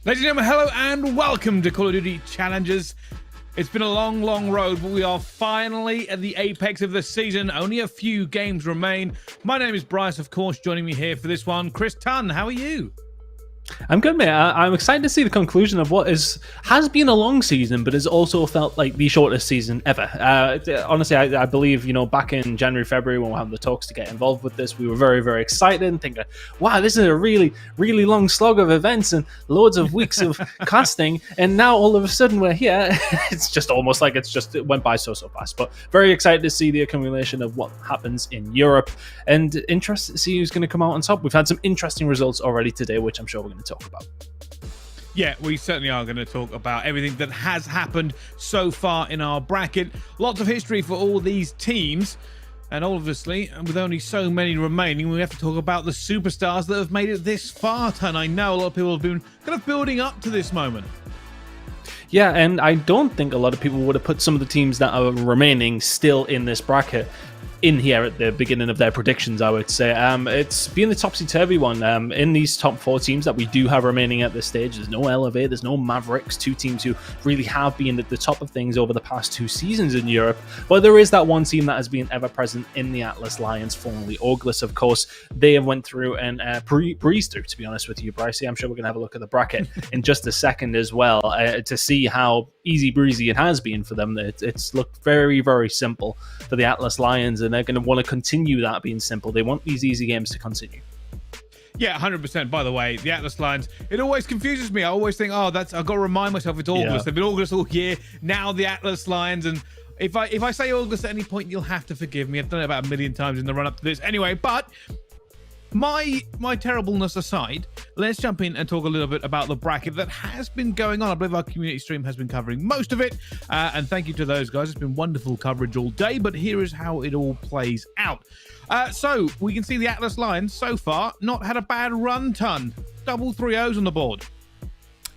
Ladies and gentlemen, hello and welcome to Call of Duty Challengers. It's been a long road, but we are finally at the apex of the season. Only a few games remain. My name is Bryce, of course. Joining me here for this one, Chris Tunn. How are you? I'm good, mate. I'm excited to see the conclusion of what has been a long season, but has also felt like the shortest season ever. Honestly, I believe, back in January, February, when we were having the talks to get involved with this, we were very, very excited and thinking, wow, this is a really, really long slog of events and loads of weeks of casting. And now all of a sudden we're here. It's just almost like it went by so fast. But very excited to see the accumulation of what happens in Europe, and interested to see who's going to come out on top. We've had some interesting results already today, which I'm sure we're going to talk about. Yeah, we certainly are going to talk about everything that has happened so far in our bracket. Lots of history for all these teams. And obviously, with only so many remaining, we have to talk about the superstars that have made it this far. And I know a lot of people have been kind of building up to this moment. Yeah, and I don't think a lot of people would have put some of the teams that are remaining still in this bracket in here at the beginning of their predictions, I would say. It's been the topsy-turvy one. In these top four teams that we do have remaining at this stage, there's no Elevate, there's no Mavericks, two teams who really have been at the top of things over the past two seasons in Europe. But there is that one team that has been ever present in the Atlas Lions, formerly Auglis, of course. They have went through and breezed through, to be honest with you, Brycey. I'm sure we're going to have a look at the bracket in just a second as well, to see how easy breezy it has been for them. It's looked very, very simple for the Atlas Lions, and they're going to want to continue that being simple. They want these easy games to continue. Yeah, 100%. By the way, the Atlas Lions, it always confuses me. I always think, I've got to remind myself it's August. Yeah. They've been August all year. Now the Atlas Lions. And if I say August at any point, you'll have to forgive me. I've done it about a million times in the run-up to this. Anyway, but my terribleness aside, let's jump in and talk a little bit about the bracket that has been going on. I believe our community stream has been covering most of it, and thank you to those guys. It's been wonderful coverage all day, but here is how it all plays out. So we can see the Atlas Lions so far not had a bad run ton. Double 3-0s on the board.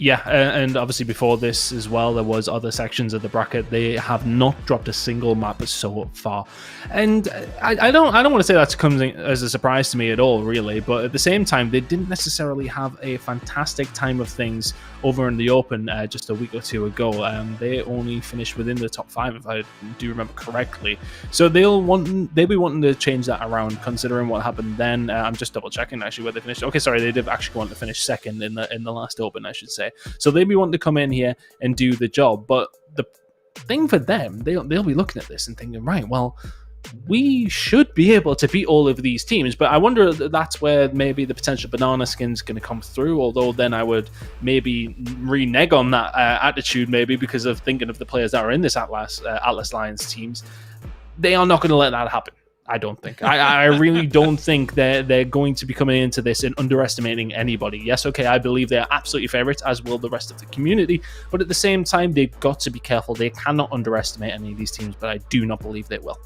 Yeah, and obviously before this as well, there was other sections of the bracket. They have not dropped a single map so far, and I don't want to say that comes as a surprise to me at all, really. But at the same time, they didn't necessarily have a fantastic time of things over in the Open just a week or two ago. They only finished within the top 5, if I do remember correctly. So they'll be wanting to change that around, considering what happened then. I'm just double checking actually where they finished. Okay, sorry, they did actually want to finish second in the last Open, I should say. So they'll be wanting to come in here and do the job. But the thing for them, they'll be looking at this and thinking, right, well, we should be able to beat all of these teams. But I wonder if that's where maybe the potential banana skin's going to come through. Although then I would maybe renege on that attitude, maybe because of thinking of the players that are in this Atlas Lions teams. They are not going to let that happen. I don't think. I really don't think they're going to be coming into this and underestimating anybody. Yes, okay, I believe they are absolutely favorites, as will the rest of the community. But at the same time, they've got to be careful. They cannot underestimate any of these teams, but I do not believe they will.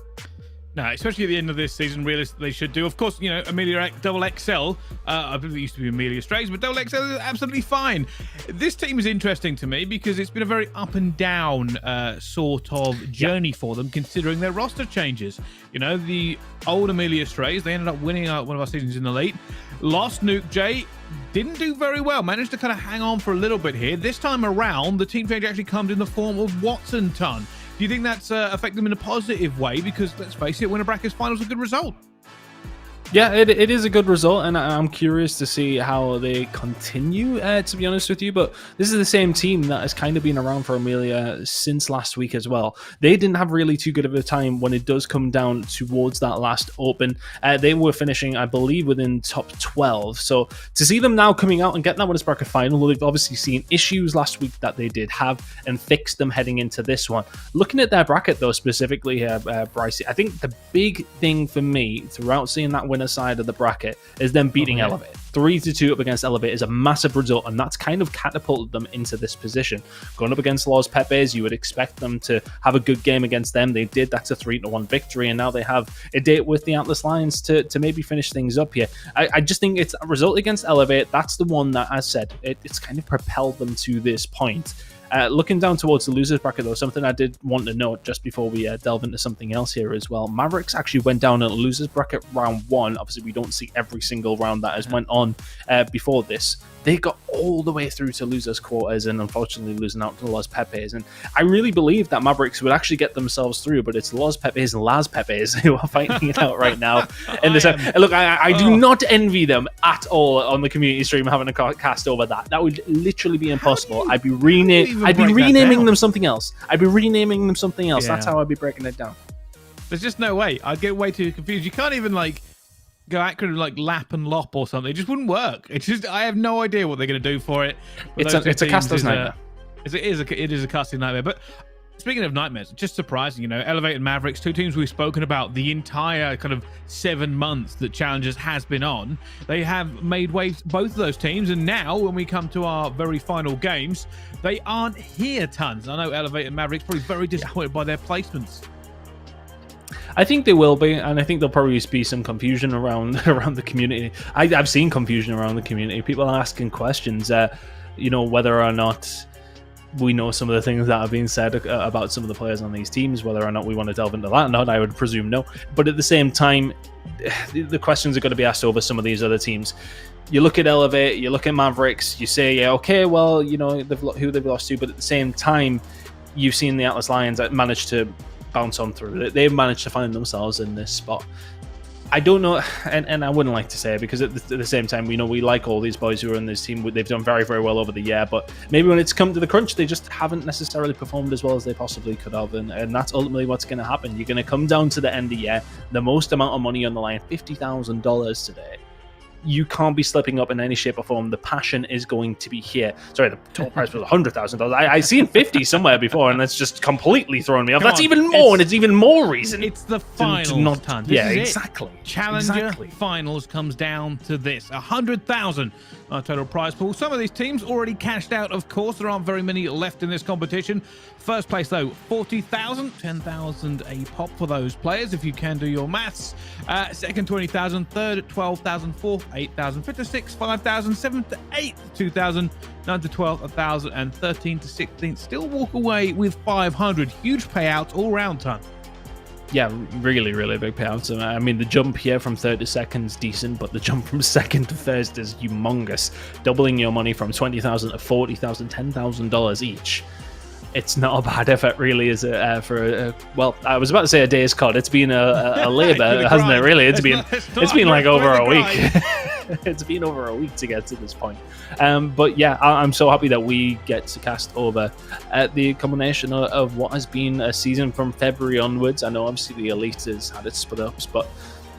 No, especially at the end of this season, realistically, they should do. Of course, Amelia Double XL, I believe it used to be Amelia Strays, but Double XL is absolutely fine. This team is interesting to me because it's been a very up and down sort of journey for them, considering their roster changes. The old Amelia Strays, they ended up winning one of our seasons in the late. Lost Nuke J, didn't do very well, managed to kind of hang on for a little bit here. This time around, the team change actually comes in the form of Watson Ton. Do you think that's affected them in a positive way? Because let's face it, winner brackets final is a good result. Yeah, it is a good result, and I'm curious to see how they continue, to be honest with you. But this is the same team that has kind of been around for Amelia since last week as well. They didn't have really too good of a time when it does come down towards that last Open. They were finishing, I believe, within top 12. So to see them now coming out and getting that winners bracket final, well, they've obviously seen issues last week that they did have and fixed them heading into this one. Looking at their bracket, though, specifically here, Bryce, I think the big thing for me throughout seeing that winner side of the bracket is them beating Elevate. 3-2 up against Elevate is a massive result, and that's kind of catapulted them into this position. Going up against Los Pepes, you would expect them to have a good game against them. They did. That's a 3-1 victory, and now they have a date with the Atlas Lions to maybe finish things up here. I just think it's a result against Elevate. That's the one that, as said, it's kind of propelled them to this point. Looking down towards the losers bracket, though, something I did want to note just before we delve into something else here as well. Mavericks actually went down in losers bracket round 1. Obviously, we don't see every single round that has went on before this. they got all the way through to losers quarters and unfortunately losing out to Los Pepes. And I really believe that Mavericks would actually get themselves through, but it's Los Pepes and Las Pepes who are fighting it out right now. And look, I do not envy them at all on the community stream having a cast over that. That would literally be impossible. I'd be renaming them something else. Yeah. That's how I'd be breaking it down. There's just no way. I'd get way too confused. You can't even like go acronym like lap and lop or something. It just wouldn't work. It's just I have no idea what they're going to do for it. It's a caster's nightmare. It is a casting nightmare. But speaking of nightmares, just surprising, you know, Elevate and Mavericks, two teams we've spoken about the entire kind of 7 months that Challengers has been on. They have made waves, both of those teams, and now when we come to our very final games, they aren't here tons. I know Elevate and Mavericks probably very disappointed by their placements. I think they will be, and I think there'll probably be some confusion around the community. I've seen confusion around the community. People are asking questions, you know, whether or not we know some of the things that have been said about some of the players on these teams, whether or not we want to delve into that or not. I would presume no. But at the same time, the questions are going to be asked over some of these other teams. You look at Elevate, you look at Mavericks, you say, yeah, okay, well, you know, who they've lost to, but at the same time, you've seen the Atlas Lions that managed to bounce on through. They've managed to find themselves in this spot. I don't know, and I wouldn't like to say it because at the same time, we know we like all these boys who are in this team. They've done very, very well over the year, but maybe when it's come to the crunch, they just haven't necessarily performed as well as they possibly could have, and that's ultimately what's going to happen. You're going to come down to the end of the year, the most amount of money on the line, $50,000 today. You can't be slipping up in any shape or form. The passion is going to be here. Sorry, the total price was $100,000. I seen 50 somewhere before, and that's just completely thrown me off. That's even more, and it's even more reason. It's the finals, ton. Yeah, exactly. Challenger finals comes down to this: 100,000 total prize pool. Some of these teams already cashed out. Of course, there aren't very many left in this competition. First place though, 40,000, 10,000 a pop for those players if you can do your maths. Second, 20,000. Third, 12,000. Fourth, 8,000. Fifth to 6, 5,000. Seventh to 8, 2,000. 9 to 12, 1,000, and 13 to 16. Still walk away with 500. Huge payouts all round, ton. Yeah, really, really big payouts. I mean, the jump here from third to second's decent, but the jump from second to third is humongous. Doubling your money from 20,000 to 40,000, $10,000 each. It's not a bad effort, really, is it? Well, I was about to say a day's COD. It's been a labour, hasn't it? Really, it's been like over a week. It's been over a week to get to this point. But yeah, I'm so happy that we get to cast over the combination of what has been a season from February onwards. I know obviously the Elite has had its split ups, but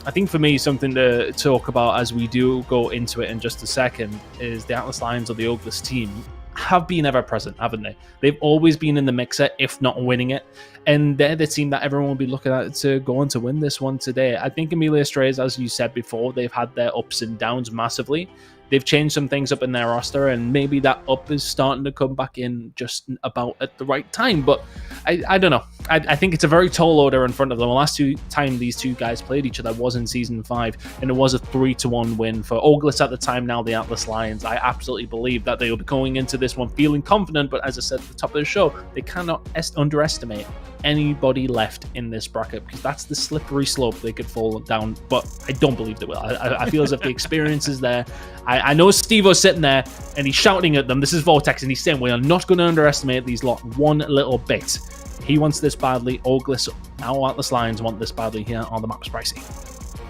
I think for me, something to talk about as we do go into it in just a second is the Atlas Lions or the Ogless team have been ever present, haven't they? They've always been in the mixer, if not winning it. And they're the team that everyone will be looking at to go on to win this one today. I think Amelia Strays, as you said before, they've had their ups and downs massively. They've changed some things up in their roster, and maybe that up is starting to come back in just about at the right time. But I don't know. I think it's a very tall order in front of them. The last time these two guys played each other was in Season 5, and it was a 3-1 win for Ogless at the time, now the Atlas Lions. I absolutely believe that they will be going into this one feeling confident, but as I said at the top of the show, they cannot underestimate anybody left in this bracket, because that's the slippery slope they could fall down, but I don't believe they will. I feel as if the experience is there. I know Steve-O's sitting there and he's shouting at them. This is Vortex, and he's saying we are not going to underestimate these lot one little bit. He wants this badly. Ogless, now Atlas Lions want this badly here on the map Spicy.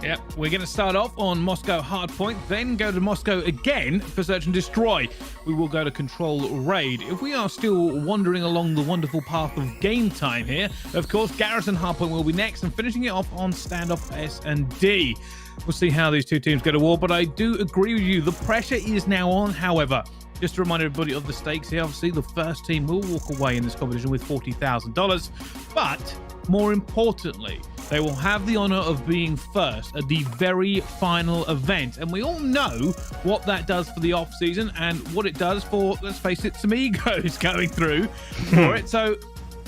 Yep, we're going to start off on Moscow Hardpoint, then go to Moscow again for Search and Destroy. We will go to Control Raid. If we are still wandering along the wonderful path of game time here, of course, Garrison Hardpoint will be next, and finishing it off on Standoff S&D. We'll see how these two teams go to war, but I do agree with you. The pressure is now on, however. Just to remind everybody of the stakes here, obviously the first team will walk away in this competition with $40,000, but more importantly, they will have the honor of being first at the very final event. And we all know what that does for the off-season and what it does for, let's face it, some egos going through for it. So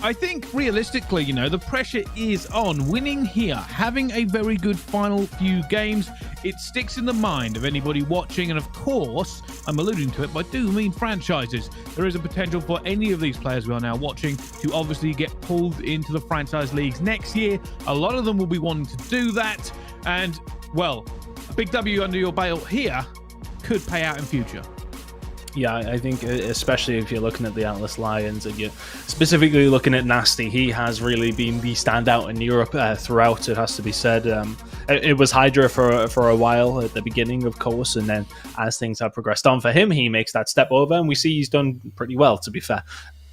I think realistically, you know, the pressure is on. Winning here, having a very good final few games, it sticks in the mind of anybody watching. And of course, I'm alluding to it, but I do mean franchises. There is a potential for any of these players we are now watching to obviously get pulled into the franchise leagues next year. A lot of them will be wanting to do that. And, well, a big W under your belt here could pay out in future. Yeah, I think especially if you're looking at the Atlas Lions and you're specifically looking at Nasty, he has really been the standout in Europe throughout, it has to be said. It was Hydra for a while at the beginning, of course, and then as things have progressed on for him, he makes that step over, and we see he's done pretty well, to be fair.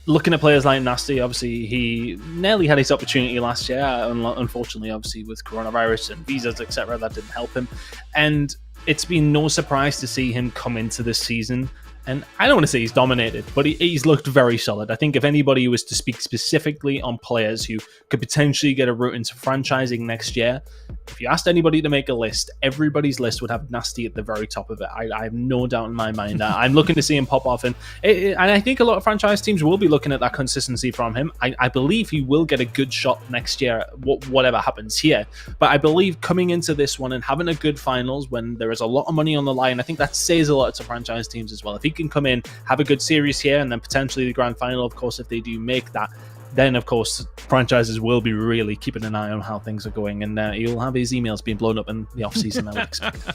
Looking at players like Nasty, obviously, he nearly had his opportunity last year. Unfortunately, obviously, with coronavirus and visas, etc., that didn't help him. And it's been no surprise to see him come into this season. And I don't want to say he's dominated, but he's looked very solid. I think if anybody was to speak specifically on players who could potentially get a route into franchising next year, if you asked anybody to make a list, everybody's list would have Nasty at the very top of it. I have no doubt in my mind. I'm looking to see him pop off. And I think a lot of franchise teams will be looking at that consistency from him. I believe he will get a good shot next year, whatever happens here. But I believe coming into this one and having a good finals when there is a lot of money on the line, I think that says a lot to franchise teams as well. If he can come in, have a good series here, and then potentially the grand final, of course, if they do make that, then of course franchises will be really keeping an eye on how things are going, and he'll have his emails being blown up in the off-season, I would expect.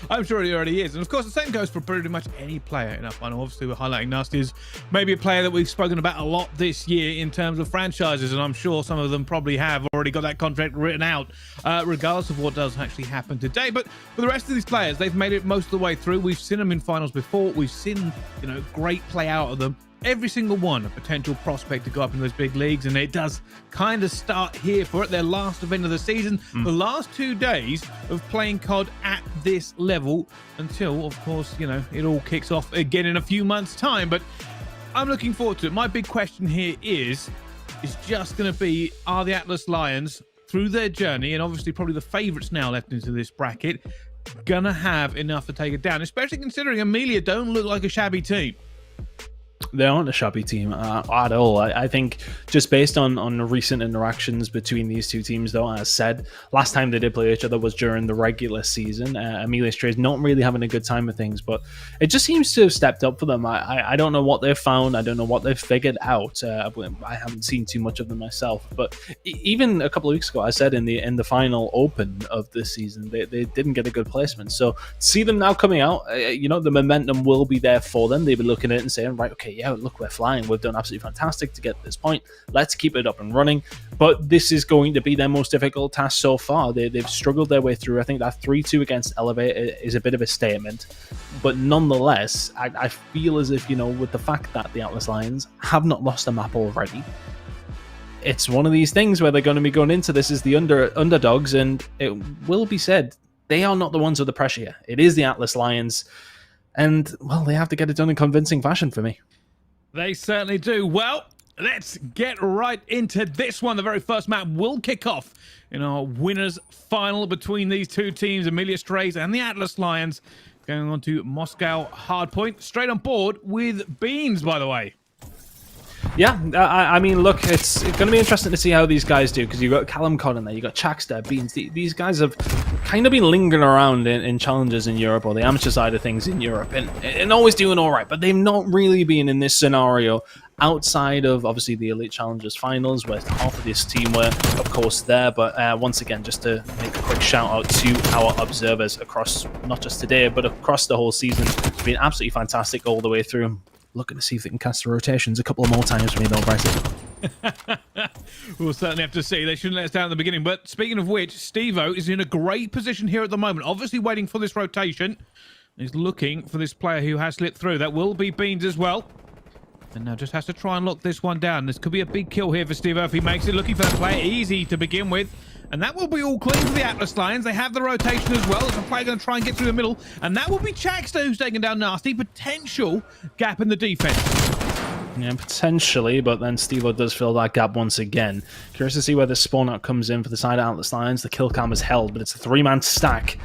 I'm sure he already is. And of course, the same goes for pretty much any player in our final. Obviously, we're highlighting Nasty as maybe a player that we've spoken about a lot this year in terms of franchises. And I'm sure some of them probably have already got that contract written out, regardless of what does actually happen today. But for the rest of these players, they've made it most of the way through. We've seen them in finals before. We've seen, great play out of them. Every single one a potential prospect to go up in those big leagues, and it does kind of start here for it. Their last event of the season, the last 2 days of playing COD at this level until, of course, it all kicks off again in a few months' time. But I'm looking forward to it. My big question here is just going to be, are the Atlas Lions, through their journey, and obviously probably the favourites now left into this bracket, gonna have enough to take it down, especially considering Amelia don't look like a shabby team? They aren't a shabby team at all. I think just based on recent interactions between these two teams, though, as said, last time they did play each other was during the regular season. Amelia Stray's not really having a good time with things, but it just seems to have stepped up for them. I don't know what they've found. I don't know what they've figured out. I haven't seen too much of them myself, but even a couple of weeks ago, I said in the final open of this season, they didn't get a good placement. So see them now coming out, the momentum will be there for them. They'll be looking at it and saying, right, okay, yeah, look, we're flying. We've done absolutely fantastic to get to this point. Let's keep it up and running. But this is going to be their most difficult task so far. They've struggled their way through. I think that 3-2 against Elevate is a bit of a statement. But nonetheless, I feel as if, with the fact that the Atlas Lions have not lost a map already, it's one of these things where they're going to be going into this as the underdogs, and it will be said, they are not the ones with the pressure here. It is the Atlas Lions. And, well, they have to get it done in convincing fashion for me. They certainly do. Well, let's get right into this one. The very first map will kick off in our winners final between these two teams, Amelia Strays and the Atlas Lions. Going on to Moscow Hardpoint. Straight on board with Beans, by the way. Yeah, I mean, look, it's going to be interesting to see how these guys do, because you've got Callum Cotton there, you've got Chaxter, Beans. These guys have kind of been lingering around in challenges in Europe, or the amateur side of things in Europe, and always doing all right, but they've not really been in this scenario outside of, obviously, the Elite Challengers finals, where half of this team were, of course, there. But once again, just to make a quick shout out to our observers across, not just today, but across the whole season. It's been absolutely fantastic all the way through. Looking to see if they can cast the rotations a couple of more times for me, though, Bryson. We'll certainly have to see. They shouldn't let us down at the beginning. But speaking of which, Steve-O is in a great position here at the moment. Obviously waiting for this rotation. He's looking for this player who has slipped through. That will be Beans as well. And now just has to try and lock this one down. This could be a big kill here for Steve-O if he makes it. Looking for that player easy to begin with. And that will be all clean for the Atlas Lions. They have the rotation as well. There's a player going to try and get through the middle. And that will be Chaxter who's taken down Nasty. Potential gap in the defense. Yeah, potentially, but then Steve-O does fill that gap once again. Curious to see where the spawn out comes in for the side of Atlas Lions. The kill cam is held, but it's a 3-man stack.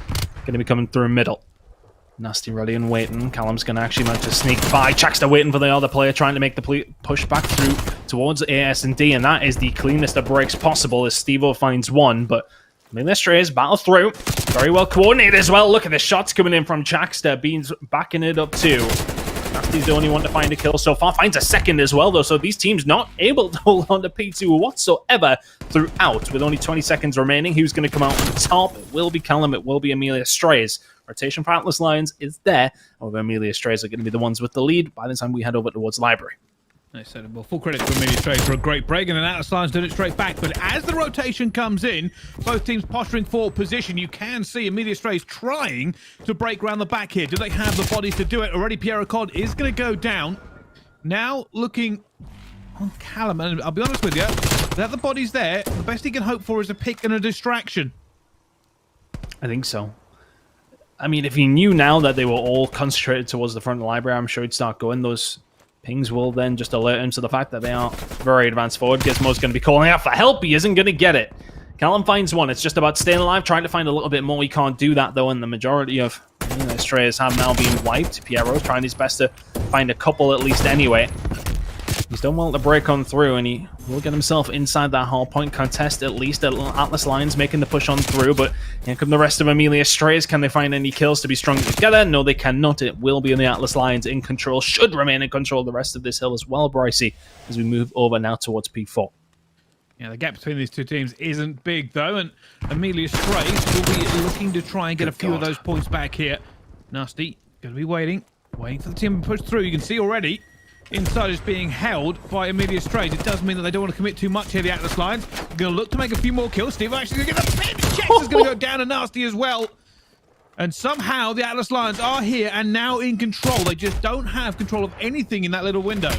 Going to be coming through middle. Nasty ready and waiting. Callum's going to actually manage to sneak by. Chaxter waiting for the other player, trying to make the push back through towards AS&D, and that is the cleanest of breaks possible as Steve-O finds one, but Amelia Strays battle through. Very well coordinated as well. Look at the shots coming in from Chaxter. Beans backing it up too. Nasty's the only one to find a kill so far. Finds a second as well, though, so these teams not able to hold on to P2 whatsoever throughout. With only 20 seconds remaining, who's going to come out on top? It will be Callum, it will be Amelia Strays. Rotation for Atlas Lions is there. However, Amelia Strays are going to be the ones with the lead by the time we head over towards Library. Well, full credit to Amelia Strays for a great break, and then Atlas Lions did it straight back. But as the rotation comes in, both teams posturing for position, you can see Amelia Strays trying to break around the back here. Do they have the bodies to do it? Already Pierre Cod is going to go down. Now looking on Callum, and I'll be honest with you, without the bodies there, the best he can hope for is a pick and a distraction. I think so. I mean, if he knew now that they were all concentrated towards the front of the library, I'm sure he'd start going. Those pings will then just alert him to the fact that they are very advanced forward. Gizmo's going to be calling out for help. He isn't going to get it. Callum finds one. It's just about staying alive, trying to find a little bit more. He can't do that, though, and the majority of Strays have now been wiped. Pierro's trying his best to find a couple at least anyway. He's done well to break on through, and he will get himself inside that hard point contest, at least. Atlas Lions making the push on through, but here come the rest of Amelia Strays. Can they find any kills to be strung together? No, they cannot. It will be in the Atlas Lions in control, should remain in control the rest of this hill as well, Brycey, as we move over now towards P4. Yeah, the gap between these two teams isn't big, though, and Amelia Strays will be looking to try and get a few of those points back here. Nasty, going to be waiting for the team to push through. You can see already inside is being held by Amelia Strays. It does mean that they don't want to commit too much here, the Atlas Lions. They're going to look to make a few more kills. Steve actually going to get the pin. Checks is going to go down, and Nasty as well. And somehow the Atlas Lions are here and now in control. They just don't have control of anything in that little window.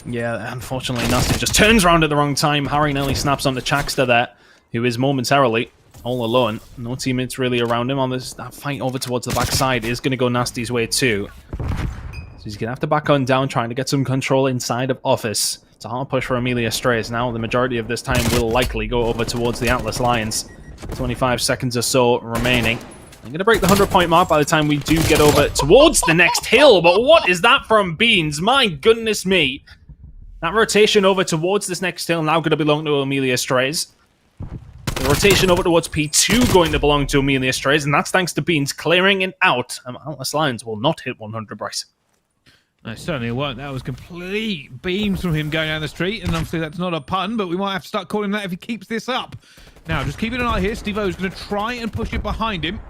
Yeah, unfortunately, Nasty just turns around at the wrong time. Harry nearly snaps onto Chaxter there, who is momentarily all alone. No teammates really around him on this. That fight over towards the backside is going to go Nasty's way too. So he's going to have to back on down, trying to get some control inside of Office. It's a hard push for Amelia Strays. Now the majority of this time will likely go over towards the Atlas Lions. 25 seconds or so remaining. I'm going to break the 100-point mark by the time we do get over towards the next hill. But what is that from Beans? My goodness me. That rotation over towards this next hill now going to belong to Amelia Strays. The rotation over towards P2 going to belong to Amelia Strays, and that's thanks to Beans clearing it out. Atlas Lions will not hit 100, Bryce. No, certainly it won't. That was complete beams from him going down the street, and obviously that's not a pun, but we might have to start calling that if he keeps this up. Now, just keeping an eye here. Steve-O's going to try and push it behind him.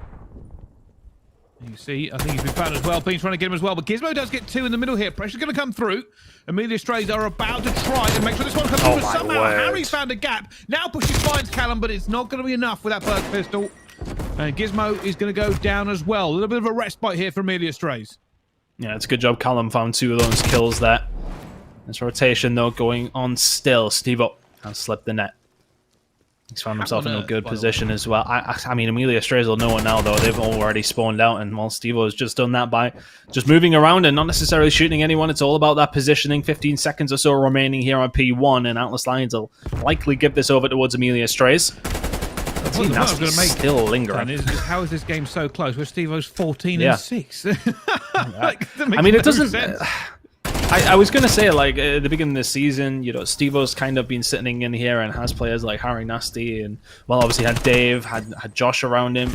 You see, I think he's been found as well. Beans trying to get him as well, but Gizmo does get two in the middle here. Pressure's going to come through. Amelia Strays are about to try and make sure this one comes through, but somehow Harry's found a gap. Now pushes finds Callum, but it's not going to be enough with that first pistol. And Gizmo is going to go down as well. A little bit of a respite here for Amelia Strays. Yeah, it's a good job Callum found two of those kills there. This rotation, though, going on still. Steve-O has slipped the net. He's found himself in a good position as well. I mean, Amelia Strays will know it now, though. They've already spawned out, and well, Steve-O has just done that by just moving around and not necessarily shooting anyone. It's all about that positioning. 15 seconds or so remaining here on P1, and Atlas Lions will likely give this over towards Amelia Strays. Still lingering. Is how is this game so close? Where Steve-O's 14 and 6? Like, I mean, it doesn't. I was going to say, like, at the beginning of the season, you know, Steve-O's kind of been sitting in here and has players like Harry Nasty and, well, obviously had Dave, had Josh around him.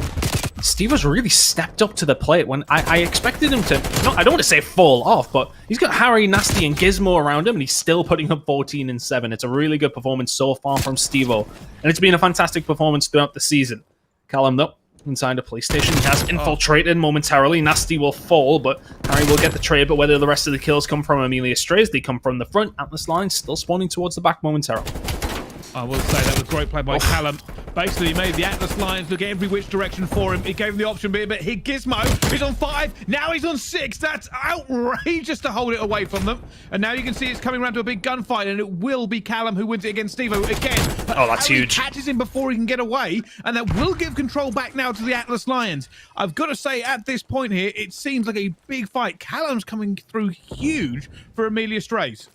Steve-O's really stepped up to the plate when I expected him to, I don't want to say fall off, but he's got Harry, Nasty, and Gizmo around him, and he's still putting up 14 and 7. It's a really good performance so far from Steve-O, and it's been a fantastic performance throughout the season. Callum, though, inside a police station, he has infiltrated momentarily. Nasty will fall, but Harry will get the trade, but whether the rest of the kills come from Amelia Strays, they come from the front. Atlas Lions still spawning towards the back momentarily. I will say that was great play by Callum. Basically, he made the Atlas Lions look every which direction for him. He gave him the option, but hit Gizmo. He's on 5. Now he's on 6. That's outrageous to hold it away from them. And now you can see it's coming around to a big gunfight, and it will be Callum who wins it against Steve-O again. But that's huge. He catches him before he can get away, and that will give control back now to the Atlas Lions. I've got to say, at this point here, it seems like a big fight. Callum's coming through huge for Amelia Strays.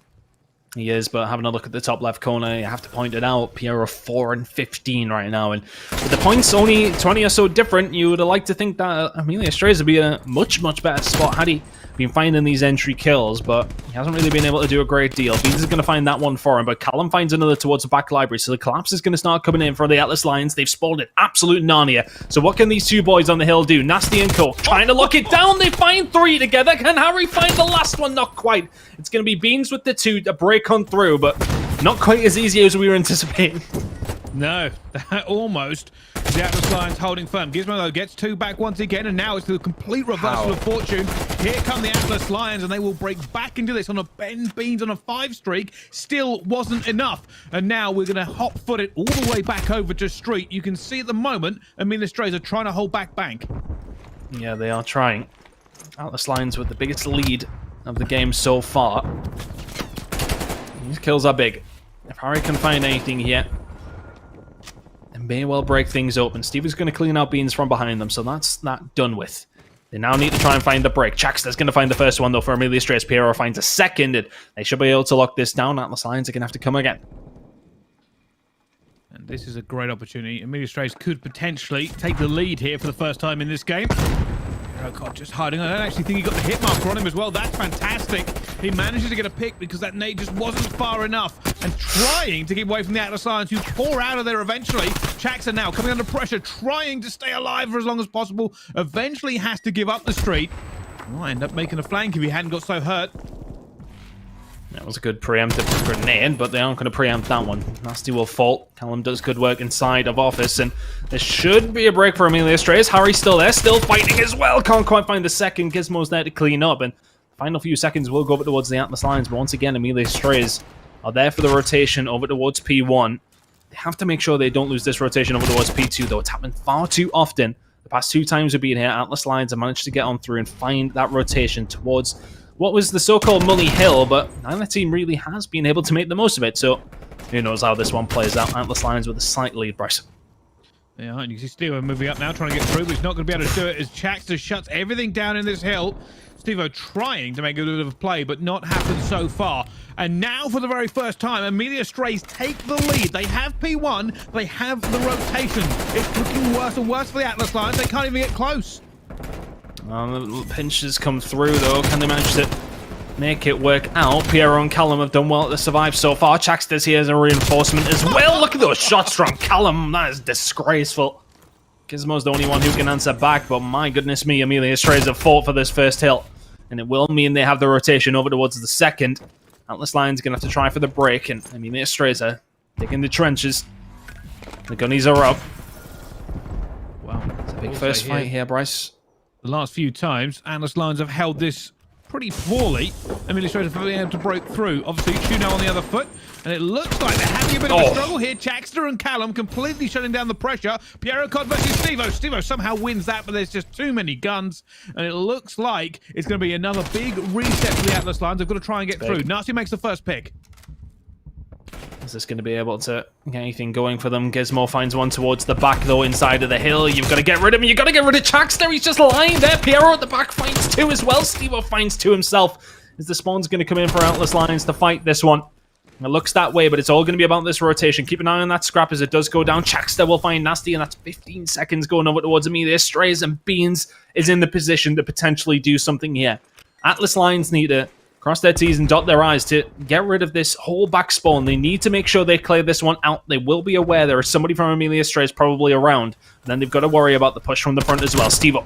He is, but having a look at the top left corner, you have to point it out. Piero 4 and 15 right now, and with the points only 20 or so different, you would have liked to think that Amelia Strays would be in a much better spot had he been finding these entry kills, but he hasn't really been able to do a great deal. Beans is going to find that one for him, but Callum finds another towards the back library, so the collapse is going to start coming in for the Atlas Lions. They've spawned an absolute Narnia. So what can these two boys on the hill do? Nasty and Coke trying to lock it down. They find 3 together. Can Harry find the last one? Not quite. It's going to be Beans with the 2 to break on through, but not quite as easy as we were anticipating. No, almost. The Atlas Lions holding firm. Gizmo, though, gets 2 back once again, and now it's the complete reversal of fortune. Here come the Atlas Lions, and they will break back into this on a Ben Beans on a 5 streak. Still wasn't enough. And now we're going to hot-foot it all the way back over to Street. You can see at the moment, Amelia Strays are trying to hold back Bank. Yeah, they are trying. Atlas Lions with the biggest lead of the game so far. These kills are big. If Harry can find anything here, and may well break things open. Steve is going to clean out Beans from behind them, so that's that done with. They now need to try and find the break. Chaxter's going to find the first one, though, for Amelia Strays. Piero finds a second, and they should be able to lock this down. Atlas Lions are going to have to come again. And this is a great opportunity. Amelia Strays could potentially take the lead here for the first time in this game. Oh God, just hiding. I don't actually think he got the hit marker on him as well. That's fantastic. He manages to get a pick because that nade just wasn't far enough. And trying to keep away from the Atlas Lions, who pour out of there eventually. Chaxter now coming under pressure, trying to stay alive for as long as possible. Eventually has to give up the street. Might end up making a flank if he hadn't got so hurt. That was a good preemptive grenade, but they aren't going to preempt that one. Nasty will fall. Callum does good work inside of office, and there should be a break for Amelia Strays. Harry's still there, still fighting as well. Can't quite find the second. Gizmo's there to clean up, and the final few seconds will go over towards the Atlas Lions, but once again, Amelia Strays are there for the rotation over towards P1. They have to make sure they don't lose this rotation over towards P2, though. It's happened far too often. The past 2 times we've been here, Atlas Lions have managed to get on through and find that rotation towards what was the so-called Money Hill, but neither team really has been able to make the most of it, so who knows how this one plays out. Atlas Lions with a slight lead, Bryce. Yeah, and you see Stevo moving up now, trying to get through, but he's not going to be able to do it as Chaxter shuts everything down in this hill. Stevo trying to make a bit of a play, but not happened so far. And now, for the very first time, Amelia Strays take the lead. They have P1, they have the rotation. It's looking worse and worse for the Atlas Lions. They can't even get close. The pinches come through, though. Can they manage to make it work out? Piero and Callum have done well to survive so far. Chaxter's here as a reinforcement as well. Look at those shots from Callum. That is disgraceful. Gizmo's the only one who can answer back, but my goodness me, Amelia Strays have fought for this first hill, and it will mean they have the rotation over towards the second. Atlas Lions are going to have to try for the break, and Amelia Strays are digging the trenches. The gunnies are up. Wow. It's a big first fight here, Bryce. The last few times, Atlas Lions have held this pretty poorly. Amelia Strays have been able to break through. Obviously, Shuno on the other foot. And it looks like they're having a bit of a struggle here. Chaxter and Callum completely shutting down the pressure. Piero Cod versus Stevo. Stevo somehow wins that, but there's just too many guns. And it looks like it's going to be another big reset for the Atlas Lions. They've got to try and get through. Nasty makes the first pick. Is this going to be able to get anything going for them? Gizmo finds one towards the back, though, inside of the hill. You've got to get rid of him. You've got to get rid of Chaxter. He's just lying there. Piero at the back finds 2 as well. Stevo finds 2 himself. Is the spawn's going to come in for Atlas Lions to fight this one? It looks that way, but it's all going to be about this rotation. Keep an eye on that scrap as it does go down. Chaxter will find Nasty, and that's 15 seconds going over towards Amelia Strays, and Beans is in the position to potentially do something here. Atlas Lions need to cross their T's and dot their I's to get rid of this whole back spawn. They need to make sure they clear this one out. They will be aware there is somebody from Amelia Strays probably around. And then they've got to worry about the push from the front as well. Stevo,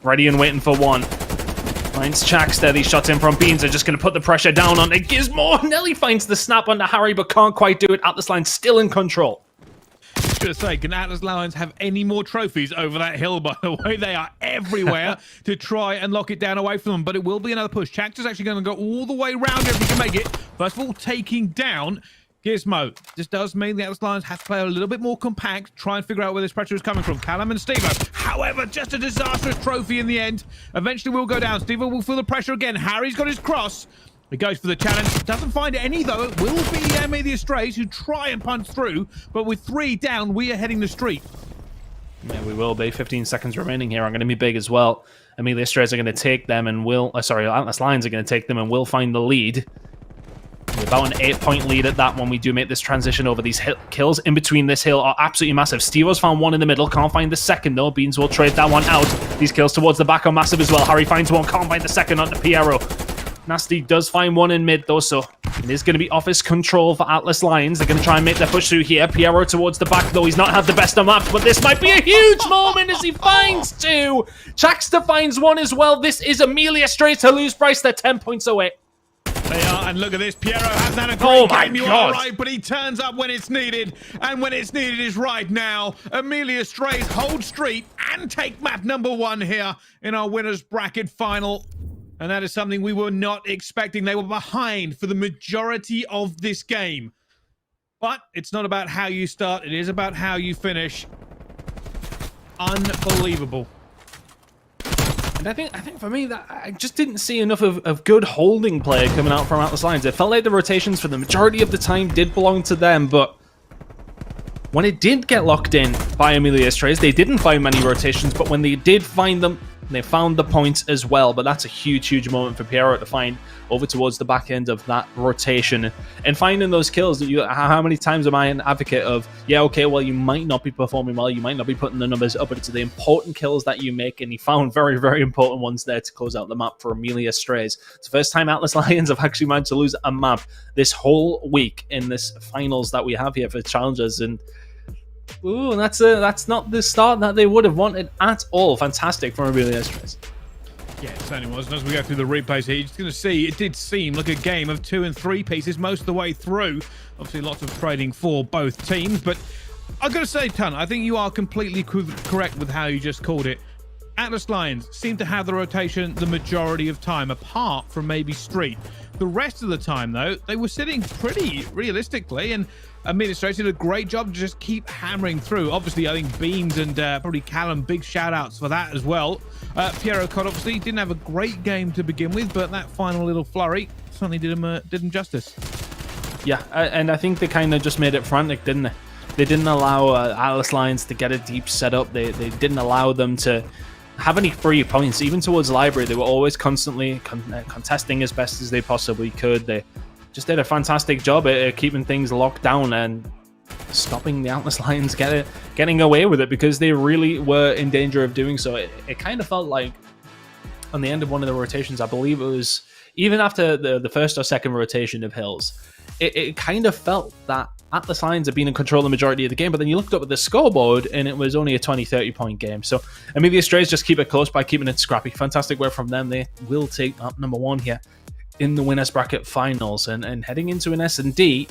ready and waiting for one. Finds Chaxter. These shots in from Beans are just going to put the pressure down on Gizmo. Nelly finds the snap onto Harry, but can't quite do it. Atlas Lions still in control. Should say, can Atlas Lions have any more trophies over that hill, by the way? They are everywhere to try and lock it down away from them, but it will be another push. Chaxter's actually going to go all the way around if he can make it. First of all, taking down Gizmo. This does mean the Atlas Lions have to play a little bit more compact, try and figure out where this pressure is coming from. Callum and Stevo. However, just a disastrous trophy in the end. Eventually will go down. Stevo will feel the pressure again. Harry's got his cross. He goes for the challenge. Doesn't find any, though. It will be Amelia Strays who try and punch through. But with 3 down, we are heading the street. Yeah, we will be. 15 seconds remaining here. I'm going to be big as well. Amelia Strays are going to take them and will... Atlas Lions are going to take them and will find the lead. About an 8-point lead at that when we do make this transition over. These kills in between this hill are absolutely massive. Stevo's found one in the middle, can't find the second though. Beans will trade that one out. These kills towards the back are massive as well. Harry finds one, can't find the second onto Piero. Nasty does find one in mid though, so it is going to be office control for Atlas Lions. They're going to try and make their push through here. Piero towards the back though. He's not had the best of maps, but this might be a huge moment as he finds two. Chaxter finds one as well. This is Amelia Strays to lose Bryce. They're 10 points away. They are, and look at this. Piero hasn't had a great game. You God. are right, but he turns up when it's needed, and when it's needed is right now. Amelia Strays hold street and take map number 1 here in our winners bracket final. And that is something we were not expecting. They were behind for the majority of this game. But it's not about how you start. It is about how you finish. Unbelievable. And I think for me, that I just didn't see enough of good holding play coming out from Atlas Lions. It felt like the rotations for the majority of the time did belong to them, but when it did get locked in by Amelia Strays, they didn't find many rotations, but when they did find them, they found the points as well. But that's a huge, huge moment for Piero to find over towards the back end of that rotation and finding those kills. That how many times am I an advocate of, yeah, okay, well, you might not be performing well, you might not be putting the numbers up, but it's the important kills that you make, and he found very, very important ones there to close out the map for Amelia Strays. It's the first time Atlas Lions have actually managed to lose a map this whole week in this finals that we have here for Challengers, and ooh, that's not the start that they would have wanted at all. Fantastic from Amelia Strays. Yeah, it certainly was. And as we go through the replays here, you're just going to see it did seem like a game of 2 and 3 pieces most of the way through. Obviously, lots of trading for both teams. But I've got to say, Ton, I think you are completely correct with how you just called it. Atlas Lions seem to have the rotation the majority of time, apart from maybe Street. The rest of the time, though, they were sitting pretty realistically, and Amelia Strays did a great job to just keep hammering through. Obviously, I think Beans and probably Callum, big shout-outs for that as well. Piero Cod obviously didn't have a great game to begin with, but that final little flurry certainly did him justice. Yeah, and I think they kind of just made it frantic, didn't they? They didn't allow Atlas Lions to get a deep setup. They didn't allow them to have any free points. Even towards Library, they were always constantly contesting as best as they possibly could. They just did a fantastic job at keeping things locked down and stopping the Atlas Lions getting away with it, because they really were in danger of doing so. It kind of felt like on the end of one of the rotations, I believe it was even after the first or second rotation of Hills, it kind of felt that Atlas Lions have been in control the majority of the game, but then you looked up at the scoreboard and it was only a 20-30 point game. So Amelia Strays just keep it close by keeping it scrappy. Fantastic work from them. They will take up number 1 here in the winners bracket finals, and heading into an S&D.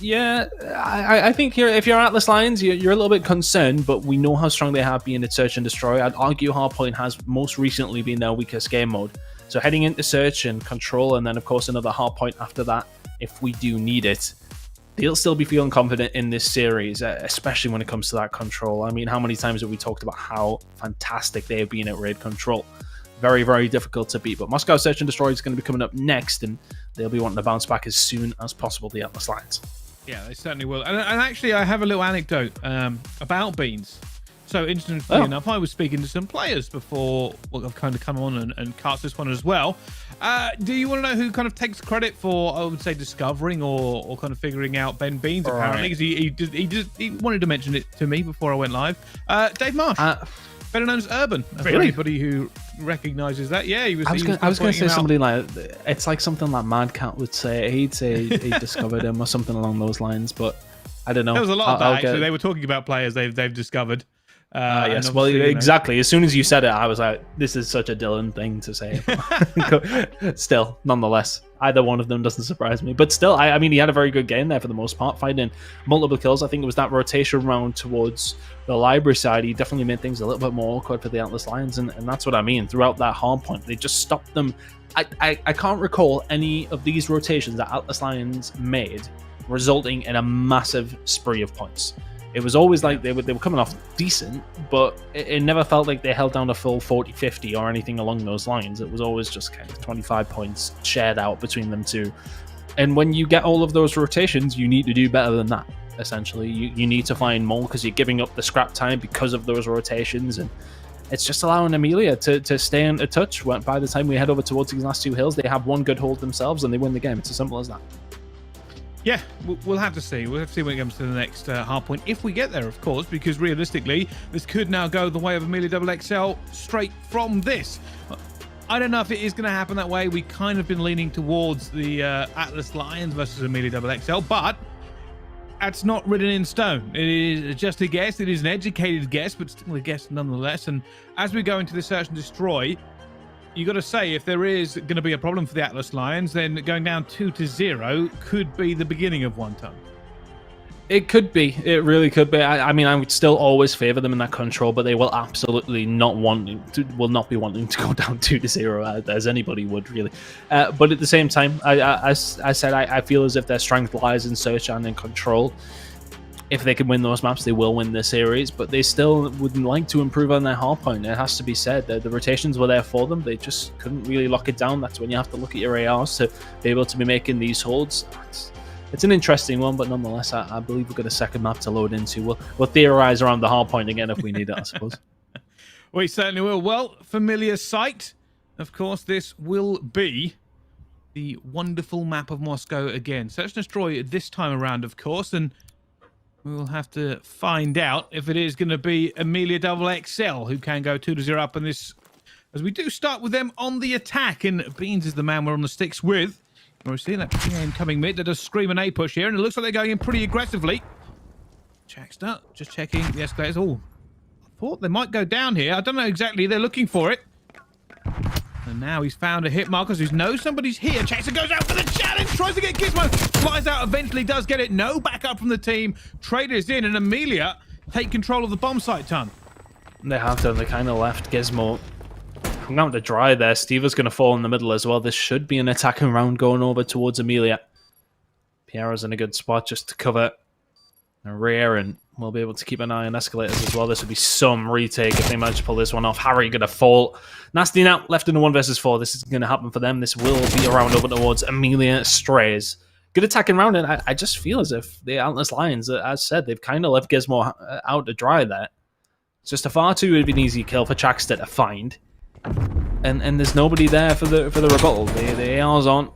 Yeah, I think here, if you're Atlas Lions, you're a little bit concerned, but we know how strong they have been at Search and Destroy. I'd argue Hardpoint has most recently been their weakest game mode. So heading into Search and Control, and then of course another Hardpoint after that, if we do need it, they'll still be feeling confident in this series, especially when it comes to that Control. I mean, how many times have we talked about how fantastic they have been at Raid Control? Very, very difficult to beat. But Moscow Search and Destroy is going to be coming up next, and they'll be wanting to bounce back as soon as possible, the Atlas Lions. Yeah, they certainly will. And actually, I have a little anecdote about Beans. So, interestingly enough, I was speaking to some players before I've kind of come on and cast this one as well. Do you want to know who kind of takes credit for, I would say, discovering or kind of figuring out Ben Beans, apparently? Because he wanted to mention it to me before I went live. Dave Marsh. Better known as Urban. For anybody who recognizes that. Yeah, he was. I was going to say somebody like, it's like something like Mad Cat would say. He'd say he discovered him or something along those lines, but I don't know. There was a lot of that, actually. They were talking about players they've discovered. Yes, well, exactly. As soon as you said it, I was like, this is such a Dylan thing to say. Still, nonetheless, either one of them doesn't surprise me. But still, I mean, he had a very good game there for the most part, finding multiple kills. I think it was that rotation round towards the Library side. He definitely made things a little bit more awkward for the Atlas Lions, and that's what I mean. Throughout that hard point, they just stopped them. I can't recall any of these rotations that Atlas Lions made resulting in a massive spree of points. It was always like they were coming off decent, but it never felt like they held down a full 40-50 or anything along those lines. It was always just kind of 25 points shared out between them two. And when you get all of those rotations, you need to do better than that, essentially. You need to find more, because you're giving up the scrap time because of those rotations. And it's just allowing Amelia to stay in a touch. By the time we head over towards these last two hills, they have one good hold themselves and they win the game. It's as simple as that. Yeah, we'll have to see. We'll have to see when it comes to the next hard point, if we get there, of course, because realistically, this could now go the way of Amelia XXL straight from this. I don't know if it is going to happen that way. We kind of been leaning towards the Atlas Lions versus Amelia XXL, but that's not written in stone. It is just a guess. It is an educated guess, but still a guess nonetheless. And as we go into the search and destroy, you got to say, if there is going to be a problem for the Atlas Lions, then going down 2-0 could be the beginning of one ton. It could be. It really could be. I mean, I would still always favor them in that control, but they will absolutely not be wanting to go down 2-0 as anybody would, really. But at the same time, I said I feel as if their strength lies in search and in control. If they can win those maps, they will win the series, but they still would like to improve on their hardpoint. It has to be said that the rotations were there for them. They just couldn't really lock it down. That's when you have to look at your ARs to be able to be making these holds. It's an interesting one, but nonetheless, I believe we've got a second map to load into. We'll theorize around the hardpoint again if we need it, I suppose. We certainly will. Well, familiar sight. Of course, this will be the wonderful map of Moscow again. Search and destroy this time around, of course, and we will have to find out if it is going to be Amelia XXL who can go 2-0 up in this, as we do start with them on the attack, and Beans is the man we're on the sticks with. We're seeing that incoming mid that does scream an A push here, and it looks like they're going in pretty aggressively. Jackster just checking the escalators. Oh, I thought they might go down here. I don't know exactly. They're looking for it. And now he's found a hit marker, so he knows somebody's here. Jackson goes out for the challenge, tries to get Gizmo, flies out, eventually does get it. No backup from the team. Trader's in, and Amelia take control of the bomb site, Ton. They have done. They kind of left Gizmo hung out to dry there. Steve is going to fall in the middle as well. This should be an attacking round going over towards Amelia. Piero's in a good spot just to cover the rear, and we'll be able to keep an eye on escalators as well. This would be some retake if they manage to pull this one off. Harry going to fall. Nasty now left in the 1 versus 4. This is going to happen for them. This will be a round over towards Amelia Strays. Good attacking round, and I just feel as if the Atlas Lions, as said, they've kind of left Gizmo out to dry there. It's just a far too of an easy kill for Jackster to find. And there's nobody there for the rebuttal. The ARs aren't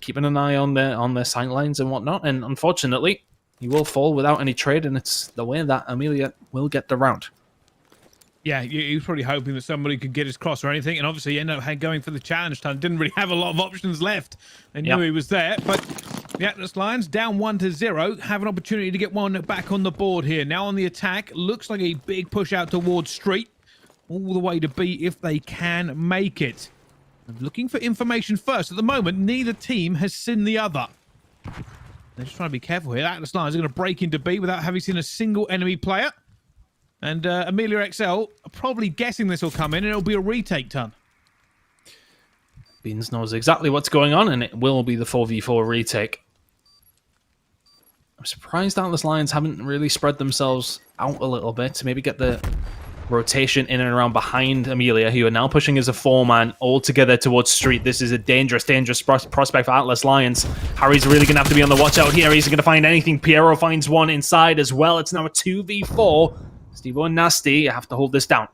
keeping an eye on their sight lines and whatnot, and unfortunately, he will fall without any trade, and it's the way that Amelia will get the round. Yeah, he was probably hoping that somebody could get his cross or anything, and obviously he ended up going for the challenge time. Didn't really have a lot of options left. They knew he was there, but the Atlas Lions down 1-0, have an opportunity to get one back on the board here. Now on the attack, looks like a big push out towards Street. All the way to B if they can make it. I'm looking for information first. At the moment, neither team has seen the other. They're just trying to be careful here. Atlas Lions are going to break into B without having seen a single enemy player. And Amelia XL are probably guessing this will come in, and it'll be a retake ton. Beans knows exactly what's going on, and it will be the 4v4 retake. I'm surprised Atlas Lions haven't really spread themselves out a little bit to maybe get the rotation in and around behind Amelia, who are now pushing as a 4-man all together towards Street. This is a dangerous prospect for Atlas Lions. Harry's really going to have to be on the watch out here. He's going to find anything. Piero finds one inside as well. It's now a 2v4. Steve-O and Nasty, you have to hold this down.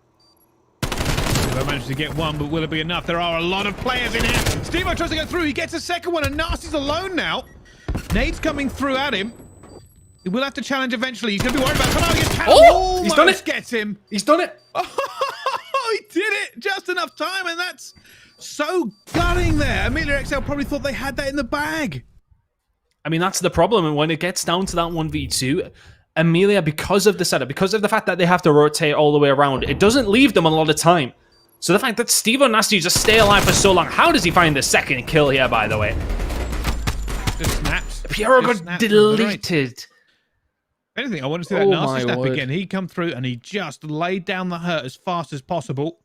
Steve-O managed to get one, but will it be enough? There are a lot of players in here. Steve-O tries to go through. He gets a second one, and Nasty's alone now. Nade's coming through at him. He will have to challenge eventually. He's going to be worried about Oh, he's done it. Gets him. He's done it. Oh, he did it. Just enough time, and that's so gutting there. Amelia XL probably thought they had that in the bag. I mean, that's the problem. And when it gets down to that 1v2, Amelia, because of the setup, because of the fact that they have to rotate all the way around, it doesn't leave them a lot of time. So the fact that Steve and Nasty just stay alive for so long, how does he find the second kill here, by the way? Just snapped. Piero got deleted. If anything, I want to see that Nasty snap again. He come through and he just laid down the hurt as fast as possible.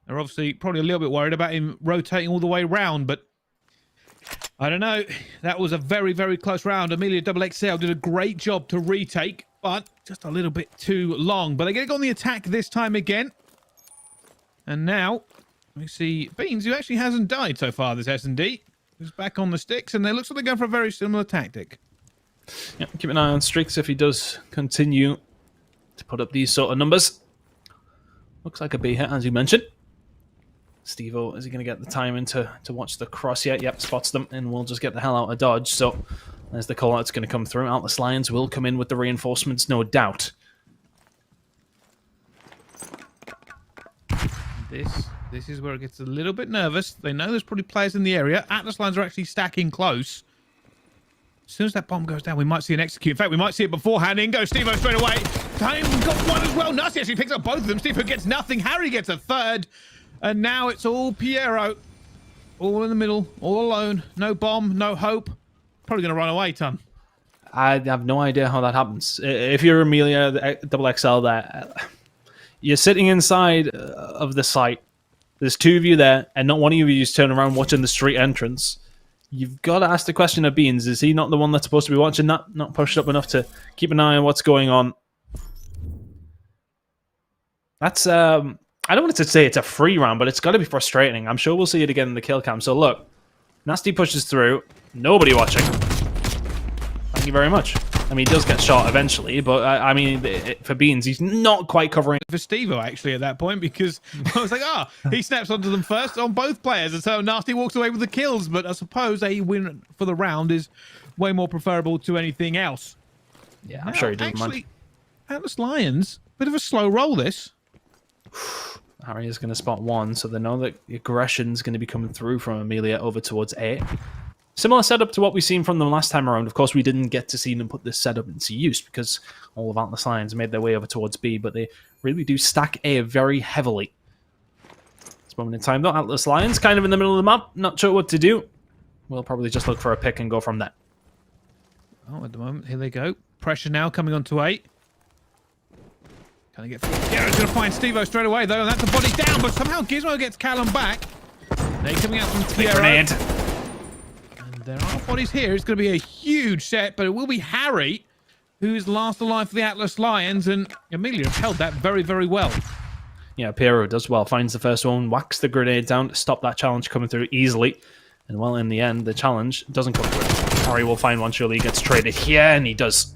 They're obviously probably a little bit worried about him rotating all the way around, but I don't know. That was a very, very close round. Amelia XXL did a great job to retake, but just a little bit too long. But they're going to go on the attack this time again. And now we see Beans, who actually hasn't died so far this S&D, is back on the sticks, and it looks like they're going for a very similar tactic. Yeah, keep an eye on Strix if he does continue to put up these sort of numbers. Looks like a B hit, as you mentioned. Steve-O, is he going to get the time in to watch the cross yet? Yep, spots them, and we'll just get the hell out of dodge. So there's the call-out's going to come through. Atlas Lions will come in with the reinforcements, no doubt. This is where it gets a little bit nervous. They know there's probably players in the area. Atlas Lions are actually stacking close. As soon as that bomb goes down, we might see an execute. In fact, we might see it beforehand. In goes Steve-O straight away. Time got one as well. Nasty actually picks up both of them. Steve-O gets nothing. Harry gets a third. And now it's all Piero. All in the middle. All alone. No bomb. No hope. Probably going to run away, Ton. I have no idea how that happens. If you're Amelia, double XL there, you're sitting inside of the site. There's two of you there, and not one of you is turning around watching the street entrance. You've got to ask the question of Beans. Is he not the one that's supposed to be watching that? Not pushed up enough to keep an eye on what's going on? That's, I don't want to say it's a free round, but it's got to be frustrating. I'm sure we'll see it again in the kill cam. So look, Nasty pushes through. Nobody watching. Thank you very much. I mean, he does get shot eventually, but I mean, for Beans, he's not quite covering. For Steve-O, actually, at that point, because I was like, he snaps onto them first on both players, and so Nasty walks away with the kills, but I suppose a win for the round is way more preferable to anything else. Yeah, I'm sure he doesn't mind. Atlas Lions, bit of a slow roll, this. Harry is going to spot one, so they know that aggression's going to be coming through from Amelia over towards A. Similar setup to what we've seen from them last time around. Of course, we didn't get to see them put this setup into use because all of Atlas Lions made their way over towards B, but they really do stack A very heavily. This moment in time, though, Atlas Lions kind of in the middle of the map, not sure what to do. We'll probably just look for a pick and go from there. Oh, at the moment, here they go. Pressure now coming on to A. Can I get through? Yeah, he's going to find Steve-O straight away, though, and that's a body down, but somehow Gizmo gets Callum back. They're coming out from Piero. There are bodies here. It's going to be a huge set, but it will be Harry who's last alive for the Atlas Lions, and Amelia have held that very, very well. Yeah, Piero does well. Finds the first one, whacks the grenade down to stop that challenge coming through easily. And well, in the end, the challenge doesn't come through. Harry will find one. Surely he gets traded here, and he does.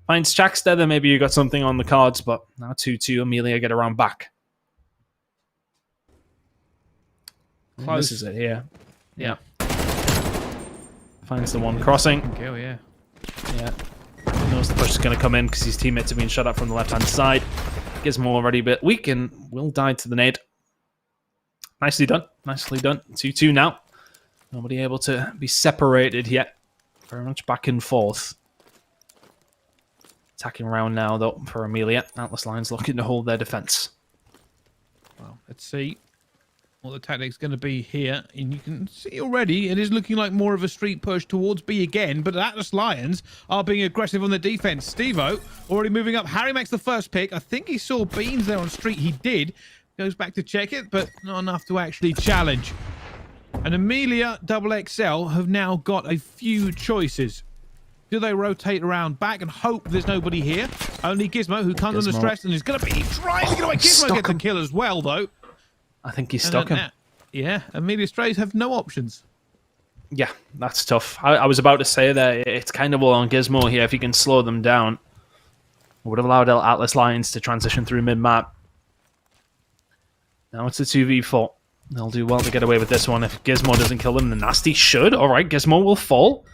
Finds Jackster, then maybe you got something on the cards, but now 2-2. Amelia get around back. Close. This is it here. Yeah. Finds the one crossing. Go, yeah. Yeah. Knows the push is going to come in because his teammates are being shut up from the left-hand side. Gizmo already a bit weak and will die to the nade. Nicely done. Nicely done. 2-2 now. Nobody able to be separated yet. Very much back and forth. Attacking round now, though, for Amelia. Atlas Lions looking to hold their defense. Well, let's see what the tactic's going to be here. And you can see already it is looking like more of a street push towards B again, but Atlas Lions are being aggressive on the defense. Steve-O already moving up. Harry makes the first pick. I think he saw Beans there on street. He did. Goes back to check it, but not enough to actually challenge. And Amelia double XL have now got a few choices. Do they rotate around back and hope there's nobody here? Only Gizmo, who comes under stress and is going to be trying to get away. Gizmo gets a kill as well, though. I think he's stuck him. Yeah, Amelia Strays have no options. Yeah, that's tough. I was about to say that it's kind of all on Gizmo here. If he can slow them down, it would have allowed Atlas Lions to transition through mid-map. Now it's a 2v4. They'll do well to get away with this one. If Gizmo doesn't kill them, the Nasty should. All right, Gizmo will fall.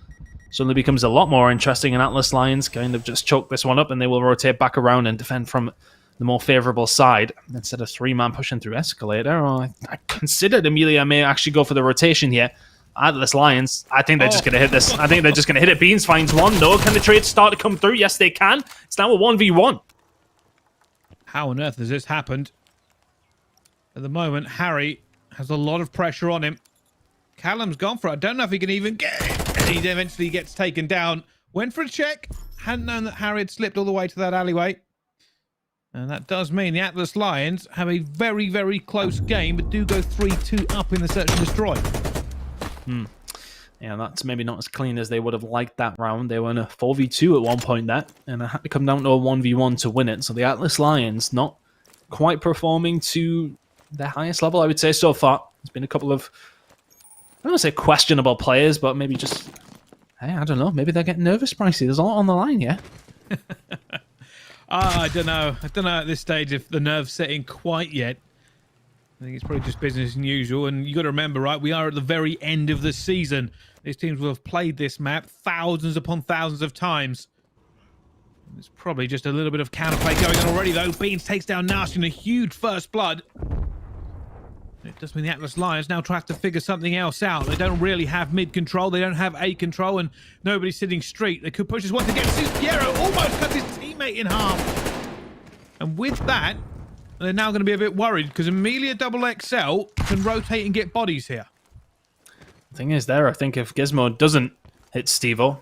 Suddenly becomes a lot more interesting, and Atlas Lions kind of just choke this one up, and they will rotate back around and defend from the more favorable side instead of 3-man pushing through Escalator. I considered Amelia may actually go for the rotation here. Atlas Lions, I think they're just going to hit this. I think they're just going to hit it. Beans finds one. No, can the trades start to come through? Yes, they can. It's now a 1v1. How on earth has this happened? At the moment, Harry has a lot of pressure on him. Callum's gone for it. I don't know if he can even get it. And he eventually gets taken down. Went for a check. Hadn't known that Harry had slipped all the way to that alleyway. And that does mean the Atlas Lions have a very, very close game, but do go 3-2 up in the search and destroy. Yeah, that's maybe not as clean as they would have liked that round. They were in a 4v2 at one point there, and it had to come down to a 1v1 to win it. So the Atlas Lions not quite performing to their highest level, I would say, so far. There's been a couple of, I don't want to say questionable players, but maybe just, hey, I don't know, maybe they're getting nervous, Pricey. There's a lot on the line here. I don't know. I don't know at this stage if the nerve's setting quite yet. I think it's probably just business as usual. And you got to remember, right, we are at the very end of the season. These teams will have played this map thousands upon thousands of times. There's probably just a little bit of counterplay going on already, though. Beans takes down Nasty in a huge first blood. It does mean the Atlas Lions now try to figure something else out. They don't really have mid control. They don't have A control, and nobody's sitting street. They could push this once again. Piero almost cuts his teammate in half. And with that, they're now going to be a bit worried because Amelia XXL can rotate and get bodies here. The thing is there, I think if Gizmo doesn't hit Stevo,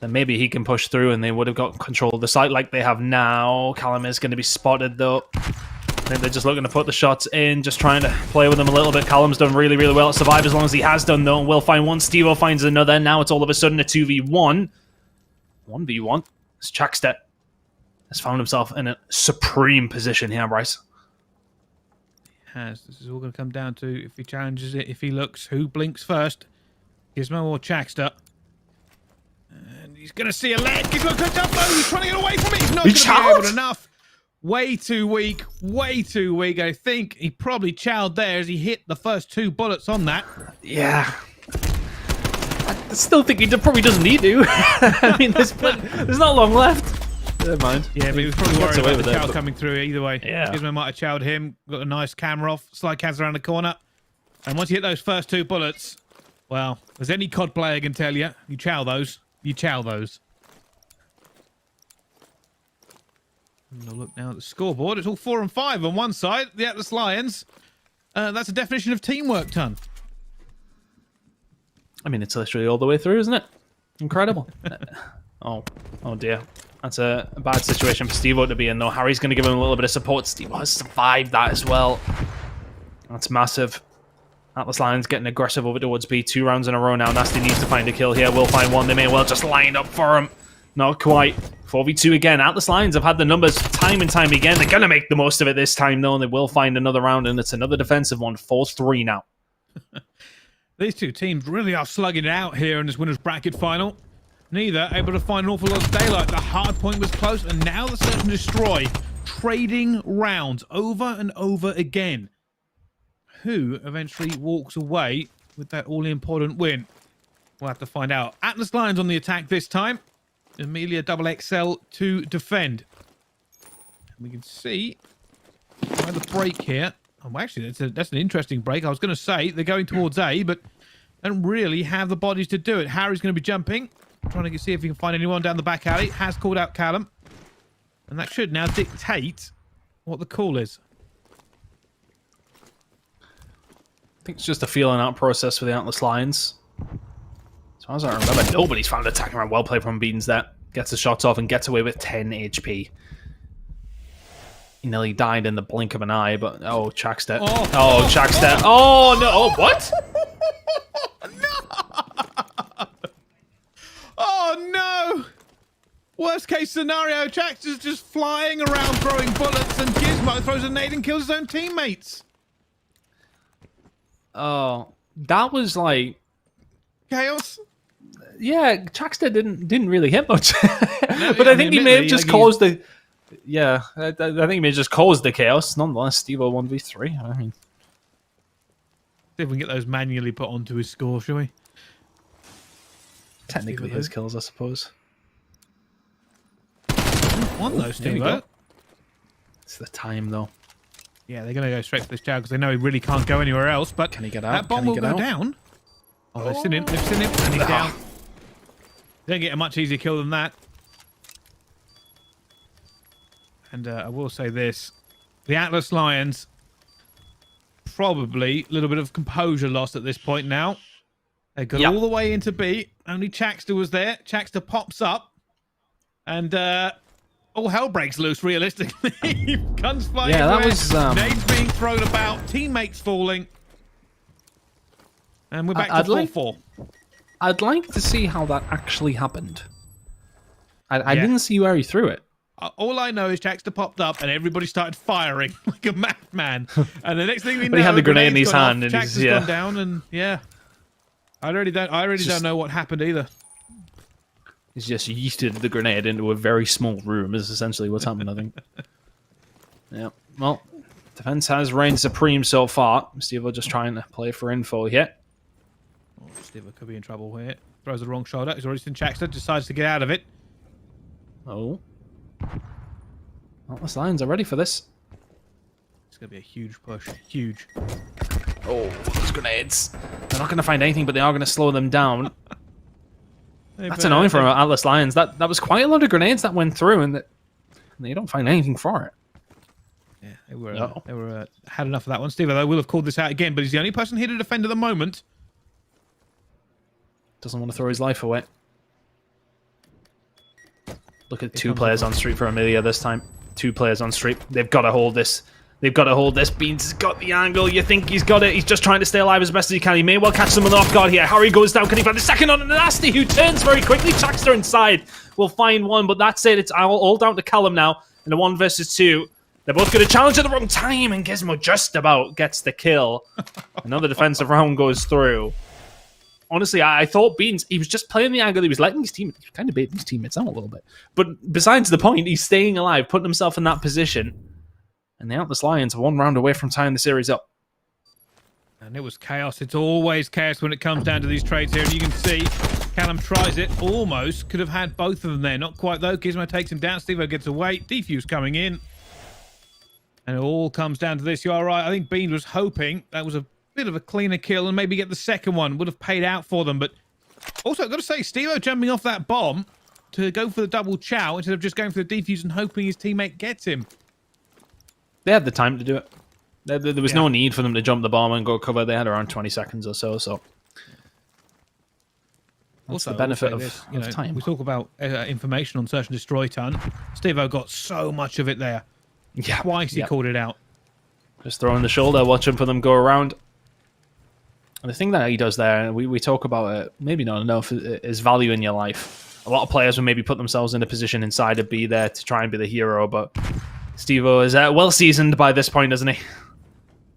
then maybe he can push through and they would have got control of the site like they have now. Callum is going to be spotted, though. I think they're just looking to put the shots in, just trying to play with them a little bit. Callum's done really, really well at survive as long as he has done, though. We'll find one. Stevo finds another. Now it's all of a sudden a 2v1. 1v1. It's Chuckster has found himself in a supreme position here, Bryce. He has. This is all going to come down to if he challenges it, if he looks, who blinks first. Gizmo or Chuckster. And he's going to see a lead. Gizmo comes up, though. He's trying to get away from it. He's not going to be able enough. Way too weak. Way too weak. I think he probably chowed there as he hit the first 2 bullets on that. Yeah. I still think he probably doesn't need to. I mean, there's not long left. Never mind. Yeah, but he was probably worried about the chow but... coming through either way. Yeah. Gizmo might have chowed him. Got a nice camera off. Slide cans around the corner. And once you hit those first 2 bullets, well, as any COD player can tell you, you chow those. You chow those. And we'll look now at the scoreboard. It's all 4 and 5 on one side. The Atlas Lions. That's a definition of teamwork, Ton. I mean, it's literally all the way through, isn't it? Incredible. Oh dear. That's a bad situation for Stevo to be in, though. Harry's going to give him a little bit of support. Stevo has survived that as well. That's massive. Atlas Lions getting aggressive over towards B. 2 rounds in a row now. Nasty needs to find a kill here. Will find one. They may well just line up for him. Not quite. 4v2 again. Atlas Lions have had the numbers time and time again. They're going to make the most of it this time, though, and they will find another round, and it's another defensive one. 4-3 now. These 2 teams really are slugging it out here in this winners bracket final. Neither able to find an awful lot of daylight. The hard point was close, and now the search and destroy. Trading rounds over and over again. Who eventually walks away with that all-important win? We'll have to find out. Atlas Lions on the attack this time. Amelia XXL to defend. We can see by the break here. Oh, actually, that's an interesting break. I was going to say they're going towards A, but don't really have the bodies to do it. Harry's going to be jumping, trying to see if he can find anyone down the back alley. Has called out Callum, and that should now dictate what the call is. I think it's just a feeling out process for the Atlas Lions. As far as I remember, nobody's found attacking around. Well played from Beans there. Gets the shots off and gets away with 10 HP. He nearly died in the blink of an eye, but... Oh, Chuckster. Oh, Chuckster. Oh, no. Oh, what? No! Oh, no! Worst case scenario, Chuckster's just flying around throwing bullets, and Gizmo throws a nade and kills his own teammates. Oh, that was like... Chaos? Yeah, Chuckster didn't really hit much. No, but I think he may have just caused the... Yeah, I think he may have just caused the chaos. Nonetheless, Stevo 1v3. I mean... See if we can get those manually put onto his score, shall we? Technically his kills, I suppose. On those, Stevo. It's the time, though. Yeah, they're going to go straight for this chow because they know he really can't go anywhere else. But can he get out? That bomb will go down. Oh, they've seen him. They've seen him. And he's down. They don't get a much easier kill than that. And I will say this. The Atlas Lions, probably a little bit of composure lost at this point now. They got all the way into B. Only Chuckster was there. Chuckster pops up. And all hell breaks loose, realistically. Guns flying everywhere. Nades being thrown about. Teammates falling. And we're back to 4-4. I'd like to see how that actually happened. I didn't see where he threw it. All I know is Chuckster popped up and everybody started firing like a madman. And the next thing we know, but he had the grenade in his hand, and Chuckster's gone down, and I really don't know what happened either. He's just yeeted the grenade into a very small room is essentially what's happened, I think. Yeah. Well, defense has reigned supreme so far. Steve just trying to play for info here. Oh, Steve could be in trouble here. Throws the wrong shoulder. He's already seen Chaxter. Decides to get out of it. Oh. Atlas Lions are ready for this. It's going to be a huge push. Huge. Oh, those grenades. They're not going to find anything, but they are going to slow them down. That's annoying for Atlas Lions. That was quite a lot of grenades that went through, and they don't find anything for it. Yeah, they were had enough of that one. Steve, though, will have called this out again, but he's the only person here to defend at the moment. Doesn't want to throw his life away. Look at two players on street for Amelia this time. Two players on street. They've got to hold this. They've got to hold this. Beans has got the angle. You think he's got it. He's just trying to stay alive as best as he can. He may well catch someone off guard here. Harry goes down. Can he find the second on Nasty, who turns very quickly? Chaxter inside will find one, but that's it. It's all down to Callum now in a 1 versus 2. They're both going to challenge at the wrong time, and Gizmo just about gets the kill. Another defensive round goes through. Honestly, I thought Beans, he was just playing the angle. He was letting his teammates, he was kind of baiting his teammates out a little bit. But besides the point, he's staying alive, putting himself in that position. And the Atlas Lions are 1 round away from tying the series up. And it was chaos. It's always chaos when it comes down to these trades here. And you can see Callum tries it. Almost could have had both of them there. Not quite, though. Gizmo takes him down. Steve-O gets away. Defuse coming in. And it all comes down to this. You are right. I think Beans was hoping that was a bit of a cleaner kill and maybe get the second one. Would have paid out for them. But also, I've got to say, Steve-O jumping off that bomb to go for the double chow instead of just going for the defuse and hoping his teammate gets him. They had the time to do it. There was no need for them to jump the bomb and go cover. They had around 20 seconds or so. So that's the benefit of time. We talk about information on Search and Destroy ton. Steve-O got so much of it there. Yeah, twice he called it out. Just throwing the shoulder, watching for them go around. And the thing that he does there, we talk about it, maybe not enough, is value in your life. A lot of players will maybe put themselves in a position inside to be there to try and be the hero, but Steve-O is well seasoned by this point, isn't he?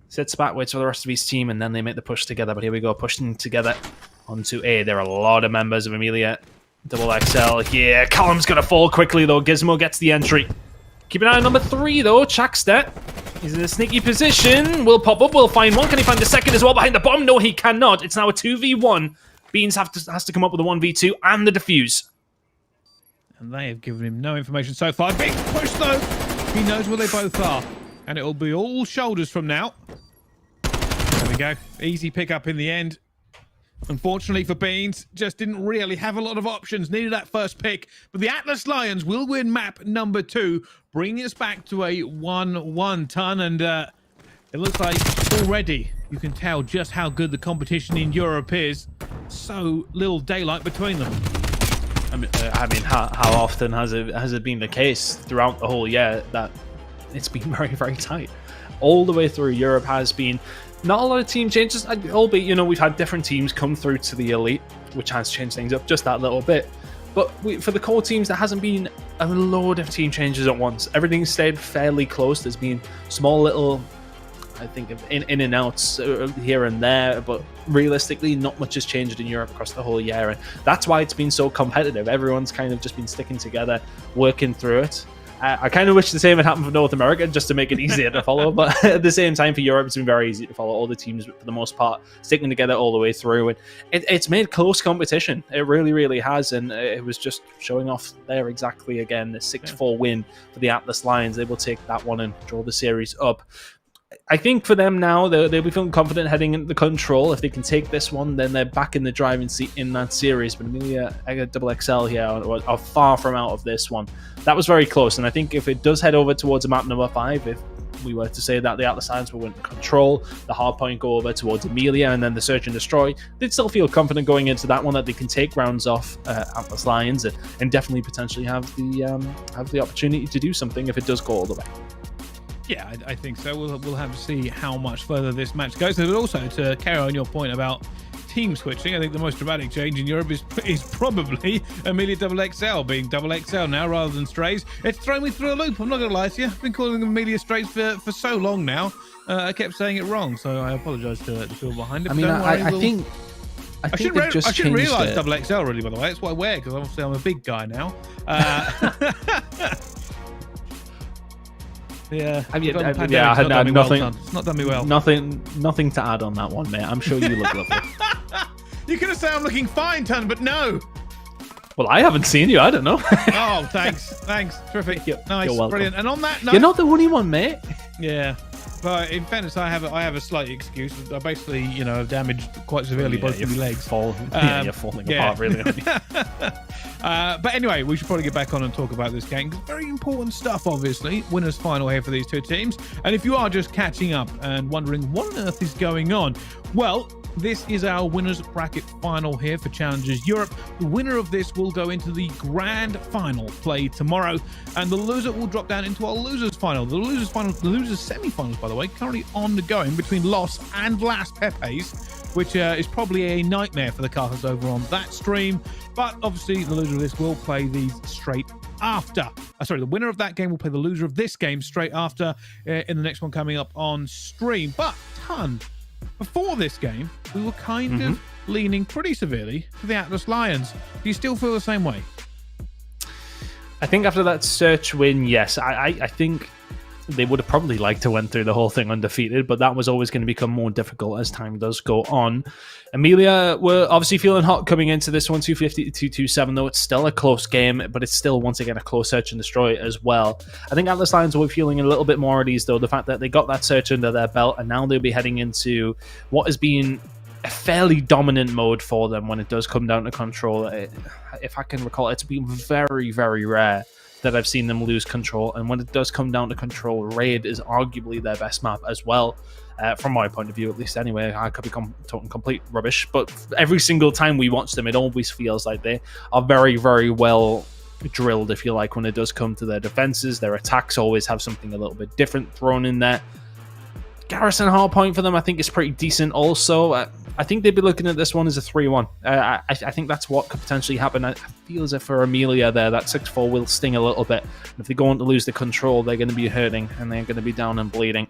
Sits back, waits for the rest of his team, and then they make the push together. But here we go, pushing together onto A. There are a lot of members of Amelia. Double XL here. Callum's going to fall quickly, though. Gizmo gets the entry. Keep an eye on number 3, though. Chaxter. He's in a sneaky position. Will pop up. Will find one. Can he find the second as well behind the bomb? No, he cannot. It's now a 2v1. Beans has to come up with a 1v2 and the defuse. And they have given him no information so far. Big push, though. He knows where they both are. And it'll be all shoulders from now. There we go. Easy pickup in the end. Unfortunately for Beans, just didn't really have a lot of options. Needed that first pick. But the Atlas Lions will win map number 2, bringing us back to a 1-1 ton. And it looks like already you can tell just how good the competition in Europe is. So little daylight between them. I mean, how often has it been the case throughout the whole year that it's been very, very tight? All the way through, Europe has been not a lot of team changes, albeit, we've had different teams come through to the elite, which has changed things up just that little bit. But for the core teams, there hasn't been a load of team changes at once. Everything's stayed fairly close. There's been small little, I think, in and outs here and there, but realistically, not much has changed in Europe across the whole year. And that's why it's been so competitive. Everyone's kind of just been sticking together, working through it. I kind of wish the same had happened for North America just to make it easier to follow, but at the same time for Europe it's been very easy to follow. All the teams for the most part sticking together all the way through, and it's made close competition. It really, really has, and it was just showing off there exactly again. The 6-4 win for the Atlas Lions. They will take that one and draw the series up. I think for them now, they'll be feeling confident heading into the control. If they can take this one, then they're back in the driving seat in that series. But Amelia Double XL here are far from out of this one. That was very close, and I think if it does head over towards map number 5, if we were to say that the Atlas Lions will win control, the hard point go over towards Amelia, and then the Search and Destroy, they'd still feel confident going into that one that they can take rounds off Atlas Lions and definitely potentially have the opportunity to do something if it does go all the way. Yeah, I think so. We'll have to see how much further this match goes. But also, to carry on your point about team switching, I think the most dramatic change in Europe is probably Amelia Double XL being Double XL now rather than Strays. It's thrown me through a loop. I'm not going to lie to you. I've been calling them Amelia Strays for so long now. I kept saying it wrong, so I apologise to the people behind it. I mean, I think I think they've just I shouldn't changed realise it. double XL really, by the way. That's what I wear because obviously I'm a big guy now. Yeah, I mean, yeah, I had nothing. It's not done me well. Nothing to add on that one, mate. I'm sure you look lovely. You could have said I'm looking fine, Ton, but no. Well, I haven't seen you. I don't know. Oh, thanks. Terrific. Nice, you're welcome. Brilliant. And on that note, You're not the only one, mate. Yeah. But in fairness, I have a slight excuse. I basically, damaged quite severely both of my legs. You're falling apart, really. Aren't you? But anyway, we should probably get back on and talk about this game. Very important stuff, obviously. Winners final here for these two teams. And if you are just catching up and wondering what on earth is going on, well, this is our winners bracket final here for Challengers Europe. The winner of this will go into the grand final played tomorrow, and the loser will drop down into our losers final. The losers semi-finals, by the way, currently ongoing between Los and Las Pepes, which is probably a nightmare for the casters over on that stream. But obviously, the loser of this will play these straight after. The winner of that game will play the loser of this game straight after in the next one coming up on stream. But before this game, we were kind of leaning pretty severely to the Atlas Lions. Do you still feel the same way? I think after that search win, yes. I think they would have probably liked to went through the whole thing undefeated, but that was always going to become more difficult as time does go on. Amelia were obviously feeling hot coming into this one, 250 to 227, though it's still a close game, but it's still, once again, a close search and destroy as well. I think Atlas Lions were feeling a little bit more at ease, though, the fact that they got that search under their belt, and now they'll be heading into what has been a fairly dominant mode for them when it does come down to control. If I can recall, it's been very, very rare that I've seen them lose control, and when it does come down to control, Raid is arguably their best map as well, from my point of view, at least. Anyway, I could be talking complete rubbish, but every single time we watch them, it always feels like they are very, very well drilled, if you like, when it does come to their defenses. Their attacks always have something a little bit different thrown in there. Garrison hardpoint for them, I think, is pretty decent also. I think they'd be looking at this one as a 3-1. I think that's what could potentially happen. I feel as if for Amelia there, that 6-4 will sting a little bit. If they go on to lose the control, they're going to be hurting, and they're going to be down and bleeding.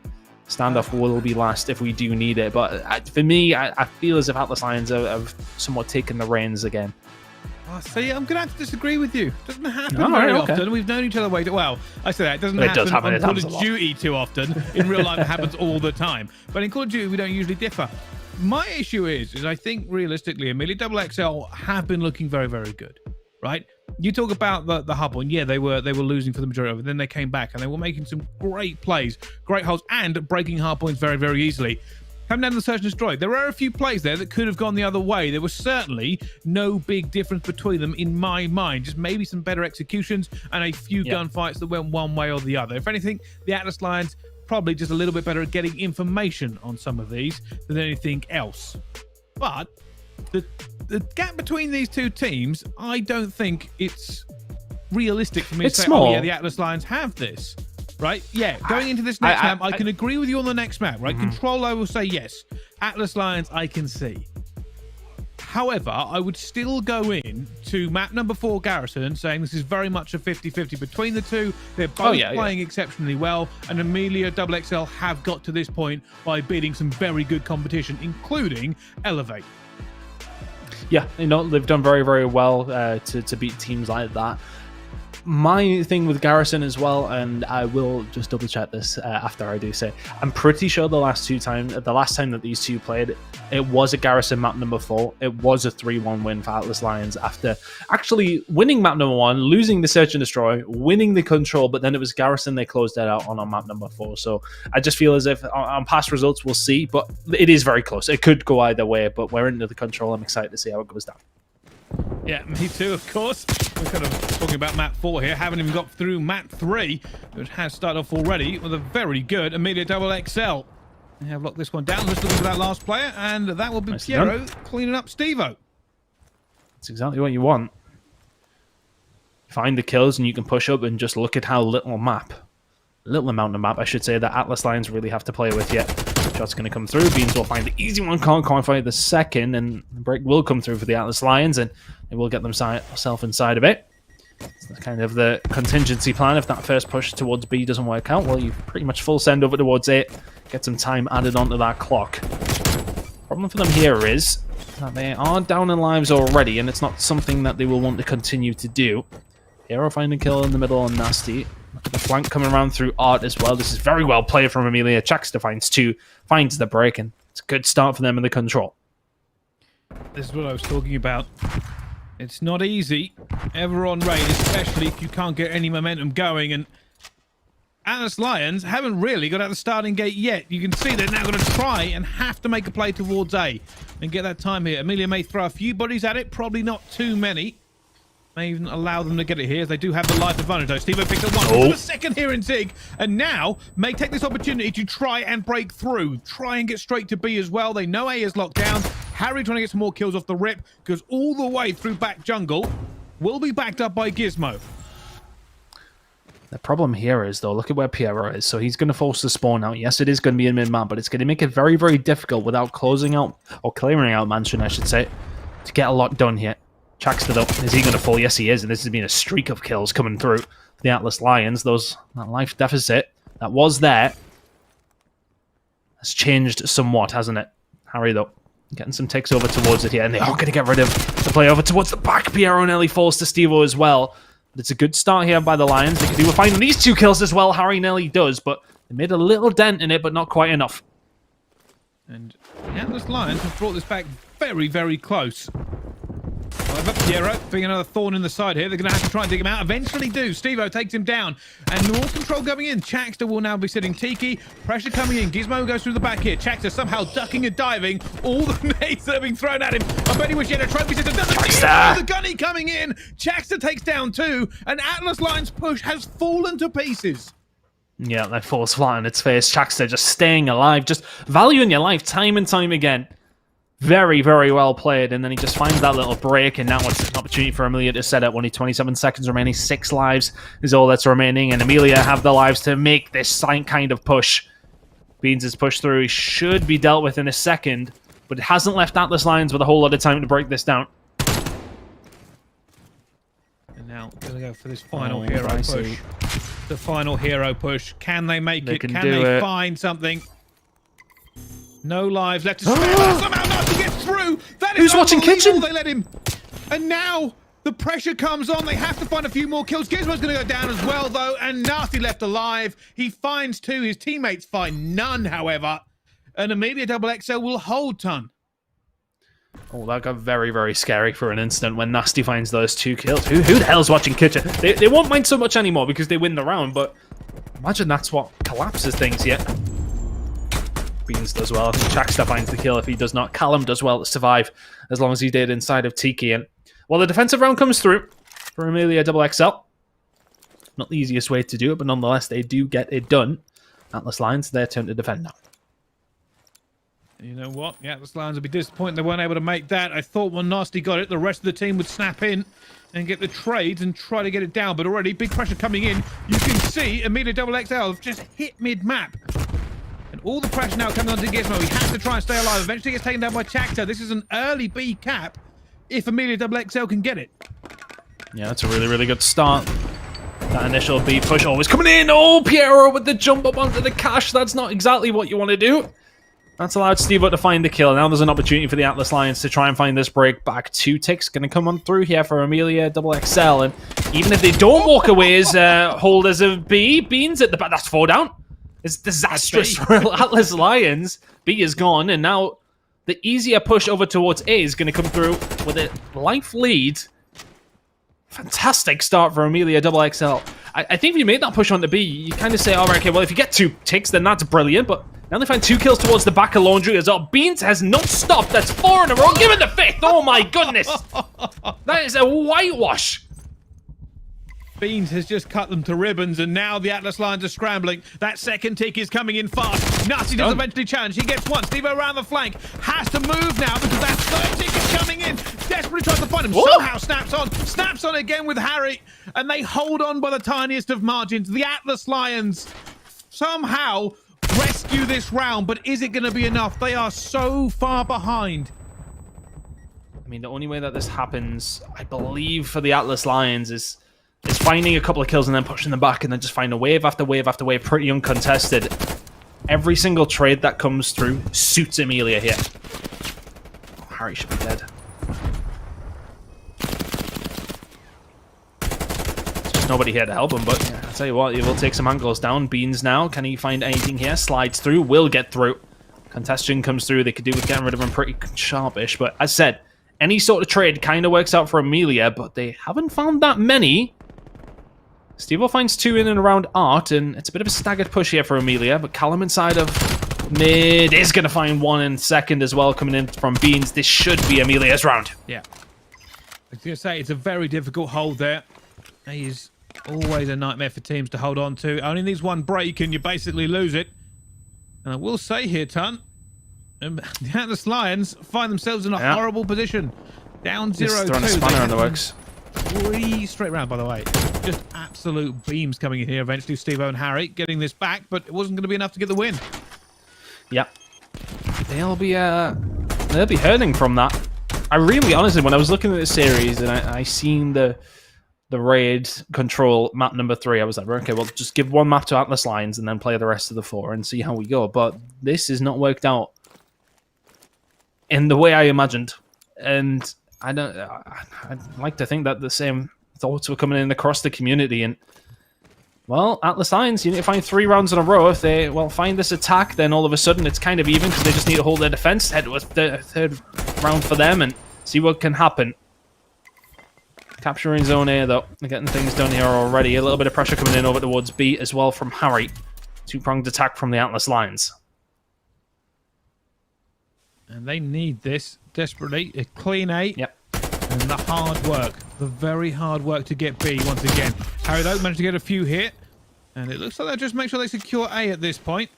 Standoff will be last if we do need it. But for me, I feel as if Atlas Lions have somewhat taken the reins again. See, I'm going to have to disagree with you. It doesn't happen very often. We've known each other way too well. I say that. It doesn't happen on Call of Duty too often. In real life, it happens all the time. But in Call of Duty, we don't usually differ. My issue is I think realistically, Amelia XXL have been looking very, very good, right? You talk about the hub one. Yeah, they were losing for the majority of it. Then they came back and they were making some great plays, great holds, and breaking hard points very, very easily. Come down to the search and destroy. There are a few plays there that could have gone the other way. There was certainly no big difference between them in my mind. Just maybe some better executions and a few gunfights that went one way or the other. If anything, the Atlas Lions probably just a little bit better at getting information on some of these than anything else. But the gap between these two teams, I don't think it's realistic for me to say, small. Oh yeah, the Atlas Lions have this. Right? Yeah. Going into this next map, I can agree with you on the next map, right? Control, I will say yes. Atlas Lions, I can see. However, I would still go in to map number 4 Garrison, saying this is very much a 50-50 between the two. They're both playing exceptionally well, and Amelia XXL have got to this point by beating some very good competition, including Elevate. Yeah, they've done very, very well to beat teams like that. My thing with Garrison as well, and I will just double check this after I do say, I'm pretty sure the last time that these two played, it was a Garrison map number 4. It was a 3-1 win for Atlas Lions after actually winning map number 1, losing the search and destroy, winning the control, but then it was Garrison they closed that out on map number 4. So I just feel as if on past results we'll see, but it is very close. It could go either way, but we're into the control. I'm excited to see how it goes down. Yeah, me too, of course. We're kind of talking about map 4 here. Haven't even got through map 3, which has started off already with a very good Amelia XXL. They have locked this one down. Let's look at that last player, and that will be Piero cleaning up Stevo. That's exactly what you want. Find the kills, and you can push up and just look at how little amount of map, I should say, that Atlas Lions really have to play with yet. Shot's going to come through. Beans will find the easy one. Can't qualify the second, and the break will come through for the Atlas Lions, and they will get themselves inside of it. It's kind of the contingency plan. If that first push towards B doesn't work out, well, you pretty much full send over towards it. Get some time added onto that clock. Problem for them here is that they are down in lives already, and it's not something that they will want to continue to do. Hero finding a kill in the middle on Nasty. Look at the flank coming around through Art as well. This is very well played from Amelia. Chaxter finds 2, finds the break, and it's a good start for them in the control. This is what I was talking about. It's not easy ever on raid, especially if you can't get any momentum going. And Atlas Lions haven't really got out the starting gate yet. You can see they're now going to try and have to make a play towards A and get that time here. Amelia may throw a few bodies at it, probably not too many. May even allow them to get it here, as they do have the life advantage though. Stevo picks up 1, picks up a second here in Zig, and now may take this opportunity to try and break through. Try and get straight to B as well. They know A is locked down. Harry trying to get some more kills off the rip, goes all the way through back jungle. Will be backed up by Gizmo. The problem here is, though, look at where Piero is. So he's going to force the spawn out. Yes, it is going to be in mid-map, but it's going to make it very, very difficult without closing out, or clearing out Mansion, I should say, to get a lot done here. Chaxter, though, is he going to fall? Yes, he is, and this has been a streak of kills coming through for the Atlas Lions. That life deficit that was there has changed somewhat, hasn't it? Harry, though, getting some ticks over towards it here, and they are going to get rid of the play over towards the back. Piero nearly falls to Stevo as well. But it's a good start here by the Lions. They could do with finding these 2 kills as well. Harry nearly does, but they made a little dent in it, but not quite enough. And the Atlas Lions have brought this back very, very close. However, Piero being another thorn in the side here. They're going to have to try and dig him out. Eventually do. Stevo takes him down. And more control going in. Chaxter will now be sitting Tiki. Pressure coming in. Gizmo goes through the back here. Chaxter somehow ducking and diving all the nades that are being thrown at him. I bet he wish he had a trophy system. The gunny coming in. Chaxter takes down 2. And Atlas Lions push has fallen to pieces. Yeah, that falls flat on its face. Chaxter just staying alive. Just valuing your life time and time again. Very, very well played, and then he just finds that little break, and now it's an opportunity for Amelia to set up. Only 27 seconds remaining, 6 lives is all that's remaining, and Amelia have the lives to make this kind of push. Beans is pushed through. He should be dealt with in a second, but it hasn't left Atlas Lions with a whole lot of time to break this down. And now, going to go for this final hero push. The final hero push. Can they make it? Can they find something? No lives left to spare. Somehow Nasty gets through. That is Who's watching Kitchen? They let him. And now the pressure comes on. They have to find a few more kills. Gizmo's going to go down as well, though. And Nasty left alive. He finds 2. His teammates find none, however. And Amelia XXL will hold ton. Oh, that got very, very scary for an instant when Nasty finds those 2 kills. Who the hell's watching Kitchen? They won't mind so much anymore because they win the round, but imagine that's what collapses things here. Beans does well. Chaxter finds the kill if he does not. Callum does well to survive as long as he did inside of Tiki. And well, the defensive round comes through for Amelia XXL. Not the easiest way to do it, but nonetheless, they do get it done. Atlas Lions, their turn to defend now. You know what? Yeah, Atlas Lions will be disappointed they weren't able to make that. I thought when Nasty got it, the rest of the team would snap in and get the trades and try to get it down. But already, big pressure coming in. You can see Amelia XXL have just hit mid-map. And all the pressure now coming onto Gizmo. He has to try and stay alive. Eventually gets taken down by Chaxter. This is an early B cap if Amelia XXL can get it. Yeah, that's a really, really good start. That initial B push always coming in. Oh, Piero with the jump up onto the cache. That's not exactly what you want to do. That's allowed Stevo to find the kill. Now there's an opportunity for the Atlas Lions to try and find this break back. 2 ticks going to come on through here for Amelia XXL. And even if they don't walk away as holders of B, Beans at the back. That's 4 down. It's disastrous for Atlas Lions. B is gone, and now the easier push over towards A is going to come through with a life lead. Fantastic start for Amelia XXL. I think if you made that push onto B, you kind of say, all right, okay, well, if you get 2 ticks, then that's brilliant, but now they find 2 kills towards the back of Laundry as well. Beans has not stopped. That's 4 in a row. Give it the 5th. Oh, my goodness. That is a whitewash. Beans has just cut them to ribbons, and now the Atlas Lions are scrambling. That second tick is coming in fast. Nasty does eventually challenge. He gets 1. Stevo around the flank. Has to move now because that 3rd tick is coming in. Desperately tries to find him. Whoa. Somehow snaps on. Snaps on again with Harry. And they hold on by the tiniest of margins. The Atlas Lions somehow rescue this round, but is it going to be enough? They are so far behind. I mean, the only way that this happens, I believe, for the Atlas Lions is finding a couple of kills and then pushing them back and then just find a wave after wave after wave, pretty uncontested. Every single trade that comes through suits Amelia here. Harry should be dead. There's nobody here to help him, but yeah, I'll tell you what, he will take some angles down. Beans now, can he find anything here? Slides through, will get through. Contestion comes through, they could do with getting rid of him pretty sharpish, but as said, any sort of trade kind of works out for Amelia, but they haven't found that many. Stevo finds 2 in and around Art, and it's a bit of a staggered push here for Amelia, but Callum inside of mid is going to find 1 in second as well, coming in from Beans. This should be Amelia's round. Yeah. I was going to say, it's a very difficult hold there. He is always a nightmare for teams to hold on to. Only needs 1 break and you basically lose it. And I will say here, Tun, the Atlas Lions find themselves in a horrible position. Down 0-2. Throwing a spanner in the works. 3 straight round, by the way. Just absolute beams coming in here. Eventually, Stevo and Harry getting this back, but it wasn't going to be enough to get the win. Yep. They'll be hurting from that. I really, honestly, when I was looking at the series and I seen the raid control map number 3, I was like, okay, well, just give 1 map to Atlas Lions and then play the rest of the 4 and see how we go. But this has not worked out in the way I imagined, and I'd like to think that the same thoughts were coming in across the community. And well, Atlas Lions, you need to find 3 rounds in a row. If they find this attack, then all of a sudden it's kind of even because they just need to hold their defense. Head with the 3rd round for them and see what can happen. Capturing zone A though, they're getting things done here already. A little bit of pressure coming in over towards B as well from Harry. 2-pronged attack from the Atlas Lions. And they need this desperately. A clean A. Yep. And the hard work. The very hard work to get B once again. Harry, though, managed to get a few here. And it looks like they'll just make sure they secure A at this point.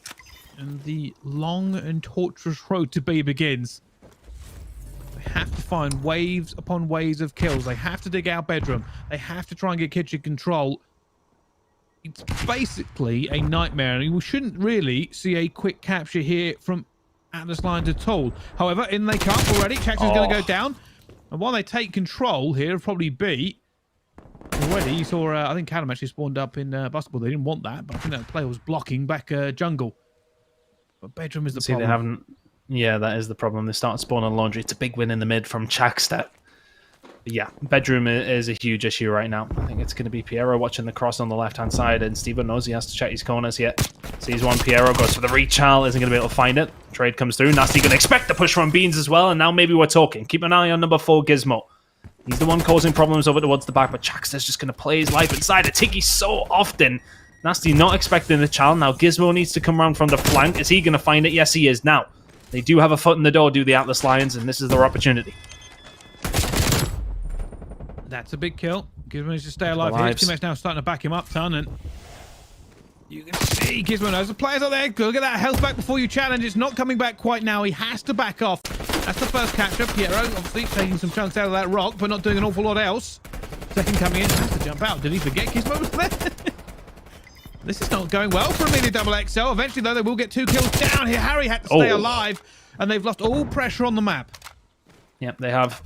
And the long and torturous road to B begins. They have to find waves upon waves of kills. They have to dig out bedroom. They have to try and get kitchen control. It's basically a nightmare. And we shouldn't really see a quick capture here from Atlas Lions at all. However, in they come already. Chax is going to go down. And while they take control here, it'll probably be already. You saw, I think Callum actually spawned up in basketball. They didn't want that, but I think that player was blocking back jungle. But bedroom is the problem. They haven't. Yeah, that is the problem. They start spawning laundry. It's a big win in the mid from Chaxter. Yeah, bedroom is a huge issue right now. I think it's going to be Piero watching the cross on the left-hand side, and Steven knows he has to check his corners here. Sees one, Piero goes for the rechal, isn't going to be able to find it. Trade comes through. Nasty going to expect the push from Beans as well, and now maybe we're talking. Keep an eye on number 4, Gizmo. He's the one causing problems over towards the back, but Chaxter's just going to play his life inside a Tiki so often. Nasty not expecting the chal. Now Gizmo needs to come around from the flank. Is he going to find it? Yes, he is. Now, they do have a foot in the door, do the Atlas Lions, and this is their opportunity. That's a big kill. Gizmo needs to stay alive here. Teammates now starting to back him up, Ton, and you can see Gizmo knows the players out there. Go get that health back before you challenge. It's not coming back quite now. He has to back off. That's the first capture. Piero obviously taking some chunks out of that rock, but not doing an awful lot else. Second coming in, has to jump out. Did he forget Gizmo was there? This is not going well for Amelia Double XL. Eventually, though, they will get 2 kills down here. Harry had to stay alive, and they've lost all pressure on the map. Yep, they have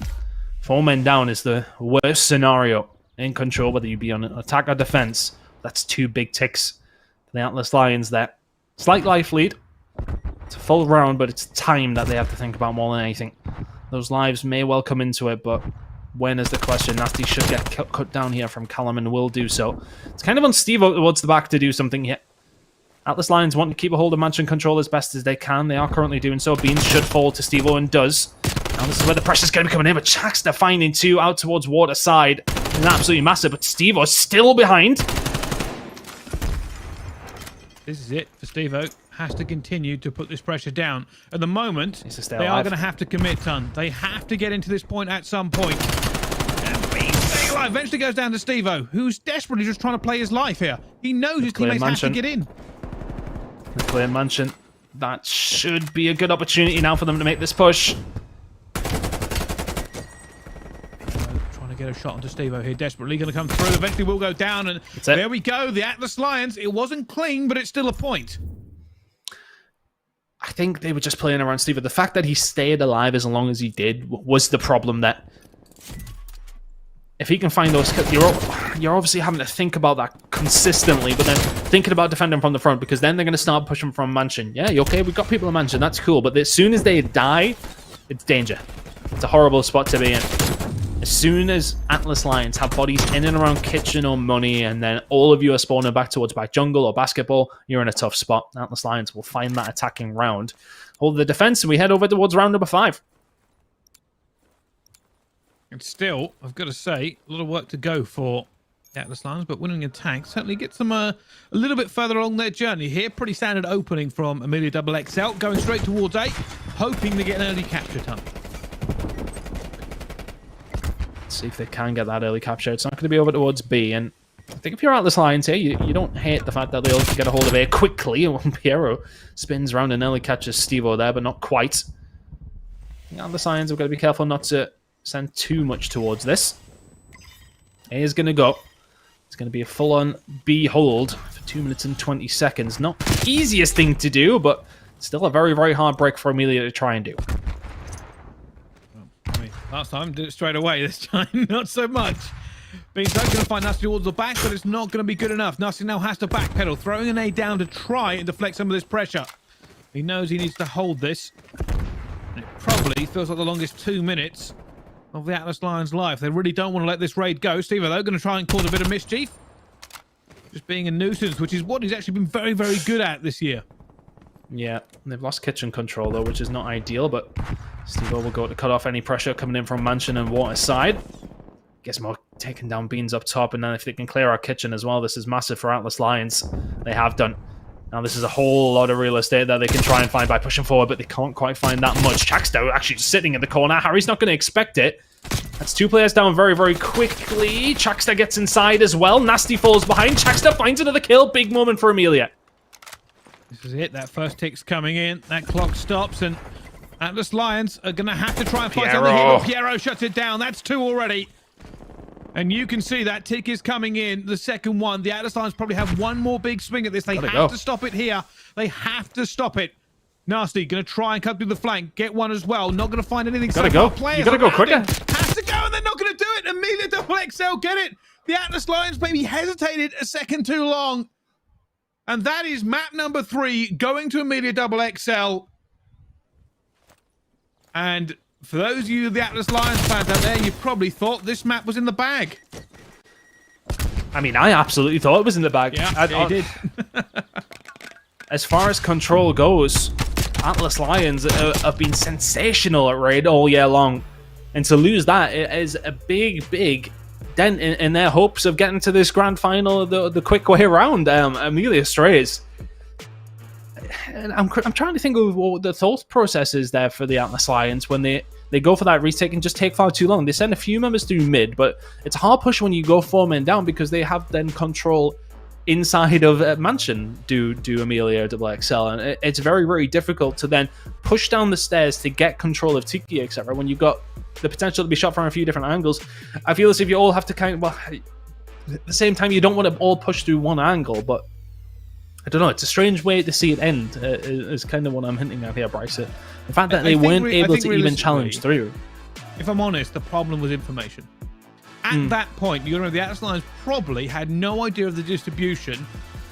4 men down is the worst scenario in control, whether you be on attack or defense. That's 2 big ticks for the Atlas Lions there. Slight life lead. It's a full round, but it's time that they have to think about more than anything. Those lives may well come into it, but when is the question? Nasty should get cut down here from Callum and will do so. It's kind of on Steve towards the back to do something here. Atlas Lions want to keep a hold of mansion control as best as they can. They are currently doing so. Beans should fall to Stevo and does. Now this is where the pressure's going to be coming in, but Chaxter finding 2 out towards water side. It's absolutely massive, but Stevo's still behind. This is it for Stevo. Has to continue to put this pressure down. At the moment, they are going to have to commit, Ton. They have to get into this point at some point. And Beans staying alive eventually goes down to Stevo, who's desperately just trying to play his life here. He knows his teammates have to get in. The clear mansion. That should be a good opportunity now for them to make this push. Trying to get a shot onto Stevo here, desperately going to come through. Eventually will go down, and there we go. The Atlas Lions. It wasn't clean, but it's still a point. I think they were just playing around Stevo. The fact that he stayed alive as long as he did was the problem. That if he can find those, you're obviously having to think about that consistently, but then thinking about defending from the front, because then they're going to start pushing from mansion. Yeah, you okay? We've got people in mansion. That's cool. But as soon as they die, it's danger. It's a horrible spot to be in. As soon as Atlas Lions have bodies in and around kitchen or money, and then all of you are spawning back towards back jungle or basketball, you're in a tough spot. Atlas Lions will find that attacking round, hold the defense, and we head over towards round number 5. And still, I've got to say, a lot of work to go for the Atlas Lions, but winning a tank certainly gets them a little bit further along their journey here. Pretty standard opening from Amelia Double XL, going straight towards A, hoping to get an early capture ton. See if they can get that early capture. It's not going to be over towards B, and I think if you're Atlas Lions here, you don't hate the fact that they'll get a hold of A quickly, and when Piero spins around and nearly catches Stevo there, but not quite. Atlas Lions have got to be careful not to send too much towards this. A is going to go. It's going to be a full-on B hold for 2 minutes and 20 seconds. Not the easiest thing to do, but still a very, very hard break for Amelia to try and do. Last time, did it straight away. This time, not so much. Being so going to find Nasty towards the back, but it's not going to be good enough. Nasty now has to backpedal, throwing an A down to try and deflect some of this pressure. He knows he needs to hold this. And it probably feels like the longest 2 minutes of the Atlas Lions' life. They really don't want to let this raid go. Steve, are they going to try and cause a bit of mischief? Just being a nuisance, which is what he's actually been very, very good at this year. Yeah, they've lost kitchen control, though, which is not ideal, but Stevo will go to cut off any pressure coming in from Mansion and Water side. Gizmo taking down Beans up top, and then if they can clear our kitchen as well, this is massive for Atlas Lions. They have done. Now this is a whole lot of real estate that they can try and find by pushing forward, but they can't quite find that much. Chaxter actually just sitting in the corner. Harry's not going to expect it. That's 2 players down very, very quickly. Chaxter gets inside as well. Nasty falls behind. Chaxter finds another kill. Big moment for Amelia. This is it. That first tick's coming in. That clock stops, and Atlas Lions are going to have to try and find something here, but Piero shuts it down. That's 2 already. And you can see that tick is coming in, the second one. The Atlas Lions probably have one more big swing at this. They have to stop it here. They have to stop it. Nasty going to try and cut through the flank, get one as well. Not going to find anything. Gotta go. You gotta go quicker. Has to go, and they're not going to do it. Amelia Double XL get it. The Atlas Lions maybe hesitated a second too long. And that is map number 3 going to Amelia Double XL. And for those of you, the Atlas Lions fans out there, you probably thought this map was in the bag. I mean, I absolutely thought it was in the bag. Yeah, I did. As far as control goes, Atlas Lions have been sensational at raid all year long. And to lose that is a big, big dent in their hopes of getting to this grand final the quick way around. Amelia Strays. And I'm trying to think of what the thought process is there for the Atlas Lions when they go for that retake and just take far too long. They send a few members through mid, but it's a hard push when you go 4 men down because they have then control inside of Mansion do Amelia Double XL, and it's very, very difficult to then push down the stairs to get control of Tiki, etc. when you've got the potential to be shot from a few different angles. I feel as if you all have to at the same time, you don't want to all push through one angle, but I don't know, it's a strange way to see it end, is kind of what I'm hinting at here, Bryce. The fact that they weren't able to even challenge through. If I'm honest, the problem was information. At that point, you know, the Atlas Lions probably had no idea of the distribution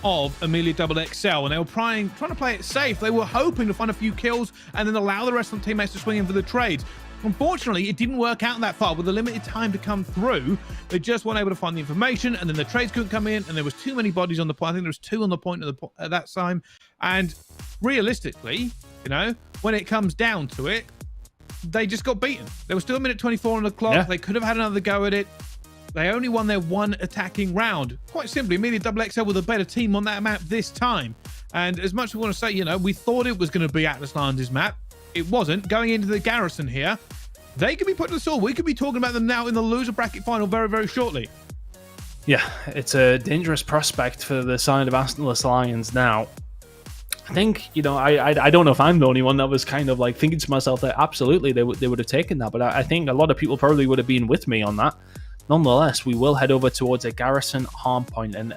of Amelia Double XL, and they were trying to play it safe. They were hoping to find a few kills and then allow the rest of the teammates to swing in for the trades. Unfortunately, it didn't work out that far. With the limited time to come through, they just weren't able to find the information, and then the trades couldn't come in, and there was too many bodies on the point. I think there was 2 on the point at that time. And realistically, you know, when it comes down to it, they just got beaten. There was still 1:24 on the clock. Yeah. They could have had another go at it. They only won their 1 attacking round. Quite simply, Amelia Double XL were the better team on that map this time. And as much as we want to say, you know, we thought it was going to be Atlas Lions' map, it wasn't. Going into the Garrison here, they could be put to the sword. We could be talking about them now in the loser bracket final very, very shortly. Yeah, it's a dangerous prospect for the side of Atlas Lions now. I think, you know, I don't know if I'm the only one that was kind of like thinking to myself that absolutely they would have taken that, but I think a lot of people probably would have been with me on that. Nonetheless, we will head over towards a Garrison harm point, and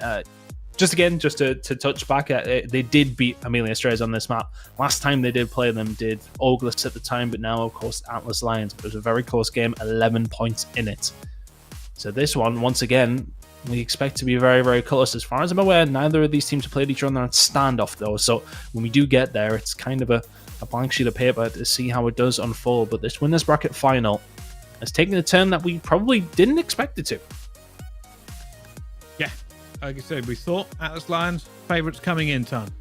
just to touch back at it, they did beat Amelia Strays on this map. Last time they did play them did Oglis at the time, but now of course Atlas Lions. But it was a very close game, 11 points in it. So this one, once again, we expect to be very, very close. As far as I'm aware, neither of these teams have played each other on standoff, though. So when we do get there, it's kind of a blank sheet of paper to see how it does unfold. But this winners bracket final has taken a turn that we probably didn't expect it to. Yeah, like I said, we thought Atlas Lions favourites coming in, ton.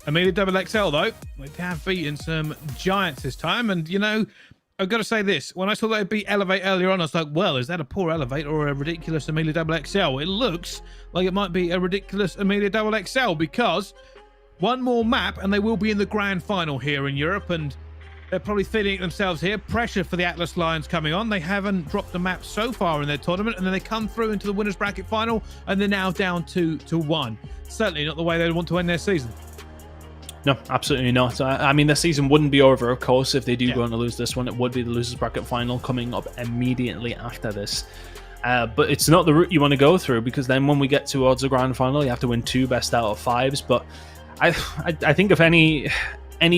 Amelia Double XL, though, they have beaten some giants this time. And, you know, I've got to say this. When I saw they beat Elevate earlier on, I was like, well, is that a poor Elevate or a ridiculous Amelia Double XL? It looks like it might be a ridiculous Amelia Double XL, because one more map and they will be in the grand final here in Europe, and they're probably feeling it themselves here. Pressure for the Atlas Lions coming on. They haven't dropped a map so far in their tournament, and then they come through into the winners bracket final, and they're now down 2-1. Certainly not the way they want to end their season. No, absolutely not. I mean, the season wouldn't be over, of course, if they do go on to lose this one. It would be the losers bracket final coming up immediately after this. But it's not the route you want to go through, because then when we get towards the grand final, you have to win 2 best out of 5s. But I think if any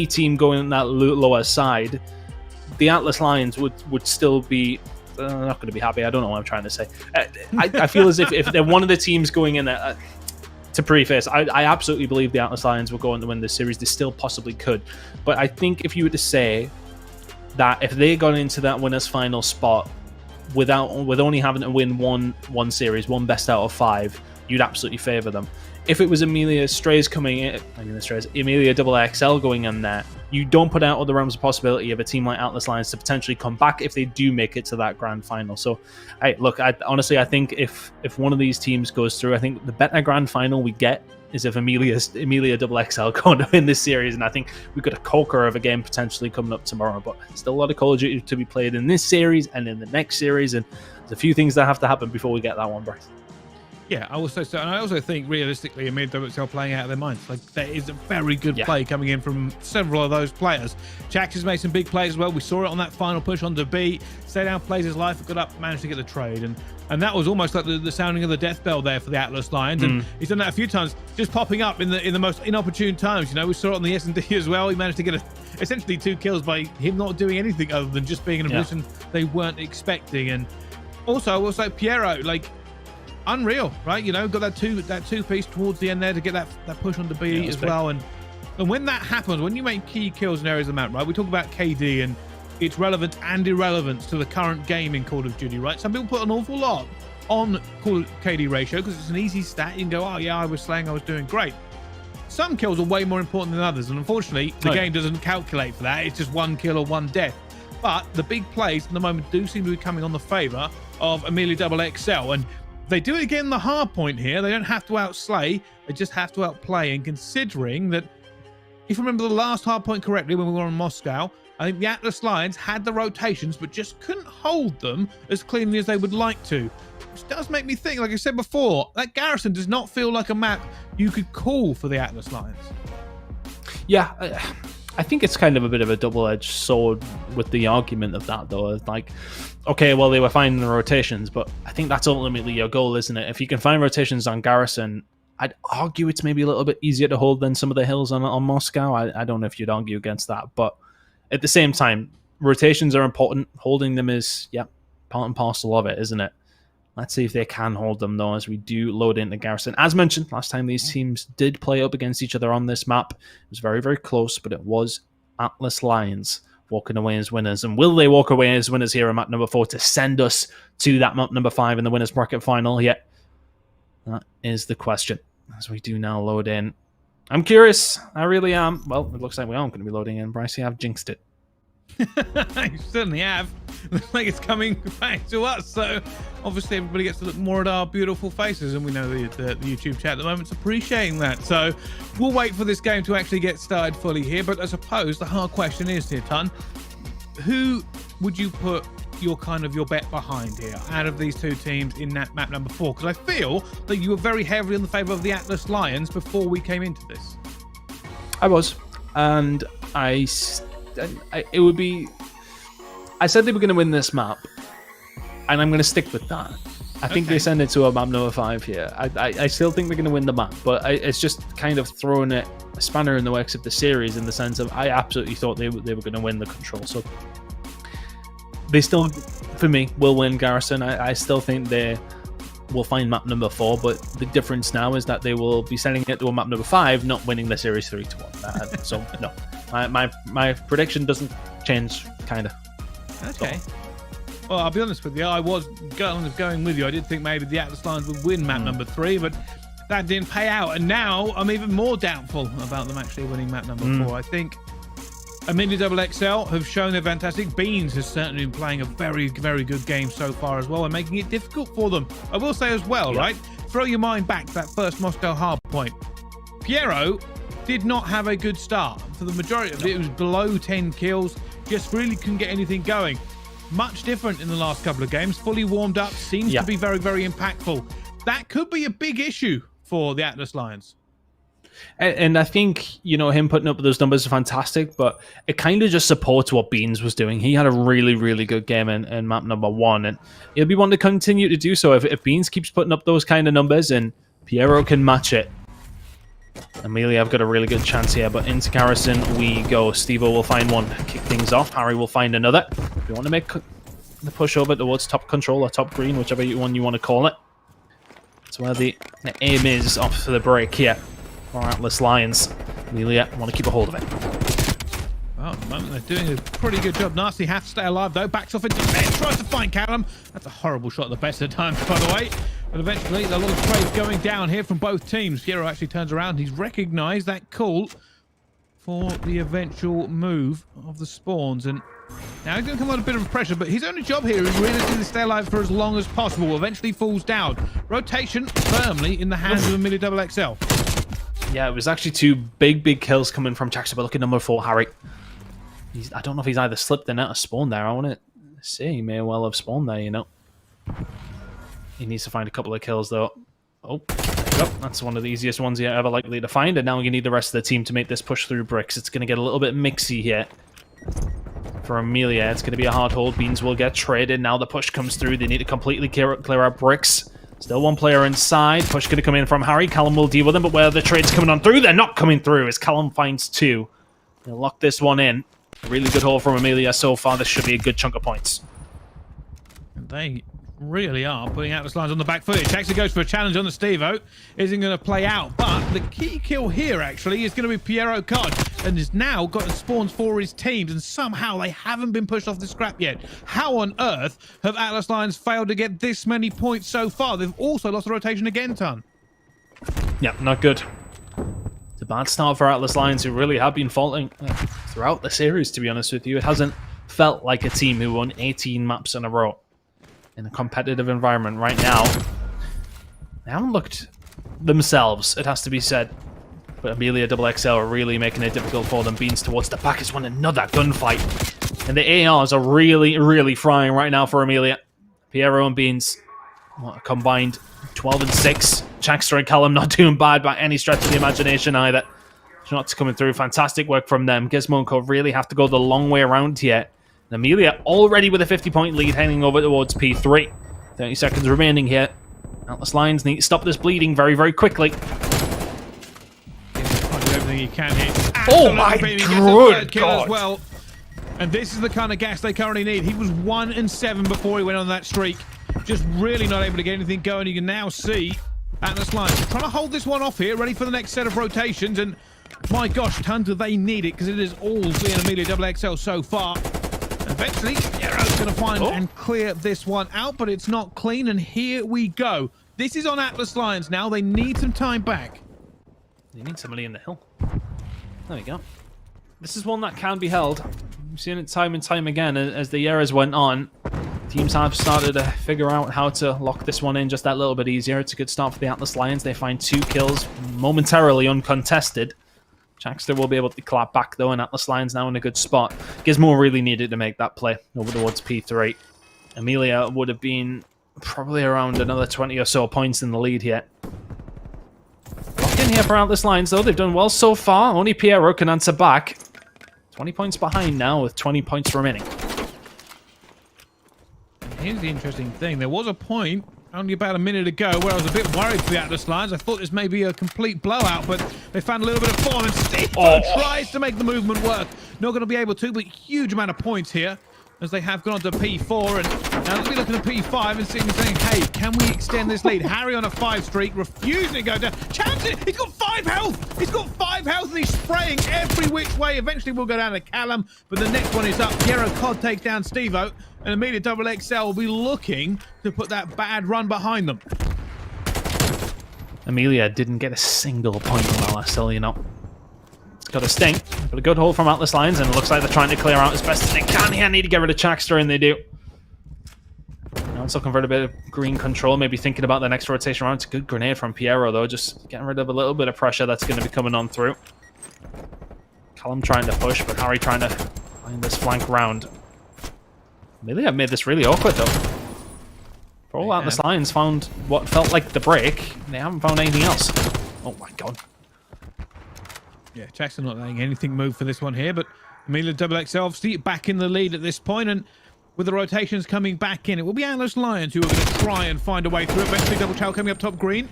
team going on that lower side, the Atlas Lions would still be not going to be happy. I don't know what I'm trying to say. I feel as if they're one of the teams going in there. To preface, I absolutely believe the Atlas Lions will go on to win this series. They still possibly could. But I think if you were to say that if they got into that winners final spot with only having to win one series, 1 best out of 5, you'd absolutely favour them. If it was Amelia Double XL going in there, you don't put out of the realms of possibility of a team like Atlas Lions to potentially come back if they do make it to that grand final. So, honestly, I think if one of these teams goes through, I think the better grand final we get is if Amelia Double XL going to win this series, and I think we've got a corker of a game potentially coming up tomorrow. But still a lot of Call of Duty to be played in this series and in the next series, and there's a few things that have to happen before we get that one, Bryce. Yeah, I also so, and I also think realistically, Amelia Double XL playing out of their minds. Like, there is a very good play coming in from several of those players. Jax has made some big plays as well. We saw it on that final push on B. Stay down, plays his life, got up, managed to get the trade, and that was almost like the sounding of the death bell there for the Atlas Lions. And he's done that a few times, just popping up in the most inopportune times. You know, we saw it on the S&D as well. He managed to get essentially 2 kills by him not doing anything other than just being in a position they weren't expecting. And also, I will say Piero, like, unreal, right? You know, got that two piece towards the end there to get that push on the B as well. And when that happens, when you make key kills in areas of the map, right? We talk about KD and its relevance and irrelevance to the current game in Call of Duty, right? Some people put an awful lot on KD ratio because it's an easy stat. You can go, oh yeah, I was slaying, I was doing great. Some kills are way more important than others, and unfortunately, the game doesn't calculate for that. It's just 1 kill or 1 death. But the big plays at the moment do seem to be coming on the favor of Amelia Double XL, and they do it again in the hard point here. They don't have to outslay, they just have to outplay. And considering that, if you remember the last hard point correctly when we were in Moscow, I think the Atlas Lions had the rotations but just couldn't hold them as cleanly as they would like to. Which does make me think, like I said before, that Garrison does not feel like a map you could call for the Atlas Lions. Yeah, I think it's kind of a bit of a double-edged sword with the argument of that, though. It's like, okay, well, they were finding the rotations, but I think that's ultimately your goal, isn't it? If you can find rotations on Garrison, I'd argue it's maybe a little bit easier to hold than some of the hills on Moscow. I don't know if you'd argue against that, but at the same time, rotations are important. Holding them is, part and parcel of it, isn't it? Let's see if they can hold them, though, as we do load into Garrison. As mentioned, last time these teams did play up against each other on this map, it was very, very close, but it was Atlas Lions walking away as winners. And will they walk away as winners here on map number 4 to send us to that map number 5 in the winners bracket final? Yeah, that is the question, as we do now load in. I'm curious. I really am. Well, it looks like we aren't going to be loading in, Bryce. You have jinxed it. You certainly have. Looks like it's coming back to us, so obviously everybody gets to look more at our beautiful faces, and we know the YouTube chat at the moment's appreciating that. So we'll wait for this game to actually get started fully here, but I suppose the hard question is here, Ton, who would you put your bet behind here out of these two teams in that map number 4? Because I feel that you were very heavily in the favor of the Atlas Lions before we came into this. I was, and it would be, I said they were going to win this map, and I'm going to stick with that. I think they send it to a map number 5 here. I still think they're going to win the map, but it's just kind of throwing a spanner in the works of the series, in the sense of I absolutely thought they were going to win the control. So they still, for me, will win Garrison. I still think they're will find map number 4, but the difference now is that they will be sending it to a map number 5, not winning the series 3-1. So no, my prediction doesn't change, kind of. Okay. So. Well, I'll be honest with you, I was going with you. I did think maybe the Atlas Lions would win map number 3, but that didn't pay out. And now I'm even more doubtful about them actually winning map number 4. I think Amelia XXL have shown they're fantastic. Beans has certainly been playing a very, very good game so far as well and making it difficult for them. I will say as well, right? Throw your mind back to that first Moscow hard point. Piero did not have a good start. For the majority of it, it was below 10 kills. Just really couldn't get anything going. Much different in the last couple of games. Fully warmed up. Seems to be very, very impactful. That could be a big issue for the Atlas Lions. And I think, you know, him putting up those numbers are fantastic, but it kind of just supports what Beans was doing. He had a really, really good game in map number 1, and he'll be one to continue to do so if Beans keeps putting up those kind of numbers and Piero can match it. Amelia have got a really good chance here, but into Garrison we go. Stevo will find one, kick things off. Harry will find another. We want to make the push over towards top control or top green, whichever one you want to call it. That's where the aim is off for the break here. For Atlas Lions. Amelia want to keep a hold of it. Well, at the moment they're doing a pretty good job. Nasty has to stay alive though. Backs off into bed, tries to find Callum. That's a horrible shot at the best of times, by the way. But eventually, a lot of trade going down here from both teams. Piero actually turns around. He's recognised that call for the eventual move of the spawns. And now he's going to come under a bit of pressure, but his only job here is really to stay alive for as long as possible. Eventually falls down. Rotation firmly in the hands of Amelia XXL. Yeah, it was actually 2 big kills coming from Jackson. But look at number 4, Harry. I don't know if he's either slipped the net or spawned there. I want to see. He may well have spawned there, you know. He needs to find a couple of kills, though. Oh, there you go. That's one of the easiest ones you're ever likely to find. And now you need the rest of the team to make this push through bricks. It's going to get a little bit mixy here. For Amelia, it's going to be a hard hold. Beans will get traded. Now the push comes through. They need to completely clear out bricks. Still one player inside. Push going to come in from Harry. Callum will deal with them, but where are the trades coming on through? They're not coming through as Callum finds 2. They'll lock this one in. A really good haul from Amelia so far. This should be a good chunk of points. And they really are putting Atlas Lions on the back foot. It actually goes for a challenge on the Stevo. Isn't going to play out, but the key kill here actually is going to be Piero Cod, and has now got spawns for his teams, and somehow they haven't been pushed off the scrap yet. How on earth have Atlas Lions failed to get this many points so far? They've also lost the rotation again, Ton. Yeah, not good. It's a bad start for Atlas Lions, who really have been falling throughout the series, to be honest with you. It hasn't felt like a team who won 18 maps in a row in a competitive environment right now. They haven't looked themselves, it has to be said. But Amelia XXL are really making it difficult for them. Beans towards the back is one another gunfight. And the ARs are really, really frying right now for Amelia. Piero and Beans combined 12 and 6. Jackster and Callum not doing bad by any stretch of the imagination either. Shots coming through. Fantastic work from them. Gizmo and Co really have to go the long way around here. And Amelia already with a 50-point lead heading over towards P3. 30 seconds remaining here. Atlas Lions need to stop this bleeding very, very quickly. Everything he can hit. Oh my good God. As well. And this is the kind of gas they currently need. He was 1 and 7 before he went on that streak. Just really not able to get anything going. You can now see Atlas Lions trying to hold this one off here, ready for the next set of rotations. And my gosh, tons do they need it, because it is all being Amelia XXL so far. Eventually, Piero's going to find and clear this one out, but it's not clean, and here we go. This is on Atlas Lions now. They need some time back. They need somebody in the hill. There we go. This is one that can be held. We've seen it time and time again as the years went on. Teams have started to figure out how to lock this one in just that little bit easier. It's a good start for the Atlas Lions. They find 2 kills momentarily uncontested. Jackster will be able to clap back, though, and Atlas Lions now in a good spot. Gizmo really needed to make that play over towards P3. Amelia would have been probably around another 20 or so points in the lead here. Locked in here for Atlas Lions, though. They've done well so far. Only Piero can answer back. 20 points behind now with 20 points remaining. Here's the interesting thing. There was a point only about a minute ago where I was a bit worried for the Atlas Lions. I thought this may be a complete blowout, but they found a little bit of form, and Steve tries to make the movement work. Not going to be able to, but huge amount of points here as they have gone on to P4. And now let's be looking at P5 and saying, hey, can we extend this lead? Harry on a 5 streak, refusing to go down. Chance it! He's got 5 health! He's got 5 health and he's spraying every which way. Eventually we'll go down to Callum, but the next one is up. Piero Cod takes down Stevo, and Amelia XXL will be looking to put that bad run behind them. Amelia didn't get a single point from LSL, you know. It's got a sting, but a good hold from Atlas Lions, and it looks like they're trying to clear out as best as they can here. Need to get rid of Chaxter, and they do. Now it's looking for a bit of green control, maybe thinking about the next rotation round. It's a good grenade from Piero, though, just getting rid of a little bit of pressure that's going to be coming on through. Callum trying to push, but Harry trying to find this flank round. Amelia made this really awkward, though. For all Atlas Lions found what felt like the break, they haven't found anything else. Oh my god. Yeah, Jackson not letting anything move for this one here, but Amelia XXL obviously back in the lead at this point, and with the rotations coming back in, it will be Atlas Lions who are going to try and find a way through. Eventually, Double Chow coming up top green.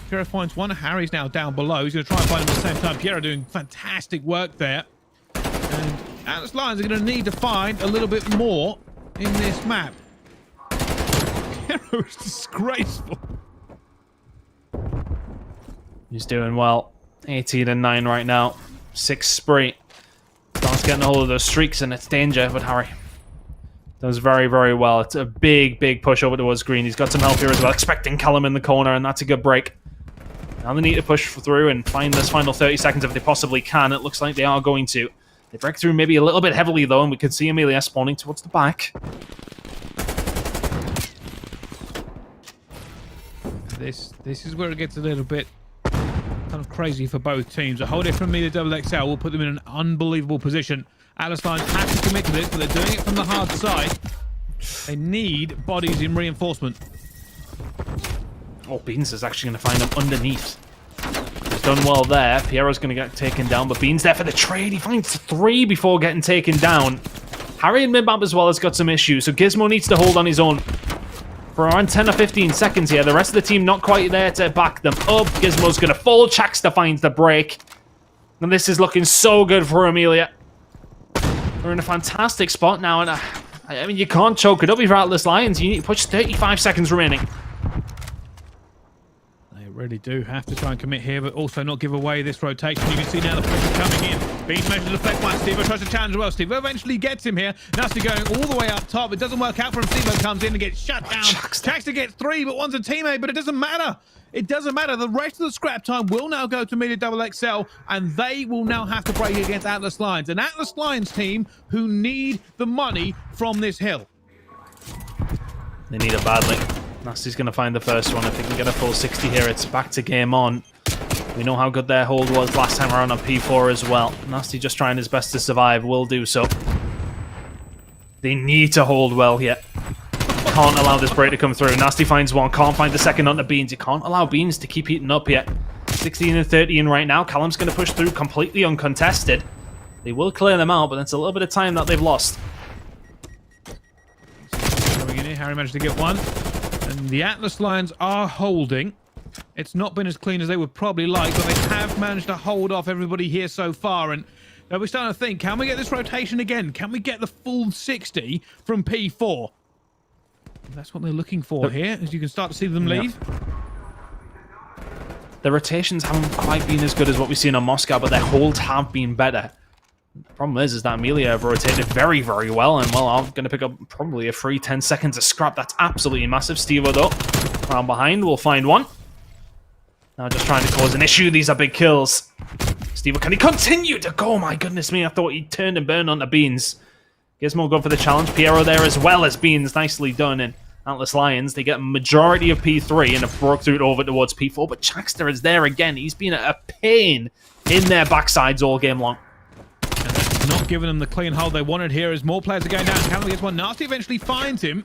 Piero finds one. Harry's now down below. He's going to try and find him at the same time. Piero doing fantastic work there. And Atlas Lions are going to need to find a little bit more in this map. Piero is disgraceful. He's doing well. 18 and 9 right now. 6 spree. Starts getting a hold of those streaks and it's danger, but Harry does very, very well. It's a big, big push over towards green. He's got some help here as well, expecting Callum in the corner, and that's a good break. Now they need to push through and find this final 30 seconds if they possibly can. It looks like they are going to. They break through maybe a little bit heavily, though, and we can see Amelia spawning towards the back. This is where it gets a little bit kind of crazy for both teams. A hold it from Amelia XXL will put them in an unbelievable position. Atlas Lions have to commit to this, but they're doing it from the hard side. They need bodies in reinforcement. Oh, Beans is actually going to find them underneath. He's done well there. Piero's going to get taken down, but Beans there for the trade. He finds 3 before getting taken down. Harry and Midmap as well has got some issues, so Gizmo needs to hold on his own for around 10 or 15 seconds here. The rest of the team not quite there to back them up. Gizmo's going to fall. Chaxter finds the break. And this is looking so good for Amelia. We're in a fantastic spot now, and I mean, you can't choke it up if you're Atlas Lions. You need to push 35 seconds remaining. They really do have to try and commit here, but also not give away this rotation. You can see now the pressure coming in. Beans managed to deflect one. Stevo tries to challenge as well. Stevo eventually gets him here. Nasty going all the way up top. It doesn't work out for him. Stevo comes in and gets shut down. Chaxter gets 3, but one's a teammate, but it doesn't matter. It doesn't matter. The rest of the scrap time will now go to Amelia XXL, and they will now have to break against Atlas Lions. An Atlas Lions team who need the money from this hill. They need it badly. Nasty's going to find the first one. If they can get a full 60 here, it's back to game on. We know how good their hold was last time around on P4 as well. Nasty just trying his best to survive, will do so. They need to hold well here. Can't allow this break to come through. Nasty finds one, can't find the second onto Beans. You can't allow Beans to keep heating up yet. 16 and 30 in right now. Callum's going to push through completely uncontested. They will clear them out, but it's a little bit of time that they've lost. Coming in here, Harry managed to get one. And the Atlas Lions are holding. It's not been as clean as they would probably like, but they have managed to hold off everybody here so far. And now we're starting to think, can we get this rotation again? Can we get the full 60 from P4? That's what they're looking for here, as you can start to see them leave. The rotations haven't quite been as good as what we've seen on Moscow, but their holds have been better. The problem is that Amelia have rotated very, very well, and well, I'm going to pick up probably a free 10 seconds of scrap. That's absolutely massive. Stevo, though, around behind, will find one. Now just trying to cause an issue. These are big kills. Stevo, can he continue to go? Oh, my goodness me, I thought he turned and burned onto Beans. Gizmo going for the challenge. Piero there as well as Beans. Nicely done. And Atlas Lions, they get a majority of P3 and have broke through it over towards P4. But Chaxter is there again. He's been a pain in their backsides all game long. And that's not giving them the clean hold they wanted here as more players are going down. Callum gets one. Nasty eventually finds him.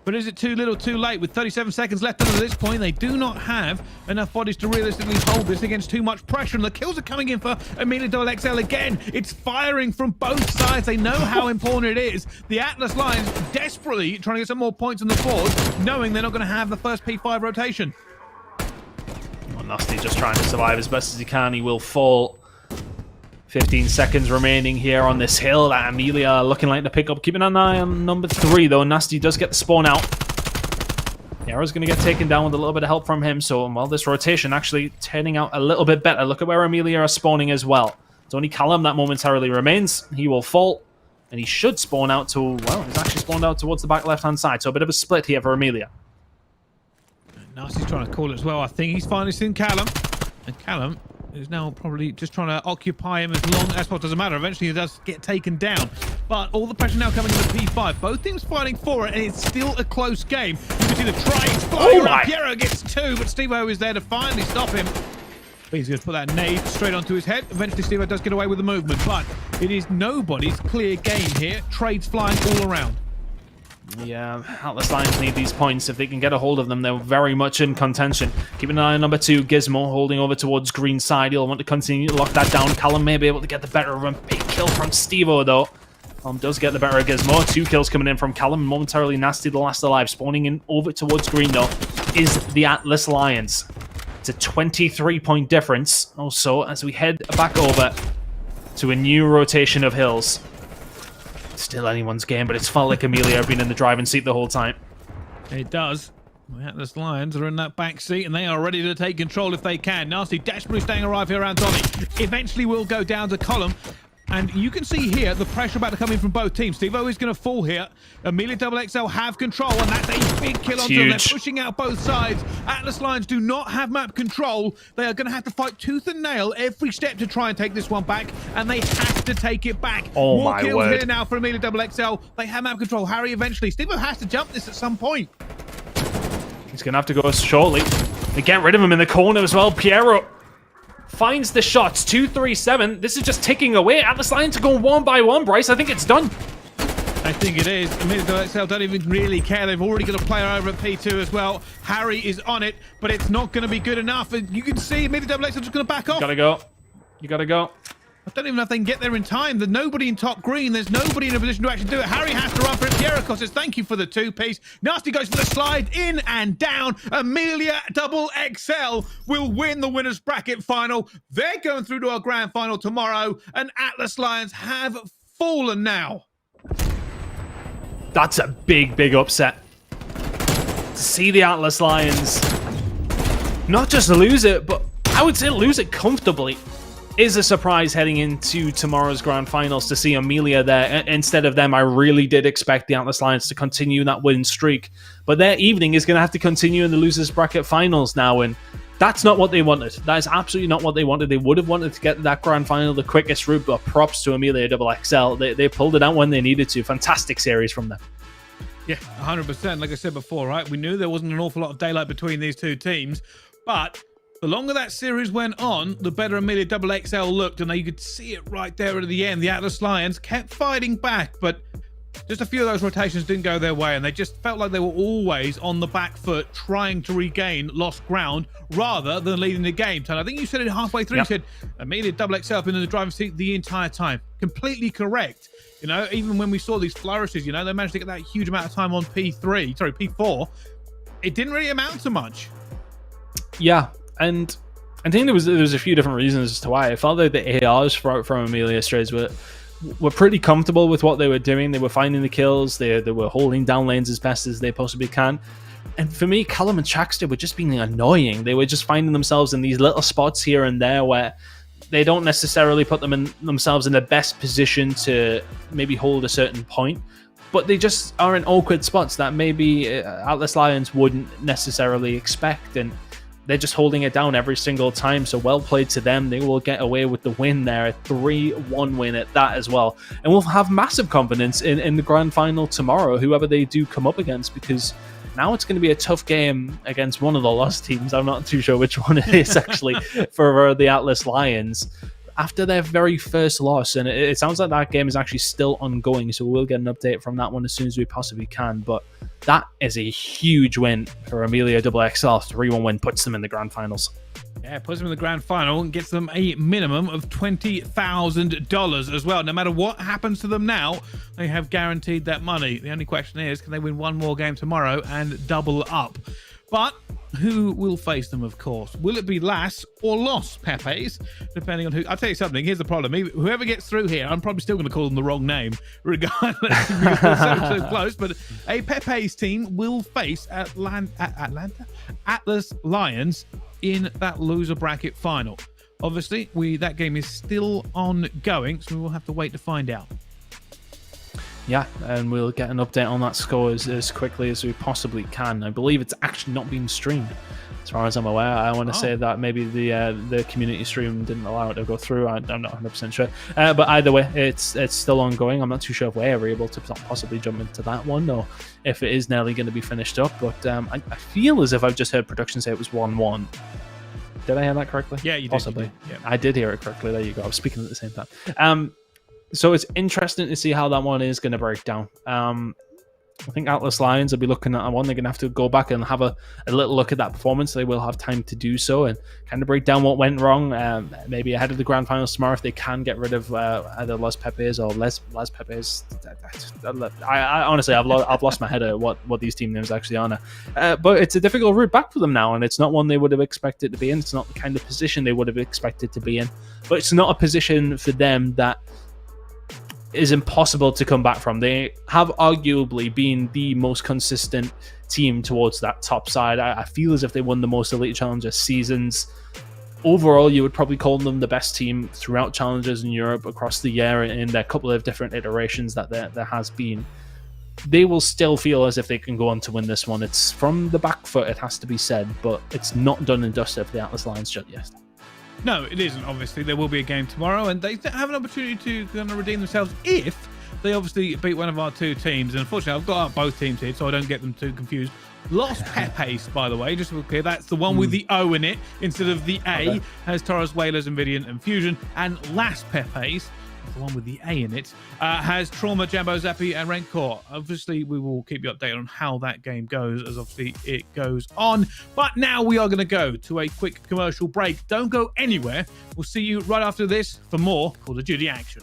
But is it too little too late? With 37 seconds left at this point, they do not have enough bodies to realistically hold this against too much pressure. And the kills are coming in for Amelia XXL again. It's firing from both sides. They know how important it is. The Atlas Lions desperately trying to get some more points on the board, knowing they're not going to have the first P5 rotation. Well, Nasty just trying to survive as best as he can. He will fall. 15 seconds remaining here on this hill. Amelia looking like the pickup. Keeping an eye on number 3, though. Nasty does get the spawn out. Arrow's going to get taken down with a little bit of help from him. So, well, this rotation actually turning out a little bit better. Look at where Amelia are spawning as well. It's only Callum that momentarily remains. He will fall. And he should spawn out to, well, he's actually spawned out towards the back left-hand side. So a bit of a split here for Amelia. Nasty's trying to call it as well. I think he's finally seen Callum. And Callum is now probably just trying to occupy him as long as well. Doesn't matter. Eventually he does get taken down. But all the pressure now coming into P5. Both teams fighting for it, and it's still a close game. You can see the trades flying around. Piero gets 2, but Steve-O is there to finally stop him. He's going to put that nade straight onto his head. Eventually Steve-O does get away with the movement, but it is nobody's clear game here. Trades flying all around. Yeah, Atlas Lions need these points. If they can get a hold of them, they're very much in contention. Keeping an eye on number 2, Gizmo, holding over towards green side. He'll want to continue to lock that down. Callum may be able to get the better of him. Big kill from Steve-O, though. Callum does get the better of Gizmo. 2 kills coming in from Callum. Momentarily Nasty, the last alive. Spawning in over towards green, though, is the Atlas Lions. It's a 23-point difference. Also, as we head back over to a new rotation of hills. Still anyone's game, but it's felt like Amelia have been in the driving seat the whole time. It does. The Atlas Lions are in that back seat, and they are ready to take control if they can. Nasty desperately staying alive here around Donny. Eventually will go down to Column. And you can see here the pressure about to come in from both teams. Steve-O is going to fall here. Amelia XXL have control, and that's a big kill onto them. They're pushing out both sides. Atlas Lions do not have map control. They are going to have to fight tooth and nail every step to try and take this one back, and they have to take it back. Oh, more my kills word. here now for Amelia XXL. They have map control. Harry eventually. Steve-O has to jump this at some point. He's going to have to go shortly. They get rid of him in the corner as well. Piero finds the shots. 2-3-7. This is just ticking away. Atlas Lions are going 1 by 1, Bryce. I think it's done. I think it is. Amelia XXL don't even really care. They've already got a player over at P2 as well. Harry is on it, but it's not going to be good enough. And you can see Amelia XXL just going to back off. Gotta go. You gotta go. I don't even know if they can get there in time. There's nobody in top green. There's nobody in a position to actually do it. Harry has to run for it. Piero says, thank you for the 2-piece. Nasty goes for the slide, in and down. Amelia XXL will win the winner's bracket final. They're going through to our grand final tomorrow, and Atlas Lions have fallen now. That's a big, big upset. To see the Atlas Lions not just lose it, but I would say lose it comfortably, is a surprise heading into tomorrow's grand finals. To see Amelia there instead of them, I really did expect the Atlas Lions to continue that win streak, but their evening is going to have to continue in the losers bracket finals now, and that's not what they wanted. That is absolutely not what they wanted. They would have wanted to get that grand final the quickest route, but props to Amelia XXL. They pulled it out when they needed to. Fantastic series from them. Yeah, 100%. Like I said before, right? We knew there wasn't an awful lot of daylight between these two teams, but the longer that series went on, the better Amelia XXL looked, and you could see it right there at the end. The Atlas Lions kept fighting back, but just a few of those rotations didn't go their way, and they just felt like they were always on the back foot trying to regain lost ground rather than leading the game. So I think you said it halfway through. Yep. You said Amelia XXL have been in the driving seat the entire time. Completely correct. You know, even when we saw these flourishes, you know, they managed to get that huge amount of time on P4. It didn't really amount to much. Yeah, and I think there was a few different reasons as to why. I felt like the ARs from Amelia Strays were pretty comfortable with what they were doing. They were finding the kills. They were holding down lanes as best as they possibly can. And for me, Callum and Traxter were just being annoying. They were just finding themselves in these little spots here and there where they don't necessarily put themselves in the best position to maybe hold a certain point, but they just are in awkward spots that maybe Atlas Lions wouldn't necessarily expect, and they're just holding it down every single time. So well played to them. They will get away with the win there, a 3-1 win at that as well. And we'll have massive confidence in the grand final tomorrow, whoever they do come up against, because now it's going to be a tough game against one of the lost teams. I'm not too sure which one it is actually for the Atlas Lions after their very first loss. And it sounds like that game is actually still ongoing. So we'll get an update from that one as soon as we possibly can. But that is a huge win for Amelia XXL. 3-1 win puts them in the grand finals. Yeah, puts them in the grand final and gets them a minimum of $20,000 as well. No matter what happens to them now, they have guaranteed that money. The only question is, can they win one more game tomorrow and double up? But who will face them, of course. Will it be Las or Los Pepes? Depending on who. I'll tell you something. Here's the problem. Whoever gets through here, I'm probably still going to call them the wrong name, regardless, because they're so close. But a Pepe's team will face Atlanta Atlas Lions in that loser bracket final. Obviously, that game is still ongoing, so we will have to wait to find out. Yeah, and we'll get an update on that score as quickly as we possibly can. I believe it's actually not being streamed, as far as I'm aware. I want to say that maybe the community stream didn't allow it to go through. I'm not 100% sure. But either way, it's still ongoing. I'm not too sure if we're ever able to possibly jump into that one, or if it is nearly going to be finished up. But I feel as if I've just heard production say it was 1-1. Did I hear that correctly? Yeah, you did. Possibly. You did. Yeah. I did hear it correctly. There you go. I was speaking at the same time. So it's interesting to see how that one is going to break down. I think Atlas Lions will be looking at that one. They're going to have to go back and have a little look at that performance. They will have time to do so and kind of break down what went wrong. Maybe ahead of the grand finals tomorrow, if they can get rid of either Los Pepes or Les Pepes. I honestly, I've lost my head at what these team names actually are now. But it's a difficult route back for them now, and it's not one they would have expected to be in. It's not the kind of position they would have expected to be in. But it's not a position for them that is impossible to come back from. They have arguably been the most consistent team towards that top side. I feel as if they won the most Elite Challenger seasons. Overall, you would probably call them the best team throughout Challengers in Europe across the year in their couple of different iterations that there has been. They will still feel as if they can go on to win this one. It's from the back foot, it has to be said, but it's not done and dusted for the Atlas Lions just yet. No, it isn't. Obviously, there will be a game tomorrow, and they have an opportunity to kind of redeem themselves if they obviously beat one of our two teams. And unfortunately, I've got both teams here, so I don't get them too confused. Los Pepes, by the way, just to be clear, that's the one with the O in it instead of the A. Okay. Has Taurus, Whalers, Invidian, and Fusion. And Las Pepes, the one with the A in it, has Trauma, Jambo, Zappi, and Rancor. Obviously, we will keep you updated on how that game goes, as obviously it goes on. But now we are going to go to a quick commercial break. Don't go anywhere. We'll see you right after this for more Call of Duty action.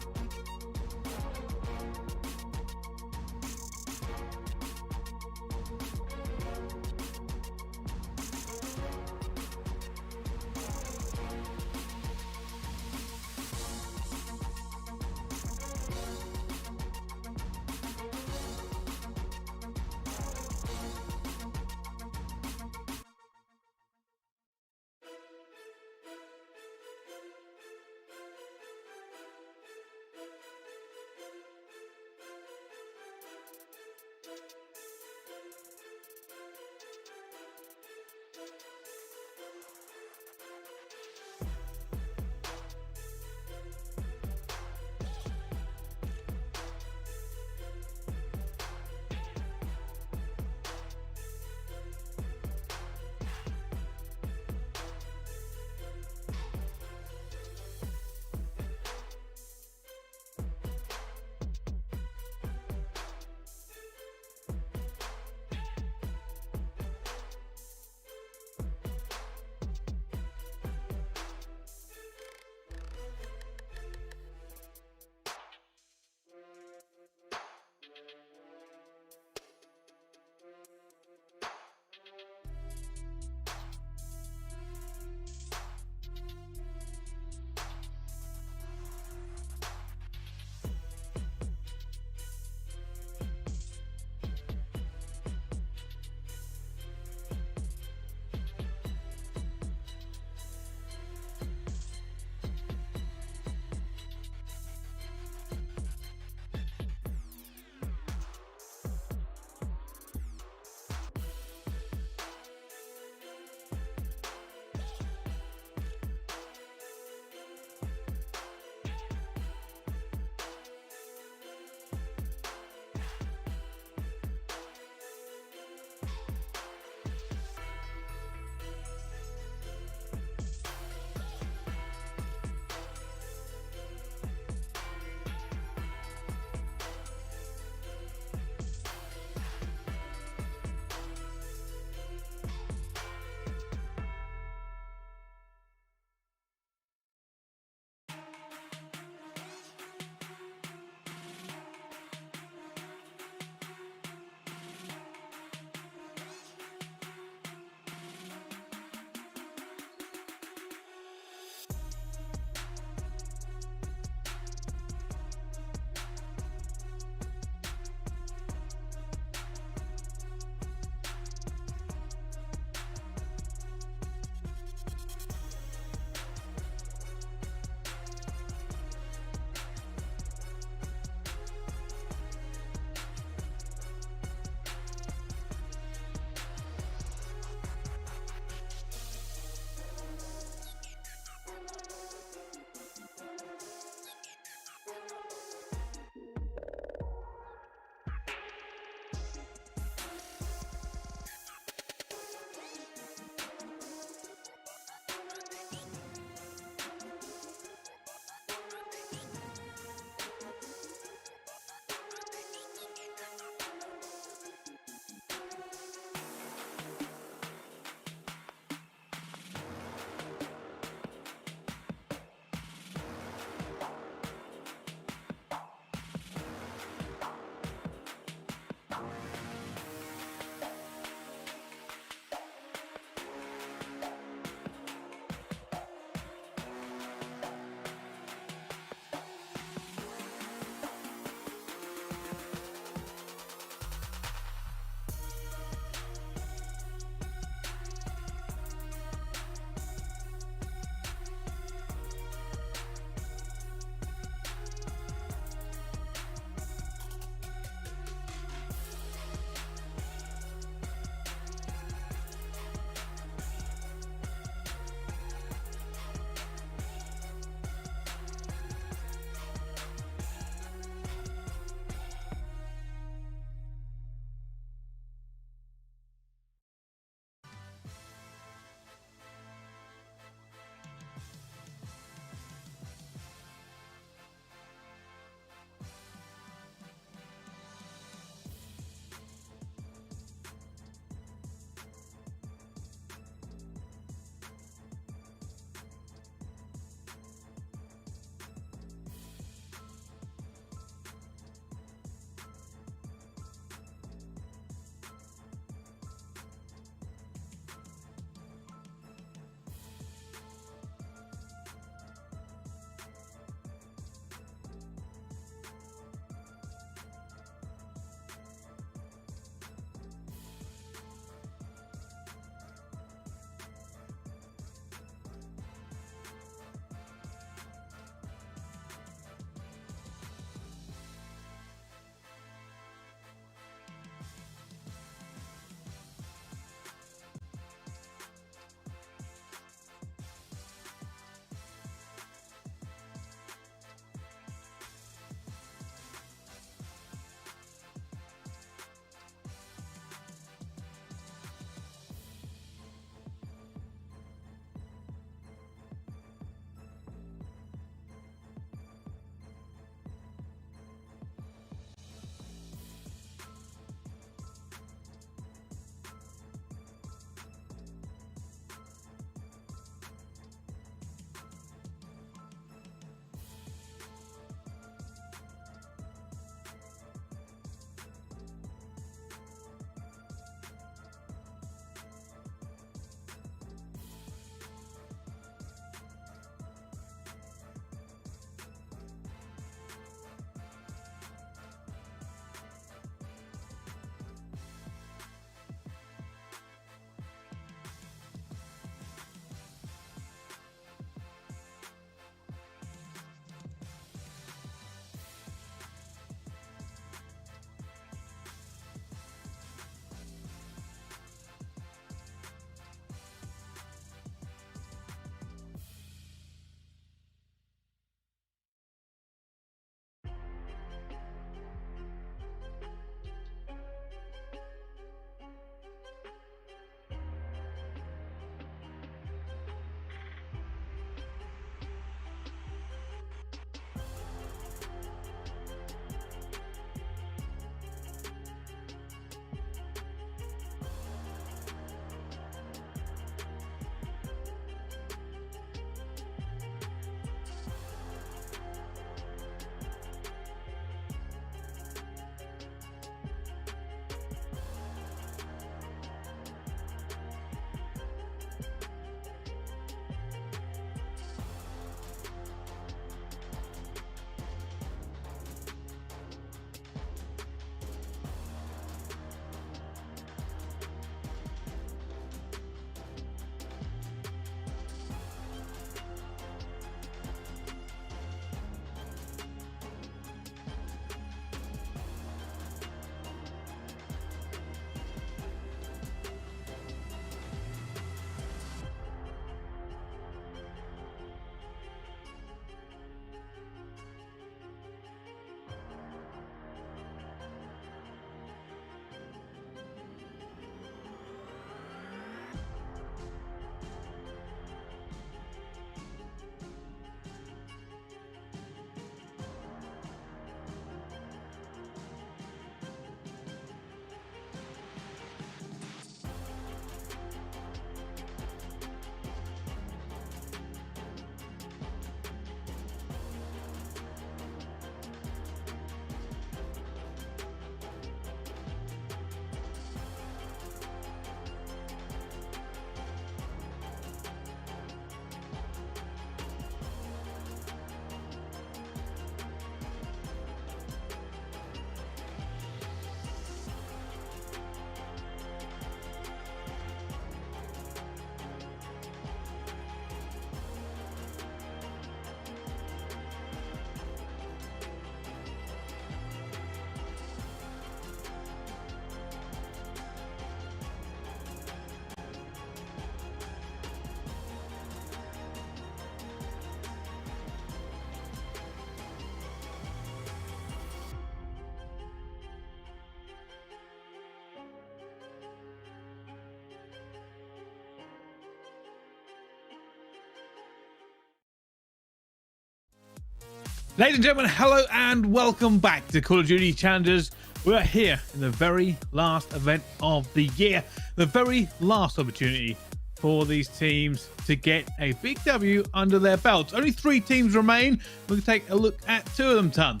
Ladies and gentlemen, hello and welcome back to Call of Duty Challengers. We are here in the very last event of the year, the very last opportunity for these teams to get a big W under their belts. Only 3 teams remain. We'll take a look at 2 of them, Ton.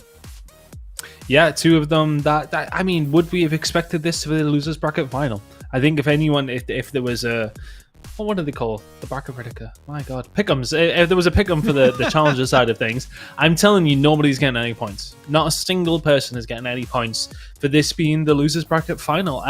Yeah, 2 of them. That I mean, would we have expected this for the losers bracket final? I think if anyone, if there was a, what do they call the bracket predictor? My God, pick'ems. If there was a pick'em for the challenger side of things, I'm telling you, nobody's getting any points. Not a single person is getting any points for this being the losers bracket final.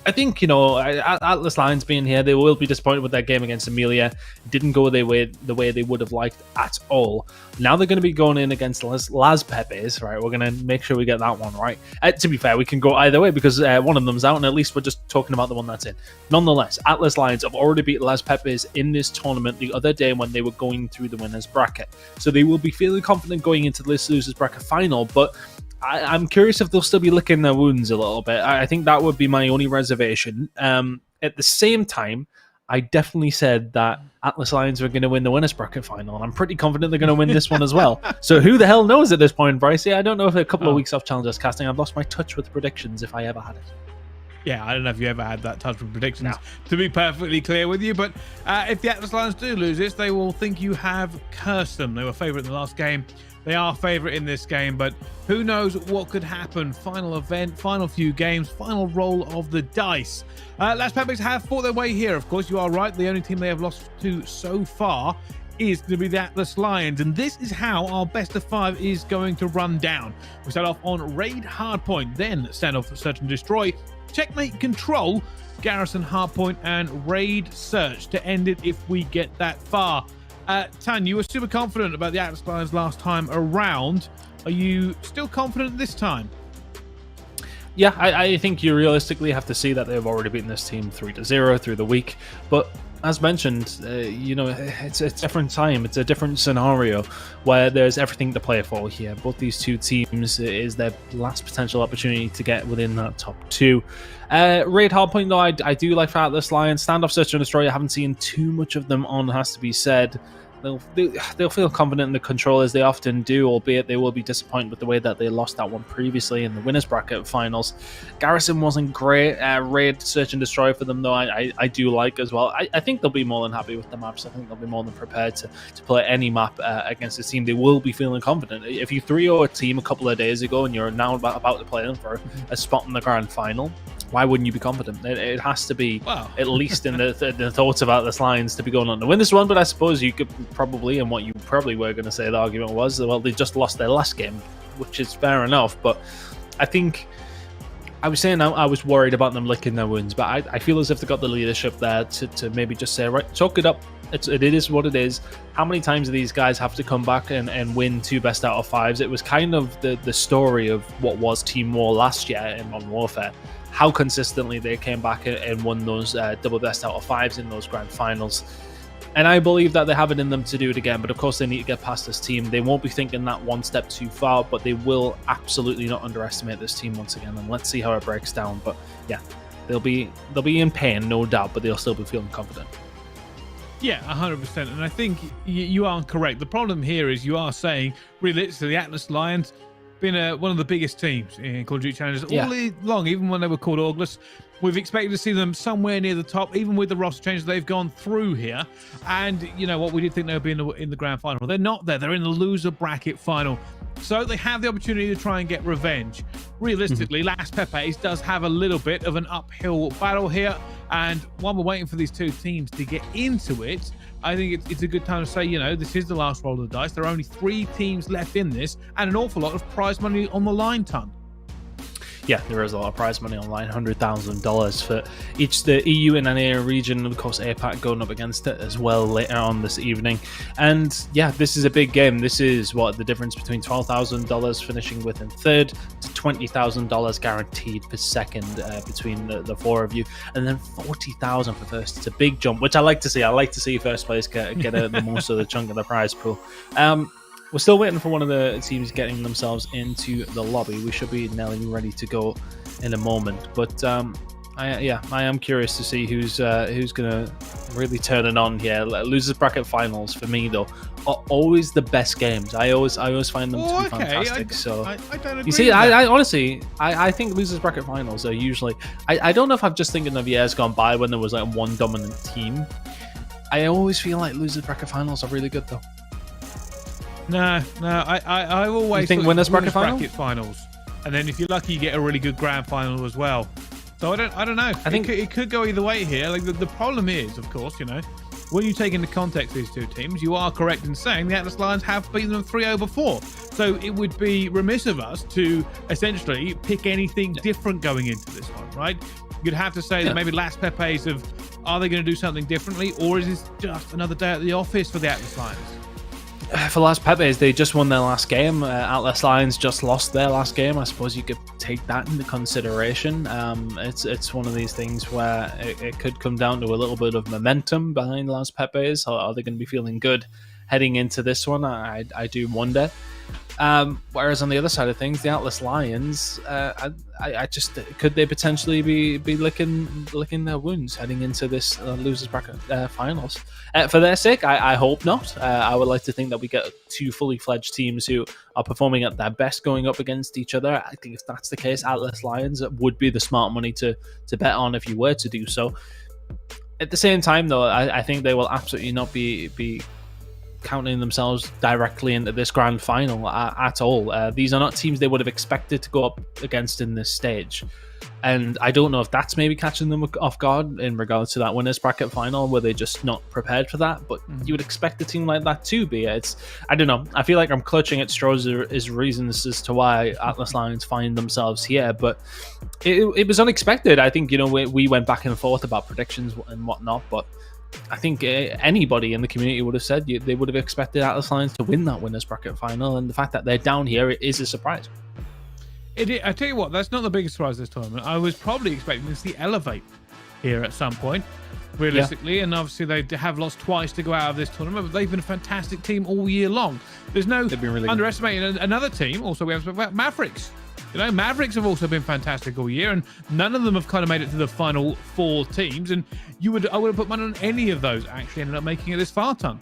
I think, you know, Atlas Lions being here, they will be disappointed with their game against Amelia. It didn't go the way they would have liked at all. Now they're going to be going in against Las Pepes, right? We're going to make sure we get that one right. To be fair, we can go either way because one of them's out, and at least we're just talking about the one that's in. Nonetheless, Atlas Lions have already beat Las Pepes in this tournament the other day when they were going through the winners bracket. So they will be feeling confident going into this losers bracket final, but I'm curious if they'll still be licking their wounds a little bit. I think that would be my only reservation. At the same time, I definitely said that Atlas Lions were going to win the winners bracket final, and I'm pretty confident they're going to win this one as well. So who the hell knows at this point, Bryce? I don't know if a couple of weeks off Challengers casting, I've lost my touch with predictions if I ever had it. Yeah, I don't know if you ever had that touch with predictions, to be perfectly clear with you. But if the Atlas Lions do lose this, they will think you have cursed them. They were favourite in the last game. They are favourite in this game, but who knows what could happen. Final event, final few games, final roll of the dice. Las Pepes have fought their way here. Of course, you are right. The only team they have lost to so far is going to be the Atlas Lions, and this is how our best of 5 is going to run down. We start off on Raid Hardpoint, then stand off Search and Destroy, Checkmate Control, Garrison Hardpoint, and Raid Search to end it if we get that far. Tan, you were super confident about the Atlas Lions last time around. Are you still confident this time? Yeah, I think you realistically have to see that they've already beaten this team 3-0 through the week. But as mentioned, you know, it's a different time. It's a different scenario where there's everything to play for here. Both these 2 teams is their last potential opportunity to get within that top 2. Raid Hardpoint, though, I do like for Atlas Lions. Standoff Search and Destroy, I haven't seen too much of them on, has to be said. They'll feel confident in the control as they often do, albeit they will be disappointed with the way that they lost that one previously in the winners bracket finals. Garrison wasn't great. Raid Search and Destroy for them, though, I do like as well. I think they'll be more than happy with the maps. I think they'll be more than prepared to play any map against this team. They will be feeling confident. If you 3-0 a team a couple of days ago and you're now about to play them for a spot in the grand final, why wouldn't you be confident? It has to be, at least in the thoughts of Atlas Lions, to be going on to win this one. But I suppose you could probably, and what you probably were going to say, the argument was, well, they just lost their last game, which is fair enough. But I think I was saying I was worried about them licking their wounds, but I feel as if they got the leadership there to maybe just say, right, chalk it up. It is what it is. How many times do these guys have to come back and win 2 best out of 5s? It was kind of the story of what was Team War last year in Modern Warfare. How consistently they came back and won those double best out of 5s in those grand finals. And I believe that they have it in them to do it again, but of course they need to get past this team. They won't be thinking that one step too far, but they will absolutely not underestimate this team once again, and let's see how it breaks down. But yeah, they'll be in pain, no doubt, but they'll still be feeling confident. Yeah, 100%. And I think you are correct. The problem here is you are saying, realistically, the Atlas Lions been one of the biggest teams in Call of Duty Challengers all along, even when they were called August. We've expected to see them somewhere near the top, even with the roster changes they've gone through here. And you know what, we did think they would be in the grand final. They're not there. They're in the loser bracket final. So they have the opportunity to try and get revenge. Realistically, Las Pepes does have a little bit of an uphill battle here. And while we're waiting for these 2 teams to get into it, I think it's a good time to say, you know, this is the last roll of the dice. There are only 3 teams left in this and an awful lot of prize money on the line, Ton. Yeah, there is a lot of prize money online, $100,000 for each the EU and NA region, and of course APAC going up against it as well later on this evening. And yeah, this is a big game. This is what the difference between $12,000 finishing with in 3rd to $20,000 guaranteed for 2nd between the 4 of you, and then $40,000 for 1st. It's a big jump, which I like to see. I like to see 1st place get the most of the chunk of the prize pool. We're still waiting for one of the teams getting themselves into the lobby. We should be nearly ready to go in a moment. But I am curious to see who's gonna really turn it on here. Losers bracket finals for me though are always the best games. I always find them to be fantastic. I don't agree. You see, I honestly I think losers bracket finals are usually. I don't know if I'm just thinking of years gone by when there was like one dominant team. I always feel like losers bracket finals are really good though. No, I always think winners bracket finals, and then if you're lucky, you get a really good grand final as well. So I don't know. I think it could go either way here. Like the problem is, of course, when you take into context these two teams, you are correct in saying the Atlas Lions have beaten them 3-0 before. So it would be remiss of us to essentially pick anything different going into this one, right? You'd have to say that maybe Las Pepes are they going to do something differently, or is this just another day at the office for the Atlas Lions? For Las Pepes, they just won their last game. Atlas Lions just lost their last game. I suppose you could take that into consideration. It's one of these things where it could come down to a little bit of momentum behind Las Pepes. Are they going to be feeling good heading into this one? I do wonder. Whereas on the other side of things, the Atlas Lions, I just could they potentially be licking their wounds heading into this losers bracket finals? For their sake, I hope not. I would like to think that we get two fully fledged teams who are performing at their best going up against each other. I think if that's the case, Atlas Lions would be the smart money to bet on if you were to do so. At the same time, though, I think they will absolutely not be counting themselves directly into this grand final at all. These are not teams they would have expected to go up against in this stage, and I don't know if that's maybe catching them off guard in regards to that winners bracket final. Were they just not prepared for that? But you would expect a team like that to be. I don't know. I feel like I'm clutching at straws as reasons as to why Atlas Lions find themselves here, but it was unexpected. I think we went back and forth about predictions and whatnot, but I think anybody in the community would have said they would have expected Atlas Lions to win that winners bracket final, and the fact that they're down here is a surprise. I tell you what, that's not the biggest surprise this tournament. I was probably expecting to see Elevate here at some point, realistically, and obviously they have lost twice to go out of this tournament, but they've been a fantastic team all year long. There's no underestimating another team. Also, we have to talk about Mavericks. Mavericks have also been fantastic all year, and none of them have kind of made it to the final four teams. And I would have put money on any of those actually ended up making it this far, Ton.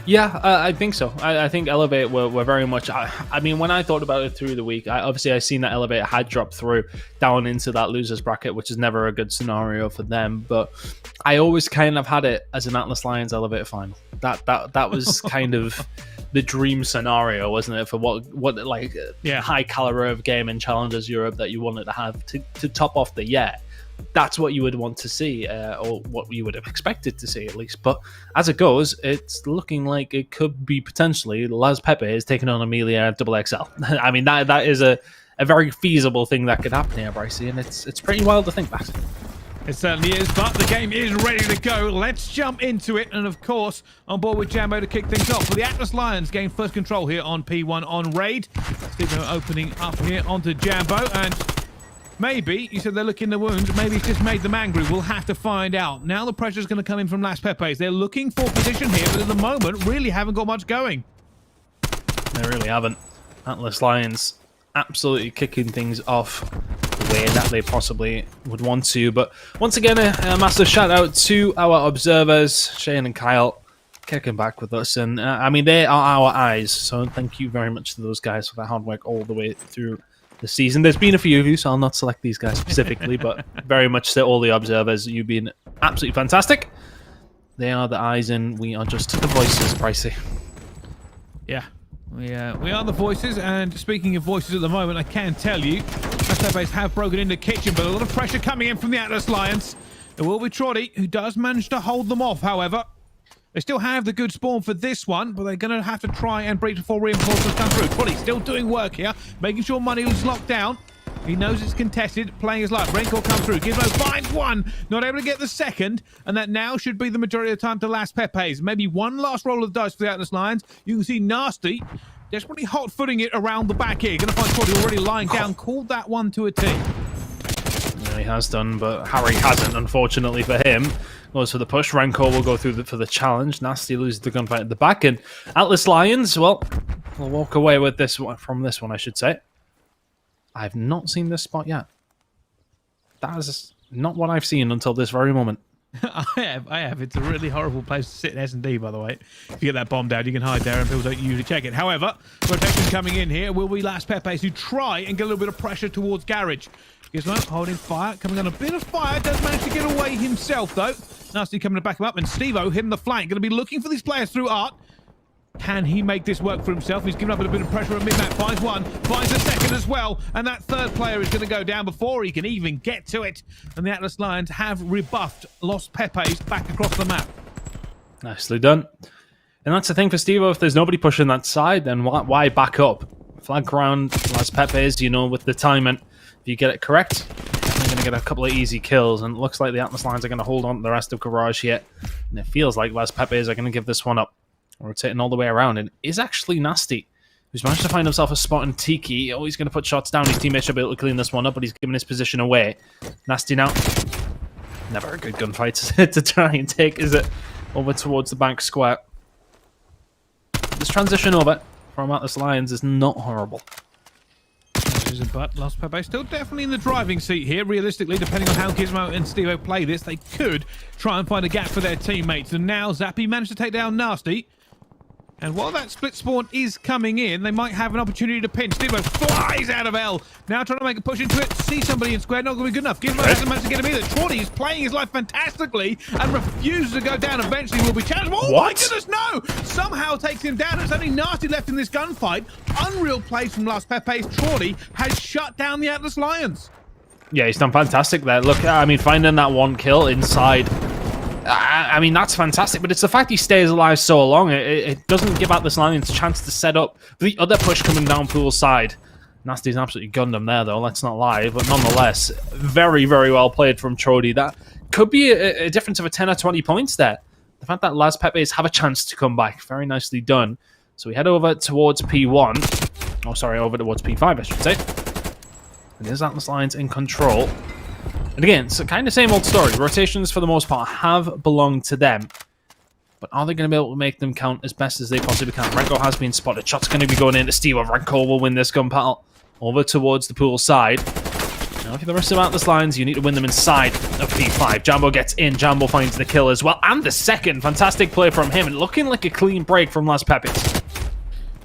Yeah, I think so. I think Elevate were very much. I mean, when I thought about it through the week, I seen that Elevate had dropped through down into that losers bracket, which is never a good scenario for them. But I always kind of had it as an Atlas Lions Elevate final. That was kind of the dream scenario, wasn't it, for what high caliber of game in Challengers Europe that you wanted to have to top off the year. That's what you would want to see, or what you would have expected to see at least. But as it goes, it's looking like it could be potentially Las Pepes taking on Amelia XXL. I mean, that is a very feasible thing that could happen here, Brycey, and it's pretty wild to think that. It certainly is, but the game is ready to go. Let's jump into it, and of course, on board with Jambo to kick things off. For the Atlas Lions gain first control here on P1 on Raid. Stigma opening up here onto Jambo, and maybe, you said they're licking the wounds, maybe it's just made them angry. We'll have to find out. Now the pressure's going to come in from Las Pepes. They're looking for position here, but at the moment, really haven't got much going. They really haven't. Atlas Lions absolutely kicking things off the way that they possibly would want to. But once again, a massive shout out to our observers, Shane and Kyle, kicking back with us. And I mean, they are our eyes. So thank you very much to those guys for their hard work all the way through the season. There's been a few of you, so I'll not select these guys specifically, but very much to all the observers, you've been absolutely fantastic. They are the eyes, and we are just the voices, Pricey. Yeah. We are the voices, and speaking of voices at the moment, I can tell you, Pepes have broken into kitchen, but a lot of pressure coming in from the Atlas Lions. It will be Trotty, who does manage to hold them off, however. They still have the good spawn for this one, but they're going to have to try and breach before reinforcements come through. Trotty still doing work here, making sure money is locked down. He knows it's contested, playing his life. Raincore comes through. Gizmo finds one. Not able to get the second. And that now should be the majority of the time to Las Pepes. Maybe one last roll of the dice for the Atlas Lions. You can see Nasty desperately hot-footing it around the back here. Going to find Trotty already lying down. Called that one to a T. Yeah, he has done, but Harry hasn't, unfortunately for him. Goes for the push. Rancor will go through for the challenge. Nasty loses the gunfight at the back. And Atlas Lions, well, we'll walk away with this one, from this one, I should say. I've not seen this spot yet. That is not what I've seen until this very moment. I have. It's a really horrible place to sit in S&D, by the way. If you get that bomb down, you can hide there and people don't usually check it. However, rotation coming in here will be Las Pepes, who try and get a little bit of pressure towards Garage. Gizmo holding fire, coming on a bit of fire, does manage to get away himself, though. Nasty coming to back him up, and Steve-O hitting the flank. Going to be looking for these players through Art. Can he make this work for himself? He's given up a bit of pressure at mid-map. Finds one, finds a second as well. And that third player is going to go down before he can even get to it. And the Atlas Lions have rebuffed Los Pepes back across the map. Nicely done. And that's the thing for Steve-O. If there's nobody pushing that side, then why back up? Flank around Las Pepes, you know, with the timing. If you get it correct, you're going to get a couple of easy kills. And it looks like the Atlas Lions are going to hold on to the rest of Garage here. And it feels like Las Pepes are going to give this one up. Rotating all the way around, and is actually Nasty, who's managed to find himself a spot in Tiki. Oh, he's going to put shots down. His teammates should be able to clean this one up, but he's given his position away. Nasty now. Never a good gunfight to try and take, is it? Over towards the bank square. This transition over from Atlas Lions is not horrible. But Los Pepes still definitely in the driving seat here. Realistically, depending on how Gizmo and Steve-O play this, they could try and find a gap for their teammates. And now Zappy managed to take down Nasty. And while that split spawn is coming in, they might have an opportunity to pinch. Steve-O flies out of L. Now trying to make a push into it. See somebody in square. Not going to be good enough. Gizmo hasn't managed to get him either. Trotty is playing his life fantastically and refuses to go down. Eventually will be challenged. Oh my goodness, no! Somehow takes him down. It's only Nasty left in this gunfight. Unreal plays from Las Pepes. Trotty has shut down the Atlas Lions. Yeah, he's done fantastic there. Look, I mean, finding that one kill inside... I mean, that's fantastic, but it's the fact he stays alive so long. It doesn't give Atlas Lions a chance to set up the other push coming down Pool's side. Nasty's absolutely gunned him there, though. Let's not lie. But nonetheless, very, very well played from Trody. That could be a difference of a 10 or 20 points there. The fact that Las Pepes have a chance to come back. Very nicely done. So we head over towards P1. Oh, sorry, over towards P5, I should say. And there's Atlas Lions in control. And again, it's kind of same old story. Rotations, for the most part, have belonged to them. But are they going to be able to make them count as best as they possibly can? Renko has been spotted. Shot's going to be going into Steve. Renko will win this gun battle. Over towards the Pool side. Now, for the rest of Atlas Lions, you need to win them inside of P5. Jambo gets in. Jambo finds the kill as well. And the second. Fantastic play from him. And looking like a clean break from Las Pepes.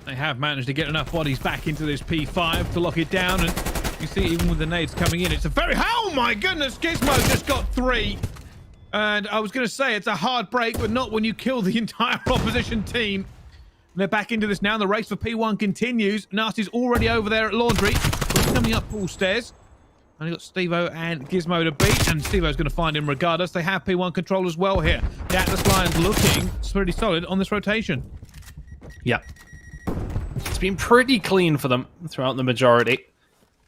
They have managed to get enough bodies back into this P5 to lock it down. And you see, even with the nades coming in, it's a very... Oh, my goodness! Gizmo just got 3. And I was going to say, it's a hard break, but not when you kill the entire opposition team. And they're back into this now. The race for P1 continues. Nasty's already over there at Laundry. He's coming up Pool stairs. And you've got Steve-O and Gizmo to beat. And Steve-O's going to find him regardless. They have P1 control as well here. The Atlas Lions looking pretty solid on this rotation. Yeah. It's been pretty clean for them throughout the majority.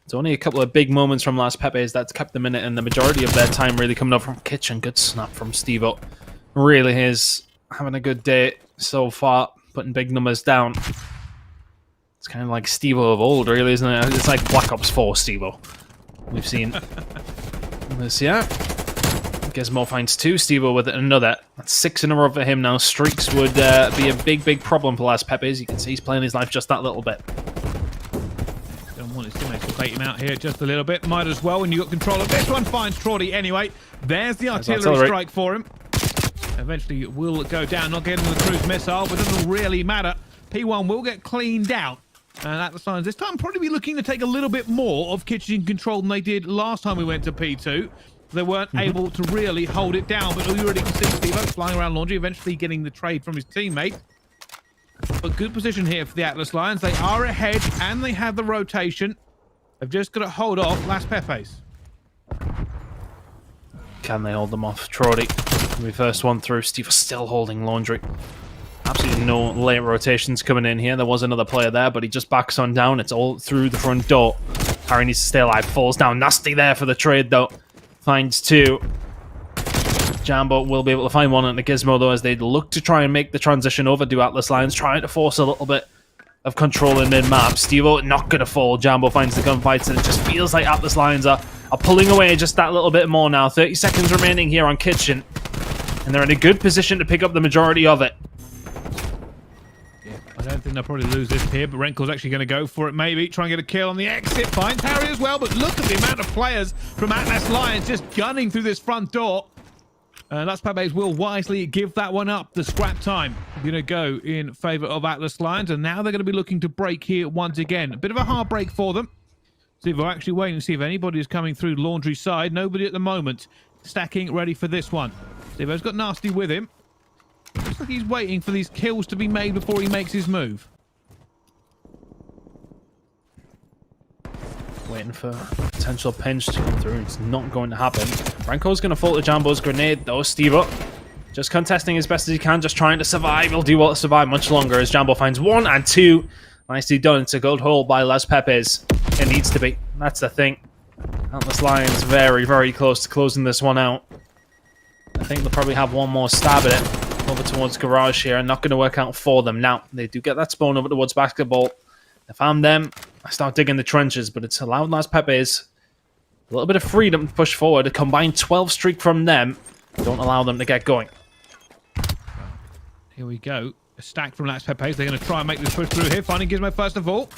It's only a couple of big moments from Las Pepes that's kept them in it, and the majority of their time really coming up from Kitchen. Good snap from Steve-O. Really is having a good day so far, putting big numbers down. It's kind of like Steve-O of old, really, isn't it? It's like Black Ops 4 Steve-O. We've seen this, yeah. Gizmo finds 2, Steve-O with another. That's 6 in a row for him now. Streaks would be a big, big problem for Las Pepes. You can see he's playing his life just that little bit. His teammates will bait him out here just a little bit. Might as well when you got control of this one. Finds Trody anyway. There's the artillery strike for him. Eventually will go down. Not getting the cruise missile, but it doesn't really matter. P1 will get cleaned out. And Atlas Lions this time probably be looking to take a little bit more of kitchen control than they did last time we went to P2. They weren't able to really hold it down, but you already can see Steve-O flying around Laundry, eventually getting the trade from his teammate. But good position here for the Atlas Lions. They are ahead and they have the rotation. They've just got to hold off Las Pepes. Can they hold them off? Trody, we first one through. Steve still holding Laundry. Absolutely no late rotations coming in here. There was another player there, but he just backs on down. It's all through the front door. Harry needs to stay alive. Falls down. Nasty there for the trade, though. Finds 2. Jambo will be able to find one at the Gizmo, though, as they look to try and make the transition over to Atlas Lions, trying to force a little bit of control in mid-map. Steve-O not going to fall. Jambo finds the gunfights, and it just feels like Atlas Lions are pulling away just that little bit more now. 30 seconds remaining here on Kitchen, and they're in a good position to pick up the majority of it. I don't think they'll probably lose this here, but Renkel's actually going to go for it, maybe. Try and get a kill on the exit. Finds Harry as well, but look at the amount of players from Atlas Lions just gunning through this front door. Las Pepes will wisely give that one up. The scrap time going to go in favor of Atlas Lions, and now they're going to be looking to break here once again. A bit of a hard break for them. See if we're actually waiting to see if anybody is coming through Laundry side. Nobody at the moment. Stacking ready for this one. Stevo's got Nasty with him. Looks like he's waiting for these kills to be made before he makes his move. Waiting for a potential pinch to come through. It's not going to happen. Renkel's going to fall to Jambo's grenade, though. Stevo just contesting as best as he can, just trying to survive. He'll do well to survive much longer as Jambo finds 1 and 2. Nicely done. It's a gold hole by Las Pepes. It needs to be. That's the thing. Atlas Lions very, very close to closing this one out. I think they'll probably have one more stab at it. Over towards Garage here, and not going to work out for them. Now, they do get that spawn over towards Basketball. If I'm them, I start digging the trenches, but it's allowed Las Pepes a little bit of freedom to push forward. A combined 12 streak from them. Don't allow them to get going. Here we go. A stack from Las Pepes. They're going to try and make this push through here. Finding Gizmo first of all.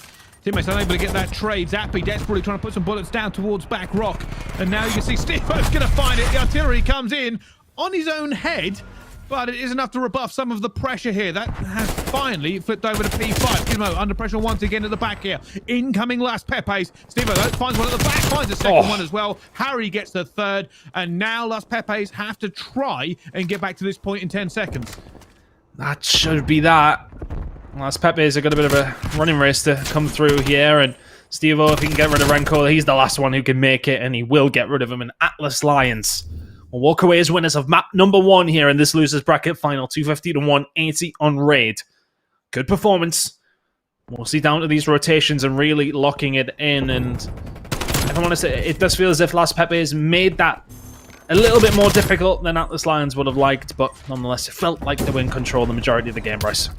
Teammates unable to get that trade. Zappy desperately trying to put some bullets down towards Back Rock. And now you can see Stevo's going to find it. The artillery comes in on his own head. But it is enough to rebuff some of the pressure here. That has finally flipped over to P5. Gizmo under pressure once again at the back here. Incoming Las Pepes. Stevo though finds one at the back, finds a second one as well. Harry gets the third. And now Las Pepes have to try and get back to this point in 10 seconds. That should be that. Las Pepes have got a bit of a running race to come through here. And Stevo, if he can get rid of Renko, he's the last one who can make it. And he will get rid of him. And Atlas Lions will walk away as winners of map number 1 here in this losers bracket final. 250 to 180 on Raid. Good performance. We'll see down to these rotations and really locking it in. And if I want to say, it does feel as if Las Pepes made that a little bit more difficult than Atlas Lions would have liked. But nonetheless, it felt like they were in control the majority of the game, Bryce.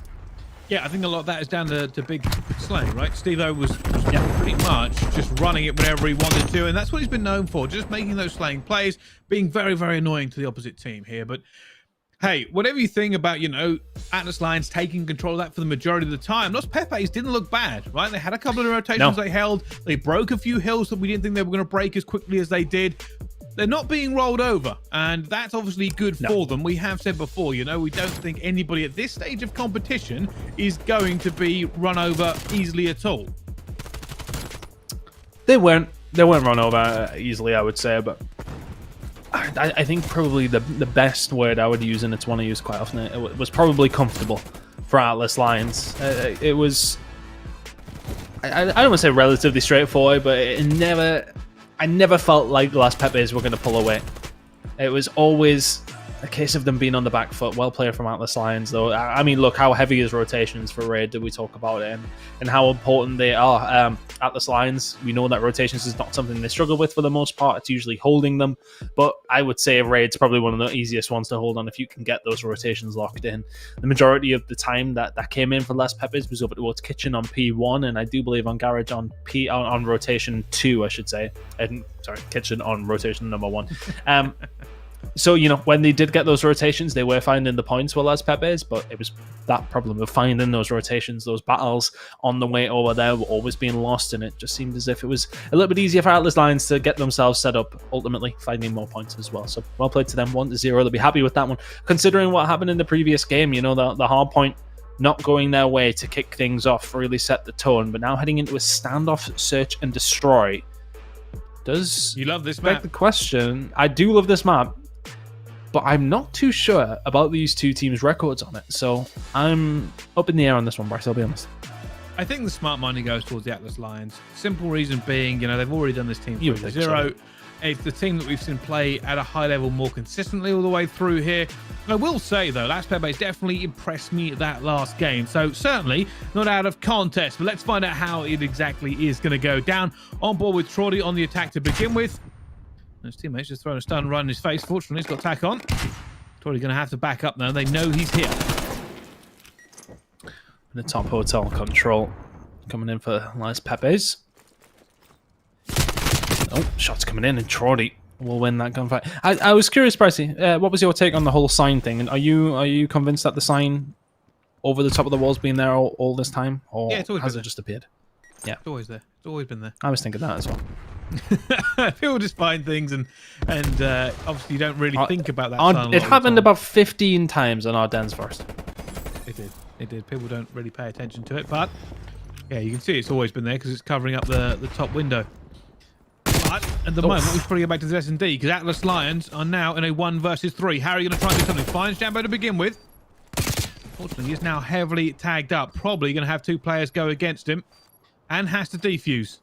Yeah, I think a lot of that is down to Big Slay, right? Stevo was pretty much just running it whenever he wanted to, and that's what he's been known for, just making those slaying plays, being very, very annoying to the opposite team here. But hey, whatever you think about, Atlas Lions taking control of that for the majority of the time, Las Pepes didn't look bad, right? They had a couple of rotations they held. They broke a few hills that we didn't think they were going to break as quickly as they did. They're not being rolled over, and that's obviously good for them. We have said before, we don't think anybody at this stage of competition is going to be run over easily at all. They weren't run over easily, I would say, but I think probably the best word I would use, and it's one I use quite often, it was probably comfortable for Atlas Lions. It was, I don't want to say relatively straightforward, but I never felt like the Las Pepes were going to pull away. It was always a case of them being on the back foot. Well played from Atlas Lions, though. I mean, look, how heavy is rotations for Raid? Did we talk about it? And how important they are. Atlas Lions, we know that rotations is not something they struggle with for the most part. It's usually holding them. But I would say Raid's probably one of the easiest ones to hold on if you can get those rotations locked in. The majority of the time that came in for Las Pepes was over towards Kitchen on P1, and I do believe on Garage on rotation 2, I should say. Sorry, Kitchen on rotation number 1. So, when they did get those rotations, they were finding the points for Las Pepes, but it was that problem of finding those rotations, those battles on the way over there were always being lost, and it just seemed as if it was a little bit easier for Atlas Lions to get themselves set up, ultimately finding more points as well. So, well played to them, 1-0. They'll be happy with that one. Considering what happened in the previous game, the hard point not going their way to kick things off really set the tone, but now heading into a standoff, search, and destroy. You love this map? The question, I do love this map, but I'm not too sure about these two teams' records on it. So I'm up in the air on this one, Bryce, I'll be honest. I think the smart money goes towards the Atlas Lions. Simple reason being, they've already done this team 3-0. It's the team that we've seen play at a high level more consistently all the way through here. I will say, though, Las Pepes definitely impressed me that last game. So certainly not out of contest. But let's find out how it exactly is going to go down. On board with Traudy on the attack to begin with. His teammates just throwing a stun right in his face. Fortunately, he's got tack on. Traudy going to have to back up now. They know he's here. The top hotel control coming in for Las Pepes. Oh, shots coming in, and Traudy will win that gunfight. I was curious, Pricey, what was your take on the whole sign thing? And are you convinced that the sign over the top of the walls been there all this time, or Yeah, it's always has been it just appeared? Yeah, It's always there. It's always been there. I was thinking that as well. People just find things, and obviously you don't really think about that. Tunnel a lot It of the happened time. about 15 times on our dens first. It did. It did. People don't really pay attention to it, but yeah, you can see it's always been there because it's covering up the top window. But at the moment, we should probably go back to the S&D because Atlas Lions are now in a 1 versus 3. Harry going to try and do something. Finds Jambo to begin with. Unfortunately, he's now heavily tagged up. Probably going to have 2 players go against him and has to defuse.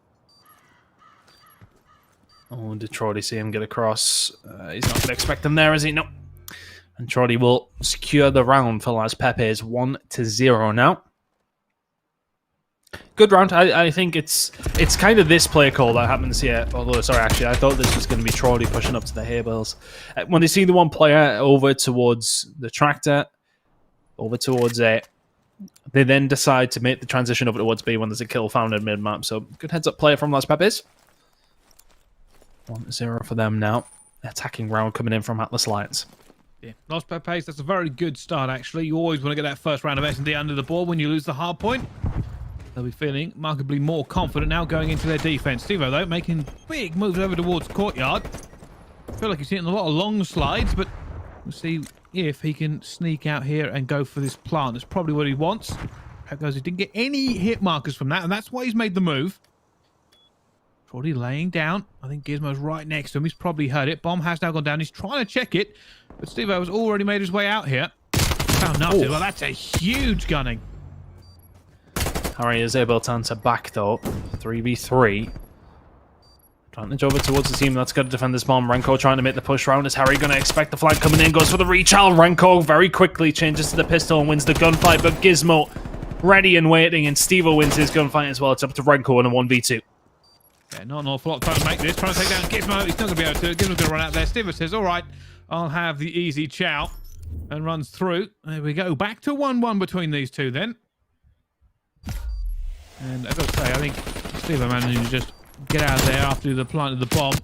Oh, did Trolley see him get across? He's not going to expect him there, is he? No. And Trolley will secure the round for Las Pepes 1-0 now. Good round. I think it's kind of this play call that happens here. Although, sorry, actually, I thought this was going to be Trolley pushing up to the hay bales. When they see the one player over towards the tractor, over towards A, they then decide to make the transition over towards B when there's a kill found in mid-map. So, good heads-up player from Las Pepes. 1-0 for them now. Attacking round coming in from Atlas Lions. Yeah, Los Pepes, that's a very good start, actually. You always want to get that first round of S&D under the board when you lose the hard point. They'll be feeling markedly more confident now going into their defense. Stevo, though, making big moves over towards Courtyard. I feel like he's hitting a lot of long slides, but we'll see if he can sneak out here and go for this plant. That's probably what he wants. Because he didn't get any hit markers from that, and that's why he's made the move. Already laying down. I think Gizmo's right next to him. He's probably heard it. Bomb has now gone down. He's trying to check it, but Stevo has already made his way out here. Found nothing. Oh. Well, that's a huge gunning. Harry is able to answer back, though. 3v3. Advantage over towards the team that's got to defend this bomb. Renko trying to make the push round. Is Harry going to expect the flank coming in? Goes for the reach out. Renko very quickly changes to the pistol and wins the gunfight, but Gizmo ready and waiting, and Stevo wins his gunfight as well. It's up to Renko in a 1v2. Yeah, not an awful lot trying to make this. Trying to take down Gizmo. He's not going to be able to. Gizmo's going to run out there. Stevo says, all right, I'll have the easy chow. And runs through. There we go. Back to 1-1 between these two then. And as I say, I think Stevo managed to just get out of there after the plant of the bomb.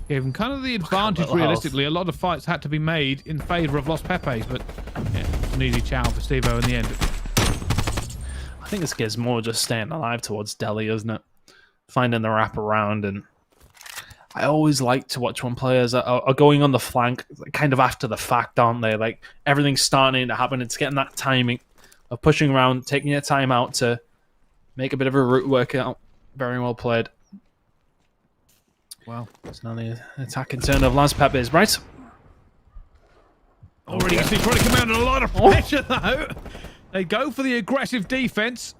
Gave him kind of the advantage, realistically. A lot of fights had to be made in favour of Los Pepes, but yeah, it's an easy chow for Stevo in the end. I think this gets more just staying alive towards Delhi, isn't it? Finding the wraparound, and I always like to watch when players are going on the flank kind of after the fact, aren't they? Like, everything's starting to happen. It's getting that timing of pushing around, taking your time out to make a bit of a route workout. Very well played. Wow. It's now the attack in turn of Las Pepes, right? Already you see probably come under a lot of pressure, though. They go for the aggressive defense.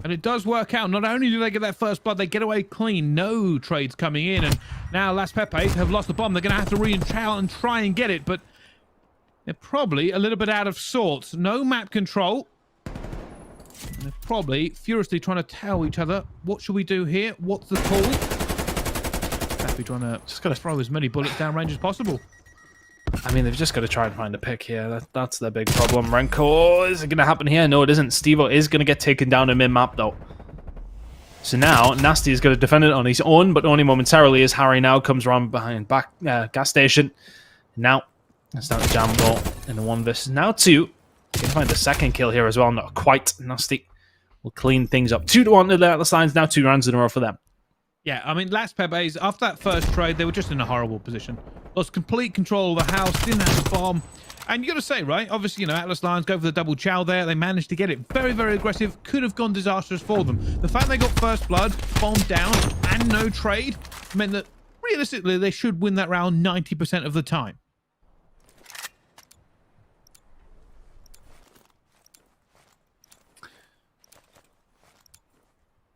And it does work out. Not only do they get that first blood, they get away clean. No trades coming in. And now Las Pepes have lost the bomb. They're going to have to re-entrail and try and get it. But they're probably a little bit out of sorts. No map control. And they're probably furiously trying to tell each other, what should we do here? What's the call? Happy trying to just got to throw as many bullets down range as possible. I mean, they've just got to try and find a pick here. That's their big problem. Renko, is it going to happen here? No, it isn't. Stevo is going to get taken down in mid-map, though. So now, Nasty is going to defend it on his own, but only momentarily, as Harry now comes around behind gas station. Now, it's down to Jambo in the 1 versus now 2. Going to find the second kill here as well. Not quite. Nasty will clean things up. 2-1 to the Atlas Lions. Now 2 rounds in a row for them. Yeah, I mean, Las Pepes, after that first trade, they were just in a horrible position. Lost complete control of the house, didn't have the bomb. And you got to say, right, obviously, you know, Atlas Lions go for the double chow there. They managed to get it. Very, very aggressive. Could have gone disastrous for them. The fact they got first blood, bomb down, and no trade meant that, realistically, they should win that round 90% of the time.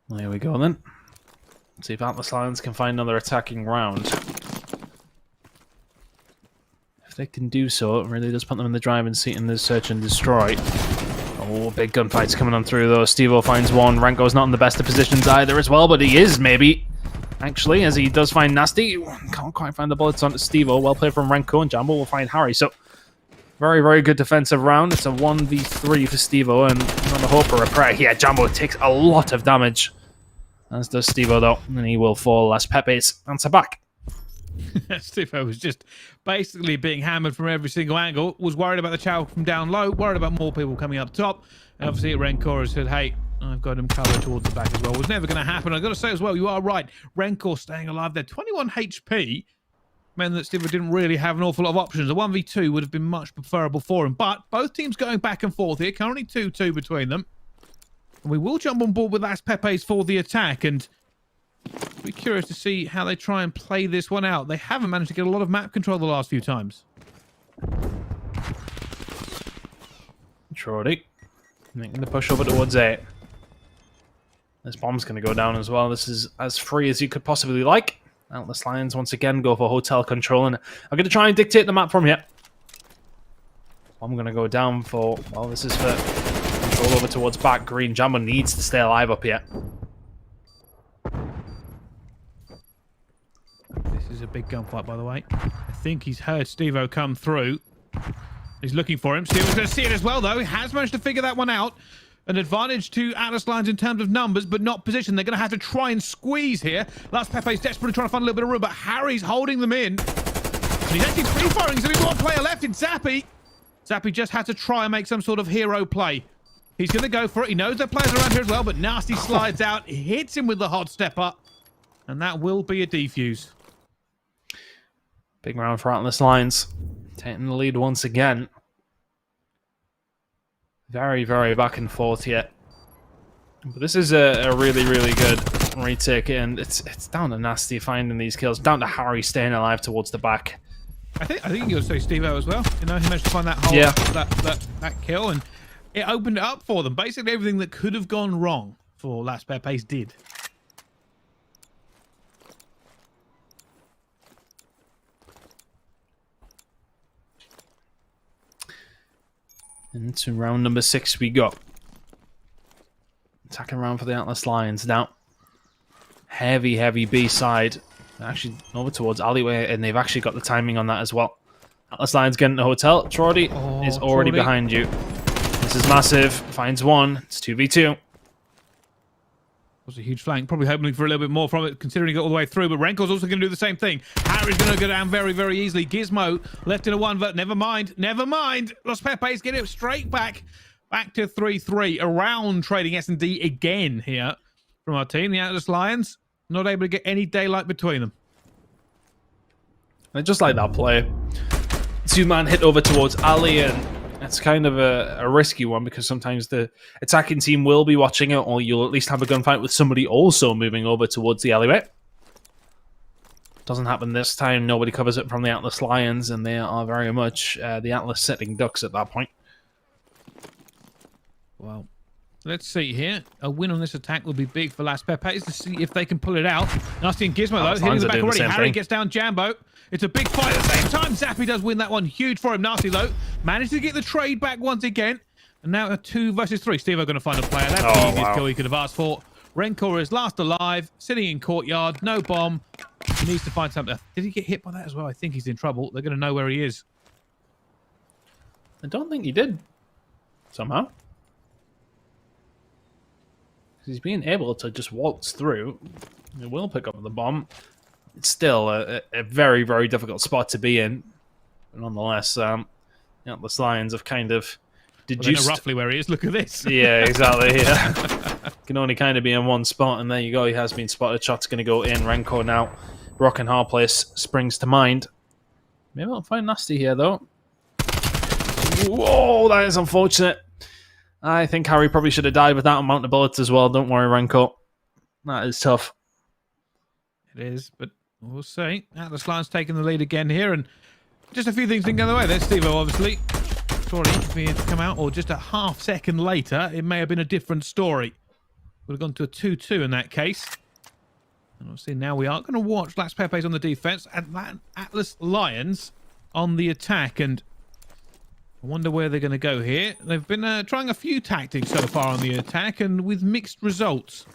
There we go, then. See if Atlas Lions can find another attacking round. If they can do so, it really does put them in the driving seat in this search and destroy. Oh, big gunfights coming on through, though. Stevo finds one. Renko's not in the best of positions either as well, but he is, maybe. Actually, as he does find Nasty. Can't quite find the bullets onto Stevo. Well played from Renko, and Jambo will find Harry. So, very, very good defensive round. It's a 1v3 for Stevo, and not a hope or a prayer. Yeah, Jambo takes a lot of damage. As does Stevo, though, and he will fall. Las Pepes answer back. Stevo was just basically being hammered from every single angle, was worried about the chow from down low, worried about more people coming up top, And obviously, Rencor has said, hey, I've got him covered towards the back as well. It was never going to happen. I've got to say as well, you are right. Rencor staying alive there. 21 HP meant that Steve didn't really have an awful lot of options. A 1v2 would have been much preferable for him. But both teams going back and forth here. Currently 2-2 between them. And we will jump on board with Las Pepes for the attack. And be curious to see how they try and play this one out. They haven't managed to get a lot of map control the last few times. Troty making the push over towards A. This bomb's going to go down as well. This is as free as you could possibly like. Atlas Lions once again go for hotel control, and I'm going to try and dictate the map from here. I'm going to go down for, well, this is for control over towards back. Green Jambo needs to stay alive up here. This is a big gunfight, by the way. I think he's heard Steve-O come through. He's looking for him. Steve-O's going to see it as well, though. He has managed to figure that one out. An advantage to Atlas Lions in terms of numbers, but not position. They're going to have to try and squeeze here. Las Pepes desperately trying to find a little bit of room, but Harry's holding them in. And he's actually free-firing. He's only one player left. It's Zappy. Zappy just had to try and make some sort of hero play. He's going to go for it. He knows there are players around here as well, but Nasty slides out, hits him with the hot stepper, and that will be a defuse. Big round for Atlas Lions. Taking the lead once again. Very, very back and forth here. But this is a really, really good retake, and it's down to Nasty finding these kills. Down to Harry staying alive towards the back. I think you got to say Steve-O as well. You know, he managed to find that hole, yeah, that kill, and it opened it up for them. Basically, everything that could have gone wrong for Las Pepes did. Into round number 6 we go. Attacking round for the Atlas Lions now. Heavy, heavy B side. Actually over towards alleyway, and they've actually got the timing on that as well. Atlas Lions getting the hotel. Troty is already behind you. This is massive. Finds one. It's 2v2. Was a huge flank. Probably hoping for a little bit more from it, considering he got all the way through. But Renkor's also going to do the same thing. Harry's going to go down very, very easily. Gizmo left in a 1v. Never mind. Never mind. Los Pepes get it straight back. Back to 3-3. Around trading S&D again here from our team. The Atlas Lions not able to get any daylight between them. I just like that play. Two-man hit over towards Ali, and it's kind of a risky one because sometimes the attacking team will be watching it, or you'll at least have a gunfight with somebody also moving over towards the alleyway. Doesn't happen this time. Nobody covers it from the Atlas Lions, and they are very much the Atlas sitting ducks at that point. Well, let's see here. A win on this attack would be big for Las Pepes to see if they can pull it out. Nasty and Gizmo, though, hitting the back already. Harry gets down Jambo. It's a big fight at the same time. Zappy does win that one. Huge for him. Nasty, though, managed to get the trade back once again. And now a 2 versus 3. Steve-O going to find a player. That's the easiest kill he could have asked for. Rencor is last alive, sitting in courtyard. No bomb. He needs to find something. Did he get hit by that as well? I think he's in trouble. They're going to know where he is. I don't think he did. Somehow. He's being able to just waltz through. He will pick up the bomb. It's still a very, very difficult spot to be in. But nonetheless, the Atlas Lions have kind of deduced... Well, roughly where he is. Look at this. Yeah, exactly. Yeah. Can only kind of be in one spot, and there you go. He has been spotted. Shot's going to go in. Rencor now. Rock and hard place springs to mind. Maybe I'll find Nasty here, though. Whoa, that is unfortunate. I think Harry probably should have died with that amount of bullets as well. Don't worry, Rencor. That is tough. It is, but we'll see. Atlas Lions taking the lead again here, and just a few things didn't go the way. There's Steve-O, obviously. Sorry, if he had come out, or just a half second later, it may have been a different story. Would have gone to a 2-2 in that case. And obviously now we are going to watch Las Pepes on the defense and Atlas Lions on the attack, and I wonder where they're going to go here. They've been trying a few tactics so far on the attack, and with mixed results.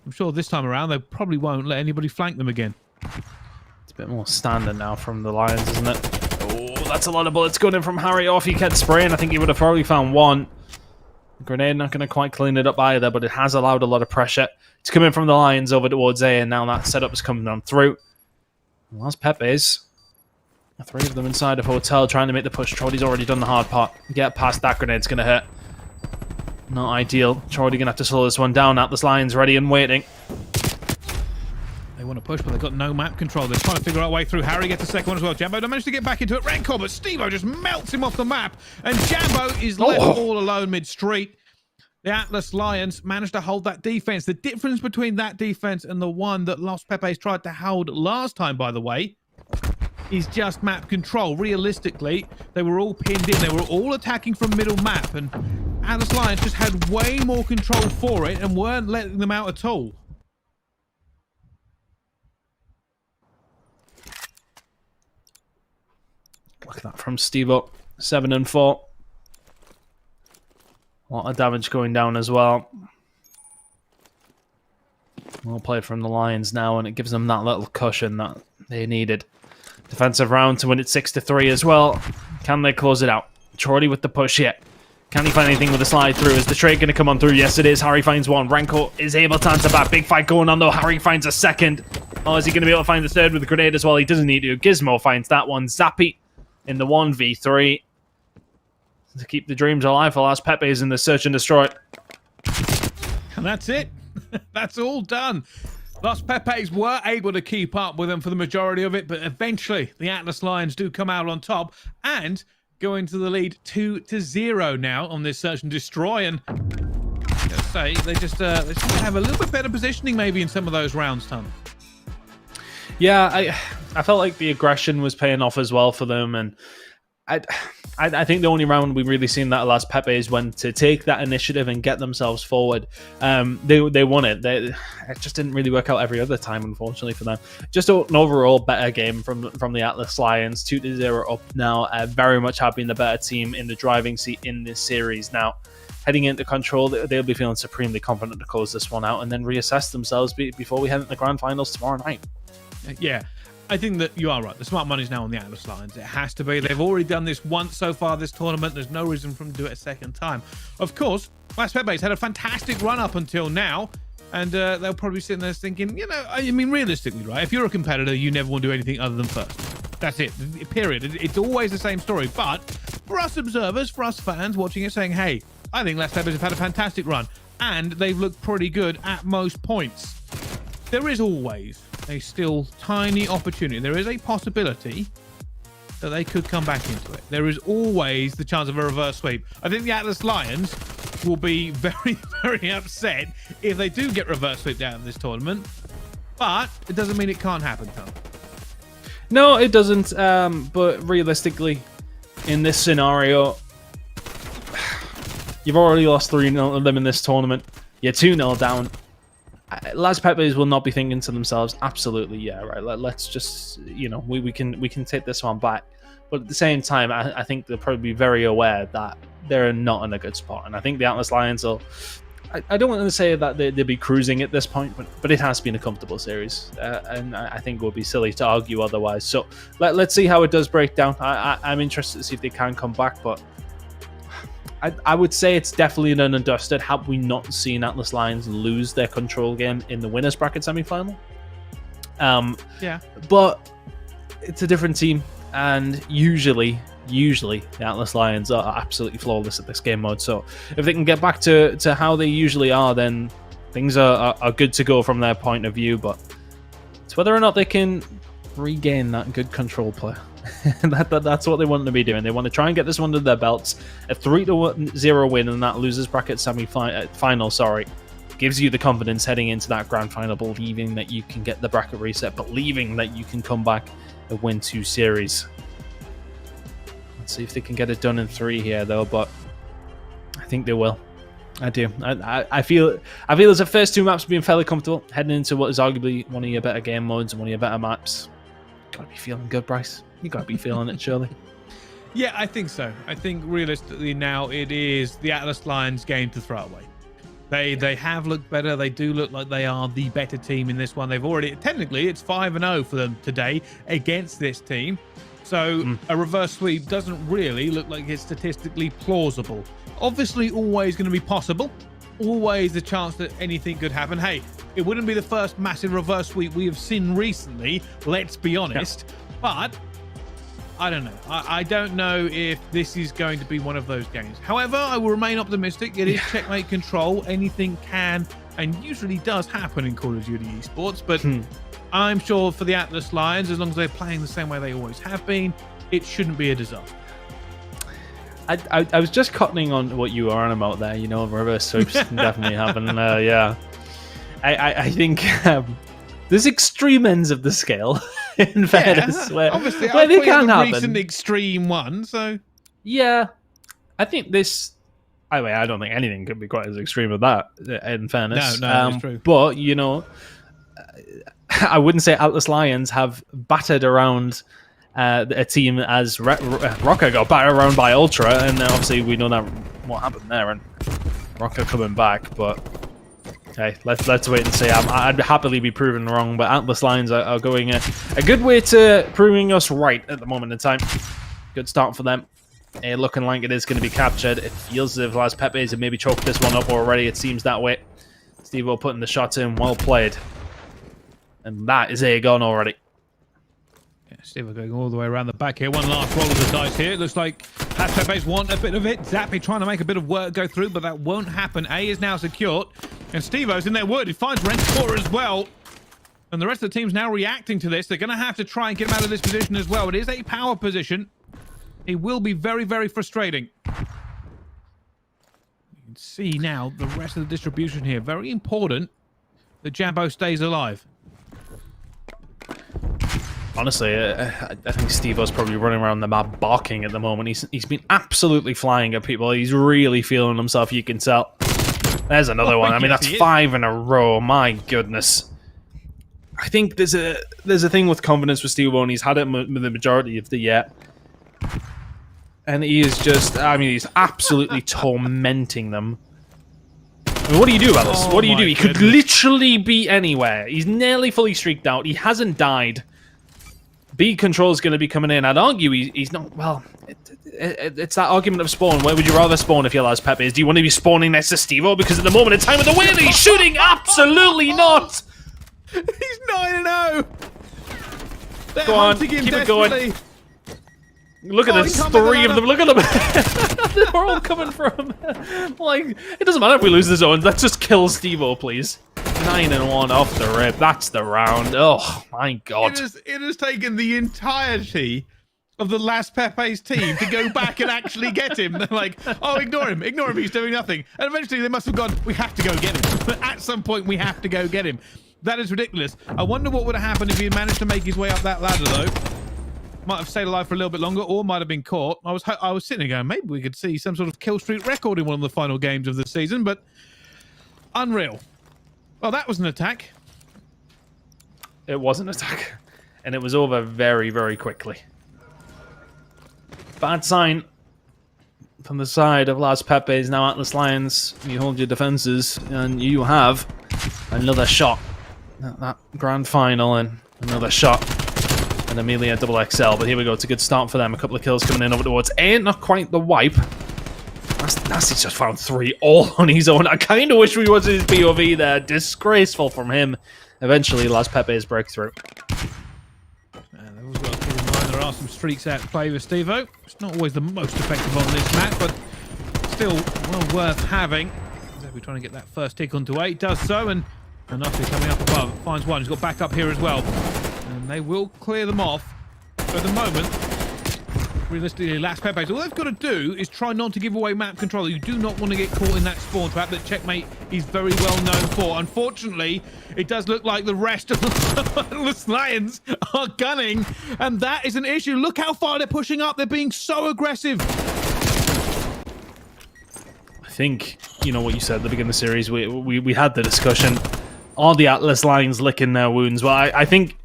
I'm sure this time around they probably won't let anybody flank them again. It's a bit more standard now from the Lions, isn't it? Oh, that's a lot of bullets going in from Harry. Off he kept spraying. I think he would have probably found one. The grenade not going to quite clean it up either, but it has allowed a lot of pressure. It's coming from the Lions over towards A, and now that setup is coming on through. Las Pepes. 3 of them inside of hotel trying to make the push. Troty's already done the hard part. Get past that, grenade's going to hurt. Not ideal. Already going to have to slow this one down. Atlas Lions ready and waiting. They want to push, but they've got no map control. They're trying to figure out a way through. Harry gets a second one as well. Jambo managed to get back into it. Rancor, but Stevo just melts him off the map. And Jambo is left all alone mid-street. The Atlas Lions managed to hold that defense. The difference between that defense and the one that Los Pepes tried to hold last time, by the way, is just map control. Realistically, they were all pinned in. They were all attacking from middle map. And Atlas Lions just had way more control for it and weren't letting them out at all. Look at that from Stevo. 7 and 4. A lot of damage going down as well. Well played from the Lions now, and it gives them that little cushion that they needed. Defensive round to win it 6-3 as well. Can they close it out? Chorley with the push yet. Can he find anything with a slide through? Is the trade going to come on through? Yes, it is. Harry finds one. Rancor is able to answer back. Big fight going on, though. Harry finds a second. Oh, is he going to be able to find the third with the grenade as well? He doesn't need to. Gizmo finds that one. Zappy in the 1v3 to keep the dreams alive for Las Pepes in the search and destroy. And that's it. That's all done. Los Pepes were able to keep up with them for the majority of it, but eventually the Atlas Lions do come out on top and go into the lead 2-0 now on this search and destroy. And I gotta say, they just have a little bit better positioning maybe in some of those rounds, Tom. Yeah, I felt like the aggression was paying off as well for them, and I think the only round we've really seen that Las Pepes went to take that initiative and get themselves forward. They won it. It just didn't really work out every other time, unfortunately, for them. Just an overall better game from the Atlas Lions. 2-0 up now. Very much have been the better team in the driving seat in this series. Now, heading into Control, they'll be feeling supremely confident to close this one out and then reassess themselves before we head into the grand finals tomorrow night. Yeah. I think that you are right. The smart money's now on the Atlas Lions. It has to be. They've already done this once so far this tournament. There's no reason for them to do it a second time. Of course, Las Pepes had a fantastic run up until now, and they'll probably be sitting there thinking, you know, I mean, realistically, right? If you're a competitor, you never want to do anything other than first. That's it. Period. It's always the same story. But for us observers, for us fans watching it, saying, hey, I think Las Pepes have had a fantastic run, and they've looked pretty good at most points. There is always a still tiny opportunity. There is a possibility that they could come back into it. There is always the chance of a reverse sweep. I think the Atlas Lions will be very, very upset if they do get reverse sweeped out of this tournament. But it doesn't mean it can't happen, Tom. No, it doesn't. But realistically, in this scenario, you've already lost 3-0 of them in this tournament. You're 2-0 down. Las Pepes will not be thinking to themselves, absolutely, yeah, right, let's just, you know, we can take this one back. But at the same time, I think they'll probably be very aware that they're not in a good spot. And I think the Atlas Lions will, I don't want to say that they'll be cruising at this point, but it has been a comfortable series. And I think it would be silly to argue otherwise. So let's see how it does break down. I'm interested to see if they can come back, but I would say it's definitely done and dusted. Have we not seen Atlas Lions lose their Control game in the winners bracket semi-final? Yeah. But it's a different team, and usually the Atlas Lions are absolutely flawless at this game mode. So if they can get back to how they usually are, then things are good to go from their point of view. But it's whether or not they can regain that good Control play. That's what they want to be doing. They want to try and get this one to their belts. A 3-0 win in that losers bracket semi-final, gives you the confidence heading into that grand final, believing that you can get the bracket reset, believing that you can come back and win 2 series. Let's see if they can get it done in 3 here, though. But I think they will. I do. I feel as the first 2 maps being fairly comfortable, heading into what is arguably one of your better game modes and one of your better maps. Gotta be feeling good, Bryce. You gotta be feeling it, surely. Yeah, I think so. I think realistically now it is the Atlas Lions game to throw away. They have looked better. They do look like they are the better team in this one. They've already, technically, it's 5-0 for them today against this team. So a reverse sweep doesn't really look like it's statistically plausible. Obviously, always going to be possible. Always a chance that anything could happen. Hey, it wouldn't be the first massive reverse sweep we have seen recently, let's be honest. Yeah. But I don't know. I don't know if this is going to be one of those games. However, I will remain optimistic. It is checkmate control. Anything can and usually does happen in Call of Duty esports, but I'm sure for the Atlas Lions, as long as they're playing the same way they always have been, it shouldn't be a disaster. I was just cottoning on what you were on about there. You know, reverse sweeps can definitely happen. Yeah, I think there's extreme ends of the scale. In fairness, where they can happen. Recent extreme one, so yeah, I think this. I don't think anything could be quite as extreme as that. In fairness, no, it's true. But you know, I wouldn't say Atlas Lions have battered around a team as Rocket got battered around by Ultra, and obviously we know that what happened there, and Rocket coming back, but. Okay, let's wait and see. I'd happily be proven wrong, but Atlas Lions are going a good way to proving us right at the moment in time. Good start for them. Looking like it is going to be captured. It feels as if Las Pepes have maybe choked this one up already. It seems that way. Steve-O putting the shots in. Well played. And that is a gun already. Yeah, Steve-O going all the way around the back here. One last roll of the dice here. It looks like Las Pepes want a bit of it. Zappy trying to make a bit of work go through, but that won't happen. A is now secured. And Steve-O's in there wood. He finds Rentor as well. And the rest of the team's now reacting to this. They're going to have to try and get him out of this position as well. It is a power position. It will be very, very frustrating. You can see now the rest of the distribution here. Very important that Jambo stays alive. Honestly, I think Steve-O's probably running around the map barking at the moment. He's been absolutely flying at people. He's really feeling himself, you can tell. There's another one. I mean, that's 5 in a row. My goodness. I think there's a thing with confidence with Steve-O, and he's had it with the majority of the year. And he is just, I mean, he's absolutely tormenting them. I mean, what do you do about this? What do you do? He could literally be anywhere. He's nearly fully streaked out. He hasn't died. B control is going to be coming in. I'd argue he's not, well, it's that argument of spawn. Where would you rather spawn if you're Las Pepes? Do you want to be spawning next to Steve-O? Because at the moment in time with the win, he's shooting absolutely not. He's 9-0. Go on, keep it going. Look at this, 3 of them. Look at them. They're all coming from. Like, it doesn't matter if we lose the zones. Let's just kill Steve-O, please. 9-1 off the rip. That's the round. Oh my god! It has taken the entirety of the Las Pepes team to go back and actually get him. They're like, oh, ignore him. He's doing nothing. And eventually they must have gone, we have to go get him. At some point, we have to go get him. That is ridiculous. I wonder what would have happened if he had managed to make his way up that ladder, though. Might have stayed alive for a little bit longer, or might have been caught. I was sitting there going, maybe we could see some sort of kill streak record in one of the final games of the season, but unreal. Well, that was an attack. It was an attack, and it was over very, very quickly. Bad sign from the side of Las Pepes. Now Atlas Lions, you hold your defenses, and you have another shot at that grand final, and another shot. And Amelia double XL, but here we go. It's a good start for them. A couple of kills coming in over towards A. Not quite the wipe. Nasty's just found 3 all on his own. I kind of wish we was his POV there. Disgraceful from him. Eventually, Las Pepes breakthrough. There are some streaks out to play with Steve-O. It's not always the most effective on this map, but still well worth having. We're trying to get that first tick onto A. Does so, and Nasty coming up above. Finds one. He's got back up here as well. And they will clear them off. But at the moment, realistically, Las Pepes, all they've got to do is try not to give away map control. You do not want to get caught in that spawn trap that Checkmate is very well known for. Unfortunately, it does look like the rest of the Lions are gunning, and that is an issue. Look how far they're pushing up. They're being so aggressive. I think, you know what you said at the beginning of the series, we had the discussion. Are the Atlas Lions licking their wounds? Well, I think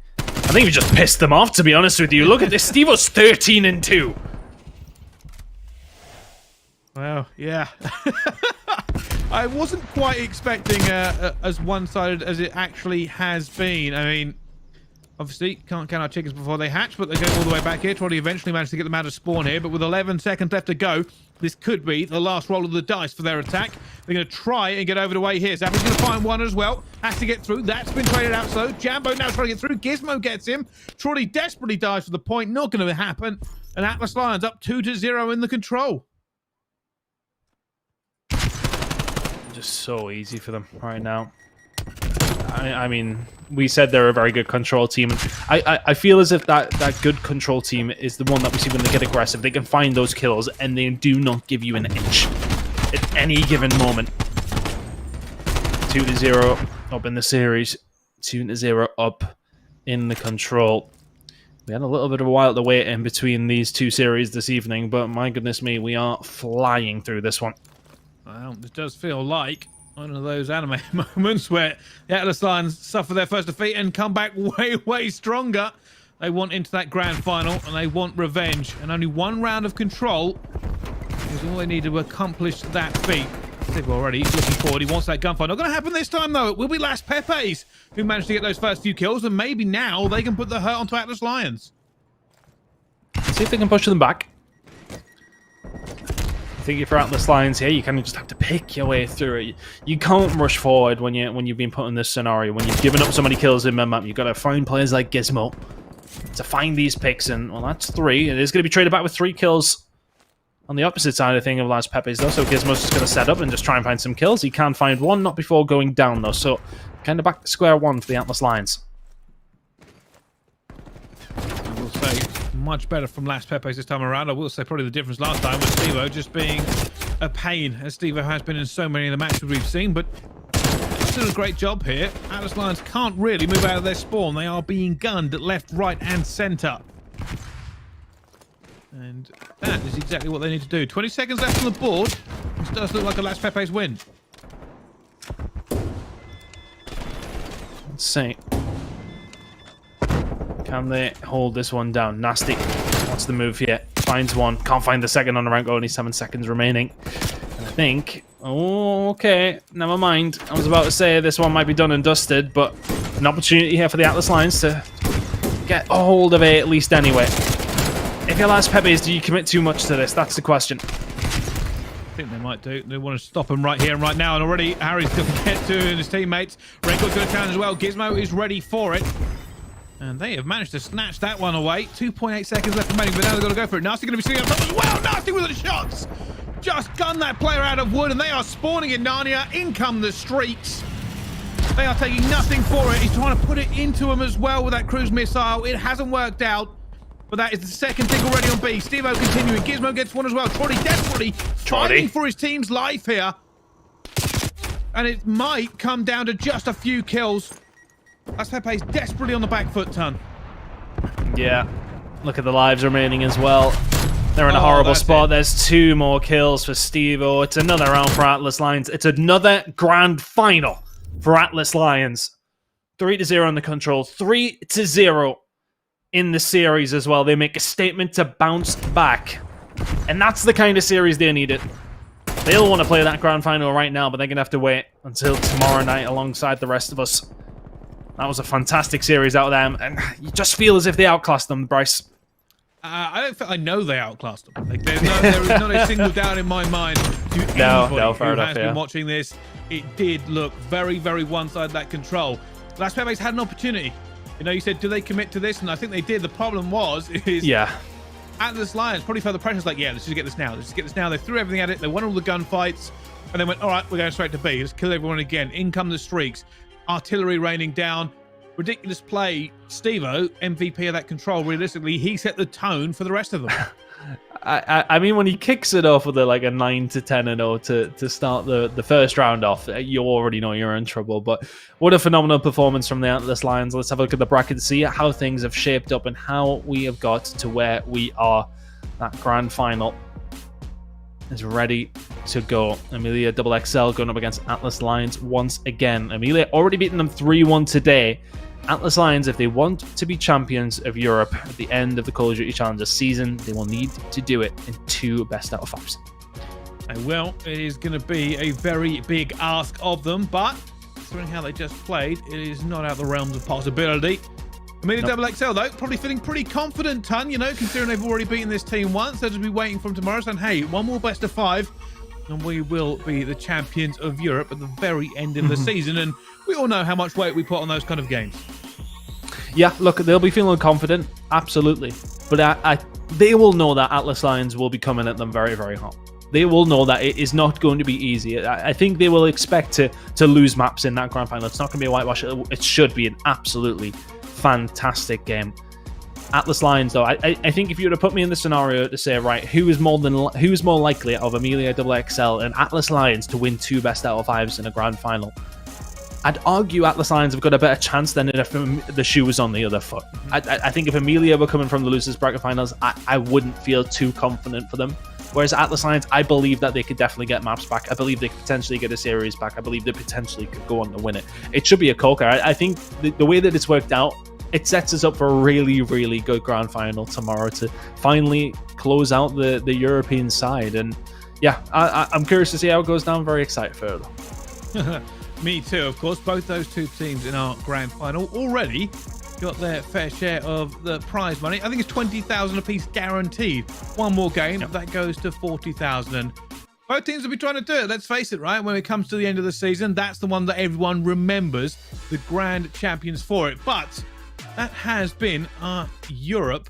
we just pissed them off, to be honest with you. Look at this. Steve-O's 13-2. Well, yeah. I wasn't quite expecting as one-sided as it actually has been. I mean, obviously, can't count our chickens before they hatch, but they go all the way back here. Trotty eventually managed to get them out of spawn here, but with 11 seconds left to go, this could be the last roll of the dice for their attack. They're going to try and get over the way here. Zappy's going to find one as well. Has to get through. That's been traded out slow. Jambo now trying to get through. Gizmo gets him. Trotty desperately dives for the point. Not going to happen. And Atlas Lions up 2-0 in the control. Just so easy for them right now. I mean, we said they're a very good control team, and I feel as if that good control team is the one that we see when they get aggressive. They can find those kills, and they do not give you an inch at any given moment. 2-0 up in the series, 2-0 up in the control. We had a little bit of a while to wait in between these two series this evening, but my goodness me, we are flying through this one. Well, it does feel like one of those anime moments where the Atlas Lions suffer their first defeat and come back way, way stronger. They want into that grand final and they want revenge. And only one round of control is all they need to accomplish that feat. Steve already looking forward. He wants that gunfight. Not going to happen this time, though. It will be Las Pepes who managed to get those first few kills, and maybe now they can put the hurt onto Atlas Lions. See if they can push them back. I think if you're Atlas Lions here, you kind of just have to pick your way through it. You can't rush forward when you've been put in this scenario. When you've given up so many kills in map, you've got to find players like Gizmo to find these picks, and well, that's 3. It is going to be traded back with 3 kills on the opposite side of thing of Las Pepes, though. So Gizmo's just going to set up and just try and find some kills. He can find one, not before going down, though. So kind of back to square one for the Atlas Lions. I will say much better from Las Pepes this time around. I will say probably the difference last time was Stevo just being a pain, as Stevo has been in so many of the matches we've seen, but still a great job here. Atlas Lions can't really move out of their spawn. They are being gunned at left, right, and centre. And that is exactly what they need to do. 20 seconds left on the board. This does look like a Las Pepes win. Let's see. Can they hold this one down? Nasty. What's the move here? Finds one. Can't find the second on the rank. Only 7 seconds remaining. And I think... Oh, okay. Never mind. I was about to say this one might be done and dusted, but an opportunity here for the Atlas Lions to get a hold of it at least anyway. If you're Las Pepes, do you commit too much to this? That's the question. I think they might do. They want to stop him right here and right now, and already Harry's going to get to his teammates. Renko's going to turn as well. Gizmo is ready for it. And they have managed to snatch that one away. 2.8 seconds left remaining, but now they've got to go for it. Nasty going to be sitting up top as well. Nasty with the shots. Just gunned that player out of wood, and they are spawning in Narnia. In come the streaks. They are taking nothing for it. He's trying to put it into him as well with that cruise missile. It hasn't worked out. But that is the second tick already on B. Stevo continuing. Gizmo gets one as well. Trotty desperately fighting for his team's life here. And it might come down to just a few kills. Las Pepes desperately on the back foot, Ton. Yeah. Look at the lives remaining as well. They're in a horrible spot. There's 2 more kills for Stevo. It's another round for Atlas Lions. It's another grand final for Atlas Lions. 3-0 in the control. 3-0 in the series as well. They make a statement to bounce back. And that's the kind of series they needed. They'll want to play that grand final right now, but they're going to have to wait until tomorrow night alongside the rest of us. That was a fantastic series out of them, and you just feel as if they outclassed them, Bryce. I don't think I know they outclassed them. Like, there is not a single doubt in my mind to anybody who has been watching this. It did look very, very one-sided, that control. Las Pepes had an opportunity. You know, you said, do they commit to this? And I think they did. The problem is Atlas Lions probably felt the pressure. It's like, yeah, let's just get this now. Let's just get this now. They threw everything at it. They won all the gunfights. And they went, all right, we're going straight to B. Let's kill everyone again. In come the streaks. Artillery raining down. Ridiculous play. Stevo, MVP of that control, realistically, he set the tone for the rest of them. I mean, when he kicks it off with a 9-10-0 to start the first round off, you already know you're in trouble. But what a phenomenal performance from the Atlas Lions. Let's have a look at the bracket to see how things have shaped up and how we have got to where we are. That grand final is ready to go. Amelia XXL going up against Atlas Lions once again. Amelia already beaten them 3-1 today. Atlas Lions, if they want to be champions of Europe at the end of the Call of Duty Challenger season, they will need to do it in 2 best out of 5s. Well, it is going to be a very big ask of them, but considering how they just played, it is not out of the realms of possibility. Amelia XXL, though, probably feeling pretty confident, Ton, you know, considering they've already beaten this team once. They'll just be waiting from tomorrow, saying, hey, one more best of 5, and we will be the champions of Europe at the very end of the season. And we all know how much weight we put on those kind of games. Yeah, look, they'll be feeling confident, absolutely. But they will know that Atlas Lions will be coming at them very, very hard. They will know that it is not going to be easy. I think they will expect to lose maps in that grand final. It's not going to be a whitewash. It should be an absolutely fantastic game. Atlas Lions, though, I think if you were to put me in the scenario to say, right, who's more likely out of Amelia XXL and Atlas Lions to win 2 best out of 5s in a grand final, I'd argue Atlas Lions have got a better chance than if the shoe was on the other foot. I think if Amelia were coming from the losers bracket finals, I wouldn't feel too confident for them. Whereas Atlas Lions, I believe that they could definitely get maps back. I believe they could potentially get a series back. I believe they potentially could go on to win it. It should be a corker. I think the way that it's worked out, it sets us up for a really, really good grand final tomorrow to finally close out the European side. And yeah, I'm curious to see how it goes down. Very excited for it, though. Me too, of course. Both those two teams in our grand final already got their fair share of the prize money. I think it's 20,000 apiece guaranteed. One more game, that goes to 40,000. And both teams will be trying to do it. Let's face it, right? When it comes to the end of the season, that's the one that everyone remembers, the grand champions for it. But that has been our Europe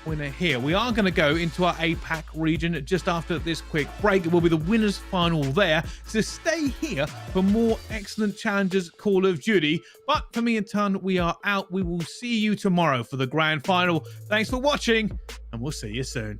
winner here. We are going to go into our APAC region just after this quick break. It will be the winners final there. So stay here for more excellent challenges Call of Duty. But for me and Ton, we are out. We will see you tomorrow for the grand final. Thanks for watching, and we'll see you soon.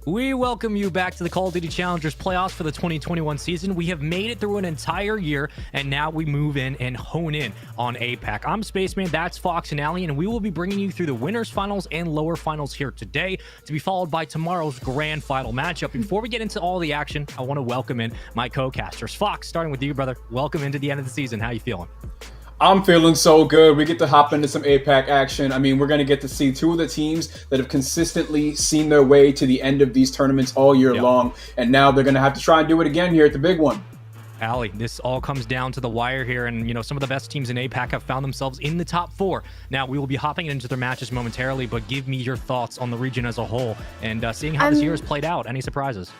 We welcome you back to the Call of Duty Challengers playoffs for the 2021 season. We have made it through an entire year, and now we move in and hone in on APAC. I'm Spaceman, that's Fox and Allie, and we will be bringing you through the winners finals and lower finals here today, to be followed by tomorrow's grand final matchup. Before we get into all the action, I want to welcome in my co-casters. Fox, starting with you, brother. Welcome into the end of the season. How you feeling? I'm feeling so good. We get to hop into some APAC action. I mean, we're going to get to see two of the teams that have consistently seen their way to the end of these tournaments all year long, and now they're going to have to try and do it again here at the big one. Allie, this all comes down to the wire here, and some of the best teams in APAC have found themselves in the top 4. Now, we will be hopping into their matches momentarily, but give me your thoughts on the region as a whole and seeing how this year has played out. Any surprises?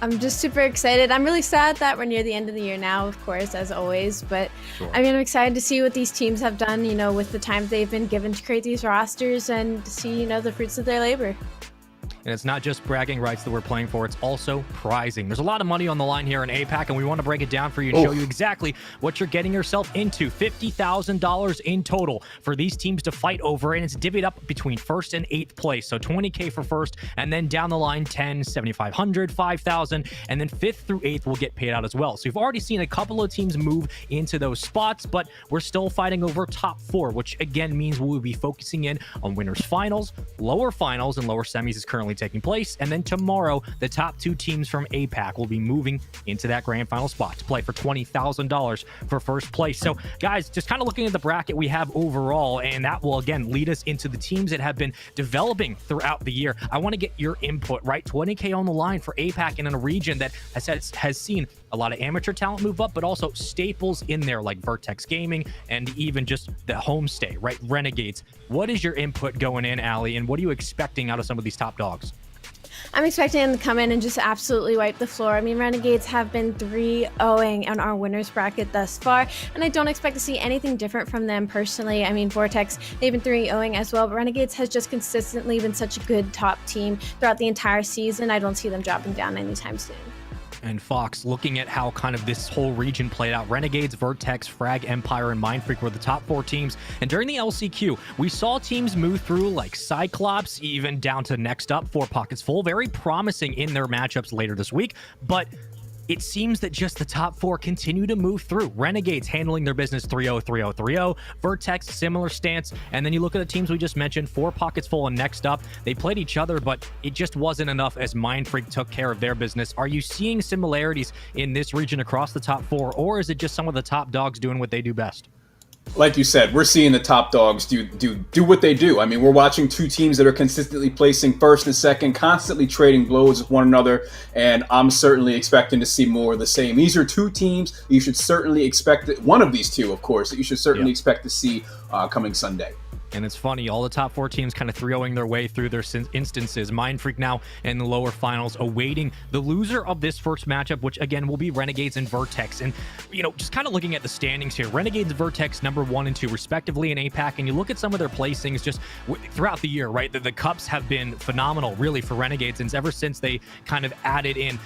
I'm just super excited. I'm really sad that we're near the end of the year now, of course, as always. But I mean, I'm excited to see what these teams have done, with the time they've been given to create these rosters and to see, the fruits of their labor. And it's not just bragging rights that we're playing for, it's also prizing. There's a lot of money on the line here in APAC, and we want to break it down for you and show you exactly what you're getting yourself into. $50,000 in total for these teams to fight over, and it's divvied up between 1st and 8th place. So $20K for 1st, and then down the line, 10, 7,500, 5,000, and then 5th through 8th will get paid out as well. So you've already seen a couple of teams move into those spots, but we're still fighting over top 4, which again means we will be focusing in on winners finals, and lower semis is currently taking place, and then tomorrow the top 2 teams from APAC will be moving into that grand final spot to play for $20,000 for 1st place. So guys, just kind of looking at the bracket we have overall, and that will again lead us into the teams that have been developing throughout the year. I want to get your input, right? 20K on the line for APAC in a region that has seen a lot of amateur talent move up, but also staples in there like Vertex Gaming and even just the homestay, right? Renegades. What is your input going in, Allie, and what are you expecting out of some of these top dogs? I'm expecting them to come in and just absolutely wipe the floor. I mean, Renegades have been 3-0ing on our winners bracket thus far, and I don't expect to see anything different from them personally. I mean, Vortex, they've been 3-0ing as well, but Renegades has just consistently been such a good top team throughout the entire season. I don't see them dropping down anytime soon. And Fox, looking at how kind of this whole region played out, Renegades, Vertex, Frag Empire, and Mindfreak were the top 4 teams. And during the LCQ, we saw teams move through like Cyclops, even down to next up, 4 Pockets Full. Very promising in their matchups later this week. But it seems that just the top 4 continue to move through. Renegades handling their business 3-0, 3-0, 3-0. Vertex, similar stance. And then you look at the teams we just mentioned, 4 Pockets Full and next up. They played each other, but it just wasn't enough as Mindfreak took care of their business. Are you seeing similarities in this region across the top 4, or is it just some of the top dogs doing what they do best? Like you said, we're seeing the top dogs do what they do. I mean, we're watching 2 teams that are consistently placing 1st and 2nd, constantly trading blows with one another, and I'm certainly expecting to see more of the same. These are 2 teams you should certainly expect, one of these 2, of course, that you should certainly expect to see coming Sunday. And it's funny, all the top 4 teams kind of 3-0ing their way through their instances. Mindfreak now in the lower finals, awaiting the loser of this first matchup, which again will be Renegades and Vertex. And, just kind of looking at the standings here, Renegades and Vertex number 1 and 2 respectively in APAC. And you look at some of their placings just throughout the year, right? The cups have been phenomenal, really, for Renegades. And ever since they kind of added in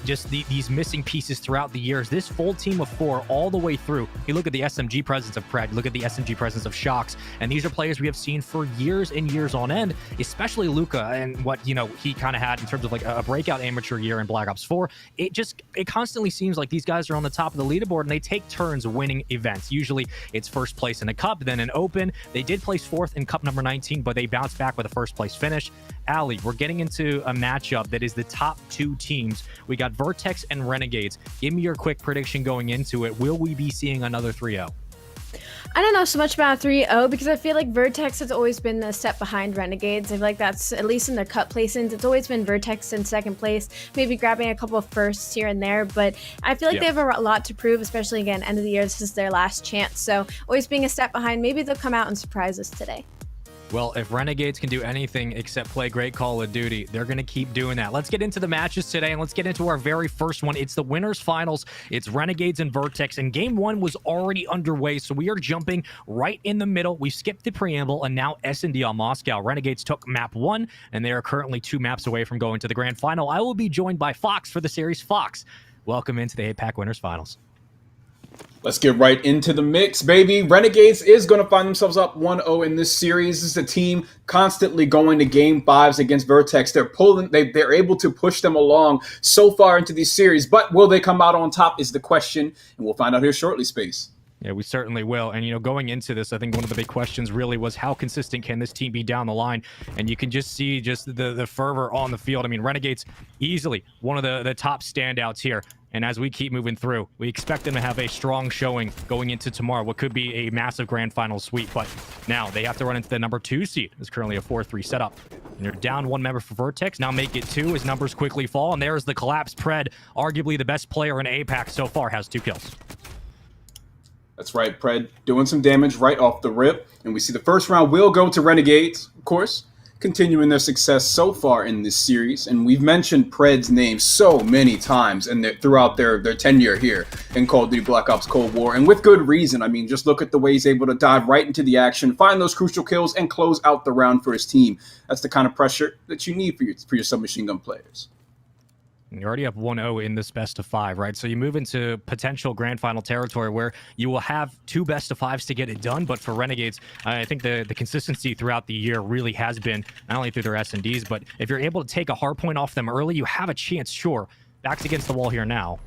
just these missing pieces throughout the years, this full team of 4 all the way through. You look at the SMG presence of Pred, look at the SMG presence of Shox, and these are players we have seen for years and years on end, especially Luca and what he kind of had in terms of like a breakout amateur year in Black Ops 4. It constantly seems like these guys are on the top of the leaderboard and they take turns winning events. Usually it's first place in a cup, then an open. They did place 4th in cup number 19, but they bounced back with a 1st place finish. Allie, we're getting into a matchup that is the top 2 teams. We got Vertex and Renegades. Give me your quick prediction going into it. Will we be seeing another 3-0? I don't know so much about 3-0 because I feel like Vertex has always been a step behind Renegades. I feel like that's, at least in their cut placings, it's always been Vertex in 2nd place, maybe grabbing a couple of firsts here and there. But I feel like they have a lot to prove, especially again, end of the year. This is their last chance. So always being a step behind, maybe they'll come out and surprise us today. Well, if Renegades can do anything except play great Call of Duty, they're going to keep doing that. Let's get into the matches today, and let's get into our very first one. It's the winners finals. It's Renegades and Vertex, and game 1 was already underway, so we are jumping right in the middle. We skipped the preamble, and now S&D on Moscow. Renegades took map 1, and they are currently 2 maps away from going to the grand final. I will be joined by Fox for the series. Fox, welcome into the APAC winners finals. Let's get right into the mix, baby. Renegades is going to find themselves up 1-0 in this series. This is a team constantly going to game fives against Vertex. They're able to push them along so far into these series, but will they come out on top is the question, and we'll find out here shortly, Space. Yeah, we certainly will. And, going into this, I think one of the big questions really was how consistent can this team be down the line? And you can just see the fervor on the field. I mean, Renegades easily one of the top standouts here. And as we keep moving through, we expect them to have a strong showing going into tomorrow, what could be a massive grand final sweep. But now they have to run into the number 2 seed. It's currently a 4-3 setup. And you're down 1 member for Vertex. Now make it 2 as numbers quickly fall. And there's the collapse. Pred, arguably the best player in APAC so far, has 2 kills. That's right, Pred doing some damage right off the rip. And we see the first round will go to Renegades, of course, continuing their success so far in this series. And we've mentioned Pred's name so many times throughout their tenure here in Call of Duty Black Ops Cold War. And with good reason. I mean, just look at the way he's able to dive right into the action, find those crucial kills, and close out the round for his team. That's the kind of pressure that you need for your submachine gun players. You already have 1-0 in this best of 5, right? So you move into potential grand final territory where you will have 2 best of 5s to get it done. But for Renegades, I think the consistency throughout the year really has been not only through their S&Ds, but if you're able to take a hard point off them early, you have a chance, sure. Backs against the wall here now.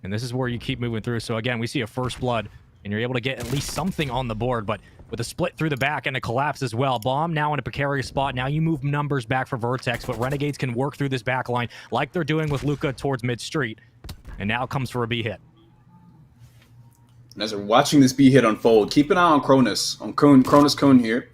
And this is where you keep moving through. So again, we see a first blood, and you're able to get at least something on the board, but with a split through the back and a collapse as well. Bomb now in a precarious spot. Now you move numbers back for Vertex, but Renegades can work through this back line like they're doing with Luca towards mid-street. And now comes for a B hit. And as we're watching this B hit unfold, keep an eye on Cronus, Cronus Cone here.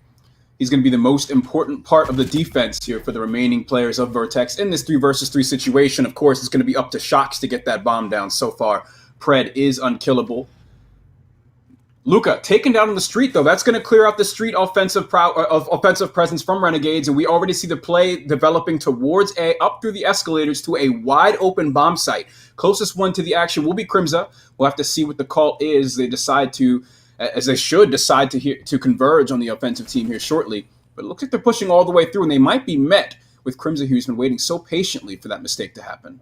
He's going to be the most important part of the defense here for the remaining players of Vertex in this 3 versus 3 situation. Of course, it's going to be up to Shox to get that bomb down. So far, Pred is unkillable. Luca taken down on the street, though. That's going to clear out the street offensive presence from Renegades, and we already see the play developing towards A, up through the escalators to a wide-open bomb site. Closest one to the action will be Crimza. We'll have to see what the call is. They decide to, as they should, decide to converge on the offensive team here shortly. But it looks like they're pushing all the way through, and they might be met with Crimza, who's been waiting so patiently for that mistake to happen.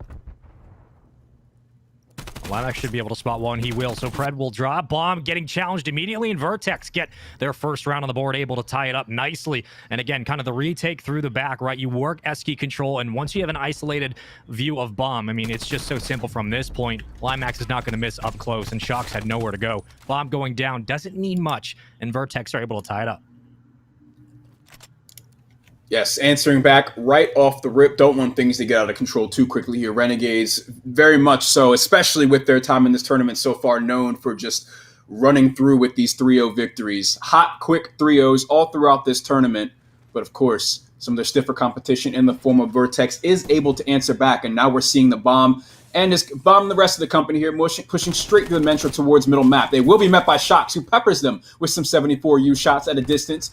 Lilac should be able to spot one. He will. So Pred will drop. Bomb getting challenged immediately, and Vertex get their first round on the board, able to tie it up nicely. And again, kind of the retake through the back, right? You work S-key control, and once you have an isolated view of Bomb, I mean, it's just so simple from this point. Limax is not going to miss up close, and Shox had nowhere to go. Bomb going down doesn't need much, and Vertex are able to tie it up. Yes, answering back right off the rip. Don't want things to get out of control too quickly here. Renegades, very much so, especially with their time in this tournament so far, known for just running through with these 3-0 victories. Hot, quick 3-0s all throughout this tournament. But of course, some of their stiffer competition in the form of Vertex is able to answer back. And now we're seeing the Bomb and the rest of the company here pushing straight through the Mentor towards middle map. They will be met by Shox, who peppers them with some 74U shots at a distance.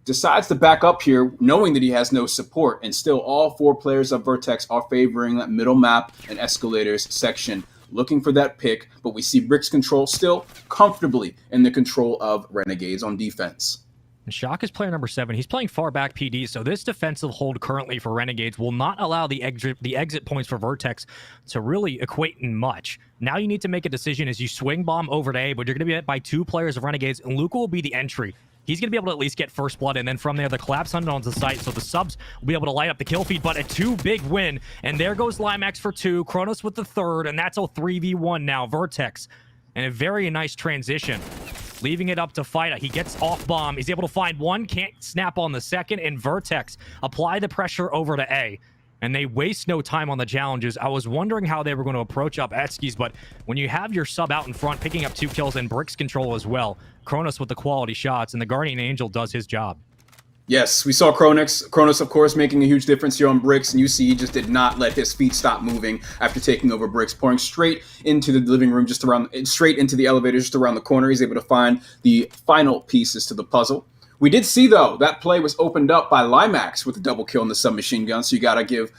Decides to back up here, knowing that he has no support, and still all 4 players of Vertex are favoring that middle map and escalators section, looking for that pick, but we see Brick's control still comfortably in the control of Renegades on defense. And Shock is player number 7. He's playing far back PD, so this defensive hold currently for Renegades will not allow the exit points for Vertex to really equate in much. Now you need to make a decision as you swing Bomb over to A, but you're going to be hit by 2 players of Renegades, and Luca will be the entry. He's going to be able to at least get first blood, and then from there, the collapse onto the site, so the subs will be able to light up the kill feed, but a 2-big win, and there goes Limax for 2, Kronos with the 3rd, and that's a 3v1 now, Vertex. And a very nice transition, leaving it up to Fida. He gets off Bomb, he's able to find 1, can't snap on the 2nd, and Vertex apply the pressure over to A. And they waste no time on the challenges. I was wondering how they were going to approach up Etskis, but when you have your sub out in front, picking up 2 kills and Brick's control as well, Kronos with the quality shots, and the Guardian Angel does his job. Yes, we saw Kronos, of course, making a huge difference here on Bricks, and you see he just did not let his feet stop moving after taking over Bricks, pouring straight into the living room, straight into the elevator just around the corner. He's able to find the final pieces to the puzzle. We did see, though, that play was opened up by Limax with a double kill in the submachine gun, so you gotta give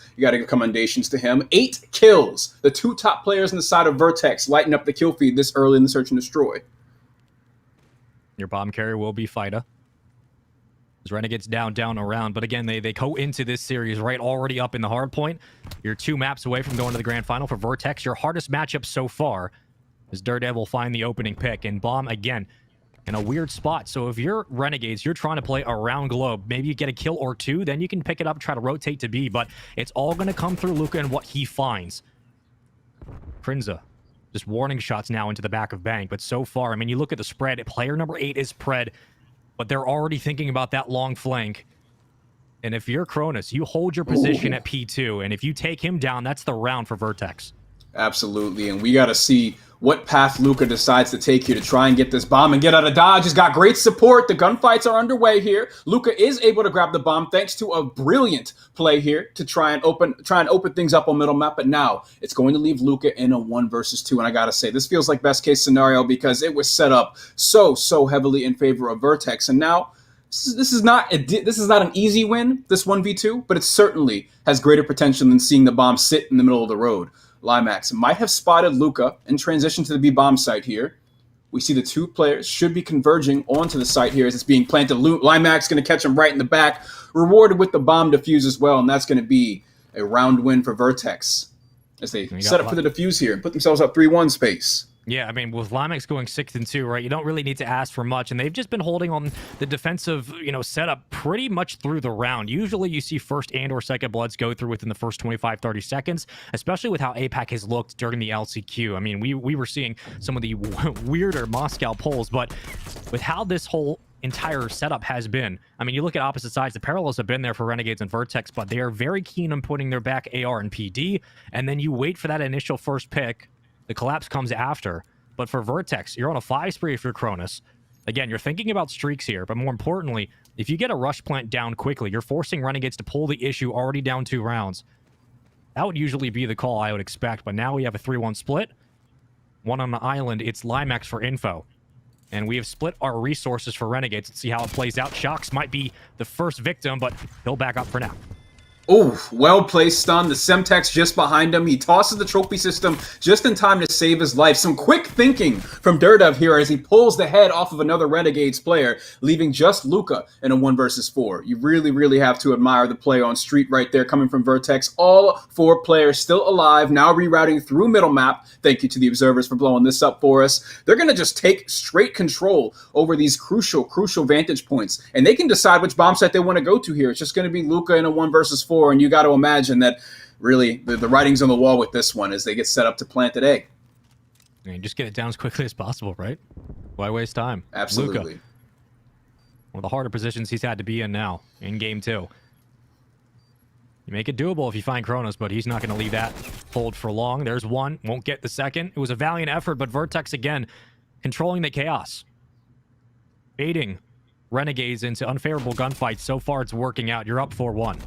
commendations to him. 8 kills. The 2 top players on the side of Vertex lighting up the kill feed this early in the search and destroy. Your bomb carrier will be Fida. As Renegades down around, but again, they go into this series right already up in the hard point. You're 2 maps away from going to the grand final for Vertex. Your hardest matchup so far. as Daredevil find the opening pick, and Bomb, again, in a weird spot. So if you're Renegades, you're trying to play around Globe, maybe you get a kill or two, then you can pick it up, try to rotate to B, but it's all going to come through Luka and what he finds. Crinza, just warning shots now into the back of Bank, but so far, I mean, you look at the spread, player number 8 is Pred, but they're already thinking about that long flank. And if you're Cronus, you hold your position at P2, and if you take him down, that's the round for Vertex. Absolutely, and we got to see what path Luka decides to take here to try and get this bomb and get out of dodge. He's got great support. The gunfights are underway here. Luka is able to grab the bomb thanks to a brilliant play here to try and open things up on middle map. But now it's going to leave Luka in a 1 versus 2. And I gotta say, this feels like best case scenario because it was set up so heavily in favor of Vertex. And now this is not an easy win, this 1v2, but it certainly has greater potential than seeing the bomb sit in the middle of the road. Limax might have spotted Luka and transitioned to the B bomb site here. We see the two players should be converging onto the site here as it's being planted. Limax going to catch him right in the back, rewarded with the bomb defuse as well, and that's going to be a round win for Vertex as they set up for the defuse here and put themselves up 3-1 space. Yeah, I mean, with Limax going 6-2, right, you don't really need to ask for much, and they've just been holding on the defensive, setup pretty much through the round. Usually you see first and or second bloods go through within the first 25-30 seconds, especially with how APAC has looked during the LCQ. I mean, we were seeing some of the weirder Moscow polls, but with how this whole entire setup has been, I mean, you look at opposite sides, the parallels have been there for Renegades and Vertex, but they are very keen on putting their back AR and PD, and then you wait for that initial first pick. The collapse comes after. But for Vertex, you're on a 5 spree if you're Cronus. Again, you're thinking about streaks here, but more importantly, if you get a rush plant down quickly, you're forcing Renegades to pull the issue already down 2 rounds. That would usually be the call I would expect, but now we have a 3-1 split. One on the island, it's Limax for info. And we have split our resources for Renegades. Let's see how it plays out. Shox might be the first victim, but he'll back up for now. Oh, well-placed stun. The Semtex just behind him. He tosses the trophy system just in time to save his life. Some quick thinking from Daredevil here as he pulls the head off of another Renegades player, leaving just Luka in a 1 versus 4. You really have to admire the play on Street right there coming from Vertex. All 4 players still alive, now rerouting through middle map. Thank you to the observers for blowing this up for us. They're going to just take straight control over these crucial vantage points, and they can decide which bomb site they want to go to here. It's just going to be Luka in a 1 versus 4. And you got to imagine that really the writing's on the wall with this one as they get set up to plant at A. I mean, just get it down as quickly as possible, right? Why waste time? Absolutely. Luka, one of the harder positions he's had to be in now in game 2. You make it doable if you find Cronus, but he's not going to leave that hold for long. There's one, won't get the second. It was a valiant effort, but Vertex again controlling the chaos, baiting Renegades into unfavorable gunfights. So far, it's working out. You're up 4-1.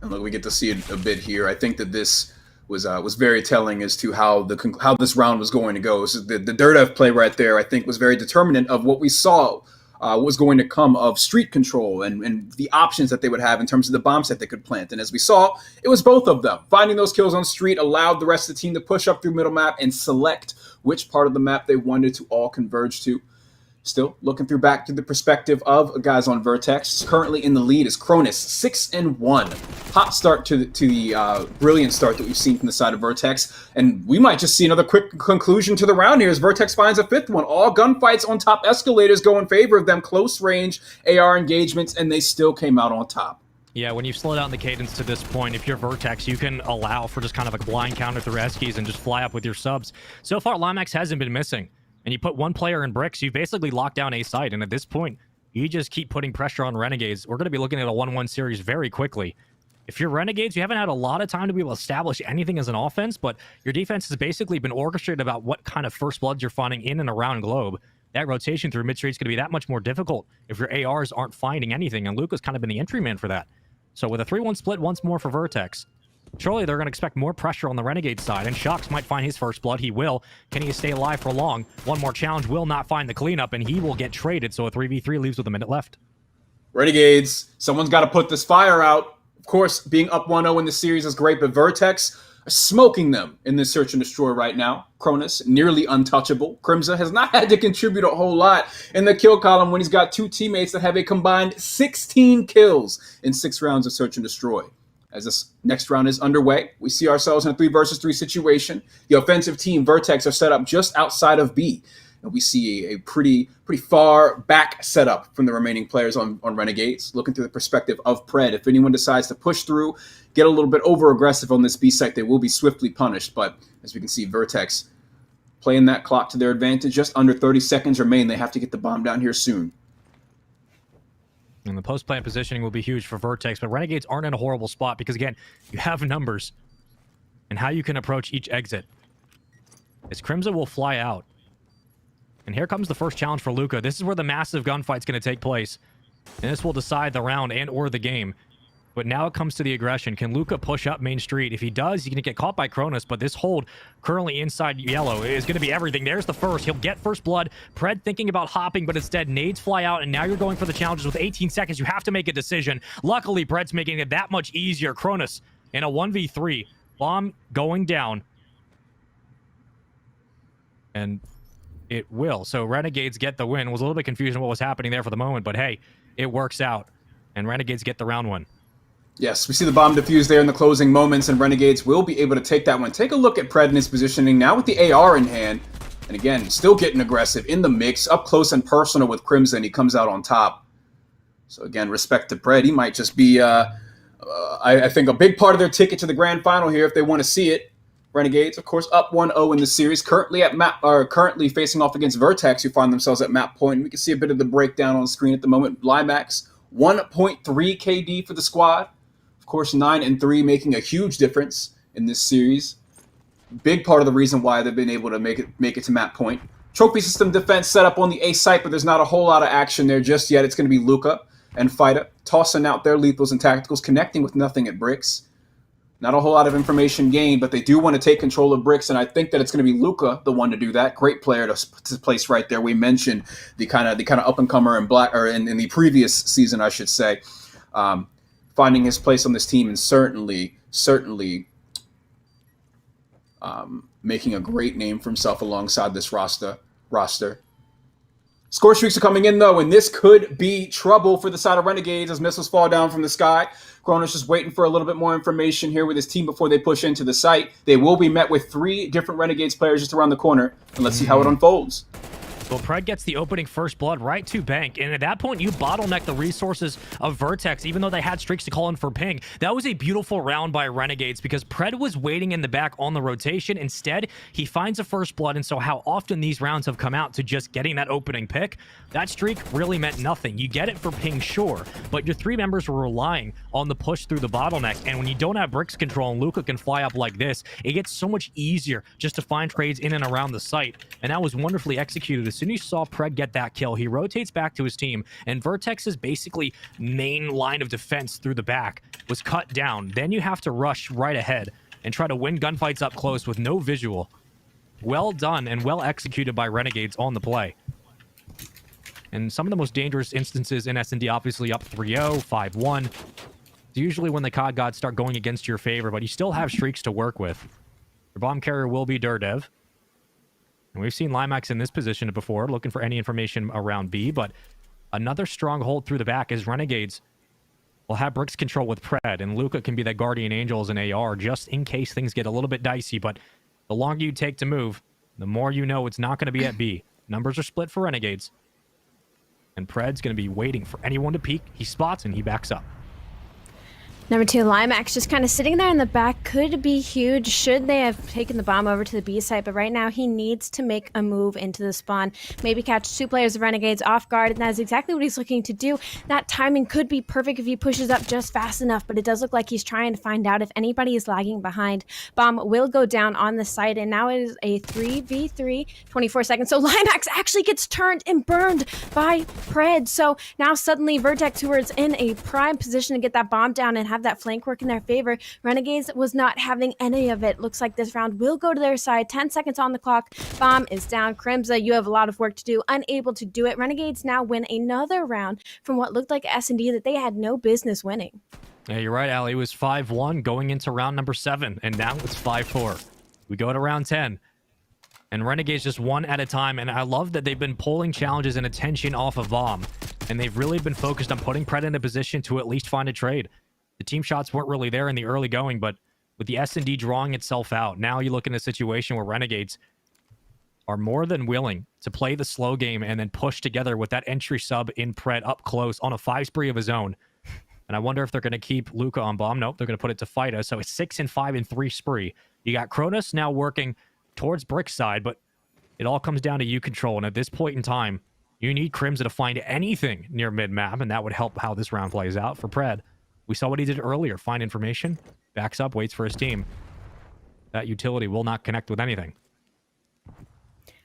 And look, we get to see it a bit here. I think that this was very telling as to how this round was going to go. So the Daredevil play right there, I think, was very determinant of what we saw was going to come of street control and the options that they would have in terms of the bomb set they could plant. And as we saw, it was both of them. Finding those kills on street allowed the rest of the team to push up through middle map and select which part of the map they wanted to all converge to. Still looking back to the perspective of guys on Vertex. Currently in the lead is Cronus, 6-1. Hot start to the brilliant start that we've seen from the side of Vertex. And we might just see another quick conclusion to the round here as Vertex finds a 5th one. All gunfights on top escalators go in favor of them. Close range AR engagements, and they still came out on top. Yeah, when you've slowed down the cadence to this point, if you're Vertex, you can allow for just kind of a blind counter through Eskies and just fly up with your subs. So far, Limax hasn't been missing. And you put one player in bricks, you basically lock down a site. And at this point, you just keep putting pressure on Renegades. We're going to be looking at a 1-1 series very quickly. If you're Renegades, you haven't had a lot of time to be able to establish anything as an offense, but your defense has basically been orchestrated about what kind of first bloods you're finding in and around Globe. That rotation through mid-street is going to be that much more difficult if your ARs aren't finding anything, and Luka's kind of been the entry man for that. So with a 3-1 split once more for Vertex, surely they're going to expect more pressure on the Renegade side, and Shox might find his first blood. He will. Can he stay alive for long? One more challenge will not find the cleanup, and he will get traded, so a 3v3 leaves with a minute left. Renegades, someone's got to put this fire out. Of course, being up 1-0 in the series is great, but Vertex are smoking them in this search and destroy right now. Cronus, nearly untouchable. Crimza has not had to contribute a whole lot in the kill column when he's got 2 teammates that have a combined 16 kills in 6 rounds of search and destroy. as this next round is underway. We see ourselves in a 3 versus 3 situation. The offensive team, Vertex, are set up just outside of B. And we see a pretty far back setup from the remaining players on Renegades, looking through the perspective of Pred. If anyone decides to push through, get a little bit over-aggressive on this B site, they will be swiftly punished. But as we can see, Vertex playing that clock to their advantage. Just under 30 seconds remain. They have to get the bomb down here soon. And the post-plant positioning will be huge for Vertex, but Renegades aren't in a horrible spot because, again, you have numbers and how you can approach each exit. As Crimson will fly out. And here comes the first challenge for Luca. This is where the massive gunfight's going to take place. And this will decide the round and or the game. But now it comes to the aggression. Can Luca push up Main Street? If he does, he's going to get caught by Cronus. But this hold currently inside yellow is going to be everything. There's the first. He'll get first blood. Pred thinking about hopping, but instead nades fly out. And now you're going for the challenges with 18 seconds. You have to make a decision. Luckily, Pred's making it that much easier. Cronus in a 1v3. Bomb going down. And it will. So Renegades get the win. Was a little bit confused on what was happening there for the moment, but hey, it works out. And Renegades get the round one. Yes, we see the bomb defuse there in the closing moments, and Renegades will be able to take that one. Take a look at Pred and his positioning now with the AR in hand. And again, still getting aggressive in the mix, up close and personal with Crimson. He comes out on top. So again, respect to Pred. He might just be, I think, a big part of their ticket to the grand final here if they want to see it. Renegades, of course, up 1-0 in the series. Currently facing off against Vertex, who find themselves at map point. We can see a bit of the breakdown on the screen at the moment. Limax, 1.3 KD for the squad. Of course, 9-3, making a huge difference in this series. Big part of the reason why they've been able to make it to map point. Trophy system defense set up on the A site, but there's not a whole lot of action there just yet. It's going to be Luca and Fida tossing out their lethals and tacticals, connecting with nothing at Bricks. Not a whole lot of information gained, but they do want to take control of Bricks, and I think that it's going to be Luca, the one to do that. Great player to place right there. We mentioned the kind of up and comer in in the previous season, I should say, finding his place on this team and certainly making a great name for himself alongside this roster. Score streaks are coming in, though, and this could be trouble for the side of Renegades as missiles fall down from the sky. Cronus just waiting for a little bit more information here with his team before they push into the site. They will be met with 3 different Renegades players just around the corner, and let's see how it unfolds. Well, Pred gets the opening first blood right to Bank, and at that point, you bottleneck the resources of Vertex, even though they had streaks to call in for ping. That was a beautiful round by Renegades because Pred was waiting in the back on the rotation. Instead, he finds a first blood, and so how often these rounds have come out to just getting that opening pick, that streak really meant nothing. You get it for ping, sure, but your 3 members were relying on the push through the bottleneck, and when you don't have Bricks control and Luca can fly up like this, it gets so much easier just to find trades in and around the site, and that was wonderfully executed. As soon as you saw Pred get that kill, he rotates back to his team, and Vertex's basically main line of defense through the back was cut down. Then you have to rush right ahead and try to win gunfights up close with no visual. Well done and well executed by Renegades on the play. And some of the most dangerous instances in S&D, obviously up 3-0, 5-1. It's usually when the COD gods start going against your favor, but you still have streaks to work with. Your bomb carrier will be Durdev. And we've seen Limax in this position before, looking for any information around B, but another strong hold through the back is Renegades will have Bricks control with Pred, and Luca can be that guardian angel as an AR, just in case things get a little bit dicey, but the longer you take to move, the more you know it's not going to be at B. Numbers are split for Renegades, and Pred's going to be waiting for anyone to peek. He spots, and he backs up. Number 2, Limax just kind of sitting there in the back could be huge should they have taken the bomb over to the B site, but right now he needs to make a move into the spawn, maybe catch 2 players of Renegades off guard, and that is exactly what he's looking to do. That timing could be perfect if he pushes up just fast enough, but it does look like he's trying to find out if anybody is lagging behind. Bomb will go down on the site, and now it is a 3v3, 24 seconds. So Limax actually gets turned and burned by Pred. So now suddenly Vertex, who is in a prime position to get that bomb down and have that flank work in their favor. Renegades was not having any of it. Looks like this round will go to their side. 10 seconds on the clock. Bomb is down. Crimson, you have a lot of work to do. Unable to do it. Renegades now win another round from what looked like S&D that they had no business winning. Yeah, you're right, Ali. It was 5-1 going into round number 7, and now it's 5-4. We go to round 10. And Renegades just one at a time, and I love that they've been pulling challenges and attention off of Bomb, and they've really been focused on putting Pred in a position to at least find a trade. The team shots weren't really there in the early going, but with the S&D drawing itself out, now you look in a situation where Renegades are more than willing to play the slow game and then push together with that entry sub in Pred up close on a 5 spree of his own. And I wonder if they're going to keep Luca on bomb. Nope, they're going to put it to Fido. So it's 6 and 5 and 3 spree. You got Cronus now working towards Brick's side, but it all comes down to you control. And at this point in time, you need Crimson to find anything near mid-map, and that would help how this round plays out for Pred. We saw what he did earlier. Find information, backs up, waits for his team. That utility will not connect with anything.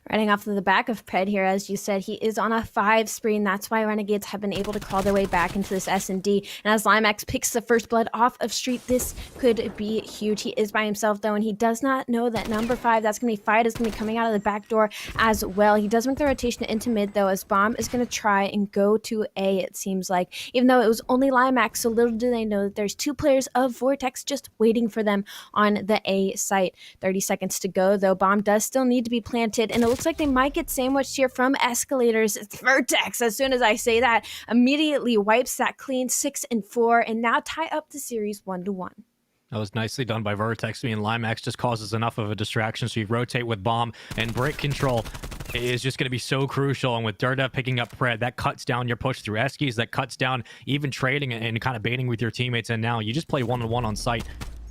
Running off of the back of Pred here, as you said, he is on a 5 spree, and that's why Renegades have been able to crawl their way back into this S&D. And as Limax picks the first blood off of Street, this could be huge. He is by himself, though, and he does not know that number 5, that's going to be Fight, is going to be coming out of the back door as well. He does make the rotation into mid, though, as Bomb is going to try and go to A, it seems like. Even though it was only Limax, so little do they know that there's 2 players of Vortex just waiting for them on the A site. 30 seconds to go, though. Bomb does still need to be planted, and it looks like they might get sandwiched here from Escalators. It's Vertex, as soon as I say that, immediately wipes that clean 6 and 4, and now tie up the series 1-1. That was nicely done by Vertex. I mean, Limax just causes enough of a distraction, so you rotate with Bomb, and Brick control is just going to be so crucial. And with Durdev picking up Pred, that cuts down your push through Eskies, that cuts down even trading and kind of baiting with your teammates, and now you just play 1-on-1 on site.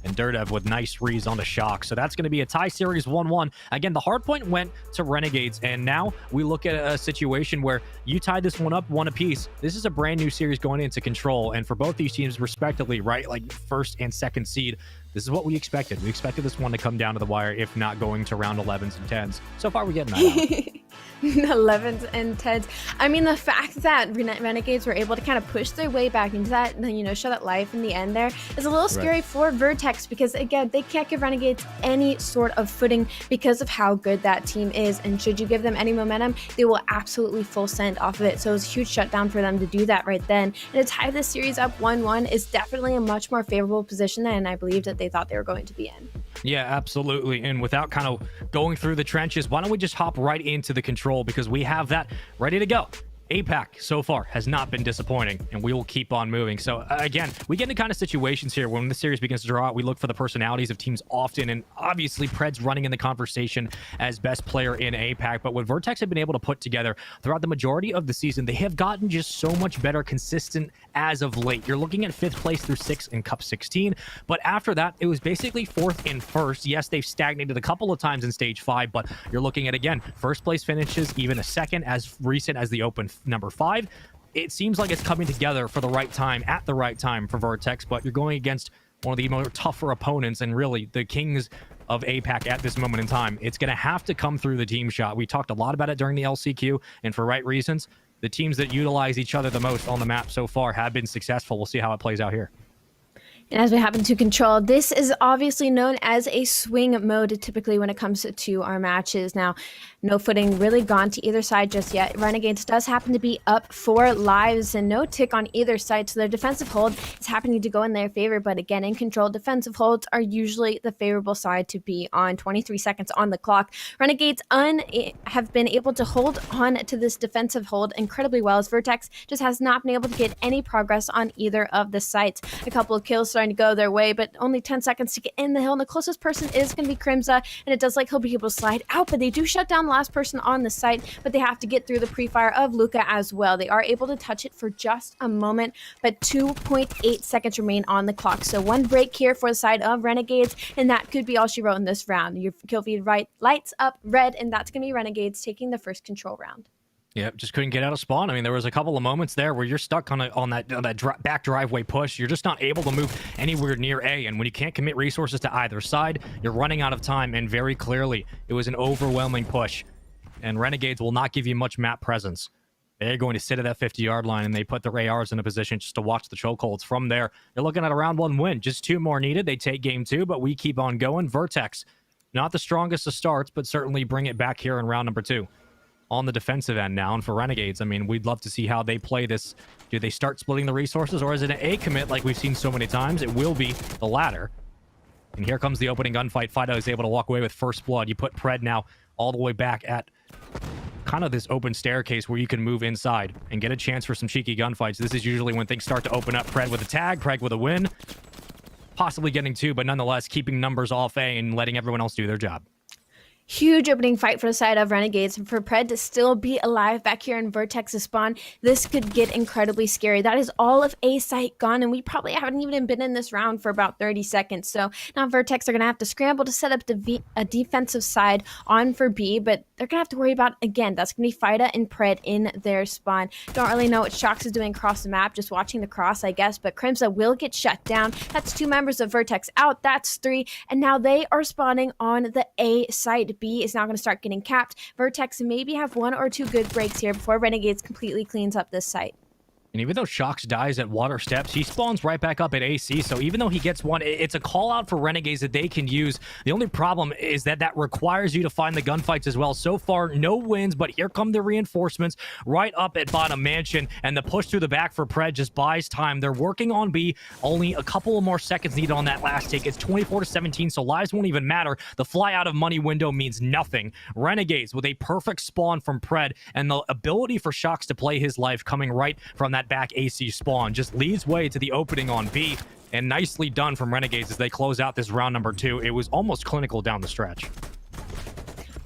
And Durdev with nice reads on the shock. So that's going to be a tie series 1-1. Again, the hard point went to Renegades, and now we look at a situation where you tied this one up 1 apiece. This is a brand new series going into Control, and for both these teams respectively, right, like first and second seed, this is what we expected. We expected this one to come down to the wire, if not going to round 11s and 10s. So far, we're getting that out. 11s and 10s. I mean, the fact that Renegades were able to kind of push their way back into that, you know, show that life in the end there is a little scary for Vertex, because again, they can't give Renegades any sort of footing because of how good that team is. And should you give them any momentum, they will absolutely full send off of it. So it was a huge shutdown for them to do that right then. And to tie this series up 1-1 is definitely a much more favorable position than I believe that they thought they were going to be in. Yeah, absolutely. And without kind of going through the trenches, why don't we just hop right into the Control, because we have that ready to go. APAC so far has not been disappointing, and we will keep on moving. So again, we get into kind of situations here when the series begins to draw out. We look for the personalities of teams often, and obviously Pred's running in the conversation as best player in APAC. But what Vertex have been able to put together throughout the majority of the season, they have gotten just so much better consistent as of late. You're looking at 5th place through 6 in Cup 16, but after that it was basically 4th and 1st. Yes, they've stagnated a couple of times in stage 5, but you're looking at, again, 1st place finishes, even a 2nd as recent as the open number 5. It seems like it's coming together for the right time at the right time for Vertex, but you're going against one of the more tougher opponents and really the kings of APAC at this moment in time. It's going to have to come through the team shot. We talked a lot about it during the LCQ, and for right reasons. The teams that utilize each other the most on the map so far have been successful. We'll see how it plays out here. And as we happen to Control, this is obviously known as a swing mode typically when it comes to our matches. Now, no footing really gone to either side just yet. Renegades does happen to be up 4 lives and no tick on either side, so their defensive hold is happening to go in their favor. But again, in Control, defensive holds are usually the favorable side to be on. 23 seconds on the clock. Renegades have been able to hold on to this defensive hold incredibly well, as Vertex just has not been able to get any progress on either of the sites. A couple of kills starting to go their way, but only 10 seconds to get in the hill, and the closest person is going to be Crimza, and it does like he'll be able to slide out, but they do shut down the last person on the site, but they have to get through the pre-fire of Luca as well. They are able to touch it for just a moment, but 2.8 seconds remain on the clock. So one break here for the side of Renegades, and that could be all she wrote in this round. Your kill feed lights up red, and that's going to be Renegades taking the first Control round. Yeah, just couldn't get out of spawn. I mean, there was a couple of moments there where you're stuck on that back driveway push. You're just not able to move anywhere near A, and when you can't commit resources to either side, you're running out of time, and very clearly, it was an overwhelming push, and Renegades will not give you much map presence. They're going to sit at that 50-yard line, and they put their ARs in a position just to watch the chokeholds. From there, they're looking at a round 1 win. Just 2 more needed. They take game 2, but we keep on going. Vertex, not the strongest of starts, but certainly bring it back here in round number 2. On the defensive end now, and for Renegades, I mean, we'd love to see how they play this. Do they start splitting the resources, or is it an A commit like we've seen so many times? It will be the latter. And here comes the opening gunfight. Fido is able to walk away with first blood. You put Pred now all the way back at kind of this open staircase where you can move inside and get a chance for some cheeky gunfights. This is usually when things start to open up. Pred with a tag, Preg with a win, possibly getting 2, but nonetheless keeping numbers off A and letting everyone else do their job. Huge opening fight for the side of Renegades, and for Pred to still be alive back here in Vertex's spawn, this could get incredibly scary. That is all of A site gone, and we probably haven't even been in this round for about 30 seconds. So now Vertex are going to have to scramble to set up a defensive side on for B, but they're going to have to worry about, again, that's going to be Fida and Pred in their spawn. Don't really know what Shox is doing across the map, just watching the cross, I guess, but Crimsa will get shut down. That's 2 members of Vertex out, that's 3, and now they are spawning on the A site. B is now going to start getting capped. Vertex maybe have 1 or 2 good breaks here before Renegades completely cleans up this site. And even though Shox dies at water steps, he spawns right back up at AC. So even though he gets 1, it's a call out for Renegades that they can use. The only problem is that requires you to find the gunfights as well. So far, no wins, but here come the reinforcements right up at bottom mansion. And the push through the back for Pred just buys time. They're working on B. Only a couple of more seconds needed on that last take. It's 24-17, so lives won't even matter. The fly out of money window means nothing. Renegades with a perfect spawn from Pred, and the ability for Shox to play his life coming right from that back AC spawn just leads way to the opening on B, and nicely done from Renegades as they close out this round number 2. It was almost clinical down the stretch.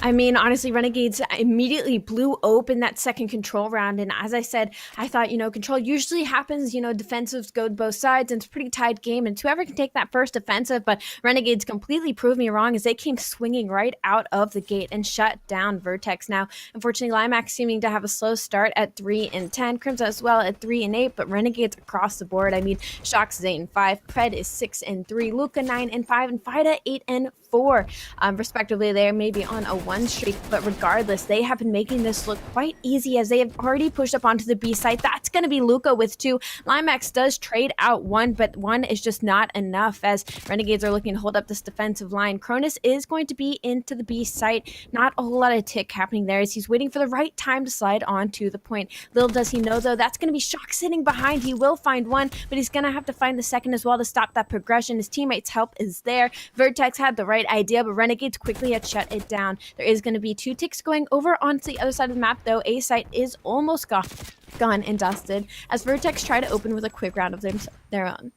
I mean, honestly, Renegades immediately blew open that second control round. And as I said, I thought, control usually happens, defensives go to both sides, and it's a pretty tight game. And whoever can take that first offensive, but Renegades completely proved me wrong as they came swinging right out of the gate and shut down Vertex. Now, unfortunately, Limax seeming to have a slow start at 3 and 10, Crimson as well at 3 and 8, but Renegades across the board. I mean, Shox is 8 and 5, Pred is 6 and 3, Luca 9 and 5, and Fida 8 and 4, respectively. They're maybe on a 1 streak, but regardless, they have been making this look quite easy as they have already pushed up onto the B site. That's going to be Luca with 2. Limax does trade out 1, but 1 is just not enough as Renegades are looking to hold up this defensive line. Cronus is going to be into the B site. Not a whole lot of tick happening there as he's waiting for the right time to slide onto the point. Little does he know, though, that's going to be Shox sitting behind. He will find 1, but he's going to have to find the second as well to stop that progression. His teammates' help is there. Vertex had the right idea, but Renegades quickly had shut it down. There is going to be 2 ticks going over onto the other side of the map, though. A site is almost gone and dusted as Vertex try to open with a quick round of their own.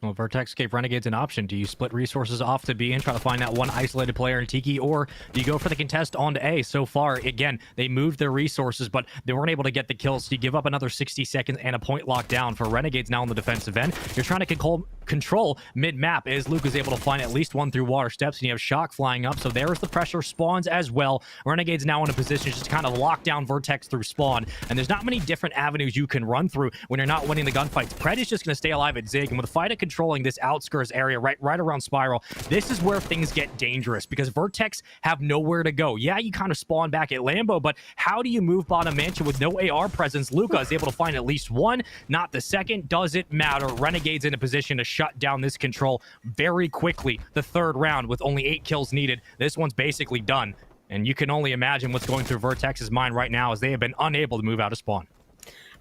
Well, Vertex gave Renegades an option. Do you split resources off to B and try to find that one isolated player in Tiki, or do you go for the contest onto A? So far, again, they moved their resources, but they weren't able to get the kills. So you give up another 60 seconds and a point lockdown for Renegades now on the defensive end. You're trying to control mid-map as Luke is able to find at least 1 through water steps, and you have Shock flying up. So there's the pressure spawns as well. Renegades now in a position just to kind of lock down Vertex through spawn, and there's not many different avenues you can run through when you're not winning the gunfights. Pred is just going to stay alive at Zig, and with Fida controlling this outskirts area right around Spiral, this is where things get dangerous because Vertex have nowhere to go. Yeah, you kind of spawn back at Lambo, but how do you move bottom mansion with no AR presence? Luca is able to find at least 1, not the second. Does it matter? Renegades in a position to shut down this control very quickly. The 3rd round with only 8 kills needed. This one's basically done, and you can only imagine what's going through Vertex's mind right now as they have been unable to move out of spawn.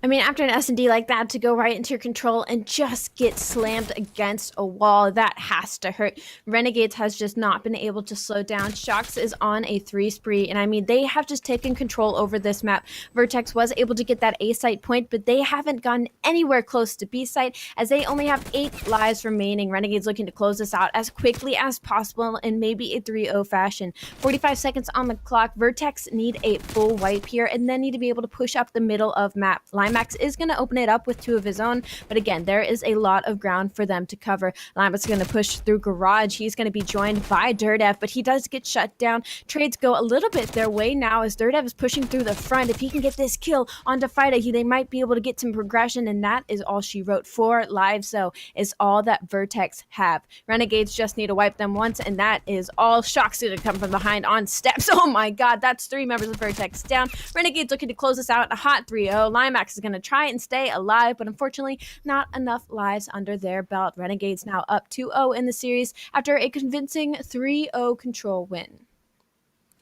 I mean, after an S&D like that, to go right into your control and just get slammed against a wall, that has to hurt. Renegades has just not been able to slow down. Shox is on a 3 spree, and I mean, they have just taken control over this map. Vertex was able to get that A site point, but they haven't gotten anywhere close to B site as they only have 8 lives remaining. Renegades looking to close this out as quickly as possible in maybe a 3-0 fashion. 45 seconds on the clock. Vertex need a full wipe here and then need to be able to push up the middle of map. Limax is going to open it up with 2 of his own, but again, there is a lot of ground for them to cover. Limax is going to push through Garage. He's going to be joined by Dirdev, but he does get shut down. Trades go a little bit their way now as Dirdev is pushing through the front. If he can get this kill onto Fida, they might be able to get some progression, and that is all she wrote. 4 lives, though, is all that Vertex have. Renegades just need to wipe them once, and that is all. Shock's going to come from behind on steps. Oh my god, that's 3 members of Vertex down. Renegades looking to close this out. A hot 3-0. Limax is going to try and stay alive, but unfortunately not enough lives under their belt. Renegades now up 2-0 in the series after a convincing 3-0 control win.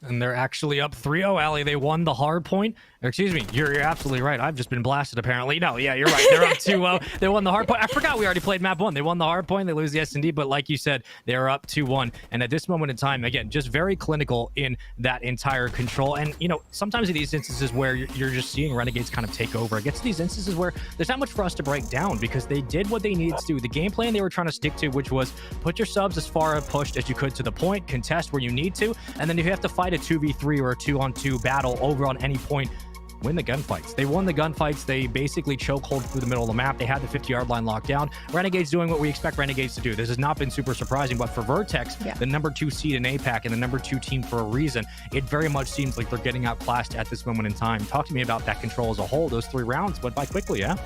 And they're actually up 3-0, Allie. They won the hard point, Excuse me, you're absolutely right. I've just been blasted, apparently. No, yeah, you're right. They're up 2-0. They won the hard point. I forgot we already played map 1. They won the hard point. They lose the S&D, but like you said, they're up 2-1. And at this moment in time, again, just very clinical in that entire control. And, you know, sometimes in these instances where you're just seeing Renegades kind of take over, it gets to these instances where there's not much for us to break down because they did what they needed to do. The game plan they were trying to stick to, which was put your subs as far pushed as you could to the point, contest where you need to, and then if you have to fight a 2v3 or a 2-on-2 battle over on any point, win the gunfights. They won the gunfights. They basically chokehold through the middle of the map. They had the 50-yard line locked down. Renegades doing what we expect Renegades to do. This has not been super surprising, but for Vertex, the number 2 seed in APAC and the number 2 team for a reason, it very much seems like they're getting outclassed at this moment in time. Talk to me about that control as a whole. Those 3 rounds went by quickly, yeah?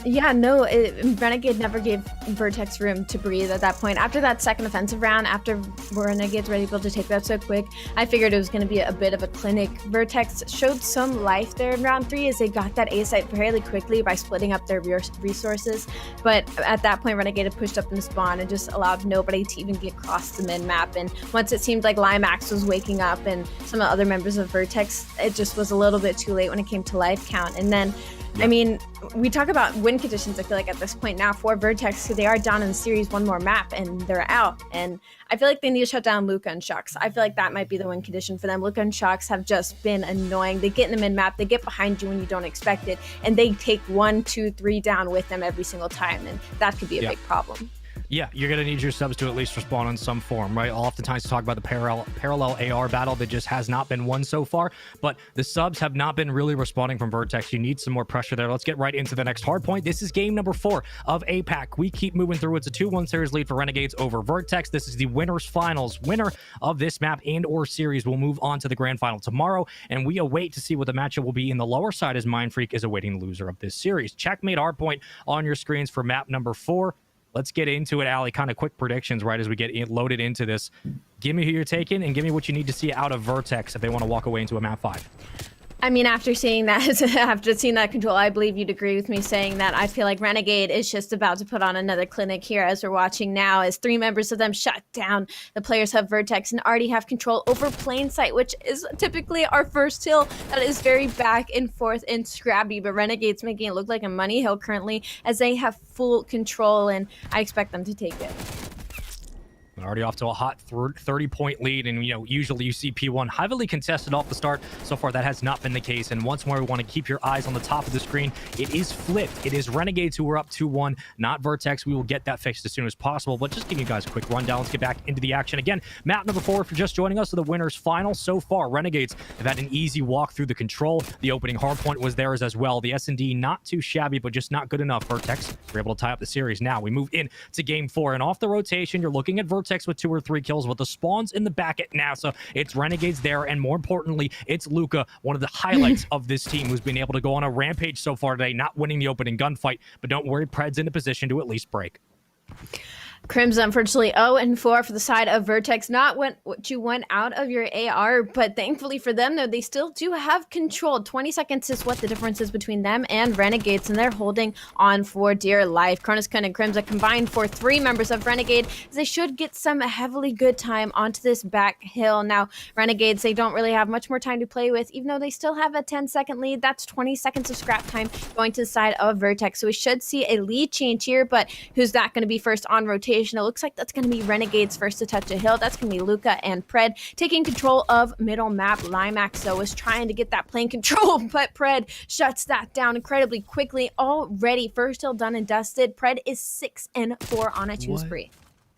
Yeah, no, Renegade never gave Vertex room to breathe at that point. After that second offensive round, after Renegades were able to take that so quick, I figured it was going to be a bit of a clinic. Vertex showed some life there in round 3 as they got that A site fairly quickly by splitting up their resources. But at that point, Renegade had pushed up in the spawn and just allowed nobody to even get across the mid-map. And once it seemed like Limax was waking up and some of the other members of Vertex, it just was a little bit too late when it came to life count. And then I mean, we talk about win conditions, I feel like at this point now for Vertex, they are down in the series one more map and they're out. And I feel like they need to shut down Luca and Shux. I feel like that might be the win condition for them. Luca and Shux have just been annoying. They get in the mid-map, they get behind you when you don't expect it, and they take 1, 2, 3 down with them every single time. And that could be a big problem. Yeah, you're going to need your subs to at least respond in some form, right? Oftentimes talk about the parallel AR battle that just has not been won so far, but the subs have not been really responding from Vertex. You need some more pressure there. Let's get right into the next hard point. This is game number 4 of APAC. We keep moving through. It's a 2-1 series lead for Renegades over Vertex. This is the winners finals. Winner of this map and or series will move on to the grand final tomorrow, and we await to see what the matchup will be in the lower side as Mindfreak is awaiting the loser of this series. Checkmate hard point on your screens for map number 4. Let's get into it, Ali. Kind of quick predictions right as we get loaded into this. Give me who you're taking and give me what you need to see out of Vertex if they want to walk away into a map 5. I mean, after seeing that, after seeing that control, I believe you'd agree with me saying that I feel like Renegade is just about to put on another clinic here as we're watching now as 3 members of them shut down. The players have Vertex and already have control over Plain Sight, which is typically our first hill that is very back and forth and scrappy, but Renegade's making it look like a money hill currently as they have full control, and I expect them to take it. Already off to a hot 30-point lead, and usually you see P1 heavily contested off the start. So far, that has not been the case. And once more, we want to keep your eyes on the top of the screen. It is flipped. It is Renegades who are up 2-1, not Vertex. We will get that fixed as soon as possible. But just give you guys a quick rundown. Let's get back into the action again. Map number 4, if you're just joining us, for the winners final. So far, Renegades have had an easy walk through the control. The opening hardpoint was theirs as well. The S&D not too shabby, but just not good enough. Vertex were able to tie up the series. Now we move in to game 4, and off the rotation, you're looking at Vertex with 2 or 3 kills with the spawns in the back at NASA. It's Renegades there, and more importantly, it's Luca, one of the highlights of this team, who's been able to go on a rampage so far today, not winning the opening gunfight, but don't worry, Pred's in a position to at least break. Crims, unfortunately, 0-4 for the side of Vertex. Not what you want out of your AR, but thankfully for them, though, they still do have control. 20 seconds is what the difference is between them and Renegades, and they're holding on for dear life. Kronoskun and Crims are combined for 3 members of Renegade, as they should get some heavily good time onto this back hill. Now, Renegades, they don't really have much more time to play with, even though they still have a 10-second lead. That's 20 seconds of scrap time going to the side of Vertex. So we should see a lead change here, but who's that going to be first on rotation? It looks like that's going to be Renegades first to touch a hill. That's going to be Luca and Pred taking control of middle map. Limax, though, is trying to get that plane control, but Pred shuts that down incredibly quickly. Already first hill done and dusted. Pred is 6-4 on a 2 spree.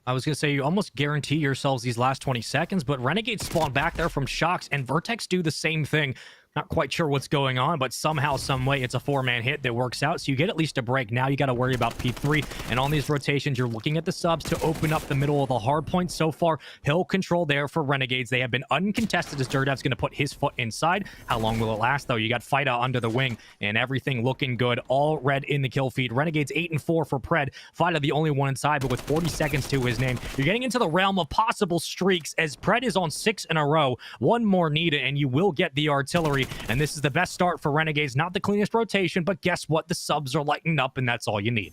I was going to say, you almost guarantee yourselves these last 20 seconds, but Renegades spawn back there from Shux, and Vertex do the same thing. Not quite sure what's going on, but somehow, some way, it's a 4-man hit that works out. So you get at least a break. Now you got to worry about P3. And on these rotations, you're looking at the subs to open up the middle of the hard point. So far, hill control there for Renegades. They have been uncontested as Durdev's going to put his foot inside. How long will it last, though? You got Fida under the wing, and everything looking good. All red in the kill feed. Renegades 8-4 for Pred. Fida the only one inside, but with 40 seconds to his name. You're getting into the realm of possible streaks as Pred is on 6 in a row. One more needed, and you will get the artillery. And this is the best start for Renegades. Not the cleanest rotation, but guess what? The subs are lighting up, and that's all you need.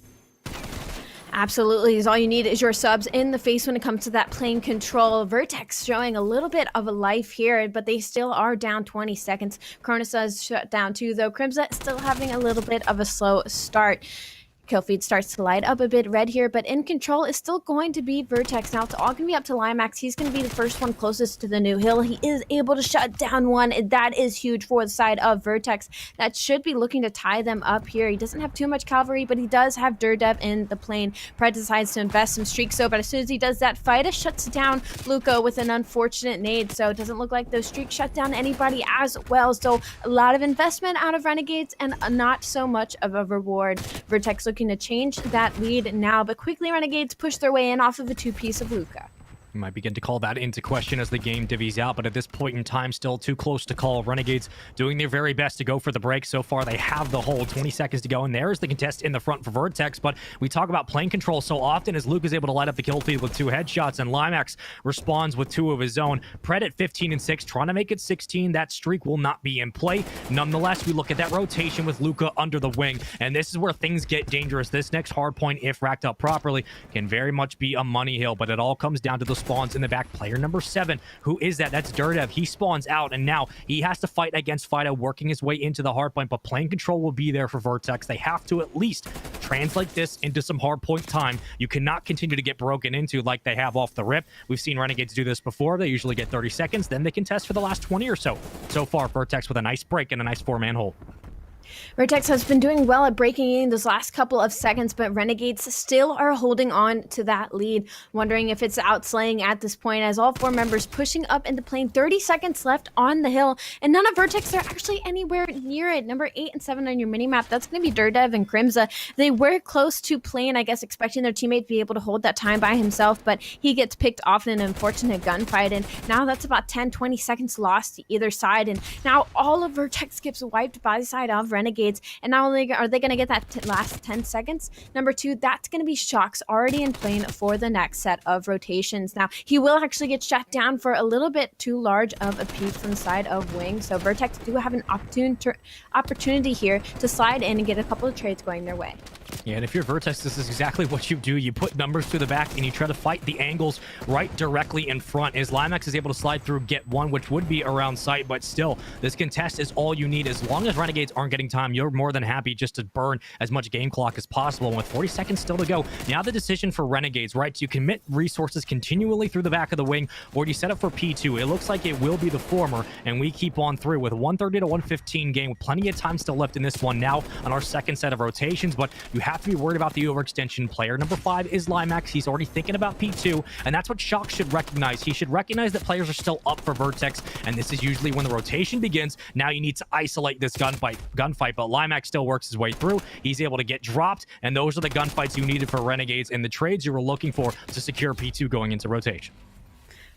Absolutely, is all you need is your subs in the face when it comes to that plane control. Vertex showing a little bit of a life here, but they still are down 20 seconds. Cronus does shut down too, though. Crimson still having a little bit of a slow start. Kill feed starts to light up a bit red here, but in control is still going to be Vertex. Now it's all going to be up to Limax. He's going to be the first one closest to the new hill. He is able to shut down one. That is huge for the side of Vertex. That should be looking to tie them up here. He doesn't have too much cavalry, but he does have Durdev in the plane. Pred decides to invest some streaks, so but as soon as he does that, Fida shuts down Luca with an unfortunate nade, so it doesn't look like those streaks shut down anybody as well. So a lot of investment out of Renegades and not so much of a reward. Vertex looking to change that lead now, but quickly Renegades push their way in off of a two-piece of Luca. We might begin to call that into question as the game divvies out, but at this point in time, still too close to call. Renegades doing their very best to go for the break. So far, they have the hold. 20 seconds to go, and there's the contest in the front for Vertex, but we talk about plane control so often as Luke is able to light up the kill feed with 2 headshots, and Limax responds with 2 of his own. Pred at 15 and 6, trying to make it 16. That streak will not be in play. Nonetheless, we look at that rotation with Luca under the wing, and this is where things get dangerous. This next hard point, if racked up properly, can very much be a money hill, but it all comes down to the spawns in the back. Player number 7, who is that? That's Durdev. He spawns out, and now he has to fight against Fido, working his way into the hardpoint, but plane control will be there for Vertex. They have to at least translate this into some hardpoint time. You cannot continue to get broken into like they have off the rip. We've seen Renegades do this before. They usually get 30 seconds, then they contest for the last 20 or so. So far, Vertex with a nice break and a nice 4-man hold. Vertex has been doing well at breaking in those last couple of seconds, but Renegades still are holding on to that lead. Wondering if it's outslaying at this point as all 4 members pushing up into plane. 30 seconds left on the hill, and none of Vertex are actually anywhere near it. Number 8 and 7 on your minimap, that's going to be Durdev and Crimza. They were close to plane, I guess, expecting their teammate to be able to hold that time by himself, but he gets picked off in an unfortunate gunfight, and now that's about 10-20 seconds lost to either side, and now all of Vertex gets wiped by the side of Renegades. And not only are they going to get that last 10 seconds, number 2, that's going to be Shox already in plane for the next set of rotations. Now, he will actually get shut down for a little bit too large of a peek from the side of Wing, so Vertex do have an opportunity here to slide in and get a couple of trades going their way. Yeah, and if you're Vertex, this is exactly what you do. You put numbers to the back and you try to fight the angles right directly in front. As Limax is able to slide through, get one, which would be around sight, but still, this contest is all you need. As long as Renegades aren't getting time, you're more than happy just to burn as much game clock as possible. And with 40 seconds still to go, now the decision for Renegades, right? Do you commit resources continually through the back of the wing, or do you set up for P2? It looks like it will be the former, and we keep on through with 130 to 115 game with plenty of time still left in this one now on our second set of rotations, but you have to be worried about the overextension. Player number 5 is Limax. He's already thinking about P2, and that's what Shox should recognize. He should recognize that players are still up for Vertex, and this is usually when the rotation begins. Now you need to isolate this gunfight, but Limax still works his way through. He's able to get dropped, and those are the gunfights you needed for Renegades and the trades you were looking for to secure P2 going into rotation.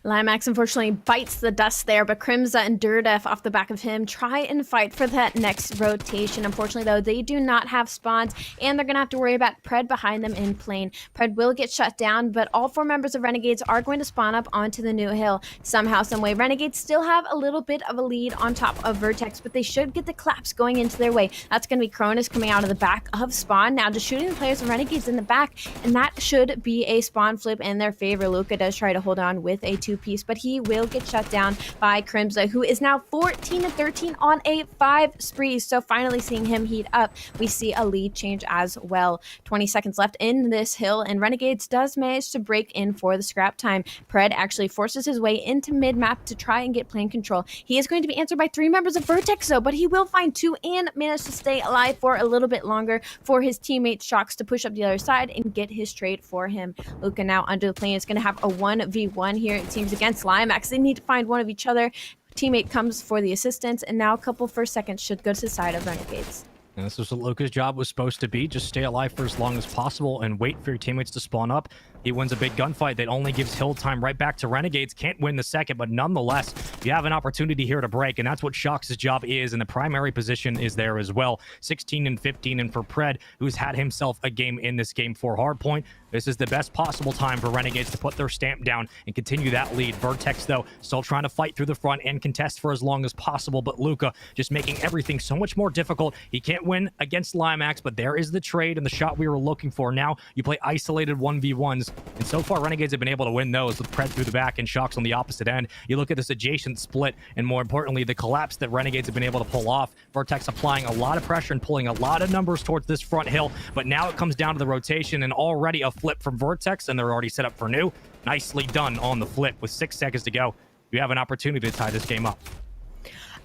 Limax unfortunately bites the dust there, but Crimza and Durdev off the back of him try and fight for that next rotation. Unfortunately, though, they do not have spawns, and they're going to have to worry about Pred behind them in plane. Pred will get shut down, but all 4 members of Renegades are going to spawn up onto the new hill. Somehow, someway, Renegades still have a little bit of a lead on top of Vertex, but they should get the collapse going into their way. That's going to be Cronus coming out of the back of spawn, now just shooting the players of Renegades in the back, and that should be a spawn flip in their favor. Luca does try to hold on with a 2-piece, but he will get shut down by Crimza, who is now 14-13 on a 5 spree. So finally seeing him heat up, we see a lead change as well. 20 seconds left in this hill, and Renegades does manage to break in for the scrap time. Pred actually forces his way into mid-map to try and get plane control. He is going to be answered by 3 members of Vertex, though, but he will find 2 and manage to stay alive for a little bit longer for his teammate Shox to push up the other side and get his trade for him. Luca now under the plane is going to have a 1v1 here, it seems, against Limax. They need to find one of each other. Teammate comes for the assistance, and now a couple first seconds should go to the side of Renegades. And this is what Luca's job was supposed to be. Just stay alive for as long as possible and wait for your teammates to spawn up. He wins a big gunfight that only gives hill time right back to Renegades. Can't win the second, but nonetheless, you have an opportunity here to break, and that's what Shox's job is, and the primary position is there as well. 16-15, and for Pred, who's had himself a game in this game for Hardpoint, This is the best possible time for Renegades to put their stamp down and continue that lead. Vertex, though, still trying to fight through the front and contest for as long as possible, but Luca just making everything so much more difficult. He can't win against Limax, but there is the trade and the shot we were looking for. Now you play isolated 1v1s, and so far Renegades have been able to win those with Pred through the back and Shocks on the opposite end. You look at this adjacent split, and more importantly, the collapse that Renegades have been able to pull off. Vertex applying a lot of pressure and pulling a lot of numbers towards this front hill, but now it comes down to the rotation, and already a flip from Vertex, and they're already set up for new. Nicely done on the flip with 6 seconds to go. You have an opportunity to tie this game up.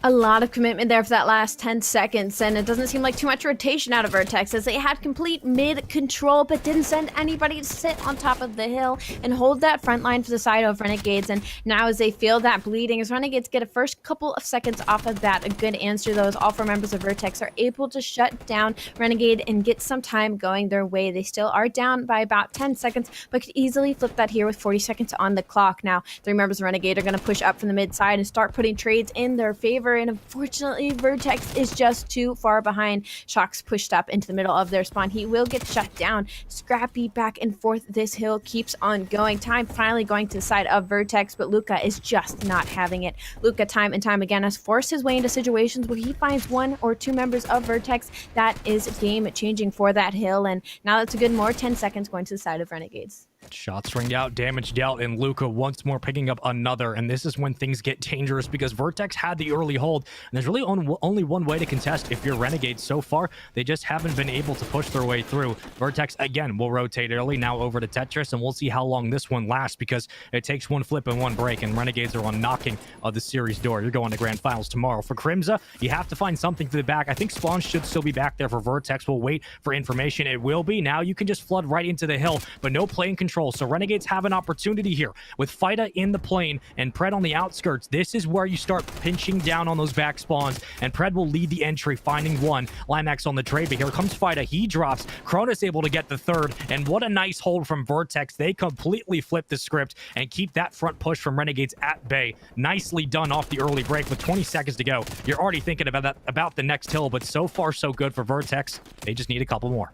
A lot of commitment there for that last 10 seconds, and it doesn't seem like too much rotation out of Vertex, as they had complete mid control but didn't send anybody to sit on top of the hill and hold that front line for the side of Renegades. And now as they feel that bleeding, as Renegades get a first couple of seconds off of that, a good answer though, as all 4 members of Vertex are able to shut down Renegade and get some time going their way. They still are down by about 10 seconds, but could easily flip that here with 40 seconds on the clock. Now 3 members of Renegade are going to push up from the mid side and start putting trades in their favor, and unfortunately Vertex is just too far behind. Shocks pushed up into the middle of their spawn. He will get shut down. Scrappy back and forth. This hill keeps on going. Time finally going to the side of Vertex, but Luca is just not having it. Luca time and time again has forced his way into situations where he finds 1 or 2 members of Vertex. That is game changing for that hill, and now that's a good more 10 seconds going to the side of Renegades. Shots ringed out, damage dealt, and Luca once more picking up another. And this is when things get dangerous, because Vertex had the early hold, and there's really only one way to contest if you're Renegades. So far, they just haven't been able to push their way through. Vertex, again, will rotate early, now over to Tetris, and we'll see how long this one lasts, because it takes 1 flip and 1 break, and Renegades are on knocking of the series door. You're going to Grand Finals tomorrow. For Crimza, you have to find something for the back. I think spawns should still be back there for Vertex. We'll wait for information. It will be. Now you can just flood right into the hill, but no plane control. So Renegades have an opportunity here with Fida in the plane and Pred on the outskirts. This is where you start pinching down on those back spawns, and Pred will lead the entry, finding 1. Limax on the trade, but here comes Fida. He drops. Cronus able to get the 3rd, and what a nice hold from Vertex. They completely flip the script and keep that front push from Renegades at bay. Nicely done off the early break with 20 seconds to go. You're already thinking about the next hill, but so far so good for Vertex. They just need a couple more.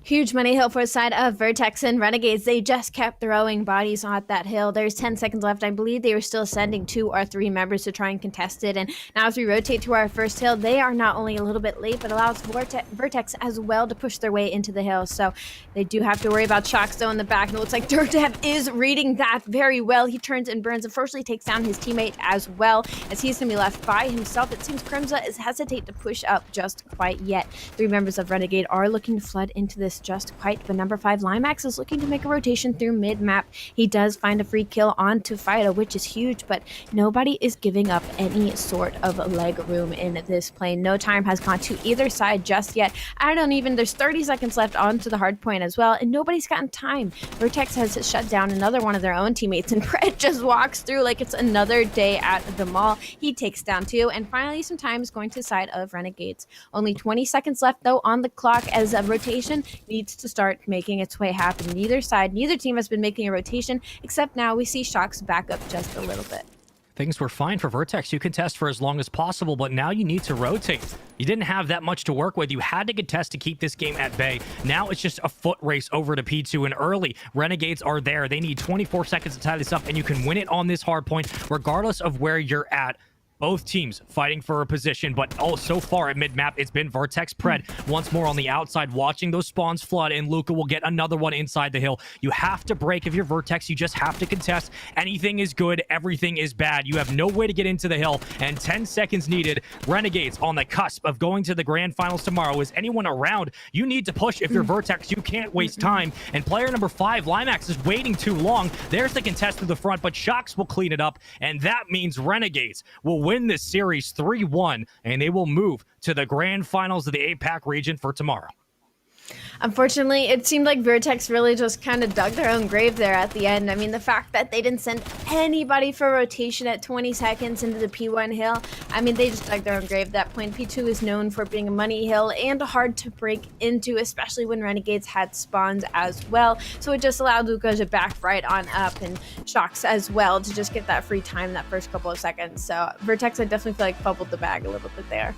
Huge money hill for the side of Vertex and Renegades. They just kept throwing bodies on that hill. There's 10 seconds left. I believe they were still sending 2 or 3 members to try and contest it. And now as we rotate to our first hill, they are not only a little bit late, but allows Vertex as well to push their way into the hill. So they do have to worry about Shocks though in the back. And it looks like Dirtdev is reading that very well. He turns and burns. Unfortunately takes down his teammate as well, as he's going to be left by himself. It seems Crimza is hesitate to push up just quite yet. 3 members of Renegade are looking to flood into this just quite, but number 5 Limax is looking to make a rotation through mid-map. He does find a free kill onto Fida, which is huge, but nobody is giving up any sort of leg room in this plane. No time has gone to either side just yet. There's 30 seconds left onto the hard point as well, and nobody's gotten time. Vertex has shut down another one of their own teammates, and Pred just walks through like it's another day at the mall. He takes down 2, and finally some time is going to the side of Renegades. Only 20 seconds left though on the clock, as a rotation needs to start making its way happen. Neither team has been making a rotation, except now we see Shocks back up just a little bit. Things were fine for Vertex. You contest for as long as possible, but now you need to rotate. You didn't have that much to work with. You had to contest to keep this game at bay. Now it's just a foot race over to P2, and early Renegades are there. They need 24 seconds to tie this up, and you can win it on this hard point regardless of where you're at. Both teams fighting for a position, but so far at mid-map, it's been Vertex. Pred once more on the outside, watching those spawns flood, and Luca will get another one inside the hill. You have to break if you're Vertex. You just have to contest. Anything is good, everything is bad. You have no way to get into the hill, and 10 seconds needed. Renegades on the cusp of going to the Grand Finals tomorrow. Is anyone around? You need to push if you're Vertex. You can't waste time, and player number 5, Limax, is waiting too long. There's the contest to the front, but Shocks will clean it up, and that means Renegades will win this series 3-1, and they will move to the Grand Finals of the APAC region for tomorrow. Unfortunately, it seemed like Vertex really just kind of dug their own grave there at the end. I mean, the fact that they didn't send anybody for rotation at 20 seconds into the P1 hill, I mean, they just dug their own grave at that point. P2 is known for being a money hill and hard to break into, especially when Renegades had spawns as well. So it just allowed Luca to back right on up, and Shocks as well to just get that free time in that first couple of seconds. So Vertex, I definitely feel like fumbled the bag a little bit there.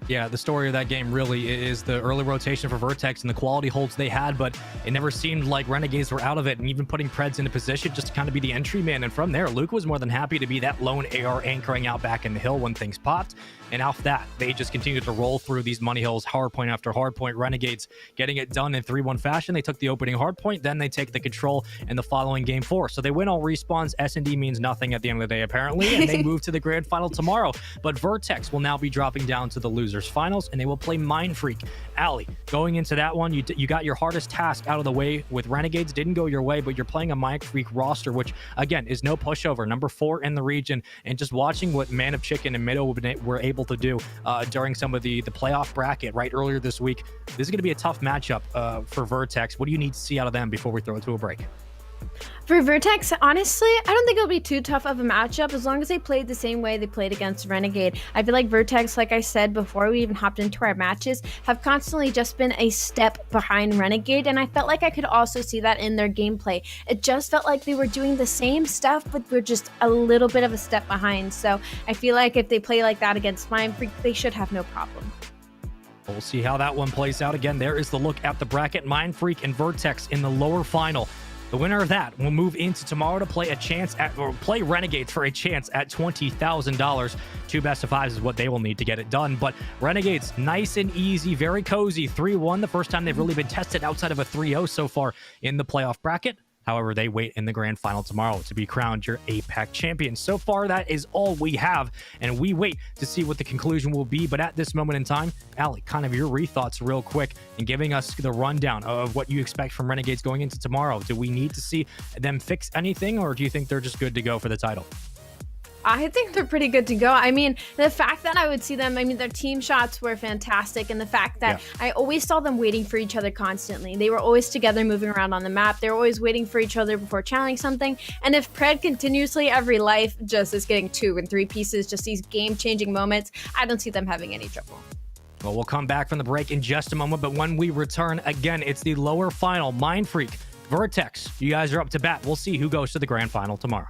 Yeah, the story of that game really is the early rotation for Vertex and the quality holds they had, but it never seemed like Renegades were out of it, and even putting Preds into position just to kind of be the entry man. And from there, Luke was more than happy to be that lone AR anchoring out back in the hill when things popped. And off that, they just continued to roll through these money hills, hardpoint after hardpoint. Renegades getting it done in 3-1 fashion. They took the opening hardpoint, then they take the control in the following game 4. So they win all respawns. S&D means nothing at the end of the day, apparently, and they move to the grand final tomorrow. But Vertex will now be dropping down to the losers finals, and they will play Mindfreak. Ali, going into that one, you got your hardest task out of the way with Renegades. Didn't go your way, but you're playing a Mindfreak roster, which, again, is no pushover. Number 4 in the region, and just watching what Man of Chicken and Mido were able to do during some of the playoff bracket right earlier this week. This is going to be a tough matchup for Vertex. What do you need to see out of them before we throw it to a break? For Vertex, honestly, I don't think it'll be too tough of a matchup as long as they played the same way they played against Renegade. I feel like Vertex, like I said before we even hopped into our matches, have constantly just been a step behind Renegade, and I felt like I could also see that in their gameplay. It just felt like they were doing the same stuff, but we're just a little bit of a step behind. So I feel like if they play like that against Mindfreak, they should have no problem. We'll see how that one plays out. Again, there is the look at the bracket. Mindfreak and Vertex in the lower final. The winner of that will move into tomorrow to play play Renegades for a chance at $20,000. 2 best of 5s is what they will need to get it done. But Renegades, nice and easy, very cozy. 3-1, the first time they've really been tested outside of a 3-0 so far in the playoff bracket. However, they wait in the grand final tomorrow to be crowned your APAC champion. So far, that is all we have, and we wait to see what the conclusion will be. But at this moment in time, Ali, kind of your thoughts real quick and giving us the rundown of what you expect from Renegades going into tomorrow. Do we need to see them fix anything, or do you think they're just good to go for the title? I think they're pretty good to go. I mean, the fact that I would see them, I mean, their team shots were fantastic. And the fact that I always saw them waiting for each other constantly. They were always together moving around on the map. They were always waiting for each other before challenging something. And if Pred continuously every life just is getting 2 and 3 pieces, just these game-changing moments, I don't see them having any trouble. Well, we'll come back from the break in just a moment. But when we return, again, it's the lower final. Mindfreak, Vertex, you guys are up to bat. We'll see who goes to the grand final tomorrow.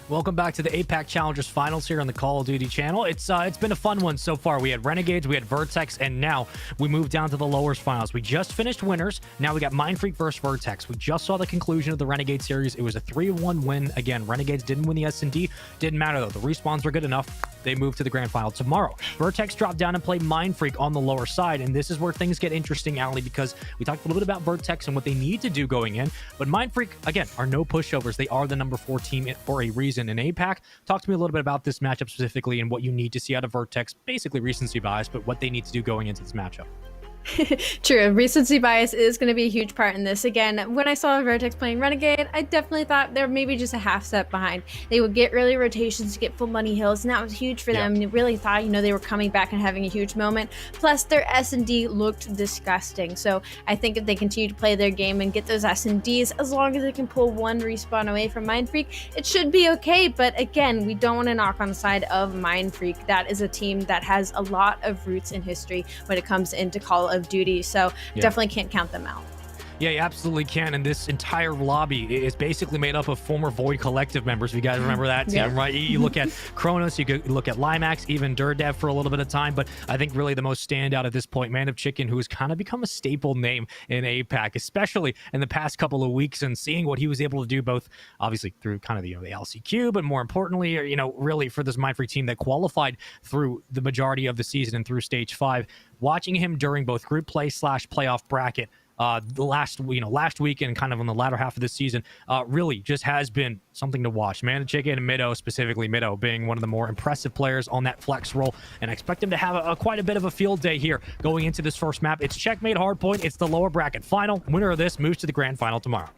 Welcome back to the APAC Challengers Finals here on the Call of Duty channel. It's been a fun one so far. We had Renegades, we had Vertex, and now we moved down to the lowers finals. We just finished winners. Now we got Mindfreak versus Vertex. We just saw the conclusion of the Renegade series. It was a 3-1 win. Again, Renegades didn't win the S&D. Didn't matter though. The respawns were good enough. They moved to the grand final tomorrow. Vertex dropped down and played Mindfreak on the lower side, and this is where things get interesting, Ali, because we talked a little bit about Vertex and what they need to do going in, but Mindfreak, again, are no pushovers. They are the number 4 team for a reason in APAC. Talk to me a little bit about this matchup specifically and what you need to see out of Vertex. Basically recency bias, but what they need to do going into this matchup. True, recency bias is going to be a huge part in this. Again, when I saw Vertex playing Renegade, I definitely thought they're maybe just a half step behind. They would get early rotations to get full money hills, and that was huge for them. They really thought, they were coming back and having a huge moment. Plus, their S&D looked disgusting. So I think if they continue to play their game and get those S&Ds, as long as they can pull one respawn away from Mindfreak, it should be okay. But again, we don't want to knock on the side of Mindfreak. That is a team that has a lot of roots in history when it comes into Call of Duty, so definitely can't count them out. Yeah, you absolutely can. And this entire lobby is basically made up of former Void Collective members. If you guys remember that team, right? You look at Kronos, you could look at Limax, even Durdev for a little bit of time. But I think really the most standout at this point, Man of Chicken, who has kind of become a staple name in APAC, especially in the past couple of weeks, and seeing what he was able to do both obviously through kind of the LCQ, but more importantly, really for this Mindfreak team that qualified through the majority of the season and through stage 5, watching him during both group play / playoff bracket the last week and kind of on the latter half of this season really just has been something to watch. Man of Chicken and Mido, specifically Mido being one of the more impressive players on that flex role, and I expect him to have quite a bit of a field day here going into this first map. It's Checkmate Hardpoint. It's the lower bracket final. Winner of this moves to the grand final tomorrow.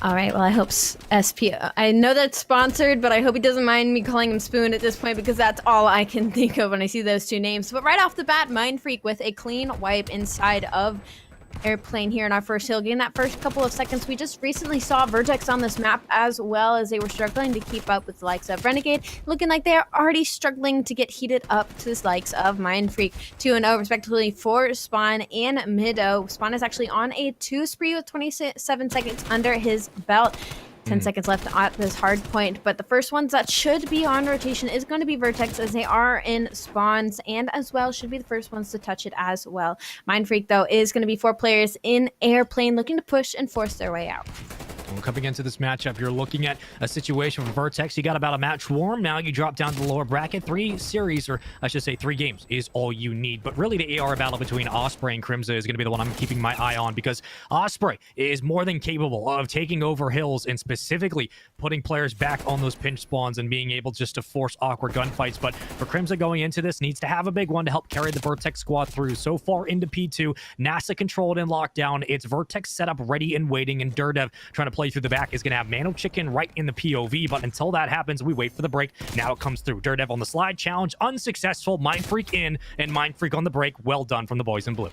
All right, well, I hope SP... I know that's sponsored, but I hope he doesn't mind me calling him Spoon at this point, because that's all I can think of when I see those two names. But right off the bat, Mindfreak with a clean wipe inside of Airplane here in our first hill. Getting that first couple of seconds, we just recently saw Vertex on this map as well, as they were struggling to keep up with the likes of Renegade, looking like they are already struggling to get heated up to the likes of Mindfreak. 2-0 respectively for Spawn and Mido. Spawn is actually on a 2 spree with 27 seconds under his belt. 10 seconds left at this hard point, but the first ones that should be on rotation is going to be Vertex, as they are in spawns, and as well should be the first ones to touch it as well. Mindfreak, though, is going to be 4 players in Airplane looking to push and force their way out. Well, coming into this matchup, you're looking at a situation with Vertex. You got about a match warm. Now you drop down to the lower bracket. 3 series, or I should say 3 games, is all you need. But really, the AR battle between Osprey and Crimza is going to be the one I'm keeping my eye on, because Osprey is more than capable of taking over hills and specifically putting players back on those pinch spawns and being able just to force awkward gunfights. But for Crimza going into this, needs to have a big one to help carry the Vertex squad through. So far into P2, NASA controlled and locked down. It's Vertex set up, ready and waiting, and Durdev trying to play through the back is going to have Man of Chicken right in the POV, but until that happens, we wait for the break. Now it comes through. Durdev on the slide, challenge unsuccessful. Mindfreak in, and Mindfreak on the break. Well done from the boys in blue.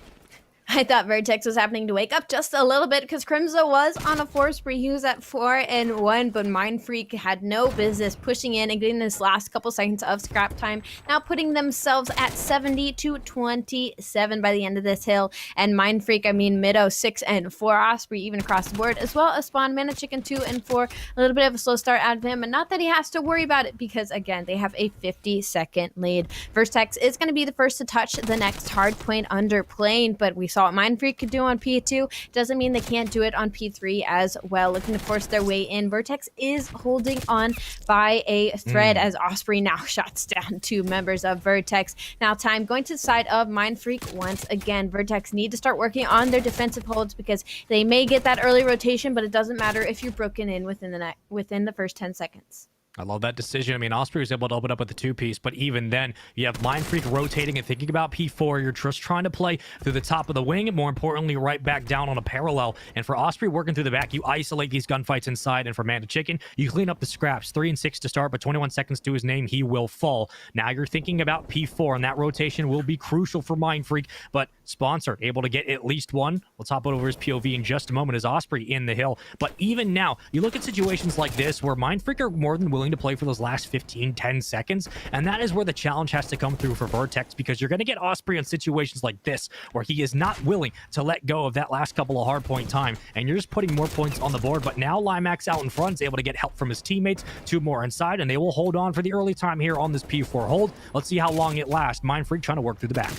I thought Vertex was happening to wake up just a little bit, because Crimza was on a 4 spree. He was at 4-1, but Mindfreak had no business pushing in and getting this last couple seconds of scrap time. Now putting themselves at 70-27 by the end of this hill. And Mindfreak, Mido 6-4, Osprey even across the board, as well as Spawn, Man of Chicken 2-4. A little bit of a slow start out of him, and not that he has to worry about it, because again, they have a 50-second lead. Vertex is going to be the first to touch the next hard point under Plane, but we saw what Mindfreak could do on P2. Doesn't mean they can't do it on P3 as well. Looking to force their way in. Vertex is holding on by a thread as Osprey now shuts down 2 members of Vertex. Now time going to the side of Mindfreak once again. Vertex need to start working on their defensive holds, because they may get that early rotation, but it doesn't matter if you're broken in within the first 10 seconds. I love that decision. Osprey was able to open up with the 2-piece, but even then, you have Mindfreak rotating and thinking about P4. You're just trying to play through the top of the wing, and more importantly, right back down on a parallel. And for Osprey working through the back, you isolate these gunfights inside, and for Man of Chicken, you clean up the scraps. 3-6 to start, but 21 seconds to his name, he will fall. Now you're thinking about P4, and that rotation will be crucial for Mindfreak, but Sponsor able to get at least one. We'll top it over his POV in just a moment as Osprey in the hill. But even now, you look at situations like this where Mindfreak are more than willing willing to play for those last 15, 10 seconds. And that is where the challenge has to come through for Vertex, because you're going to get Osprey in situations like this, where he is not willing to let go of that last couple of hard point time. And you're just putting more points on the board. But now Limax out in front is able to get help from his teammates. 2 more inside, and they will hold on for the early time here on this P4 hold. Let's see how long it lasts. Mindfreak trying to work through the back.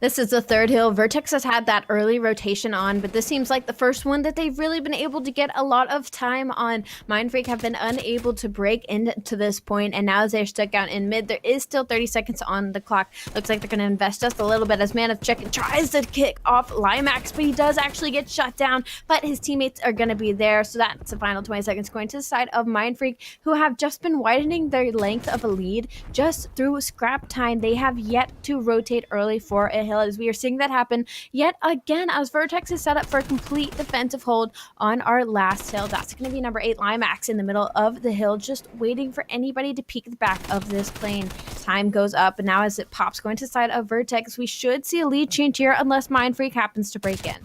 This is the third hill. Vertex has had that early rotation on, but this seems like the first one that they've really been able to get a lot of time on. Mindfreak have been unable to break into this point, and now as they're stuck out in mid, there is still 30 seconds on the clock. Looks like they're going to invest just a little bit as Man of Chicken tries to kick off Limax, but he does actually get shut down, but his teammates are going to be there, so that's the final 20 seconds going to the side of Mindfreak, who have just been widening their length of a lead just through scrap time. They have yet to rotate early for a hill, as we are seeing that happen yet again as Vertex is set up for a complete defensive hold on our last hill. That's going to be number 8 Limax in the middle of the hill, just waiting for anybody to peek the back of this plane. Time goes up, and now as it pops going to the side of Vertex, we should see a lead change here unless Mindfreak happens to break in.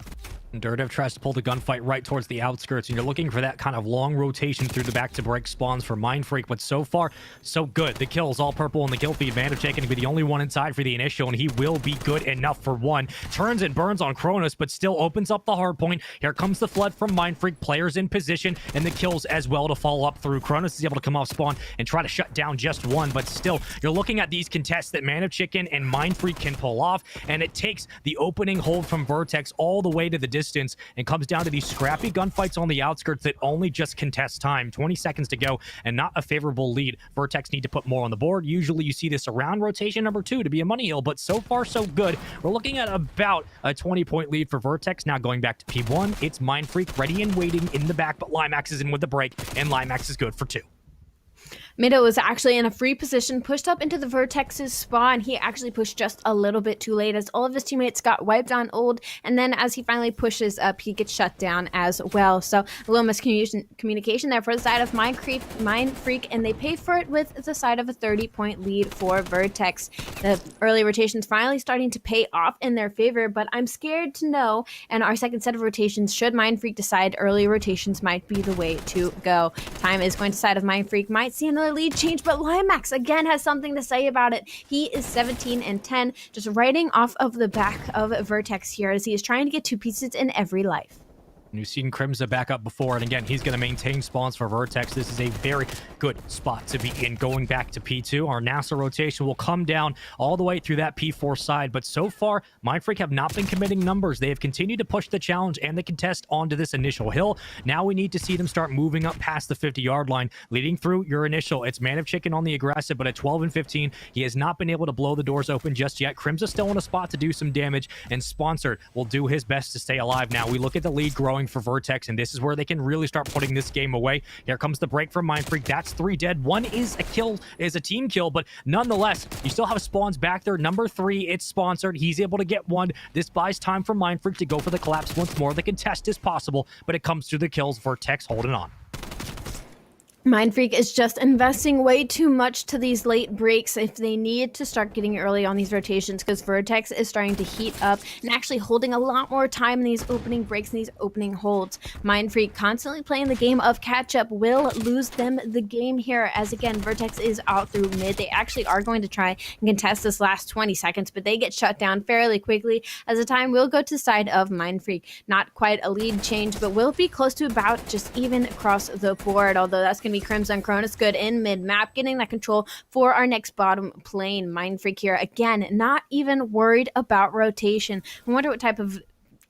Dirtev tries to pull the gunfight right towards the outskirts, and you're looking for that kind of long rotation through the back to break spawns for Mindfreak, but so far, so good. The kills all purple in the kill feed. Man of Chicken to be the only one inside for the initial, and he will be good enough for one. Turns and burns on Cronus, but still opens up the hard point. Here comes the flood from Mindfreak. Players in position, and the kills as well to follow up through. Cronus is able to come off spawn and try to shut down just one, but still, you're looking at these contests that Man of Chicken and Mindfreak can pull off, and it takes the opening hold from Vertex all the way to the distance and comes down to these scrappy gunfights on the outskirts that only just contest time. 20 seconds to go and not a favorable lead. Vertex need to put more on the board. Usually you see this around rotation number 2 to be a money hill, but so far so good. We're looking at about a 20-point lead for Vertex. Now going back to P1, it's Mindfreak ready and waiting in the back, but Limax is in with the break, and Limax is good for 2. Mido was actually in a free position, pushed up into the Vertex's spawn. He actually pushed just a little bit too late as all of his teammates got wiped on ult, and then as he finally pushes up, he gets shut down as well. So a little miscommunication there for the side of Mindfreak, and they pay for it with the side of a 30-point lead for Vertex. The early rotations finally starting to pay off in their favor, but I'm scared to know, and our second set of rotations, should Mindfreak decide early rotations might be the way to go. Time is going to side of Mindfreak. Might see another lead change, but Limax again has something to say about it. He is 17 and 10, just riding off of the back of Vertex here as he is trying to get 2 pieces in every life. You've seen Crimza back up before, and again, he's going to maintain spawns for Vertex. This is a very good spot to be in. Going back to P2, our NASA rotation will come down all the way through that P4 side, but so far, Mindfreak have not been committing numbers. They have continued to push the challenge and the contest onto this initial hill. Now we need to see them start moving up past the 50-yard line, leading through your initial. It's Man of Chicken on the aggressive, but at 12 and 15, he has not been able to blow the doors open just yet. Crimza still in a spot to do some damage, and Sponsored will do his best to stay alive now. We look at the lead growing for Vertex, and this is where they can really start putting this game away. Here comes the break from Mindfreak. That's 3 dead. 1 is a kill, is a team kill, but nonetheless, you still have spawns back there. Number 3, it's Sponsored. He's able to get 1. This buys time for Mindfreak to go for the collapse once more. The contest is possible, but it comes through the kills. Vertex holding on. Mindfreak is just investing way too much to these late breaks if they need to start getting early on these rotations, because Vertex is starting to heat up and actually holding a lot more time in these opening breaks and these opening holds. Mindfreak constantly playing the game of catch-up will lose them the game here, as again, Vertex is out through mid. They actually are going to try and contest this last 20 seconds, but they get shut down fairly quickly as the time will go to the side of Mindfreak. Not quite a lead change, but will be close to about just even across the board, although that's going to be Crimson Cronus good in mid-map, getting that control for our next bottom plane. Mindfreak here, again, not even worried about rotation. I wonder what type of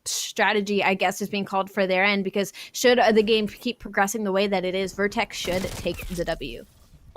strategy, I guess, is being called for their end, because should the game keep progressing the way that it is, Vertex should take the W.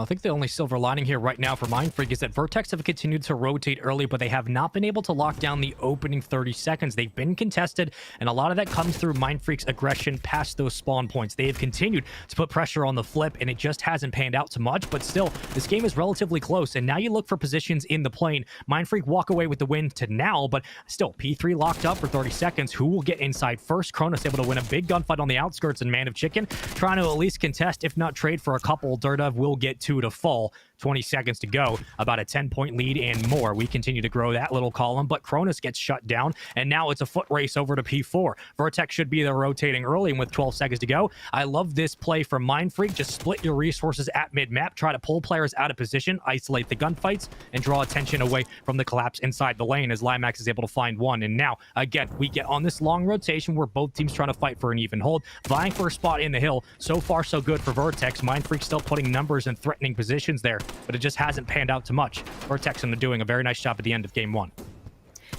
I think the only silver lining here right now for Mindfreak is that Vertex have continued to rotate early, but they have not been able to lock down the opening 30 seconds. They've been contested, and a lot of that comes through Mindfreak's aggression past those spawn points. They have continued to put pressure on the flip, and it just hasn't panned out so much, but still, this game is relatively close, and now you look for positions in the plane. Mindfreak walk away with the win to now, but still, P3 locked up for 30 seconds. Who will get inside first? Cronus able to win a big gunfight on the outskirts, and Man of Chicken trying to at least contest, if not trade for a couple. Dirtev will get 2 to fall. 20 seconds to go, about a 10-point lead and more. We continue to grow that little column, but Cronus gets shut down, and now it's a foot race over to P4. Vertex should be there rotating early, and with 12 seconds to go, I love this play from Mindfreak. Just split your resources at mid-map, try to pull players out of position, isolate the gunfights, and draw attention away from the collapse inside the lane as Limax is able to find one. And now, again, we get on this long rotation where both teams trying to fight for an even hold, vying for a spot in the hill. So far, so good for Vertex. Mindfreak still putting numbers in threatening positions there, but it just hasn't panned out to much. Vertex and they're doing a very nice job at the end of game 1.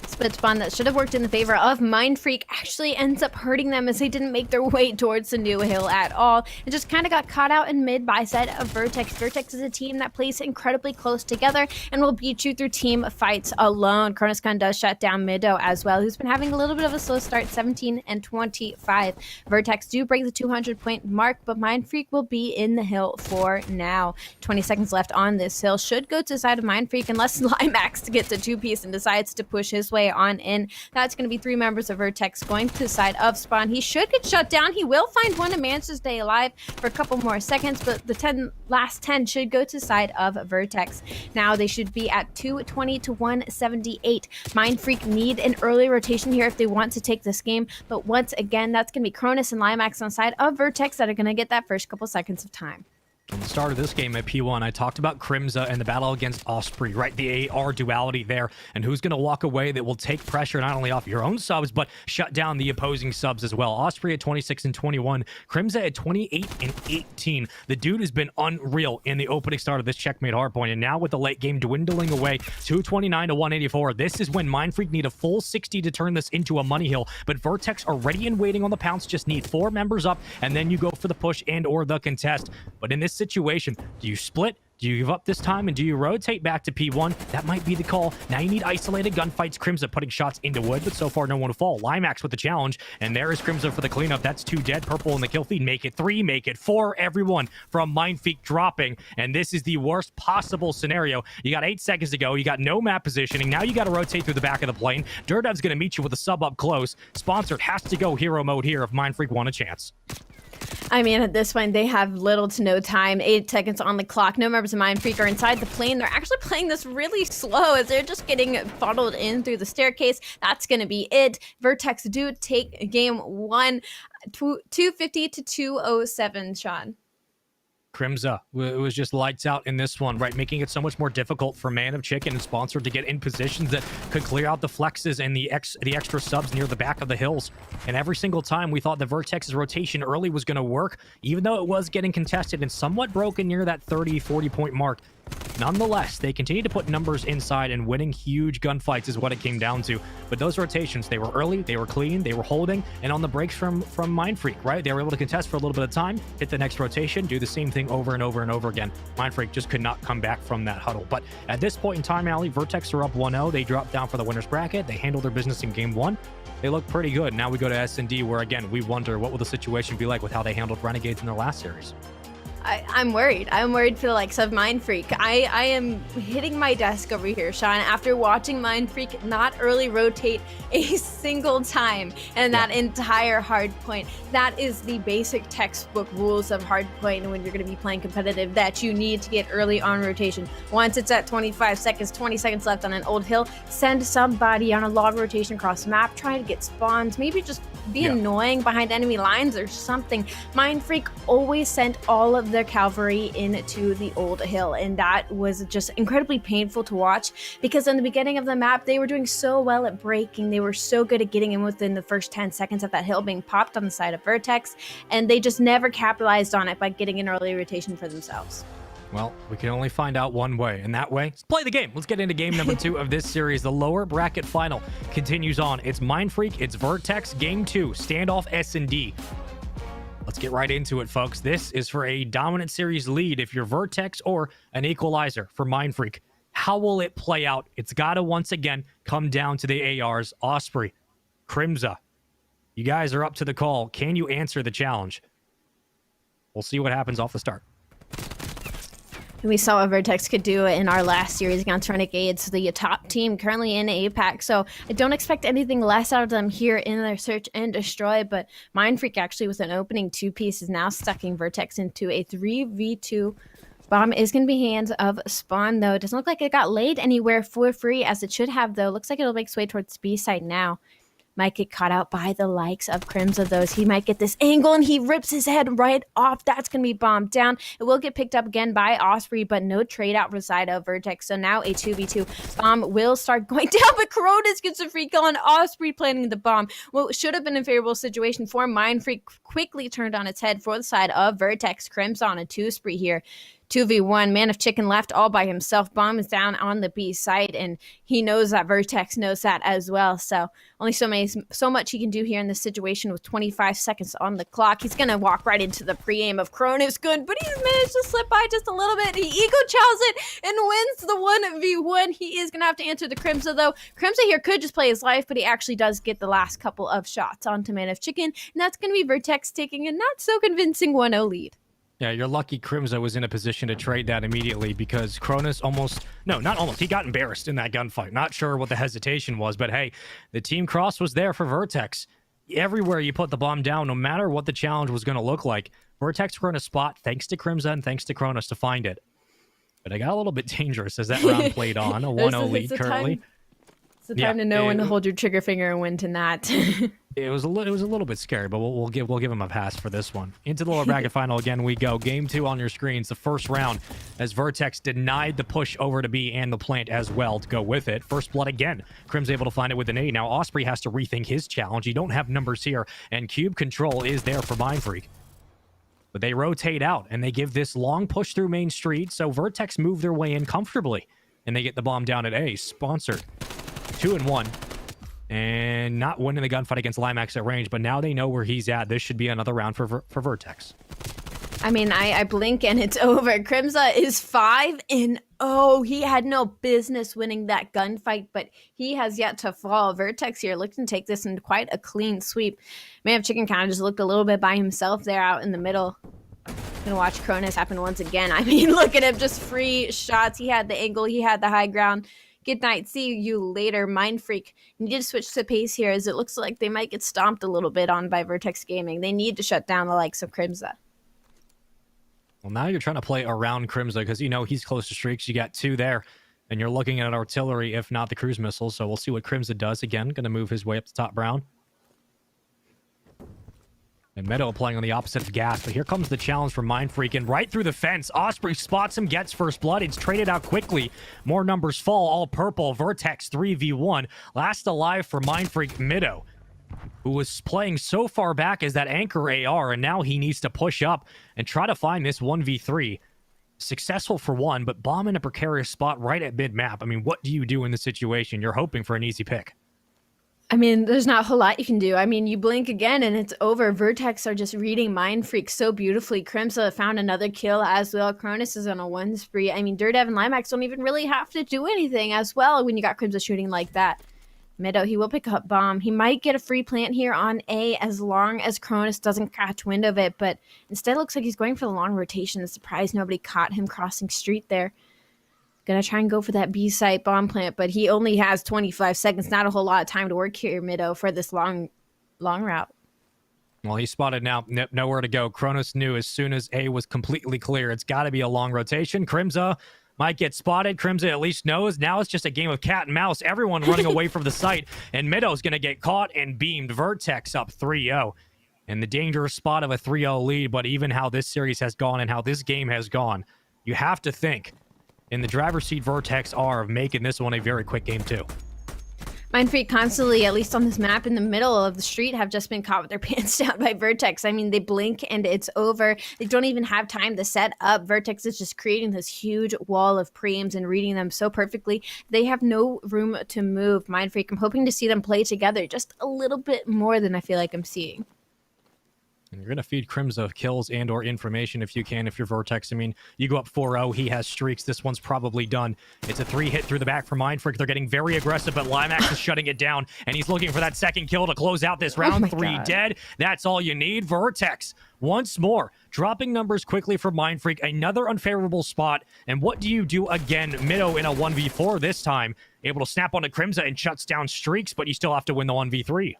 Split spawn that should have worked in the favor of Mindfreak actually ends up hurting them as they didn't make their way towards the new hill at all. It just kind of got caught out in mid by side of Vertex. Vertex is a team that plays incredibly close together and will beat you through team fights alone. Kronoskan does shut down Middo as well, who's been having a little bit of a slow start, 17 and 25. Vertex do break the 200-point mark, but Mindfreak will be in the hill for now. 20 seconds left on this hill. Should go to the side of Mindfreak unless Limax gets a two-piece and decides to push his way on in. That's going to be 3 members of Vertex going to the side of Spawn. He should get shut down. He will find one and manage to stay alive for a couple more seconds, but the last 10 should go to the side of Vertex. Now they should be at 220 to 178. Mindfreak need an early rotation here if they want to take this game, but once again, that's going to be Cronus and Limax on the side of Vertex that are going to get that first couple seconds of time. From the start of this game at P1, I talked about Crimza and the battle against Osprey, right? The AR duality there, and who's going to walk away that will take pressure not only off your own subs, but shut down the opposing subs as well. Osprey at 26 and 21, Crimza at 28 and 18. The dude has been unreal in the opening start of this Checkmate Hardpoint, and now with the late game dwindling away, 229 to 184, this is when Mindfreak need a full 60 to turn this into a money hill, but Vertex are ready and waiting on the pounce, just need 4 members up, and then you go for the push and or the contest. But in this situation, do you split? Do you give up this time and do you rotate back to P1? That might be the call. Now you need isolated gunfights. Crimza putting shots into wood, but so far no one to fall. Limax with the challenge, and there is Crimza for the cleanup. That's 2 dead. Purple in the kill feed. Make it 3, make it 4. Everyone from Mindfreak dropping, and this is the worst possible scenario. You got 8 seconds to go. You got no map positioning. Now you got to rotate through the back of the plane. Durdev's going to meet you with a sub up close. Sponsored has to go hero mode here if Mindfreak want a chance. I mean, at this point, they have little to no time. 8 seconds on the clock. No members of Mindfreak are inside the plane. They're actually playing this really slow as they're just getting funneled in through the staircase. That's going to be it. Vertex do take game 1, 250 to 207, Sean. Crimza, it was just lights out in this one, right? Making it so much more difficult for Man of Chicken and Sponsored to get in positions that could clear out the flexes and the extra subs near the back of the hills. And every single time we thought the Vertex's rotation early was going to work, even though it was getting contested and somewhat broken near that 30-40 point mark. Nonetheless, they continue to put numbers inside, and winning huge gunfights is what it came down to. But those rotations, they were early, they were clean, they were holding, and on the breaks from Mindfreak, right? They were able to contest for a little bit of time, hit the next rotation, do the same thing over and over and over again. Mindfreak just could not come back from that huddle. But at this point in time, Ali, Vertex are up 1-0. They dropped down for the winner's bracket. They handled their business in game 1. They look pretty good. Now we go to S&D, where, again, we wonder what will the situation be like with how they handled Renegades in their last series. I'm worried. I'm worried for the likes of Mindfreak. I am hitting my desk over here, Sean, after watching Mindfreak not early rotate a single time in that entire hardpoint. That is the basic textbook rules of hardpoint when you're going to be playing competitive, that you need to get early on rotation. Once it's at 25 seconds, 20 seconds left on an old hill, send somebody on a log rotation across the map, try to get spawns, maybe just be annoying behind enemy lines or something. Mindfreak always sent all of their cavalry into the old hill, and that was just incredibly painful to watch, because in the beginning of the map they were doing so well at breaking. They were so good at getting in within the first 10 seconds of that hill being popped on the side of Vertex, and they just never capitalized on it by getting an early rotation for themselves. Well, we can only find out one way, and that way, let's play the game. Let's get into game number 2 of this series. The lower bracket final continues on. It's Mindfreak, it's Vertex, game 2, standoff S&D. Let's get right into it, folks. This is for a dominant series lead if you're Vertex, or an equalizer for Mindfreak. How will it play out? It's got to once again come down to the ARs. Osprey, Crimza, you guys are up to the call. Can you answer the challenge? We'll see what happens off the start. We saw what Vertex could do in our last series against Renegades, the top team currently in APAC. So I don't expect anything less out of them here in their search and destroy. But Mindfreak actually with an opening 2-piece is now stucking Vertex into a 3v2 Bomb is going to be hands of Spawn, though. It doesn't look like it got laid anywhere for free, as it should have, though. Looks like it'll make its way towards B side now. Might get caught out by the likes of Crimza, though. He might get this angle, and he rips his head right off. That's going to be bombed down. It will get picked up again by Osprey, but no trade out for side of Vertex. So now a 2v2 bomb will start going down, but Cronus gets a free kill on Osprey planting the bomb. What should have been a favorable situation for Mindfreak quickly turned on its head for the side of Vertex. Crimza on a 2 spree here. 2v1, Man of Chicken left all by himself. Bomb is down on the B side, and he knows that Vertex knows that as well. So only so much he can do here in this situation with 25 seconds on the clock. He's gonna walk right into the pre-aim of Cronus. Good, but he's managed to slip by just a little bit. He ego chows it and wins the 1v1. He is gonna have to answer the Crimza, though. Crimza here could just play his life, but he actually does get the last couple of shots onto Man of Chicken, and that's gonna be Vertex taking a not so convincing 1-0 lead. Yeah, you're lucky Crimza was in a position to trade that immediately, because Cronus he got embarrassed in that gunfight. Not sure what the hesitation was, but hey, the team cross was there for Vertex. Everywhere you put the bomb down, no matter what the challenge was going to look like, Vertex were in a spot, thanks to Crimza and thanks to Cronus, to find it. But it got a little bit dangerous as that round played on. A 1-0 lead currently. It's the time to know when to hold your trigger finger and when to not. It was a little bit scary, but we'll give him a pass for this one. Into the lower bracket final again we go. Game 2 on your screens, the first round, as Vertex denied the push over to B and the plant as well to go with it. First blood again. Crim's able to find it with an A. Now Osprey has to rethink his challenge. You don't have numbers here, and cube control is there for Mindfreak. But they rotate out, and they give this long push through Main Street, so Vertex move their way in comfortably, and they get the bomb down at A. Sponsored. 2-1. And not winning the gunfight against Limax at range, but now they know where he's at. This should be another round for Vertex. I mean, I blink and it's over. Crimza is 5-0. He had no business winning that gunfight, but he has yet to fall. Vertex here looking to take this in quite a clean sweep. Man of Chicken kind of just looked a little bit by himself there out in the middle. Gonna watch Cronus happen once again. I mean, look at him, just free shots. He had the angle, he had the high ground. Good night. See you later, Mindfreak. Need to switch to pace here, as it looks like they might get stomped a little bit on by Vertex Gaming. They need to shut down the likes of Crimza. Well, now you're trying to play around Crimza, because you know he's close to streaks. You got 2 there, and you're looking at artillery, if not the cruise missiles. So we'll see what Crimza does. Again, going to move his way up to top brown. And Meadow playing on the opposite of Gas, but here comes the challenge for Mindfreak, and right through the fence, Osprey spots him, gets first blood. It's traded out quickly. More numbers fall, all purple. Vertex 3v1. Last alive for Mindfreak, Meadow, who was playing so far back as that anchor AR, and now he needs to push up and try to find this 1v3. Successful for one, but bomb in a precarious spot right at mid-map. I mean, what do you do in this situation? You're hoping for an easy pick. I mean, there's not a whole lot you can do. I mean, you blink again and it's over. Vertex are just reading Mindfreak so beautifully. Crimza found another kill as well. Cronus is on a 1 spree. I mean, Dirdev and Limax don't even really have to do anything as well when you got Crimza shooting like that. Meadow, he will pick up bomb. He might get a free plant here on A as long as Cronus doesn't catch wind of it, but instead it looks like he's going for the long rotation. It's surprised nobody caught him crossing street there. Gonna try and go for that B site bomb plant, but he only has 25 seconds. Not a whole lot of time to work here, Meadow, for this long route. Well, he's spotted now. Nowhere to go. Cronus knew as soon as A was completely clear, it's got to be a long rotation. Crimza might get spotted. Crimza at least knows. Now it's just a game of cat and mouse. Everyone running away from the site, and Meadow's going to get caught and beamed. Vertex up 3-0. And the dangerous spot of a 3-0 lead, but even how this series has gone and how this game has gone, you have to think in the driver's seat Vertex are of making this one a very quick game too. Mindfreak constantly, at least on this map in the middle of the street, have just been caught with their pants down by Vertex. I mean, they blink and it's over. They don't even have time to set up. Vertex is just creating this huge wall of preams and reading them so perfectly. They have no room to move. Mindfreak, I'm hoping to see them play together just a little bit more than I feel like I'm seeing. And you're going to feed Crimza kills and or information if you can, if you're Vertex. I mean, you go up 4-0, he has streaks. This one's probably done. It's a 3-hit through the back for Mindfreak. They're getting very aggressive, but Limax is shutting it down, and he's looking for that second kill to close out this round. 3 God. Dead. That's all you need. Vertex, once more, dropping numbers quickly for Mindfreak. Another unfavorable spot. And what do you do again? Meadow in a 1v4 this time. Able to snap onto Crimza and shuts down streaks, but you still have to win the 1v3.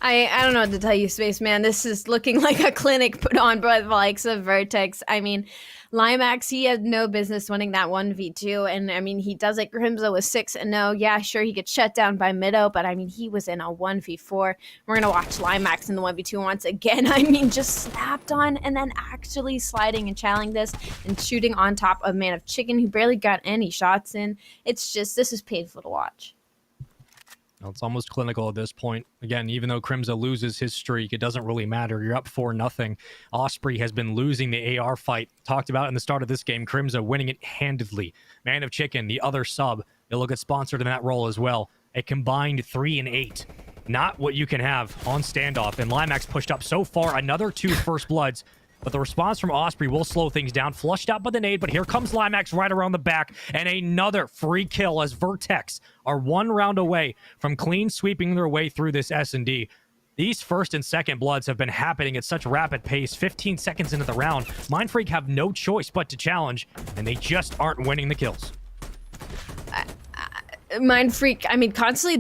I don't know what to tell you, Spaceman. This is looking like a clinic put on by the likes of Vertex. I mean, Limax, he had no business winning that 1v2. And I mean, he does it. Crimzo was 6-0. Yeah, sure, he gets shut down by Mido, but I mean, he was in a 1v4. We're going to watch Limax in the 1v2 once again. I mean, just slapped on and then actually sliding and channeling this and shooting on top of Man of Chicken, who barely got any shots in. It's just, this is painful to watch. Well, it's almost clinical at this point. Again, even though Crimza loses his streak, it doesn't really matter. You're up 4-0. Osprey has been losing the AR fight. Talked about in the start of this game, Crimza winning it handedly. Man of Chicken, the other sub, they'll get sponsored in that role as well. A combined 3-8. Not what you can have on standoff. And Limax pushed up so far, another 2 first bloods. But the response from Osprey will slow things down. Flushed out by the nade, but here comes Limax right around the back. And another free kill as Vertex are 1 round away from clean sweeping their way through this S&D. These first and second bloods have been happening at such rapid pace. 15 seconds into the round, Mindfreak have no choice but to challenge, and they just aren't winning the kills. Mindfreak, I mean, constantly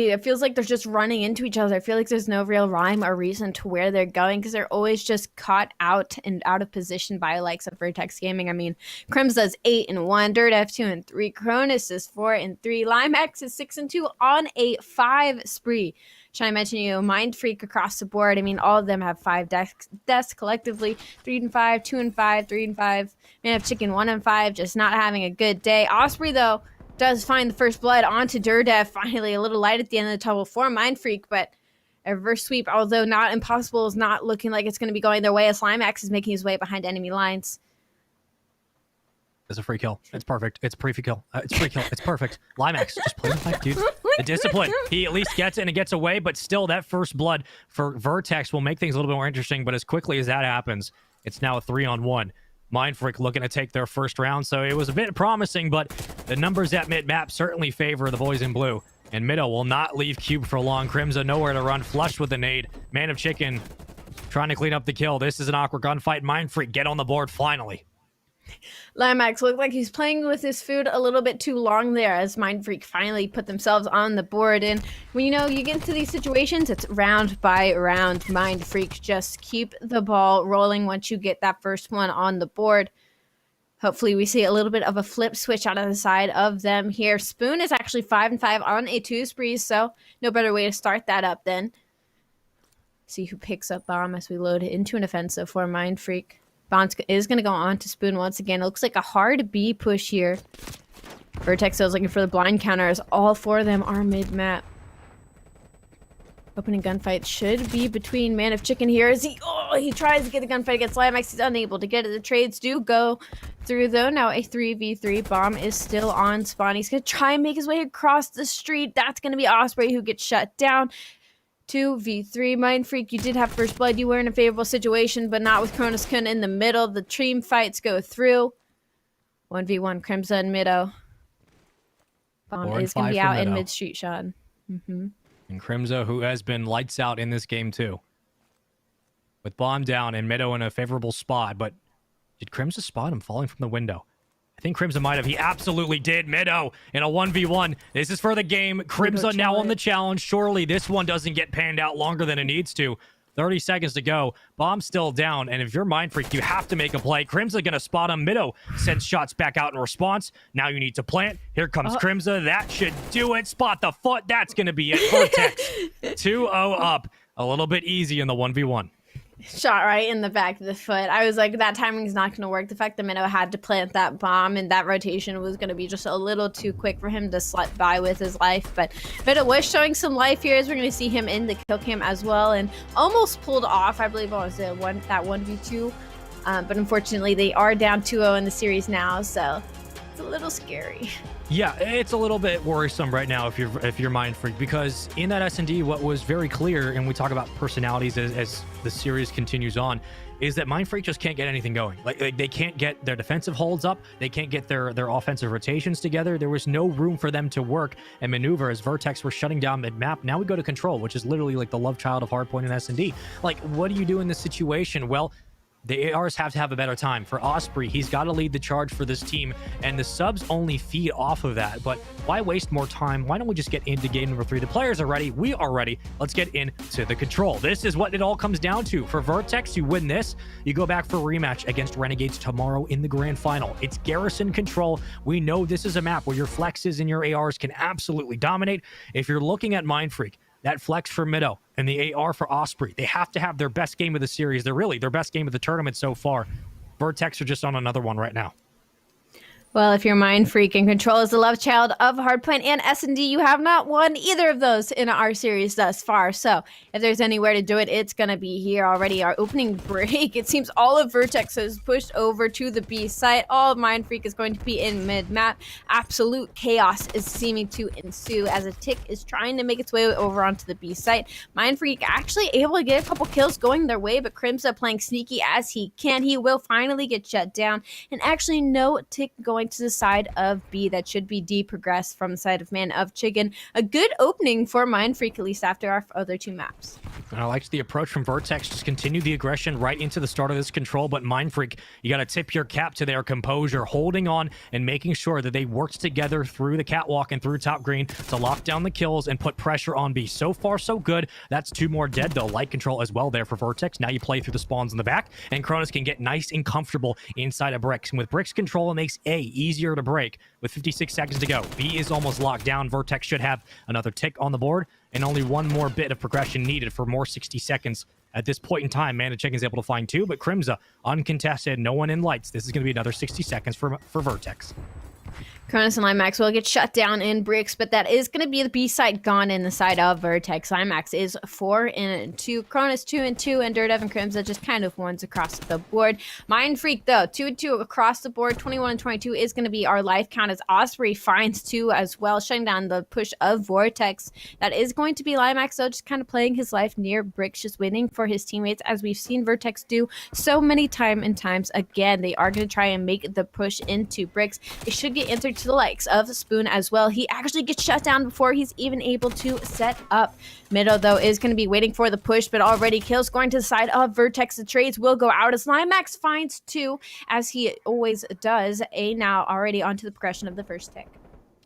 it feels like they're just running into each other. I feel like there's no real rhyme or reason to where they're going because they're always just caught out and out of position by likes of Vertex Gaming. I mean, Crimza's 8-1, Dirdef 2-3, Cronus is 4-3, Limax is 6-2 on a 5 spree. Should I mention Mindfreak across the board? I mean, all of them have 5 deaths collectively. 3-5, 2-5, 3-5. Man of Chicken 1-5, just not having a good day. Osprey though does find the first blood onto Dirdef. Finally, a little light at the end of the tunnel for Mindfreak, but a reverse sweep, although not impossible, is not looking like it's going to be going their way as Limax is making his way behind enemy lines. It's a free kill. It's perfect. It's free kill. It's free kill. It's perfect. Limax, just play the fight, dude. The discipline. He at least gets it and it gets away, but still that first blood for Vertex will make things a little bit more interesting, but as quickly as that happens, it's now a 3-on-1. Mindfreak looking to take their first round, so it was a bit promising, but the numbers at mid-map certainly favor the boys in blue. And Mido will not leave Cube for long. Crimza nowhere to run, flushed with the nade. Man of Chicken trying to clean up the kill. This is an awkward gunfight. Mindfreak get on the board finally. Limax looked like he's playing with his food a little bit too long there as Mindfreak finally put themselves on the board. And when you get into these situations, it's round by round. Mindfreak just keep the ball rolling once you get that first one on the board. Hopefully we see a little bit of a flip switch out of the side of them here. Spoon is actually 5-5 on a 2 spree, so no better way to start that up then. See who picks up Bomb as we load it into an offensive for Mindfreak. Bomb is going to go on to Spoon once again. It looks like a hard B push here. Vertex is looking for the blind counter as all 4 of them are mid-map. Opening gunfight should be between Man of Chicken here as he tries to get the gunfight against Limax. He's unable to get it. The trades do go through though. Now a 3v3. Bomb is still on spawn. He's going to try and make his way across the street. That's going to be Osprey who gets shut down. 2v3. Mindfreak, you did have first blood. You were in a favorable situation, but not with Cronus Kun in the middle. The team fights go through. 1v1 Crimza and Mido. Bomb is going to be out in mid-street shot. And Crimza, who has been lights out in this game too. With Bomb down and Mido in a favorable spot, but did Crimza spot him falling from the window? I think Crimza might have. He absolutely did. Mido in a 1v1. This is for the game. Crimza now on the challenge. Surely this one doesn't get panned out longer than it needs to. 30 seconds to go. Bomb's still down, and if you're Mindfreak, you have to make a play. Crimza gonna spot him. Mido sends shots back out in response. Now you need to plant. Here comes Crimza. That should do it. Spot the foot. That's gonna be it. Vertex 2-0 up. A little bit easy in the 1v1. Shot right in the back of the foot. I was like, that timing's not going to work. The fact that Mido had to plant that bomb and that rotation was going to be just a little too quick for him to slip by with his life. But Mido was showing some life here as we're going to see him in the kill cam as well and almost pulled off, I believe, that 1v2. But unfortunately, they are down 2-0 in the series now, so it's a little scary. Yeah, it's a little bit worrisome right now if you're Mindfreak, because in that S&D, what was very clear, and we talk about personalities as the series continues on, is that Mindfreak just can't get anything going. Like they can't get their defensive holds up, they can't get their offensive rotations together. There was no room for them to work and maneuver as Vertex were shutting down mid-map. Now we go to Control, which is literally like the love child of Hardpoint and S&D. Like, what do you do in this situation? Well, The ARs have to have a better time. For Osprey, he's got to lead the charge for this team, and the subs only feed off of that. But why waste more time? Why don't we just get into game number 3? The players are ready. We are ready. Let's get into the control. This is what it all comes down to. For Vertex, you win this, you go back for a rematch against Renegades tomorrow in the grand final. It's Garrison Control. We know this is a map where your flexes and your ARs can absolutely dominate. If you're looking at Mindfreak, that flex for Mido and the AR for Osprey, they have to have their best game of the series. They're really their best game of the tournament so far. Vertex are just on another one right now. Well, if you're Mindfreak and Control is the love child of Hardpoint and S&D, you have not won either of those in our series thus far. So if there's anywhere to do it, it's going to be here already. Our opening break, it seems all of Vertex has pushed over to the B site. All of Mindfreak is going to be in mid-map. Absolute chaos is seeming to ensue as a Tick is trying to make its way over onto the B site. Mindfreak actually able to get a couple kills going their way, but Crimsa playing sneaky as he can. He will finally get shut down. And actually no Tick going to the side of B. That should be D progressed from the side of Man of Chicken. A good opening for Mindfreak, at least after our other 2 maps. And I liked the approach from Vertex. Just continue the aggression right into the start of this control. But Mindfreak, you got to tip your cap to their composure, holding on and making sure that they worked together through the catwalk and through top green to lock down the kills and put pressure on B. So far, so good. That's 2 more dead, though. Light control as well there for Vertex. Now you play through the spawns in the back, and Cronus can get nice and comfortable inside of Bricks. And with Bricks control, it makes A easier to break. With 56 seconds to go, B is almost locked down. Vertex should have another tick on the board, and only 1 more bit of progression needed for more 60 seconds. At this point in time, Man of Chicken is able to find 2, but Crimsa, uncontested, no one in lights. This is going to be another 60 seconds for Vertex. Cronus and Limax will get shut down in Bricks, but that is going to be the B side gone in the side of Vertex. Limax is 4-2, Cronus 2-2, and Daredevil and Crimsa just kind of ones across the board. Mindfreak, though, 2-2 across the board. 21-22 is going to be our life count as Osprey finds 2 as well, shutting down the push of Vortex. That is going to be Limax, though, just kind of playing his life near Bricks, just waiting for his teammates, as we've seen Vertex do so many times again. They are going to try and make the push into Bricks. They should get entered to the likes of Spoon as well. He actually gets shut down before he's even able to set up. Mido, though, is going to be waiting for the push, but already kills going to the side of Vertex. The trades will go out as Limax finds 2, as he always does. A now already onto the progression of the first tick.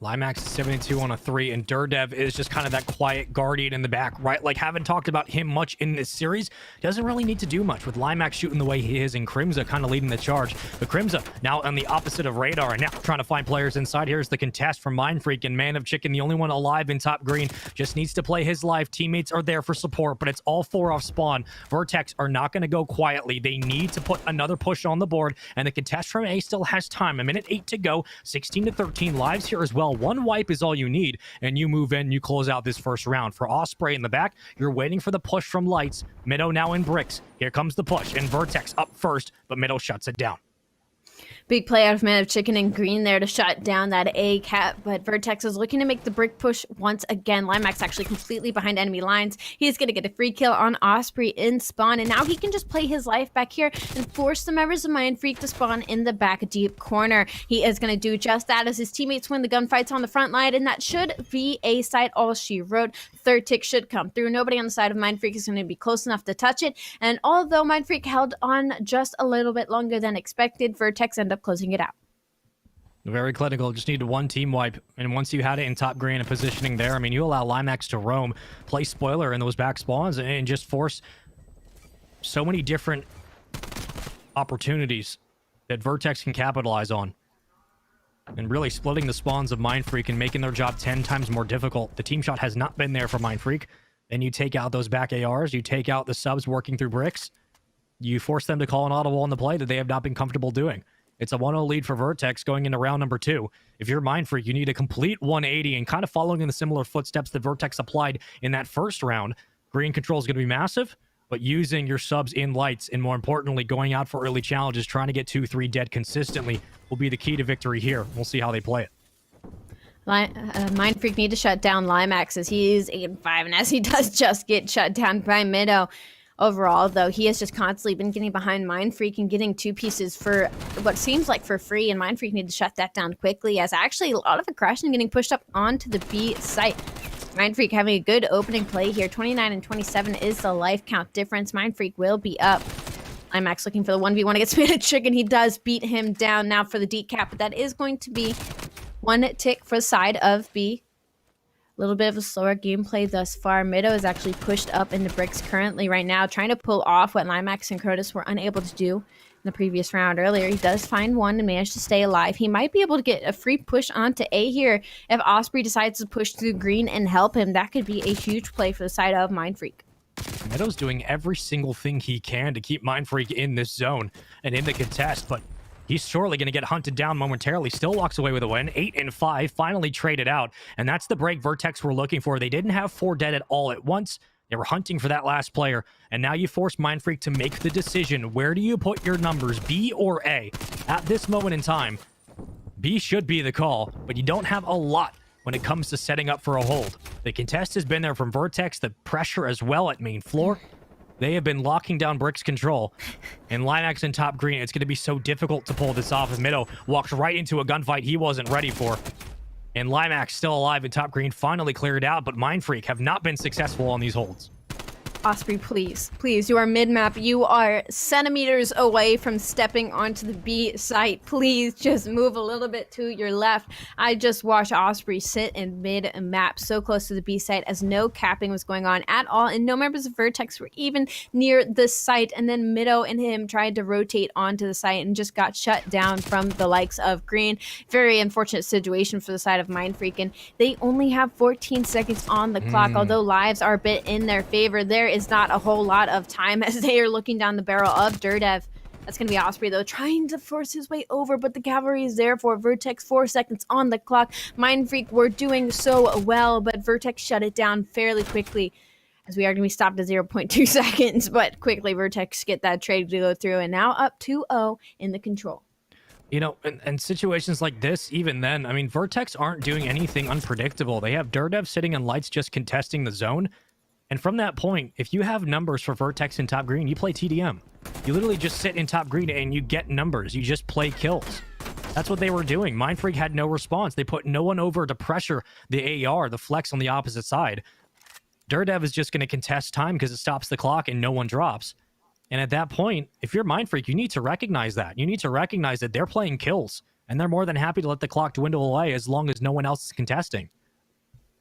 Limax is 72 on a 3, and Durdev is just kind of that quiet guardian in the back, right? Like, haven't talked about him much in this series. Doesn't really need to do much with Limax shooting the way he is, and Crimsa kind of leading the charge. But Crimsa now on the opposite of radar, and now trying to find players inside. Here's the contest from Mindfreak, and Man of Chicken, the only one alive in top green, just needs to play his life. Teammates are there for support, but it's all 4 off spawn. Vertex are not going to go quietly. They need to put another push on the board, and the contest from A still has time. 1:08 to go, 16-13 lives here as well. 1 wipe is all you need, and you move in, you close out this first round. For Osprey in the back, you're waiting for the push from Lights. Mido now in Bricks. Here comes the push, and Vertex up first, but Mido shuts it down. Big play out of Man of Chicken and Green there to shut down that A cap, but Vertex is looking to make the brick push once again. Limax actually completely behind enemy lines. He's going to get a free kill on Osprey in spawn, and now he can just play his life back here and force the members of Mindfreak to spawn in the back deep corner. He is going to do just that as his teammates win the gunfights on the front line, and that should be A side all she wrote. Third tick should come through. Nobody on the side of Mindfreak is going to be close enough to touch it, and although Mindfreak held on just a little bit longer than expected, Vertex ended up closing it out. Very clinical. Just needed 1 team wipe, and once you had it in top green and positioning there, I mean, you allow Limax to roam, play spoiler in those back spawns, and just force so many different opportunities that Vertex can capitalize on. And really splitting the spawns of Mindfreak and making their job 10 times more difficult. The team shot has not been there for Mindfreak. Then you take out those back ARs, you take out the subs working through Bricks, you force them to call an audible on the play that they have not been comfortable doing. It's a 1-0 lead for Vertex going into round number 2. If you're Mindfreak, you need a complete 180 and kind of following in the similar footsteps that Vertex applied in that first round. Green control is going to be massive, but using your subs in Lights and more importantly, going out for early challenges, trying to get 2-3 dead consistently will be the key to victory here. We'll see how they play it. Mindfreak need to shut down Limax as he is 8-5, and as he does just get shut down by Mido. Overall, though, he has just constantly been getting behind Mindfreak and getting 2 pieces for what seems like for free, and Mindfreak need to shut that down quickly, as actually a lot of aggression getting pushed up onto the B site. Mindfreak having a good opening play here. 29 and 27 is the life count difference. Mindfreak will be up. IMAX looking for the 1v1 against Mana Chicken. He does beat him down now for the decap, but that is going to be one tick for the side of B. A little bit of a slower gameplay thus far. Mido is actually pushed up into bricks currently right now, trying to pull off what Limax and Crotus were unable to do in the previous round earlier. He does find one and manage to stay alive. He might be able to get a free push onto A here if Osprey decides to push through green and help him. That could be a huge play for the side of Mindfreak. Meadows doing every single thing he can to keep Mindfreak in this zone and in the contest, but he's surely going to get hunted down momentarily. Still walks away with a win. 8-5, finally traded out. And that's the break Vertex were looking for. They didn't have 4 dead at all at once. They were hunting for that last player. And now you force Mindfreak to make the decision. Where do you put your numbers, B or A? At this moment in time, B should be the call, but you don't have a lot when it comes to setting up for a hold. The contest has been there from Vertex, the pressure as well at main floor. They have been locking down Brick's control. And Limax in top green, it's going to be so difficult to pull this off as Mido walks right into a gunfight he wasn't ready for. And Limax still alive in top green, finally cleared out, but Mindfreak have not been successful on these holds. Osprey, please, you are mid-map. You are centimeters away from stepping onto the B site. Please just move a little bit to your left. I just watched Osprey sit in mid-map so close to the B site as no capping was going on at all, and no members of Vertex were even near the site. And then Mido and him tried to rotate onto the site and just got shut down from the likes of Green. Very unfortunate situation for the side of Mindfreak, and they only have 14 seconds on the clock. Although lives are a bit in their favor, there is not a whole lot of time as they are looking down the barrel of Durdev. That's going to be Osprey, though, trying to force his way over, but the cavalry is there for Vertex. 4 seconds on the clock. Mindfreak were doing so well, but Vertex shut it down fairly quickly, as we are going to be stopped at 0.2 seconds. But quickly, Vertex get that trade to go through, and now up 2-0 in the control. You know, and situations like this, even then, I mean, Vertex aren't doing anything unpredictable. They have Durdev sitting in lights just contesting the zone. And from that point, if you have numbers for Vertex in top green, you play TDM. You literally just sit in top green and you get numbers. You just play kills. That's what they were doing. Mindfreak had no response. They put no one over to pressure the AR, the flex on the opposite side. Durdev is just going to contest time because it stops the clock and no one drops. And at that point, if you're Mindfreak, you need to recognize that. You need to recognize that they're playing kills. And they're more than happy to let the clock dwindle away as long as no one else is contesting.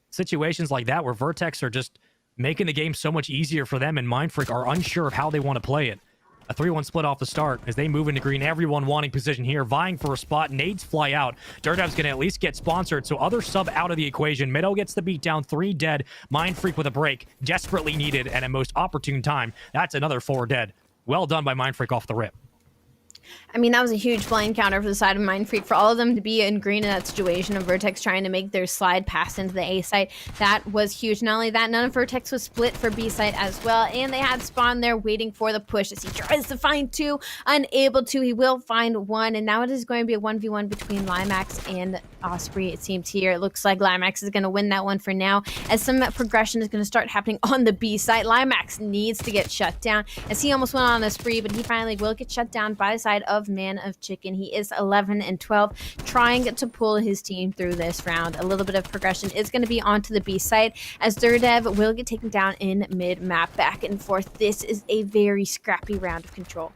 Situations like that where Vertex are just making the game so much easier for them, and Mindfreak are unsure of how they want to play it. A 3-1 split off the start as they move into green. Everyone wanting position here, vying for a spot. Nades fly out. Durdev's going to at least get sponsored, so other sub out of the equation. Mido gets the beat down, 3 dead. Mindfreak with a break, desperately needed at a most opportune time. That's another 4 dead. Well done by Mindfreak off the rip. I mean, that was a huge blind counter for the side of Mindfreak. For all of them to be in green in that situation of Vertex trying to make their slide pass into the A site, that was huge. Not only that, none of Vertex was split for B site as well, and they had Spawn there waiting for the push as he tries to find 2, unable to. He will find 1, and now it is going to be a 1v1 between Limax and Osprey, it seems here. It looks like Limax is going to win that one for now, as some progression is going to start happening on the B site. Limax needs to get shut down, as he almost went on a spree, but he finally will get shut down by the side of Man of Chicken. He is 11-12, trying to pull his team through this round. A little bit of progression is going to be onto the B side, as Durdev will get taken down in mid-map. Back and forth. This is a very scrappy round of control.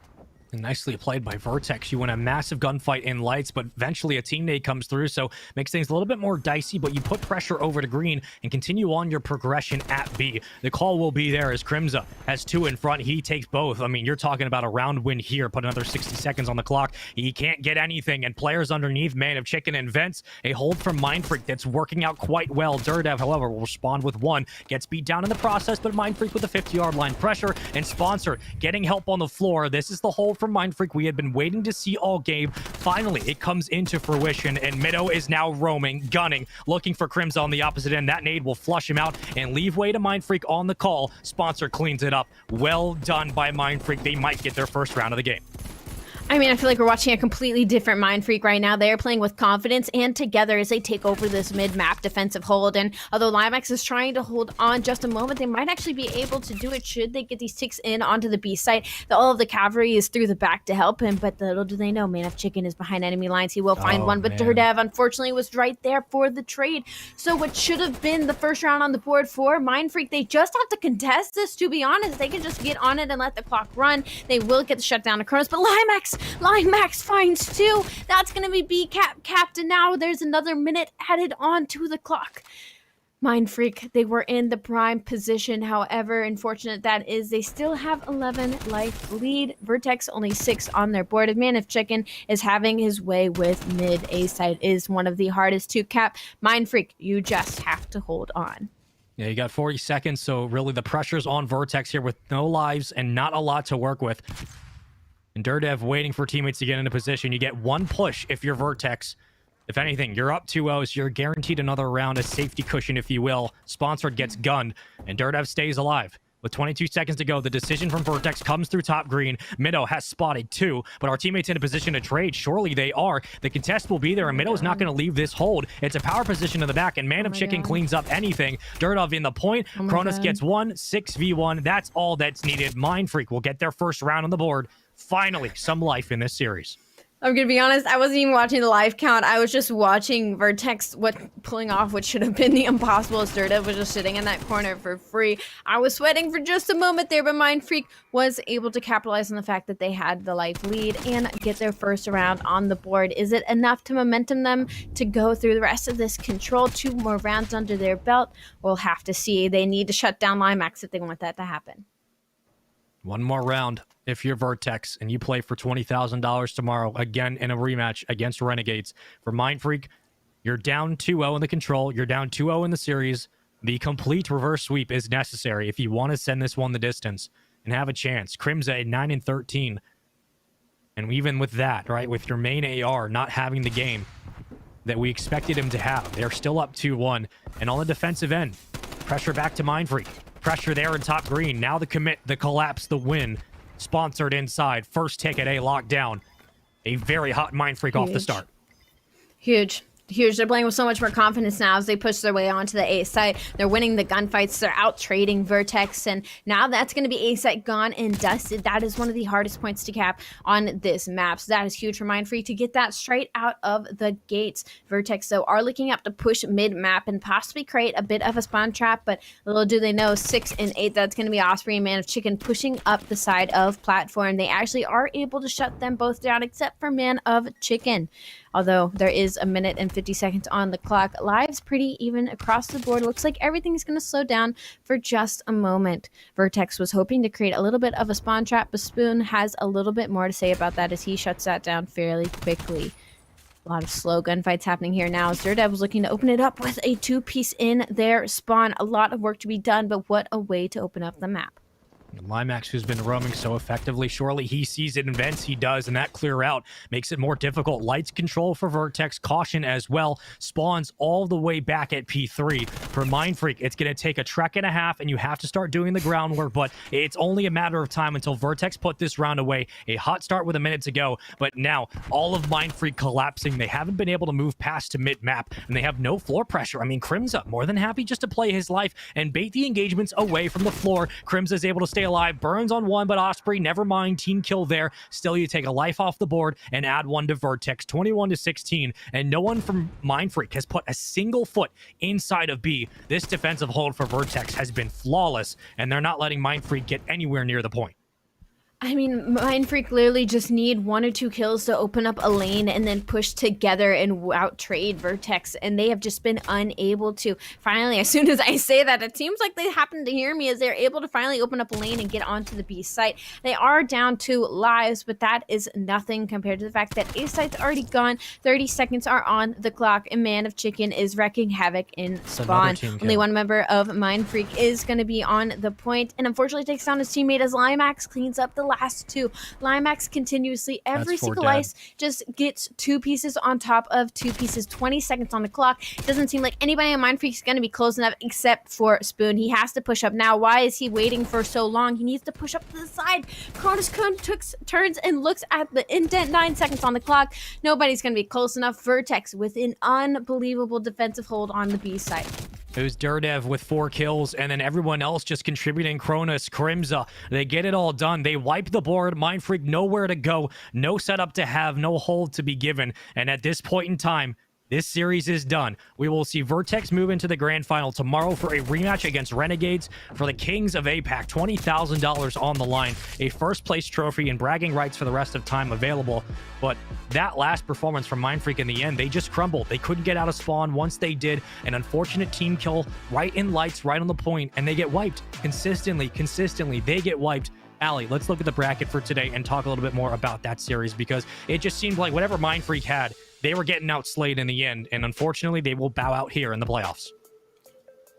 And nicely played by Vertex. You win a massive gunfight in lights, but eventually a teammate comes through, so makes things a little bit more dicey, but you put pressure over to green and continue on your progression at B. The call will be there as Crimza has 2 in front. He takes both. I mean, you're talking about a round win here. Put another 60 seconds on the clock. He can't get anything, and players underneath, Man of Chicken and Vents, a hold from Mindfreak that's working out quite well. Durdev, however, will respond with 1. Gets beat down in the process, but Mindfreak with a 50-yard line pressure, and Sponsor getting help on the floor. This is the hold from Mindfreak we had been waiting to see all game. Finally, it comes into fruition, and Mido is now roaming, gunning, looking for Crimza on the opposite end. That nade will flush him out and leave way to Mindfreak on the call. Sponsor cleans it up. Well done by Mindfreak. They might get their first round of the game. I mean, I feel like we're watching a completely different Mind Freak right now. They're playing with confidence and together as they take over this mid-map defensive hold. And although Limax is trying to hold on just a moment, they might actually be able to do it should they get these ticks in onto the B site. All of the cavalry is through the back to help him, but little do they know, Man of Chicken is behind enemy lines. He will find one, but Durdev unfortunately was right there for the trade. So what should have been the first round on the board for Mind Freak, they just have to contest this, to be honest. They can just get on it and let the clock run. They will get the shutdown to Kronos, but Limax finds two. That's going to be B-capped, and now there's another minute added on to the clock. Mind Freak, they were in the prime position. However, unfortunate that is, they still have 11 life lead. Vertex only 6 on their board. Man of Chicken is having his way with mid. A side is one of the hardest to cap. Mind Freak, you just have to hold on. Yeah, you got 40 seconds, so really the pressure's on Vertex here with no lives and not a lot to work with. And Durdev waiting for teammates to get into position. You get one push if you're Vertex. If anything, you're up 2-0, so you're guaranteed another round, a safety cushion, if you will. Sponsored gets gunned, and Durdev stays alive. With 22 seconds to go, the decision from Vertex comes through top green. Mido has spotted 2, but our teammates in a position to trade. Surely they are. The contest will be there, and Mido is not going to leave this hold. It's a power position in the back, and Man of Chicken cleans up anything. Durdev in the point. Kronos gets 1, 6v1. That's all that's needed. Mind Freak will get their first round on the board. Finally, some life in this series. I'm gonna be honest, I wasn't even watching the live count. I was just watching Vertex pulling off what should have been the impossible, as Durdev was just sitting in that corner for free. I was sweating for just a moment there, but Mind Freak was able to capitalize on the fact that they had the life lead and get their first round on the board. Is it enough to momentum them to go through the rest of this control? 2 more rounds under their belt? We'll have to see. They need to shut down Limax if they want that to happen. One more round if you're Vertex and you play for $20,000 tomorrow, again in a rematch against Renegades. For Mind Freak, you're down 2-0 in the control. You're down 2-0 in the series. The complete reverse sweep is necessary if you want to send this one the distance and have a chance. Crimza at 9-13. And even with that, right, with your main AR not having the game that we expected him to have, they're still up 2-1. And on the defensive end, pressure back to Mind Freak. Pressure there in top green. Now the commit, the collapse, the win. Sponsored inside. First ticket, A lockdown. A very hot Mind Freak off the start. Huge. They're playing with so much more confidence now as they push their way onto the A site. They're winning the gunfights. They're out trading Vertex, and now that's going to be A site gone and dusted. That is one of the hardest points to cap on this map. So that is huge for Mind Freak to get that straight out of the gates. Vertex, though, are looking up to push mid-map and possibly create a bit of a spawn trap, but little do they know, 6 and 8, that's going to be Osprey and Man of Chicken pushing up the side of platform. They actually are able to shut them both down, except for Man of Chicken. Although there is a minute and 50 seconds on the clock. Lives pretty even across the board. Looks like everything's going to slow down for just a moment. Vertex was hoping to create a little bit of a spawn trap, but Spoon has a little bit more to say about that as he shuts that down fairly quickly. A lot of slow gunfights happening here now as Durdev was looking to open it up with a 2-piece in their spawn. A lot of work to be done, but what a way to open up the map. Limax, who's been roaming so effectively, surely he sees it in vents. He does, and that clear out makes it more difficult. Lights control for Vertex, caution as well. Spawns all the way back at P3. For Mind Freak, it's going to take a trek and a half, and you have to start doing the groundwork, but it's only a matter of time until Vertex put this round away. A hot start with a minute to go, but now all of Mind Freak collapsing. They haven't been able to move past to mid-map, and they have no floor pressure. I mean, Crimza, more than happy just to play his life and bait the engagements away from the floor. Crimza is able to stay alive. Burns on one, but Osprey, never mind. Team kill there. Still, you take a life off the board and add one to Vertex. 21-16, and no one from Mind Freak has put a single foot inside of B. This defensive hold for Vertex has been flawless, and they're not letting Mind Freak get anywhere near the point. I mean, Mind Freak literally just need 1 or 2 kills to open up a lane and then push together and out-trade Vertex, and they have just been unable to. Finally, as soon as I say that, it seems like they happen to hear me as they're able to finally open up a lane and get onto the B site. They are down 2 lives, but that is nothing compared to the fact that A site's already gone. 30 seconds are on the clock, and Man of Chicken is wrecking havoc in spawn. Only one member of Mind Freak is going to be on the point, and unfortunately takes down his teammate as Limax cleans up the last two. Limax continuously, every That's 4 single dead. ice just gets 2 pieces on top of 2 pieces, 20 seconds on the clock. It doesn't seem like anybody in Mind Freak is going to be close enough except for Spoon. He has to push up now. Why is he waiting for so long? He needs to push up to the side. Cronus turns and looks at the indent, 9 seconds on the clock. Nobody's going to be close enough. Vertex with an unbelievable defensive hold on the B side. It was Durdev with 4 kills, and then everyone else just contributing. Cronus, Crimza, they get it all done. They wipe the board. Mind Freak nowhere to go, no setup to have, no hold to be given. And at this point in time, this series is done. We will see Vertex move into the grand final tomorrow for a rematch against Renegades for the Kings of APAC. $20,000 on the line, a first place trophy and bragging rights for the rest of time available. But that last performance from Mind Freak in the end, they just crumbled. They couldn't get out of spawn. Once they did, an unfortunate team kill right in lights, right on the point, and they get wiped consistently. They get wiped. Allie, let's look at the bracket for today and talk a little bit more about that series, because it just seemed like whatever Mind Freak had, they were getting outslayed in the end, and unfortunately, they will bow out here in the playoffs.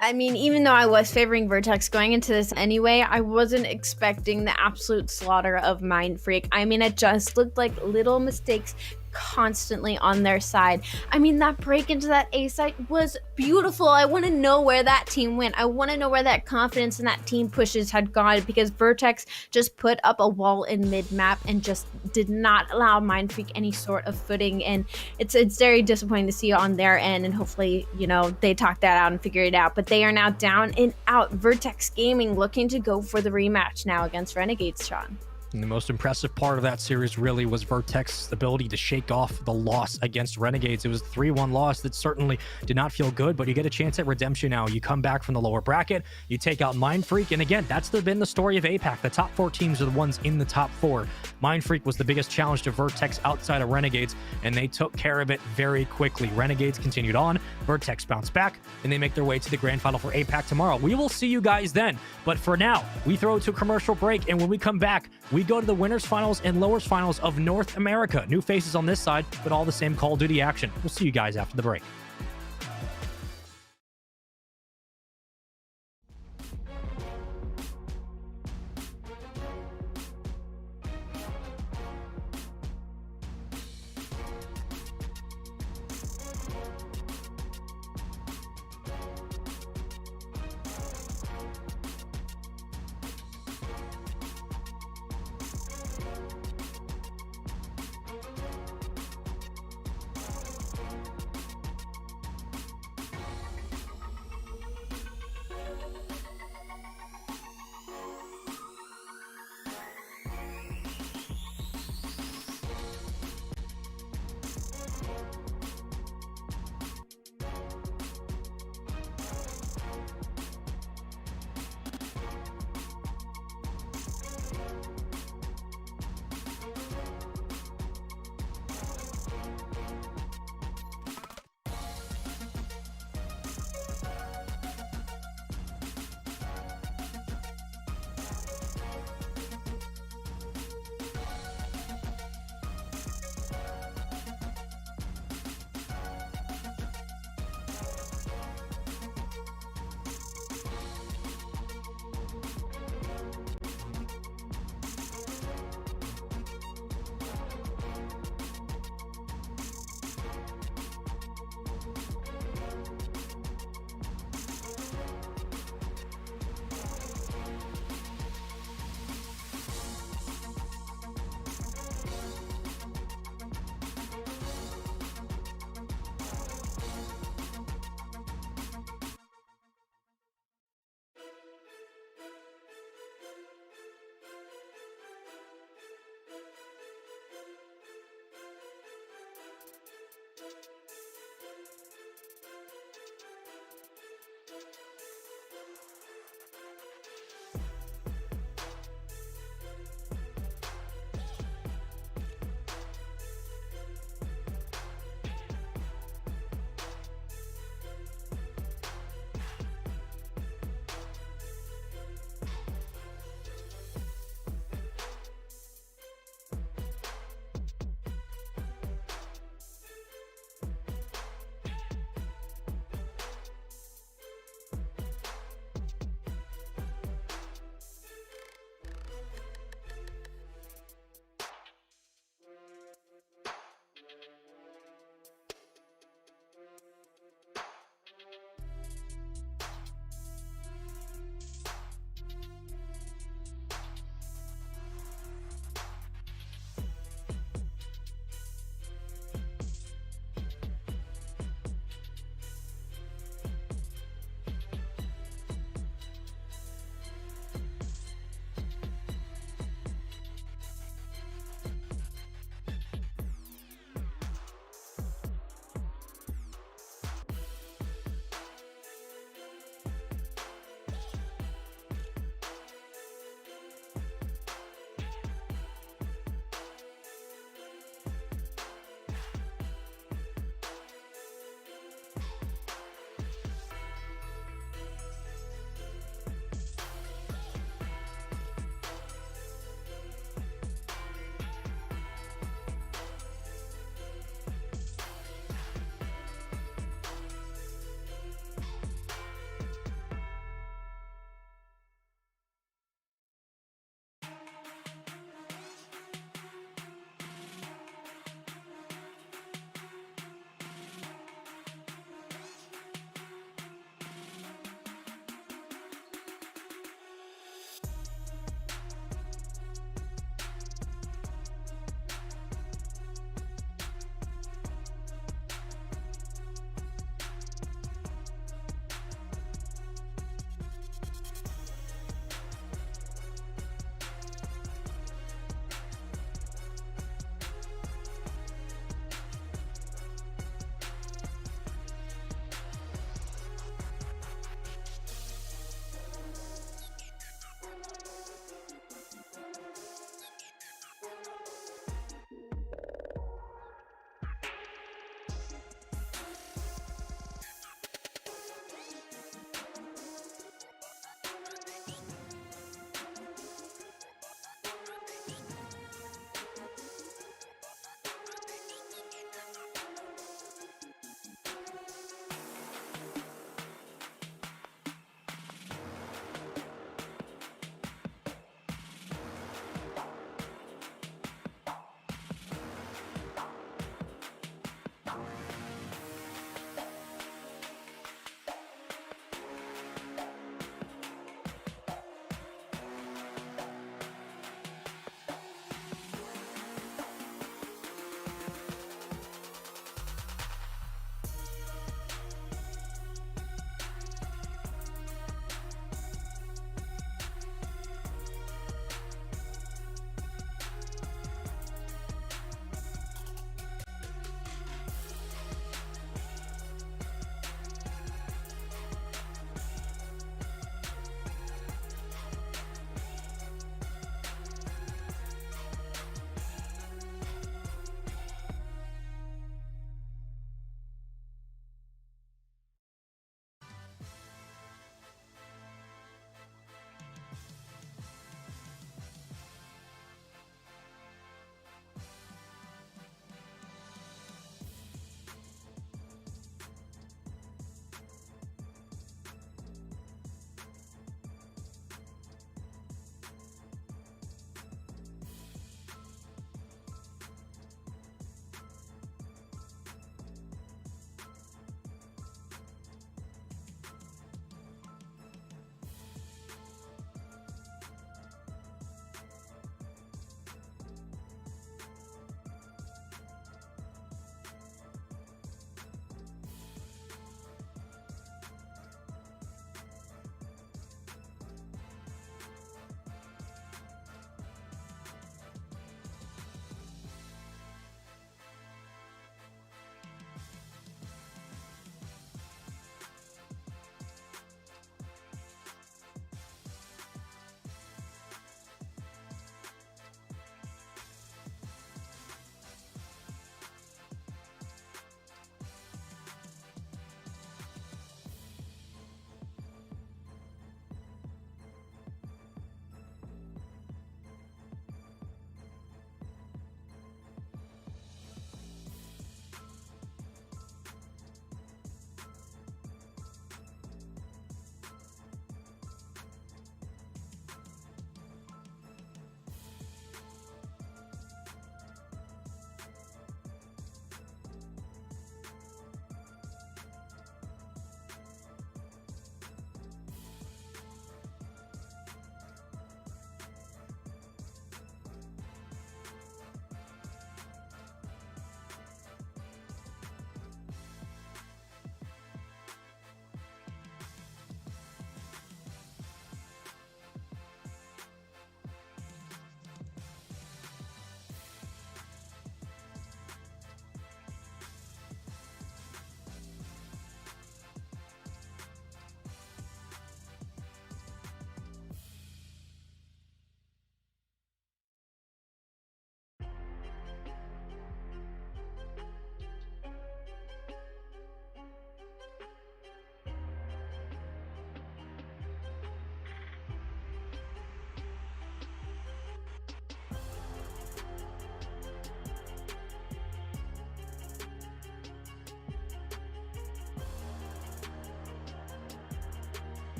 I mean, even though I was favoring Vertex going into this anyway, I wasn't expecting the absolute slaughter of Mind Freak. I mean, it just looked like little mistakes constantly on their side. I mean, that break into that A site was beautiful. I want to know where that team went. I want to know where that confidence in that team pushes had gone, because Vertex just put up a wall in mid-map and just did not allow Mind Freak any sort of footing. And it's very disappointing to see on their end, and hopefully, you know, they talk that out and figure it out. But they are now down and out. Vertex Gaming looking to go for the rematch now against Renegades, Sean. And the most impressive part of that series really was Vertex's ability to shake off the loss against Renegades. It was a 3-1 loss that certainly did not feel good, but you get a chance at redemption now. You come back from the lower bracket, you take out Mind Freak, and again, that's been the story of APAC. The top 4 teams are the ones in the top 4. Mind Freak was the biggest challenge to Vertex outside of Renegades, and they took care of it very quickly. Renegades continued on, Vertex bounced back, and they make their way to the grand final for APAC tomorrow. We will see you guys then, but for now, we throw it to a commercial break, and when we come back, we go to the winners finals and lowers finals of North America. New faces on this side, but all the same Call of Duty action. We'll see you guys after the break.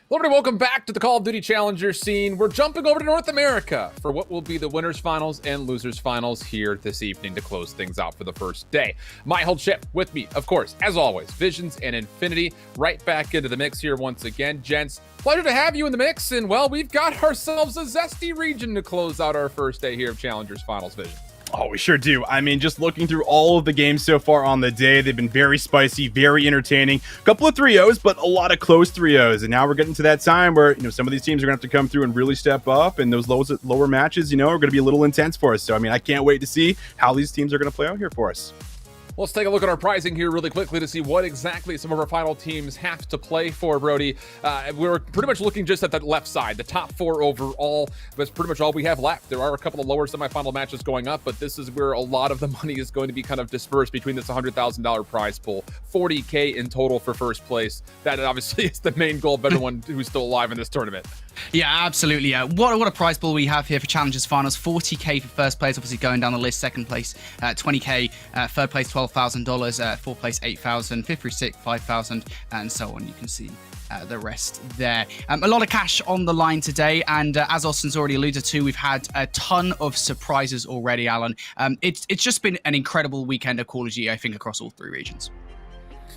Hello, everybody. Welcome back to the Call of Duty Challenger scene. We're jumping over to North America for what will be the winners finals and losers finals here this evening to close things out for the first day. My whole ship with me, of course, as always, Visions and Infinity, right back into the mix here once again. Gents, pleasure to have you in the mix. And well, we've got ourselves a zesty region to close out our first day here of Challengers Finals, Vision. Oh, we sure do. I mean, just looking through all of the games so far on the day, they've been very spicy, very entertaining. A couple of 3-0s, but a lot of close 3-0s. And now we're getting to that time where, some of these teams are going to have to come through and really step up. And those lower matches, are going to be a little intense for us. So, I mean, I can't wait to see how these teams are going to play out here for us. Let's take a look at our pricing here really quickly to see what exactly some of our final teams have to play for, Brody. We're pretty much looking just at the left side. The top 4 overall, that's pretty much all we have left. There are a couple of lower semifinal matches going up, but this is where a lot of the money is going to be kind of dispersed between this $100,000 prize pool. $40K in total for first place. That obviously is the main goal of everyone who's still alive in this tournament. Yeah, absolutely. What a prize pool we have here for Challengers Finals. $40K for first place, obviously going down the list. Second place, $20K. Third place, $12,000. Fourth place, $8,000. Fifth place, $5,000, and so on. You can see the rest there. A lot of cash on the line today, and as Austin's already alluded to, we've had a ton of surprises already, Alan. It's just been an incredible weekend of Call of Duty, I think, across all 3 regions.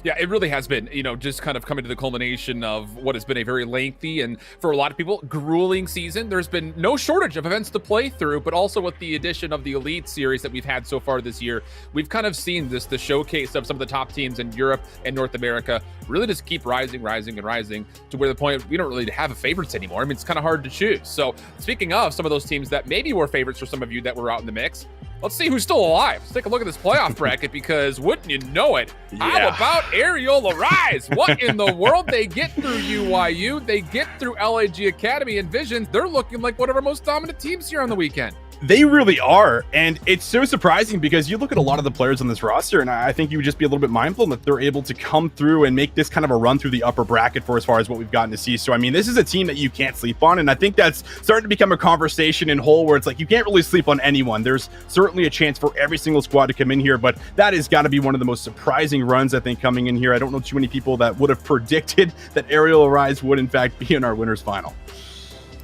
Yeah, it really has been, just kind of coming to the culmination of what has been a very lengthy and, for a lot of people, grueling season. There's been no shortage of events to play through, but also with the addition of the Elite series that we've had so far this year, we've kind of seen the showcase of some of the top teams in Europe and North America really just keep rising to where the point we don't really have favorites anymore. I mean, it's kind of hard to choose. So speaking of some of those teams that maybe were favorites for some of you that were out in the mix, let's see who's still alive. Let's take a look at this playoff bracket because wouldn't you know it? How about Aerial Arise? What in the world? They get through UYU, they get through LAG Academy and Visions. They're looking like one of our most dominant teams here on the weekend. They really are, and it's so surprising because you look at a lot of the players on this roster, and I think you would just be a little bit mindful that they're able to come through and make this kind of a run through the upper bracket for as far as what we've gotten to see. So, I mean, this is a team that you can't sleep on, and I think that's starting to become a conversation in whole where it's like you can't really sleep on anyone. There's certainly a chance for every single squad to come in here, but that has got to be one of the most surprising runs, I think, coming in here. I don't know too many people that would have predicted that Aerial Arise would, in fact, be in our winners final.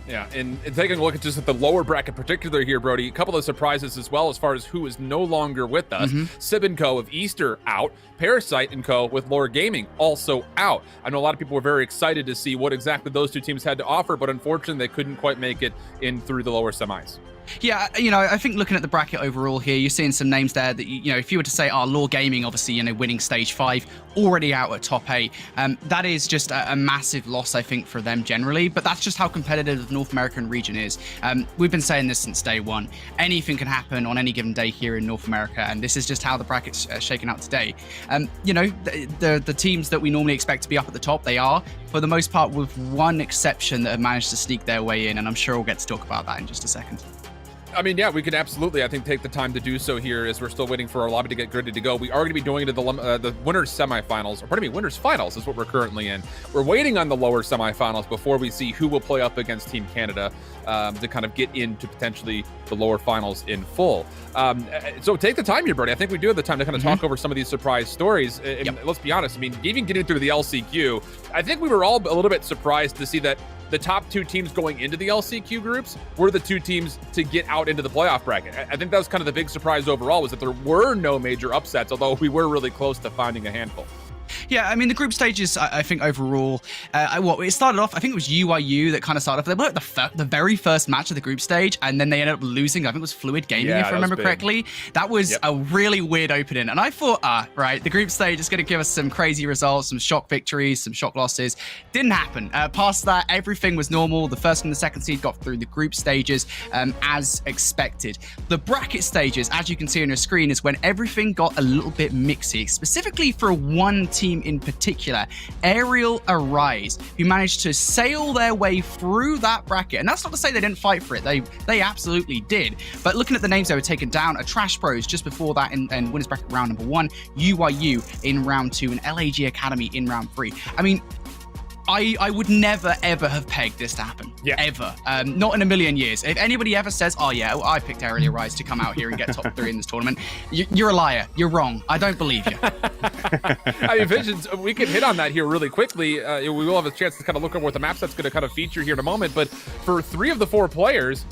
Yeah, and taking a look at just at the lower bracket particular here, Brody, a couple of surprises as well as far as who is no longer with us. Sib & Co. of Easter out. Parasite & Co. with Lore Gaming also out. I know a lot of people were very excited to see what exactly those 2 teams had to offer, but unfortunately they couldn't quite make it in through the lower semis. Yeah, I think looking at the bracket overall here, you're seeing some names there that, if you were to say, Lore Gaming, obviously, winning stage 5, already out at top 8. That is just a massive loss, I think, for them generally, but that's just how competitive the North American region is. We've been saying this since day one. Anything can happen on any given day here in North America, and this is just how the bracket's shaken out today. The teams that we normally expect to be up at the top, they are, for the most part, with one exception that have managed to sneak their way in, and I'm sure we'll get to talk about that in just a second. I mean, yeah, we could absolutely, I think, take the time to do so here as we're still waiting for our lobby to get ready to go. We are going to be doing it at the winners semifinals, or pardon me, winners finals is what we're currently in. We're waiting on the lower semifinals before we see who will play up against Team Canada to kind of get into potentially the lower finals in full. So take the time here, Brody. I think we do have the time to kind of talk over some of these surprise stories. And let's be honest, I mean, even getting through the LCQ, I think we were all a little bit surprised to see that the top 2 teams going into the LCQ groups were the 2 teams to get out into the playoff bracket. I think that was kind of the big surprise overall, was that there were no major upsets, although we were really close to finding a handful. Yeah, I mean, the group stages, I think overall, it started off, I think it was UYU that kind of started off. They were at the very first match of the group stage, and then they ended up losing. I think it was Fluid Gaming, if I remember correctly. That was a really weird opening. And I thought, right, the group stage is going to give us some crazy results, some shock victories, some shock losses. Didn't happen. Past that, everything was normal. The first and the second seed got through the group stages as expected. The bracket stages, as you can see on your screen, is when everything got a little bit mixy, specifically for one team in particular, Aerial Arise, who managed to sail their way through that bracket. And that's not to say they didn't fight for it. They absolutely did. But looking at the names they were taken down, Trash Pros just before that in winners bracket round number 1, UYU in round 2, and LAG Academy in round 3. I mean, I would never, ever have pegged this to happen. Yeah. Ever. Not in a million years. If anybody ever says, oh yeah, I picked Aerial Rise to come out here and get top 3 in this tournament, you're a liar. You're wrong. I don't believe you. I mean, Visions, we can hit on that here really quickly. We will have a chance to kind of look at what the map set's going to kind of feature here in a moment. But for 3 of the 4 players,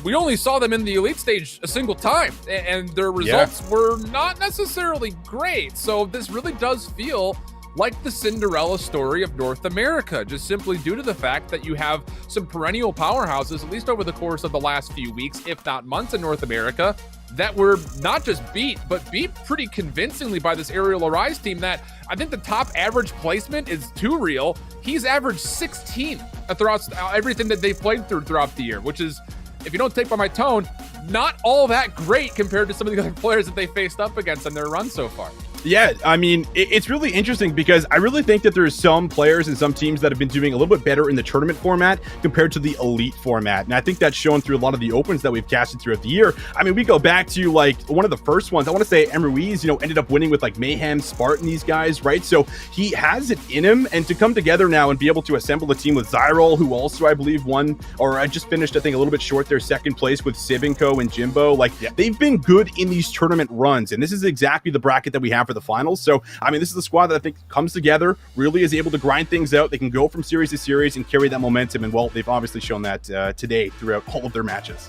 we only saw them in the elite stage a single time, and their results were not necessarily great. So this really does feel like the Cinderella story of North America, just simply due to the fact that you have some perennial powerhouses, at least over the course of the last few weeks, if not months in North America, that were not just beat, but beat pretty convincingly by this Aerial Arise team that I think the top average placement is too real. He's averaged 16 throughout everything that they've played throughout the year, which is, if you don't take by my tone, not all that great compared to some of the other players that they faced up against in their run so far. Yeah, I mean, it's really interesting because I really think that there's some players and some teams that have been doing a little bit better in the tournament format compared to the elite format. And I think that's shown through a lot of the opens that we've casted throughout the year. I mean, we go back to like one of the first ones. I want to say Emruiz, ended up winning with like Mayhem, Spartan, these guys, right? So he has it in him, and to come together now and be able to assemble a team with Zyrol, who also, I believe, won, or I just finished, I think, a little bit short their second place with Sivinko and Jimbo. Like, they've been good in these tournament runs, and this is exactly the bracket that we have for the finals. So, I mean, this is a squad that I think comes together, really is able to grind things out. They can go from series to series and carry that momentum. And, well, they've obviously shown that today throughout all of their matches.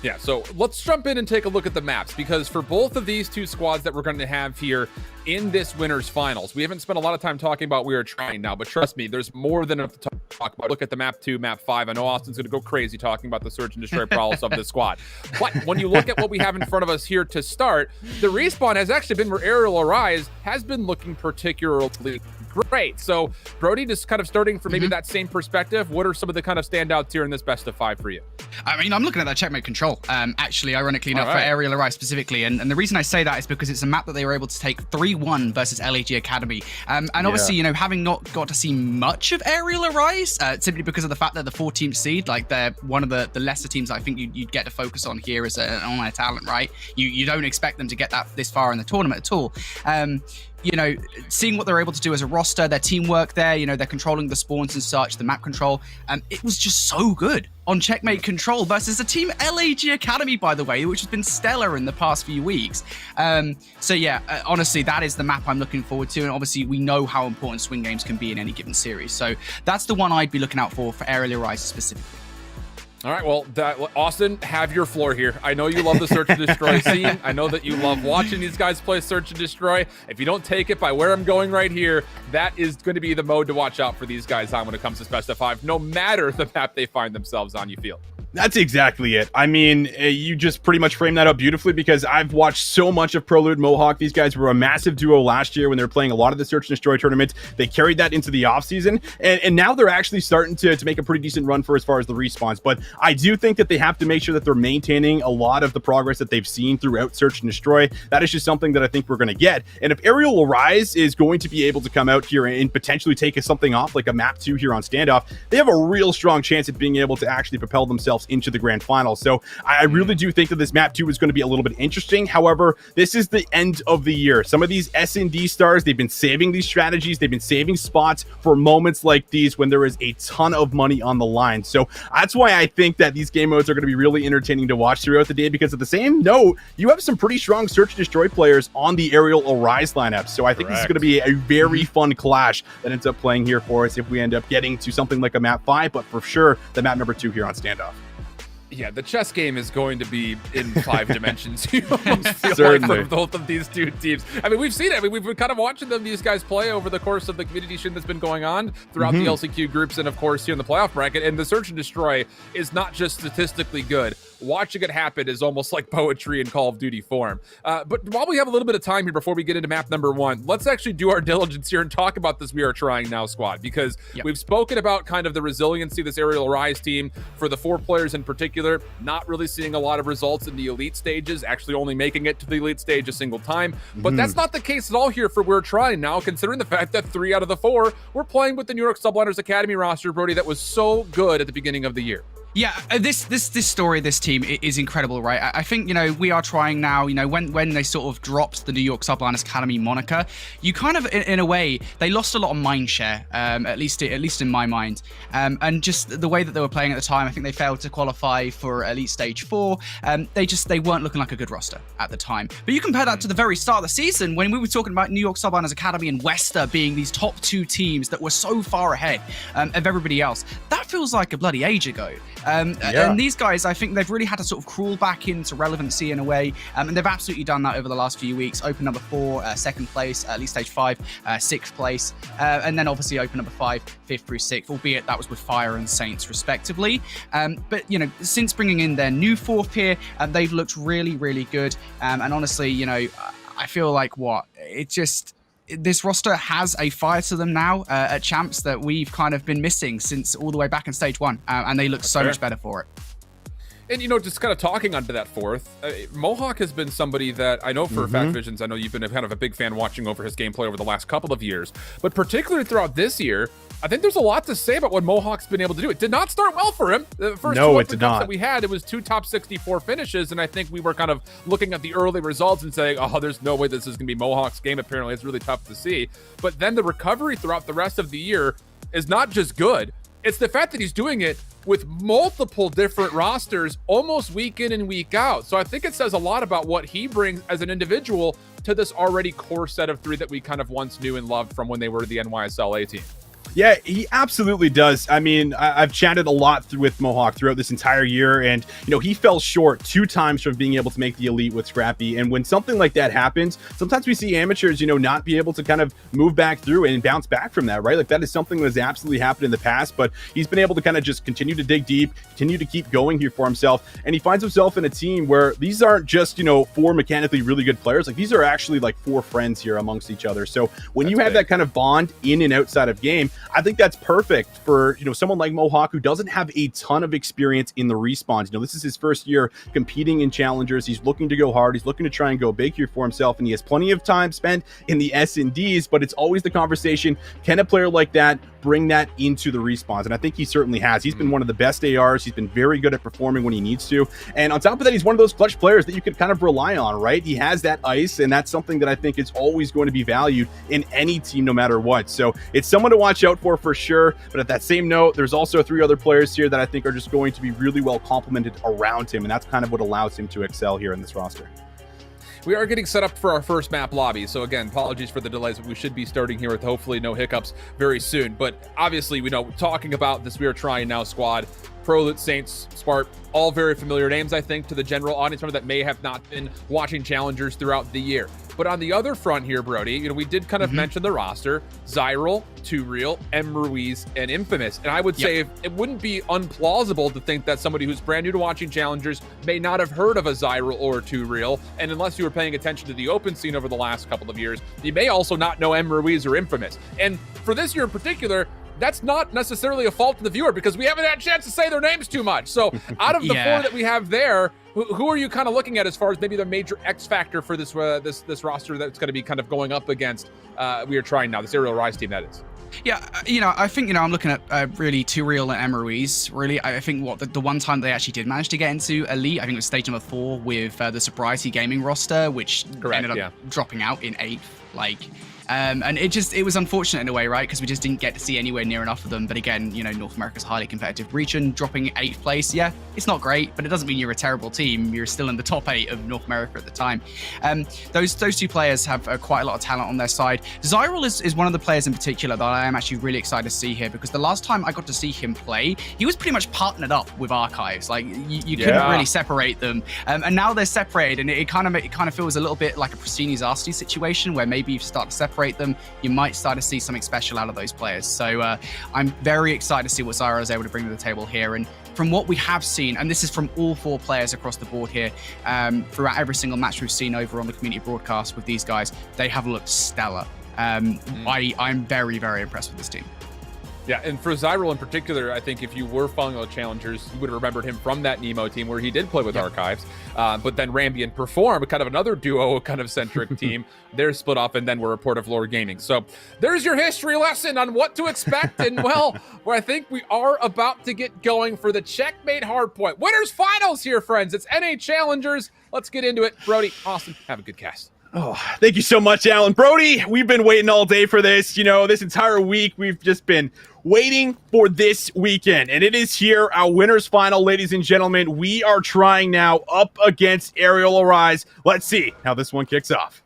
Yeah, so let's jump in and take a look at the maps, because for both of these 2 squads that we're going to have here in this winners finals, we haven't spent a lot of time talking about We Are Trying now, but trust me, there's more than enough to talk about. Look at the map 2, map 5. I know Austin's going to go crazy talking about the search and destroy prowess of this squad. But when you look at what we have in front of us here to start, the respawn has actually been where Aerial Arise has been looking particularly great. So, Brody, just kind of starting from maybe that same perspective, what are some of the kind of standouts here in this best of 5 for you? I mean, I'm looking at that checkmate control, actually, ironically enough, for Aerial Arise specifically. And the reason I say that is because it's a map that they were able to take 3-1 versus LAG Academy. And obviously, having not got to see much of Aerial Arise, simply because of the fact that the 14th seed, like they're one of the lesser teams I think you'd get to focus on here as an online talent, right? You don't expect them to get this far in the tournament at all. Seeing what they're able to do as a roster, their teamwork there, they're controlling the spawns and such, the map control, it was just so good on checkmate control versus a team LAG Academy, by the way, which has been stellar in the past few weeks. Honestly, that is the map I'm looking forward to, and obviously we know how important swing games can be in any given series, so that's the one I'd be looking out for Aerial Arise specifically. All right, well, Austin, have your floor here. I know you love the Search and Destroy scene. I know that you love watching these guys play Search and Destroy. If you don't take it by where I'm going right here, that is going to be the mode to watch out for these guys on when it comes to best of 5, no matter the map they find themselves on, you feel. That's exactly it. I mean, you just pretty much framed that up beautifully, because I've watched so much of Prelude Mohawk. These guys were a massive duo last year when they were playing a lot of the Search and Destroy tournaments. They carried that into the offseason, and now they're actually starting to make a pretty decent run for as far as the respawns. But I do think that they have to make sure that they're maintaining a lot of the progress that they've seen throughout Search and Destroy. That is just something that I think we're going to get. And if Aerial Arise is going to be able to come out here and potentially take something off like a map 2 here on Standoff, they have a real strong chance at being able to actually propel themselves into the grand final. So I really do think that this map 2 is going to be a little bit interesting. However, this is the end of the year. Some of these S&D stars, they've been saving these strategies, they've been saving spots for moments like these when there is a ton of money on the line. So that's why I think that these game modes are going to be really entertaining to watch throughout the day, because at the same note, you have some pretty strong Search and Destroy players on the Aerial Arise lineup. So I think this is going to be a very fun clash that ends up playing here for us if we end up getting to something like a map 5, but for sure the map number 2 here on Standoff. Yeah, the chess game is going to be in 5 dimensions. You almost feel like for both of these 2 teams. I mean, we've seen it. I mean, we've been kind of watching these guys play over the course of the community stream that's been going on throughout the LCQ groups, and of course here in the playoff bracket. And the Search and Destroy is not just statistically good. Watching it happen is almost like poetry in Call of Duty form. But while we have a little bit of time here before we get into map number 1, let's actually do our diligence here and talk about this We Are Trying Now squad, because we've spoken about kind of the resiliency of this Aerial Arise team. For the 4 players in particular, not really seeing a lot of results in the elite stages, actually only making it to the elite stage a single time. But that's not the case at all here for We're Trying Now, considering the fact that 3 out of the 4 were playing with the New York Subliners Academy roster, Brody, that was so good at the beginning of the year. Yeah, this story, this team is incredible, right? I think, you know, we are trying now, you know, when they sort of dropped the New York Subliners Academy moniker, you kind of, in a way, they lost a lot of mind share, at least in my mind. And just the way that they were playing at the time, I think they failed to qualify for Elite Stage 4. They weren't looking like a good roster at the time. But you compare that to the very start of the season when we were talking about New York Subliners Academy and Wester being these top 2 teams that were so far ahead of everybody else. That feels like a bloody age ago. And these guys, I think they've really had to sort of crawl back into relevancy in a way, and they've absolutely done that over the last few weeks. Open number 4, second place, Elite Stage 5, 6th place, and then obviously open number 5, 5th through 6th, albeit that was with Fire and Saints respectively. But, you know, since bringing in their new 4th here, they've looked really, really good. And honestly, you know, I feel like this roster has a fire to them now at Champs that we've kind of been missing since all the way back in Stage 1, and they look so much better for it. And, you know, just kind of talking onto that 4th, Mohawk has been somebody that I know for a fact, Visions, I know you've been kind of a big fan watching over his gameplay over the last couple of years, but particularly throughout this year, I think there's a lot to say about what Mohawk's been able to do. It did not start well for him. The first 2 Open Cups that we had, it was 2 top 64 finishes, and I think we were kind of looking at the early results and saying, oh, there's no way this is going to be Mohawk's game. Apparently, it's really tough to see. But then the recovery throughout the rest of the year is not just good. It's the fact that he's doing it with multiple different rosters almost week in and week out. So I think it says a lot about what he brings as an individual to this already core set of 3 that we kind of once knew and loved from when they were the NYSL A team. Yeah, he absolutely does. I mean, I've chatted a lot with Mohawk throughout this entire year, and, you know, he fell short 2 times from being able to make the Elite with Scrappy. And when something like that happens, sometimes we see amateurs, you know, not be able to kind of move back through and bounce back from that, right? Like, that is something that has absolutely happened in the past, but he's been able to kind of just continue to dig deep, continue to keep going here for himself. And he finds himself in a team where these aren't just, you know, 4 mechanically really good players. Like, these are actually like 4 friends here amongst each other. So when you have that kind of bond in and outside of game, I think that's perfect for, you know, someone like Mohawk who doesn't have a ton of experience in the respawns. You know, this is his first year competing in challengers. He's looking to go hard. He's looking to try and go big here for himself, and he has plenty of time spent in the S&Ds, but it's always the conversation, can a player like that bring that into the respawns? And I think he certainly has. He's been one of the best ARs. He's been very good at performing when he needs to. And on top of that, he's one of those clutch players that you could kind of rely on, right? He has that ice, and that's something that I think is always going to be valued in any team, no matter what. So it's someone to watch out for sure. But at that same note, there's also 3 other players here that I think are just going to be really well complemented around him. And that's kind of what allows him to excel here in this roster. We are getting set up for our first map lobby. So again, apologies for the delays, but we should be starting here with hopefully no hiccups very soon. But obviously, we know, talking about this We Are Trying Now squad, Prolute, Saints, Sparp, all very familiar names, I think, to the general audience member that may have not been watching challengers throughout the year. But on the other front here, Brody, you know, we did kind of mention the roster: Zyral, 2Real, Ruiz, and Infamous. And I would say it wouldn't be unplausible to think that somebody who's brand new to watching challengers may not have heard of a Zyral or 2Real. And unless you were paying attention to the open scene over the last couple of years, you may also not know Ruiz or Infamous. And for this year in particular, that's not necessarily a fault of the viewer because we haven't had a chance to say their names too much. So out of the 4 that we have there, who are you kind of looking at as far as maybe the major X factor for this this roster that's going to be kind of going up against We Are Trying Now, this Aerial Rise team, that is? Yeah, you know, I think, you know, I'm looking at really 2Real and Ruiz. Really, I think the one time they actually did manage to get into Elite, I think it was stage number 4 with the Sobriety Gaming roster, which ended up dropping out in 8th. Like, and it was unfortunate in a way, right? Because we just didn't get to see anywhere near enough of them. But again, you know, North America's highly competitive region, dropping 8th place. Yeah, it's not great, but it doesn't mean you're a terrible team. You're still in the top 8 of North America at the time. Those 2 players have quite a lot of talent on their side. Zyral is one of the players in particular that I am actually really excited to see here, because the last time I got to see him play, he was pretty much partnered up with Archives. Like, you couldn't really separate them. And now they're separated, and it kind of feels a little bit like a Pristini Zasti situation, where maybe you start to separate them, you might start to see something special out of those players. So I'm very excited to see what Zyral is able to bring to the table here. And from what we have seen, and this is from all 4 players across the board here, throughout every single match we've seen over on the community broadcast with these guys, they have looked stellar. I'm very, very impressed with this team. Yeah, and for Zyril in particular, I think if you were following the Challengers, you would have remembered him from that Nemo team where he did play with Archives. But then Rambi and Perform, kind of another duo kind of centric team, they're split off and then were a Port of Lore Gaming. So there's your history lesson on what to expect. And well, I think we are about to get going for the Checkmate Hardpoint. Winners finals here, friends. It's NA Challengers. Let's get into it. Brody, Austin, have a good cast. Oh, thank you so much, Alan. Brody, we've been waiting all day for this. You know, this entire week, we've just been waiting for this weekend. And it is here, our winners final, ladies and gentlemen. We are trying now up against Aerial Arise. Let's see how this one kicks off.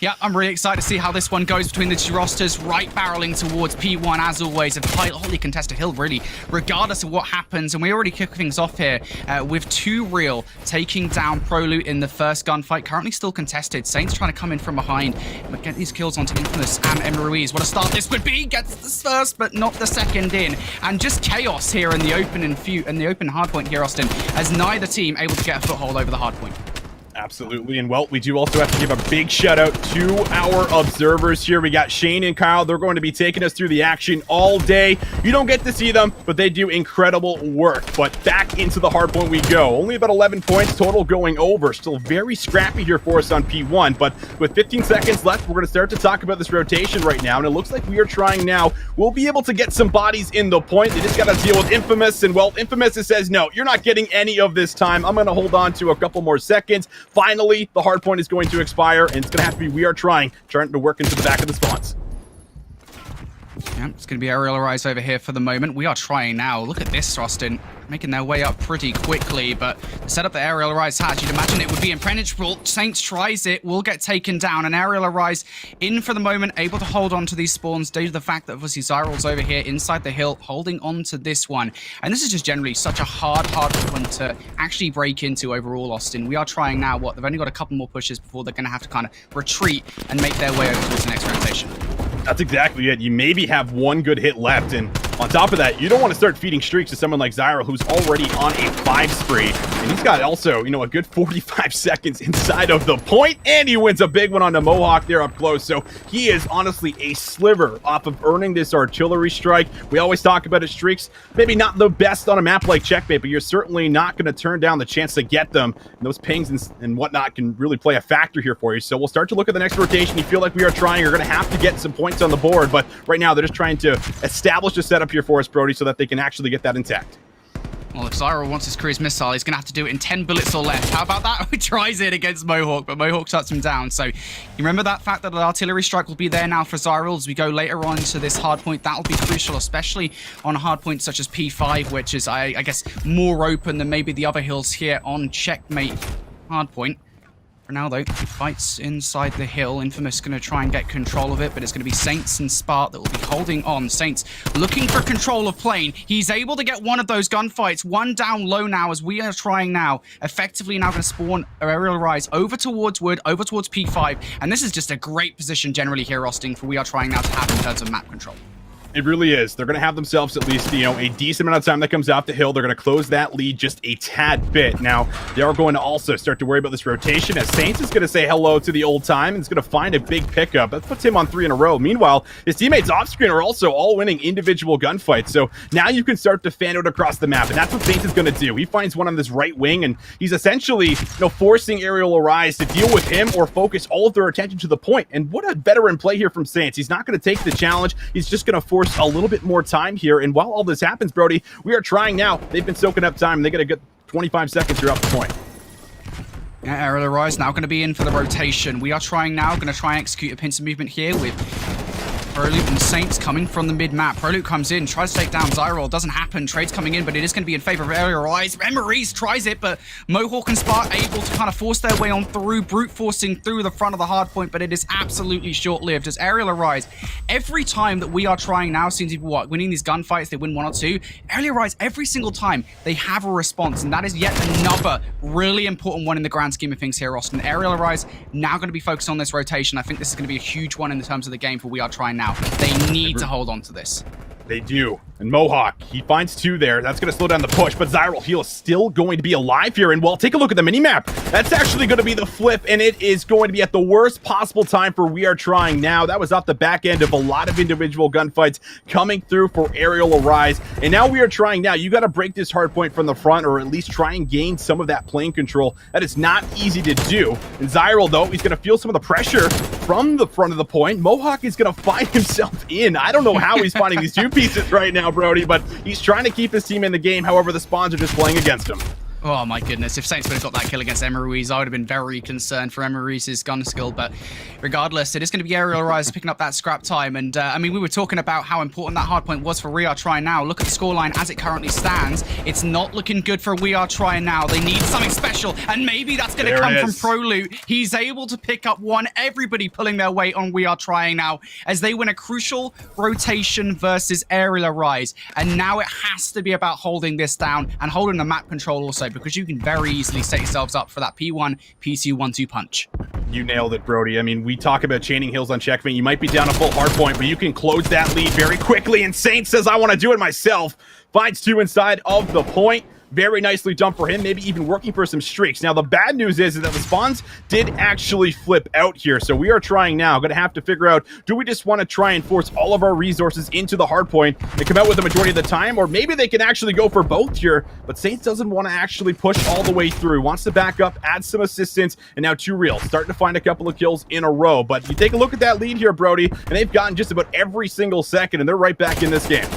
Yeah, I'm really excited to see how this one goes between the two rosters, right barreling towards P1 as always. A highly contested hill, really, regardless of what happens. And we already kick things off here with 2Real taking down Prolute in the first gunfight. Currently still contested. Saints trying to come in from behind, but get these kills onto Infamous and Emma Ruiz. What a start this would be. Gets the first, but not the second in. And just chaos here in the open hardpoint here, Austin, as neither team able to get a foothold over the hardpoint. Absolutely. And well, we do also have to give a big shout out to our observers here. We got Shane and Kyle. They're going to be taking us through the action all day. You don't get to see them, but they do incredible work. But back into the hardpoint we go. Only about 11 points total going over. Still very scrappy here for us on P1. But with 15 seconds left, we're going to start to talk about this rotation right now. And it looks like we are trying now. We'll be able to get some bodies in the point. They just got to deal with Infamous. And well, Infamous says, no, you're not getting any of this time. I'm going to hold on to a couple more seconds. Finally, the hard point is going to expire, and it's going to have to be we are trying to work into the back of the spawns. Yeah, it's going to be Aerial Arise over here for the moment. We are trying now. Look at this, Austin. Making their way up pretty quickly, but the setup that Aerial Arise has, you'd imagine it would be impenetrable. Saints tries it, will get taken down, and Aerial Arise in for the moment, able to hold on to these spawns due to the fact that obviously Zyral's over here inside the hill, holding on to this one. And this is just generally such a hard one to actually break into overall, Austin. We are trying now, they've only got a couple more pushes before they're going to have to kind of retreat and make their way over towards the next rotation. That's exactly it. You maybe have one good hit left, and on top of that, you don't want to start feeding streaks to someone like Zyral, who's already on a 5 spree. And he's got also, a good 45 seconds inside of the point, and he wins a big one on the Mohawk there up close. So he is honestly a sliver off of earning this artillery strike. We always talk about his streaks. Maybe not the best on a map like Checkmate, but you're certainly not going to turn down the chance to get them. And those pings and whatnot can really play a factor here for you. So we'll start to look at the next rotation. You feel like we are trying. You're going to have to get some points on the board, but right now they're just trying to establish a setup here for us, Brody, so that they can actually get that intact. Well, if Zyral wants his cruise missile, he's going to have to do it in 10 bullets or less. How about that? He tries it against Mohawk, but Mohawk shuts him down. So you remember that fact that the artillery strike will be there now for Zyral as we go later on to this hardpoint. That will be crucial, especially on a hardpoint such as P5, which is, I guess, more open than maybe the other hills here on Checkmate hardpoint. For now, though, fights inside the hill. Infamous going to try and get control of it, but it's going to be Saints and Spart that will be holding on. Saints looking for control of plane. He's able to get one of those gunfights. One down low now as we are trying now. Effectively now going to spawn Aerial Rise over towards Wood, over towards P5. And this is just a great position generally here, Austin, for we are trying now to have in terms of map control. It really is. They're going to have themselves at least, a decent amount of time that comes off the hill. They're going to close that lead just a tad bit. Now, they are going to also start to worry about this rotation as Saints is going to say hello to the old time and is going to find a big pickup. That puts him on 3 in a row. Meanwhile, his teammates off screen are also all winning individual gunfights. So now you can start to fan out across the map, and that's what Saints is going to do. He finds one on this right wing, and he's essentially, forcing Aerial Arise to deal with him or focus all of their attention to the point. And what a veteran play here from Saints. He's not going to take the challenge. He's just going to force a little bit more time here. And while all this happens, Brody, we are trying now. They've been soaking up time. They get a good 25 seconds here off the point. Yeah, Aerial Rise now going to be in for the rotation. We are trying now, going to try and execute a pincer movement here with Prolute and Saints coming from the mid-map. Prolute comes in, tries to take down Zyral. Doesn't happen. Trade's coming in, but it is going to be in favor of Aerial Rise. Emery's tries it, but Mohawk and Spart able to kind of force their way on through, brute forcing through the front of the hard point, but it is absolutely short-lived as Aerial Rise. Every time that we are trying now, seems to be winning these gunfights, they win 1 or 2. Aerial Rise, every single time, they have a response, and that is yet another really important one in the grand scheme of things here, Austin. Aerial Rise now going to be focused on this rotation. I think this is going to be a huge one in terms of the game for we are trying now. They need to hold on to this. They do. And Mohawk, he finds 2 there. That's going to slow down the push, but Zyral Heal is still going to be alive here. And well, take a look at the minimap. That's actually going to be the flip, and it is going to be at the worst possible time for We Are Trying Now. That was off the back end of a lot of individual gunfights coming through for Aerial Arise. And now We Are Trying Now. You got to break this hard point from the front, or at least try and gain some of that plane control. That is not easy to do. And Zyral, though, he's going to feel some of the pressure from the front of the point. Mohawk is going to find himself in. I don't know how he's finding these 2 pieces right now, Brody, but he's trying to keep his team in the game. However, the spawns are just playing against him. Oh my goodness, if Saints would have got that kill against Emma Ruiz, I would have been very concerned for Emma Ruiz's gun skill, but regardless, it is going to be Aerial Rise picking up that scrap time, and I mean, we were talking about how important that hard point was for We Are Trying Now. Look at the scoreline as it currently stands. It's not looking good for We Are Trying Now. They need something special, and maybe that's going to come from ProLoot. He's able to pick up one, everybody pulling their weight on We Are Trying Now, as they win a crucial rotation versus Aerial Rise, and now it has to be about holding this down, and holding the map control also, because you can very easily set yourselves up for that P1, P2, 1-2 punch. You nailed it, Brody. I mean, we talk about chaining hills on checkmate. You might be down a full hard point, but you can close that lead very quickly, and Saint says, I want to do it myself. Finds 2 inside of the point. Very nicely done for him, maybe even working for some streaks. Now, the bad news is that the spawns did actually flip out here, so We Are Trying Now. Going to have to figure out, do we just want to try and force all of our resources into the hard point and come out with the majority of the time, or maybe they can actually go for both here, but Saints doesn't want to actually push all the way through. Wants to back up, add some assistance, and now 2 Real. Starting to find a couple of kills in a row, but you take a look at that lead here, Brody, and they've gotten just about every single second, and they're right back in this game.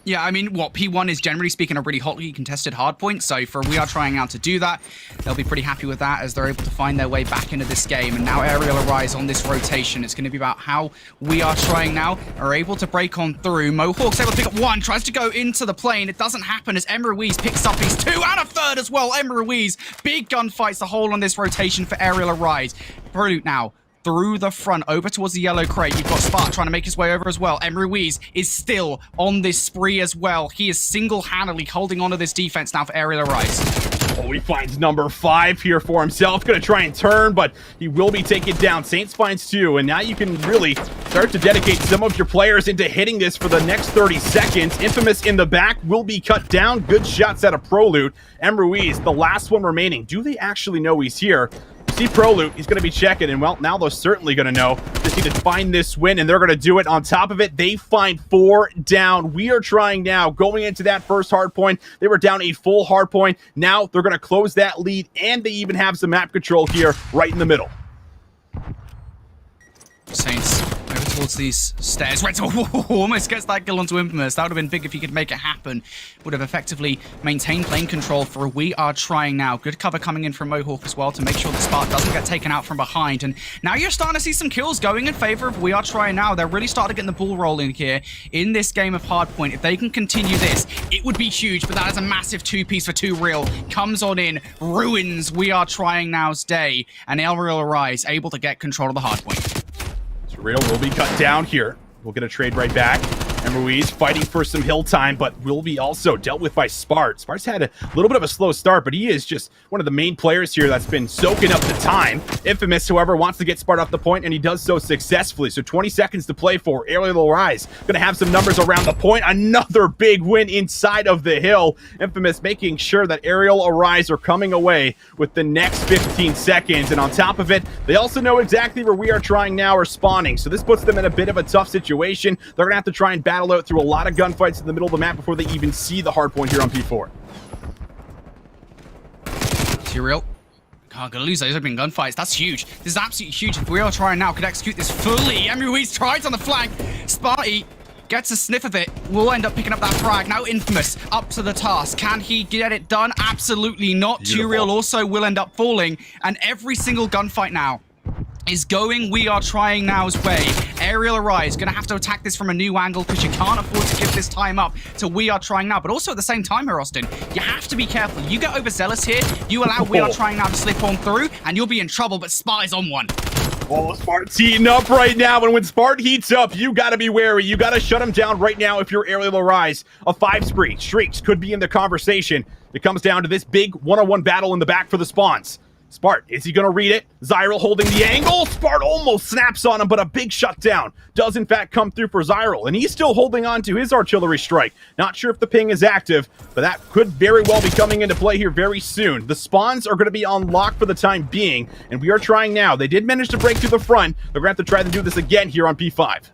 Yeah, I mean, P1 is generally speaking a really hotly contested hard point, so for We Are Trying Out to do that, they'll be pretty happy with that as they're able to find their way back into this game. And now Aerial Arise on this rotation. It's going to be about how We Are Trying Now are able to break on through. Mohawk's able to pick up 1, tries to go into the plane. It doesn't happen as Emma Ruiz picks up his 2 and a 3rd as well. Emma Ruiz, big gunfights the whole on this rotation for Aerial Arise. ProLoot now through the front, over towards the yellow crate. You've got Spark trying to make his way over as well. Emma Ruiz is still on this spree as well. He is single-handedly holding onto this defense now for Aerial Arise. Oh, he finds number 5 here for himself. Going to try and turn, but he will be taken down. Saints finds 2, and now you can really start to dedicate some of your players into hitting this for the next 30 seconds. Infamous in the back will be cut down. Good shots out of ProLoot. Emma Ruiz, the last one remaining. Do they actually know he's here? See ProLoot, he's going to be checking, and well, now they're certainly going to know. Just need to find this win, and they're going to do it. On top of it, they find 4 down. We Are Trying Now. Going into that first hard point, they were down a full hard point. Now they're going to close that lead, and they even have some map control here right in the middle. Saints over towards these stairs. Red almost gets that kill onto Infamous. That would have been big if he could make it happen. Would have effectively maintained plane control for We Are Trying Now. Good cover coming in from Mohawk as well to make sure the Spark doesn't get taken out from behind. And now you're starting to see some kills going in favor of We Are Trying Now. They're really starting to get the ball rolling here in this game of Hardpoint. If they can continue this, it would be huge, but that is a massive 2-piece for 2 Real. Comes on in, ruins We Are Trying Now's day, and Aerial Arise able to get control of the Hardpoint. Real will be cut down here. We'll get a trade right back. And Ruiz fighting for some hill time, but will be also dealt with by Spart. Spart's had a little bit of a slow start, but he is just one of the main players here that's been soaking up the time. Infamous, however, wants to get Spart off the point, and he does so successfully. So 20 seconds to play for. Aerial Rise gonna have some numbers around the point. Another big win inside of the hill. Infamous making sure that Aerial Rise are coming away with the next 15 seconds. And on top of it, they also know exactly where We Are Trying Now are spawning. So this puts them in a bit of a tough situation. They're gonna have to try and battle out through a lot of gunfights in the middle of the map before they even see the hard point here on P4. T-Real. Can't gonna lose those opening gunfights. That's huge. This is absolutely huge. If We Are Trying Now could execute this fully. Emma Ruiz tries on the flank. Sparty gets a sniff of it. Will end up picking up that frag. Now Infamous up to the task. Can he get it done? Absolutely not. T-Real also will end up falling. And every single gunfight now is going We Are Trying Now's way. Aerial Arise gonna have to attack this from a new angle because you can't afford to give this time up to We Are Trying Now. But also at the same time here, Austin, you have to be careful. You get overzealous here, you allow We Are Trying Now to slip on through, and you'll be in trouble, but Spart is on one. Oh, Spart's heating up right now, and when Spart heats up, you gotta be wary. You gotta shut him down right now if you're Aerial Arise. A 5 spree. Streaks could be in the conversation. It comes down to this big one-on-one battle in the back for the spawns. Spart, is he going to read it? Zyral holding the angle. Spart almost snaps on him, but a big shutdown does in fact come through for Zyral, and he's still holding on to his artillery strike. Not sure if the ping is active, but that could very well be coming into play here very soon. The spawns are going to be on lock for the time being, and we are trying now. They did manage to break through the front. They're going to have to try to do this again here on P5.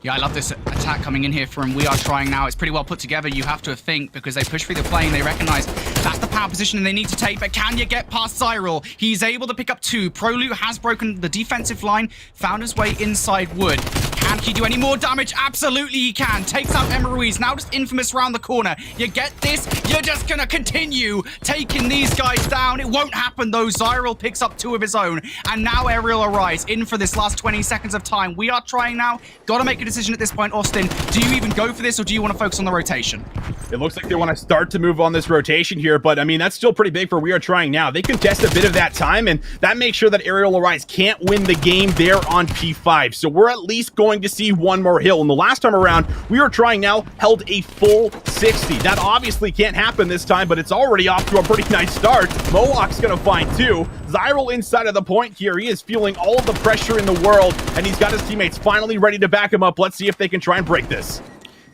Yeah, I love this attack coming in here from We Are Trying Now. It's pretty well put together, you have to think, because they push through the plane. They recognize that's the power position they need to take, but can you get past Zyral? He's able to pick up 2. Prolute has broken the defensive line, found his way inside wood. Can he do any more damage? Absolutely he can. Takes out Emma Ruiz. Now just Infamous around the corner. You get this? You're just going to continue taking these guys down. It won't happen though. Zyral picks up 2 of his own. And now Aerial Arise in for this last 20 seconds of time. We Are Trying Now. Got to make a decision at this point, Austin. Do you even go for this, or do you want to focus on the rotation? It looks like they want to start to move on this rotation here, but I mean, that's still pretty big for We Are Trying Now. They contest a bit of that time, and that makes sure that Aerial Arise can't win the game there on P5. So we're at least going to see one more hill. And the last time around, We Are Trying Now held a full 60. That obviously can't happen this time, but it's already off to a pretty nice start. Mohawk's going to find 2. Zyral inside of the point here. He is feeling all of the pressure in the world, and he's got his teammates finally ready to back him up. Let's see if they can try and break this.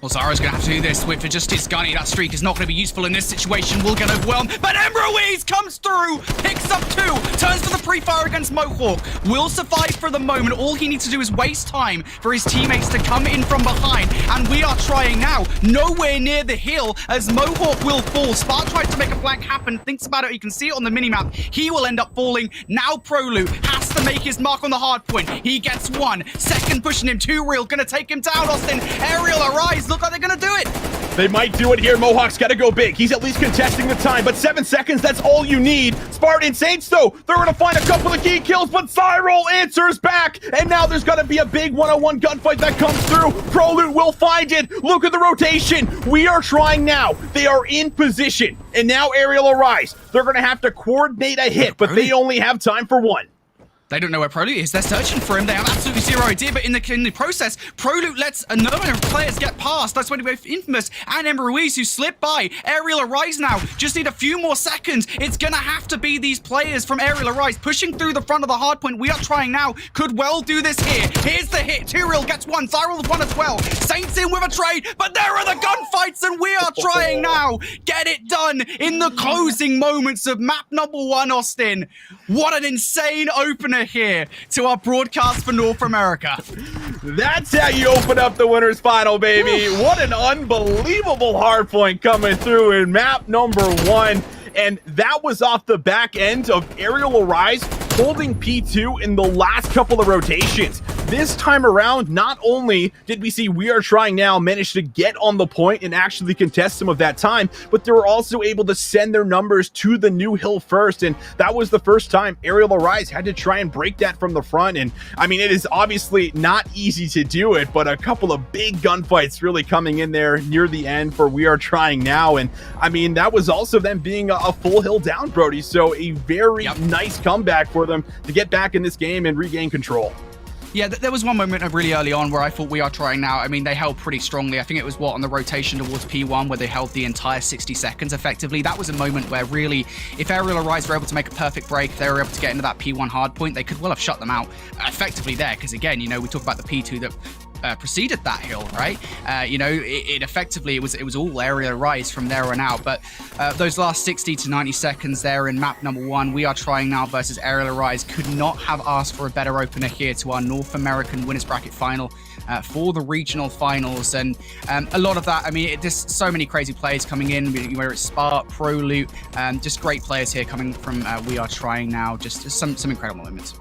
Well, Zara's going to have to do this with just his gunny. That streak is not going to be useful in this situation. We'll get overwhelmed. But Emruiz comes through, picks up 2, turns to the pre-fire against Mohawk. Will survive for the moment. All he needs to do is waste time for his teammates to come in from behind. And We Are Trying Now. Nowhere near the hill as Mohawk will fall. Spart tries to make a flank happen, thinks about it. You can see it on the minimap. He will end up falling. Now Prolute has to make his mark on the hard point. He gets 1. Second pushing him. 2 real. Going to take him down, Austin. Aerial Arise. Look like they're going to do it. They might do it here. Mohawk's got to go big. He's at least contesting the time, but 7 seconds, that's all you need. Spartan Saints, though, they're going to find a couple of key kills, but Zyral answers back, and now there's going to be a big one-on-one gunfight that comes through. Prolute will find it. Look at the rotation. We Are Trying Now. They are in position, and now Aerial Arise. They're going to have to coordinate a hit, but they only have time for 1. They don't know where Prolute is. They're searching for him. They have absolutely zero idea. But in the process, Prolute lets a number of players get past. That's when both Infamous and Emma Ruiz, who slipped by. Aerial Arise now just need a few more seconds. It's going to have to be these players from Aerial Arise pushing through the front of the hard point. We Are Trying Now could well do this here. Here's the hit. Tyrell gets 1. Zyral 1 as well. Saints in with a trade, but there are the gunfights, and We Are Trying Now get it done in the closing moments of map number 1, Austin. What an insane opener here to our broadcast for North America. That's how you open up the winner's final, baby. What an unbelievable hardpoint coming through in map number 1. And that was off the back end of Aerial Arise holding P2 in the last couple of rotations. This time around, not only did we see We Are Trying Now manage to get on the point and actually contest some of that time, but they were also able to send their numbers to the new hill first. And that was the first time Aerial Arise had to try and break that from the front. And I mean, it is obviously not easy to do it, but a couple of big gunfights really coming in there near the end for We Are Trying Now. And I mean, that was also them being a full hill down, Brody. So a very nice comeback for them to get back in this game and regain control. Yeah, there was one moment really early on where I thought We Are Trying Now. I mean, they held pretty strongly. I think it was on the rotation towards P1 where they held the entire 60 seconds effectively. That was a moment where really, if Aerial Arise were able to make a perfect break, they were able to get into that P1 hard point, they could well have shut them out effectively there. Because again, you know, we talk about the P2 that preceded that hill, right? You know, it effectively, it was all Aerial Arise from there on out. But those last 60 to 90 seconds there in map number 1, We Are Trying Now versus Aerial Arise could not have asked for a better opener here to our North American winners bracket final for the regional finals. And a lot of that, I mean, there's so many crazy players coming in, whether it's Spart, Prolute, just great players here coming from We Are Trying Now. Just some incredible moments.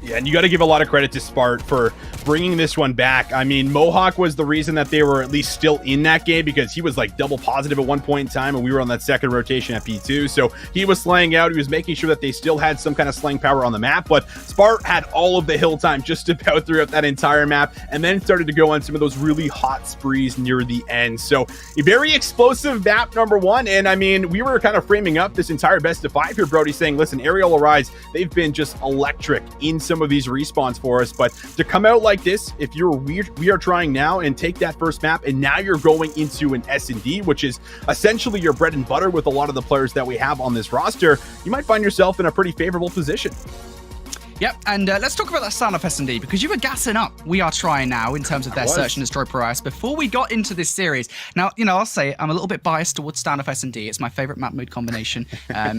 Yeah, and you got to give a lot of credit to Spart for bringing this one back. I mean, Mohawk was the reason that they were at least still in that game because he was like double positive at one point in time and we were on that second rotation at P2. So he was slaying out. He was making sure that they still had some kind of slaying power on the map. But Spart had all of the hill time just about throughout that entire map and then started to go on some of those really hot sprees near the end. So a very explosive map number 1. And I mean, we were kind of framing up this entire best of 5 here, Brody, saying, listen, Aerial Arise, they've been just electric in some some of these respawns for us. But to come out like this, if you're we are trying now and take that first map, and now you're going into an S&D, which is essentially your bread and butter with a lot of the players that we have on this roster, you might find yourself in a pretty favorable position. Yep, and let's talk about that standoff S&D, because you were gassing up We Are Trying Now in terms of their Search and Destroy prowess before we got into this series. Now, I'll say it, I'm a little bit biased towards standoff S&D. It's my favorite map mode combination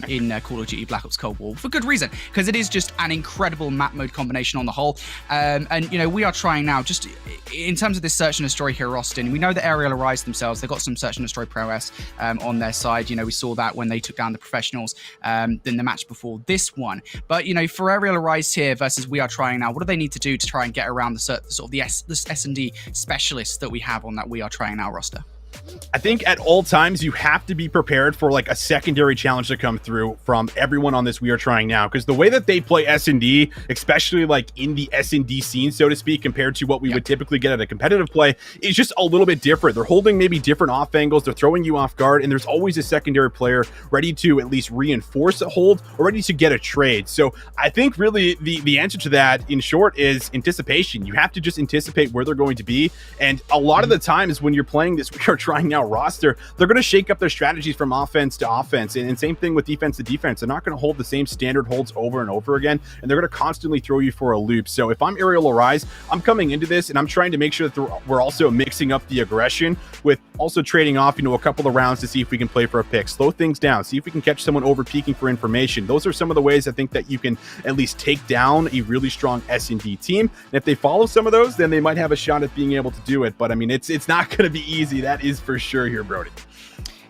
in Call of Duty Black Ops Cold War, for good reason, because it is just an incredible map mode combination on the whole. And We Are Trying Now, just in terms of this Search and Destroy here, Austin, we know that Aerial Arise themselves, they've got some Search and Destroy prowess on their side. We saw that when they took down the Professionals in the match before this one. But, for Aerial Arise here versus We Are Trying Now, what do they need to do to try and get around the sort of the S&D specialists that we have on that We Are Trying Now roster? I think at all times you have to be prepared for like a secondary challenge to come through from everyone on this We Are Trying Now, because the way that they play S&D, especially like in the S&D scene, so to speak, compared to what we would typically get at a competitive play, is just a little bit different. They're holding maybe different off angles, they're throwing you off guard, and there's always a secondary player ready to at least reinforce a hold or ready to get a trade. So I think really the answer to that, in short, is anticipation. You have to just anticipate where they're going to be, and a lot of the times when you're playing this We Are Trying Now roster, they're going to shake up their strategies from offense to offense, and same thing with defense to defense. They're not going to hold the same standard holds over and over again, and they're going to constantly throw you for a loop. So if I'm Aerial Arise, I'm coming into this and I'm trying to make sure that we're also mixing up the aggression with also trading off, a couple of rounds to see if we can play for a pick, slow things down, see if we can catch someone over peaking for information. Those are some of the ways I think that you can at least take down a really strong S&D team. And if they follow some of those, then they might have a shot at being able to do it. But I mean, it's not going to be easy. That is for sure here, Brody.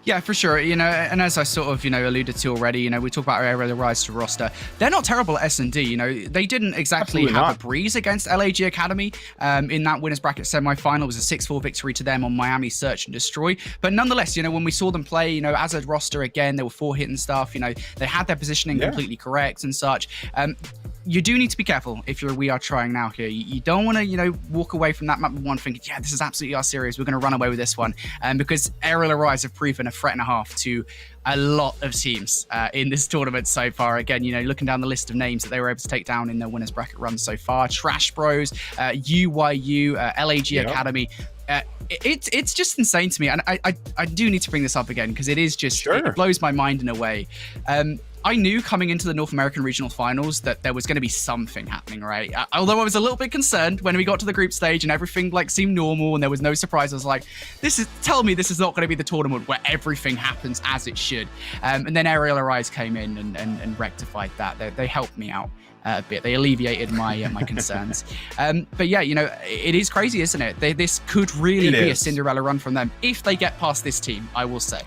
Yeah, for sure. And as I sort of, alluded to already, we talk about Aerial Rise to roster. They're not terrible at S&D. They didn't exactly have a breeze against LAG Academy in that winners bracket semi-final. It was a 6-4 victory to them on Miami Search and Destroy. But nonetheless, when we saw them play, as a roster again, they were 4-hitting stuff. They had their positioning completely correct and such. You do need to be careful if you're We Are Trying Now here. You don't want to, walk away from that map with one thinking, yeah, this is absolutely our series. We're going to run away with this one. Because Aerial Arise have proven a threat and a half to a lot of teams in this tournament so far. Again, looking down the list of names that they were able to take down in their winners bracket run so far: Trash Bros, UYU, LAG Academy. It's just insane to me, and I do need to bring this up again because it is just it blows my mind in a way. I knew coming into the North American Regional Finals that there was going to be something happening, right? Although I was a little bit concerned when we got to the group stage and everything seemed normal and there was no surprise. I was like, tell me this is not going to be the tournament where everything happens as it should. And then Aerial Arise came in and rectified that. They helped me out a bit. They alleviated my my concerns. But yeah, it is crazy, isn't it? This could really be a Cinderella run from them if they get past this team, I will say.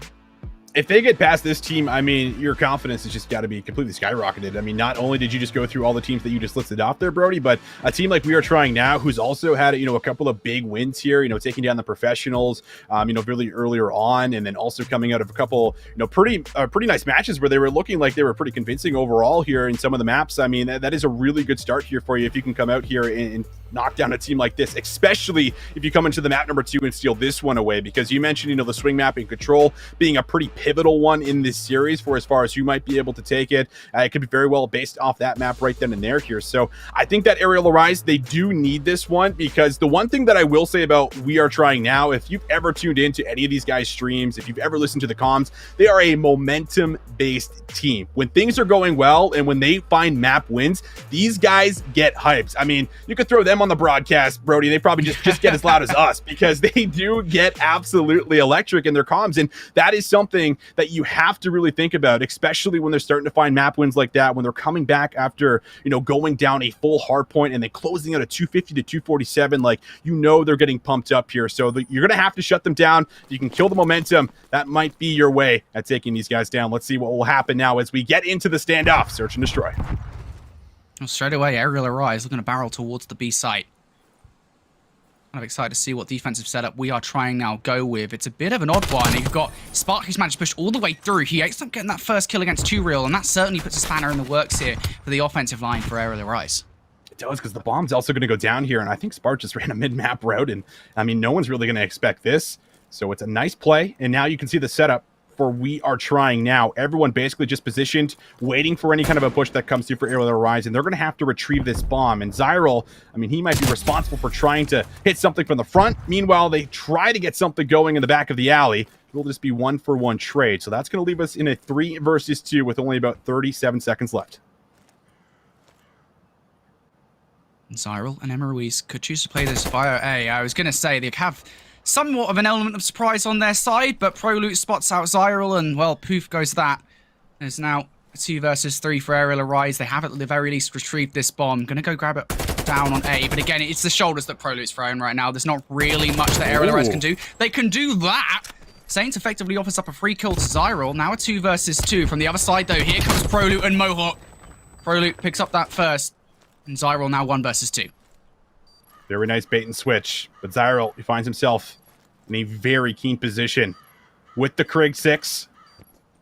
If they get past this team, I mean, your confidence has just got to be completely skyrocketed. I mean, not only did you just go through all the teams that you just listed off there, Brody, but a team like We Are Trying Now, who's also had, a couple of big wins here, taking down the Professionals, really earlier on, and then also coming out of a couple, pretty nice matches where they were looking like they were pretty convincing overall here in some of the maps. I mean, that is a really good start here for you if you can come out here and knock down a team like this, especially if you come into the map number 2 and steal this one away, because you mentioned, the swing map and control being a pretty pivotal one in this series for as far as who might be able to take it. It could be very well based off that map right then and there here. So I think that Aerial Arise, they do need this one, because the one thing that I will say about We Are Trying Now, if you've ever tuned into any of these guys' streams, if you've ever listened to the comms, they are a momentum-based team. When things are going well and when they find map wins, these guys get hyped. I mean, you could throw them on the broadcast, Brody, they probably just get as loud as us, because they do get absolutely electric in their comms. And that is something that you have to really think about, especially when they're starting to find map wins like that, when they're coming back after, going down a full hard point and then closing out a 250 to 247, they're getting pumped up here. So you're going to have to shut them down. If you can kill the momentum, that might be your way at taking these guys down. Let's see what will happen now as we get into the standoff. Search and Destroy. Well, straight away, Aerial Arise looking to barrel towards the B site. I'm excited to see what defensive setup We Are Trying Now go with. It's a bit of an odd one. You've got Spark, who's managed to push all the way through. He ends up getting that first kill against 2Real, and that certainly puts a spanner in the works here for the offensive line for Aerial Arise. It does, because the bomb's also going to go down here, and I think Spark just ran a mid-map route, and I mean, no one's really going to expect this. So it's a nice play, and now you can see the setup for We Are Trying Now. Everyone basically just positioned, waiting for any kind of a push that comes through for Aerial Rise, and they're going to have to retrieve this bomb. And Zyril, I mean, he might be responsible for trying to hit something from the front. Meanwhile, they try to get something going in the back of the alley. It'll just be 1-for-1 trade. So that's going to leave us in a 3 versus 2 with only about 37 seconds left. Zyril and Emma Ruiz could choose to play this via A. I was going to say they have somewhat of an element of surprise on their side, but ProLoot spots out Zyril, and, well, poof goes that. There's now a 2 versus 3 for Aerial Arise. They have at the very least retrieved this bomb. Going to go grab it down on A, but again, it's the shoulders that ProLoot's throwing right now. There's not really much that Aerial Arise can do. They can do that. Saints effectively offers up a free kill to Zyril. Now a 2 versus 2. From the other side, though, here comes ProLoot and Mohawk. ProLoot picks up that first, and Zyril now 1 versus 2. Very nice bait and switch, but Zyril, he finds himself in a very keen position with the Krig 6.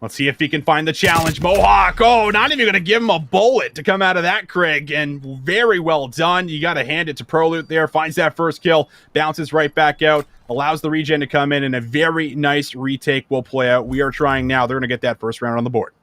Let's see if he can find the challenge. Mohawk, oh, not even going to give him a bullet to come out of that Krig, and very well done. You got to hand it to ProLoot there. Finds that first kill, bounces right back out, allows the regen to come in, and a very nice retake will play out. We Are Trying Now. They're going to get that first round on the board.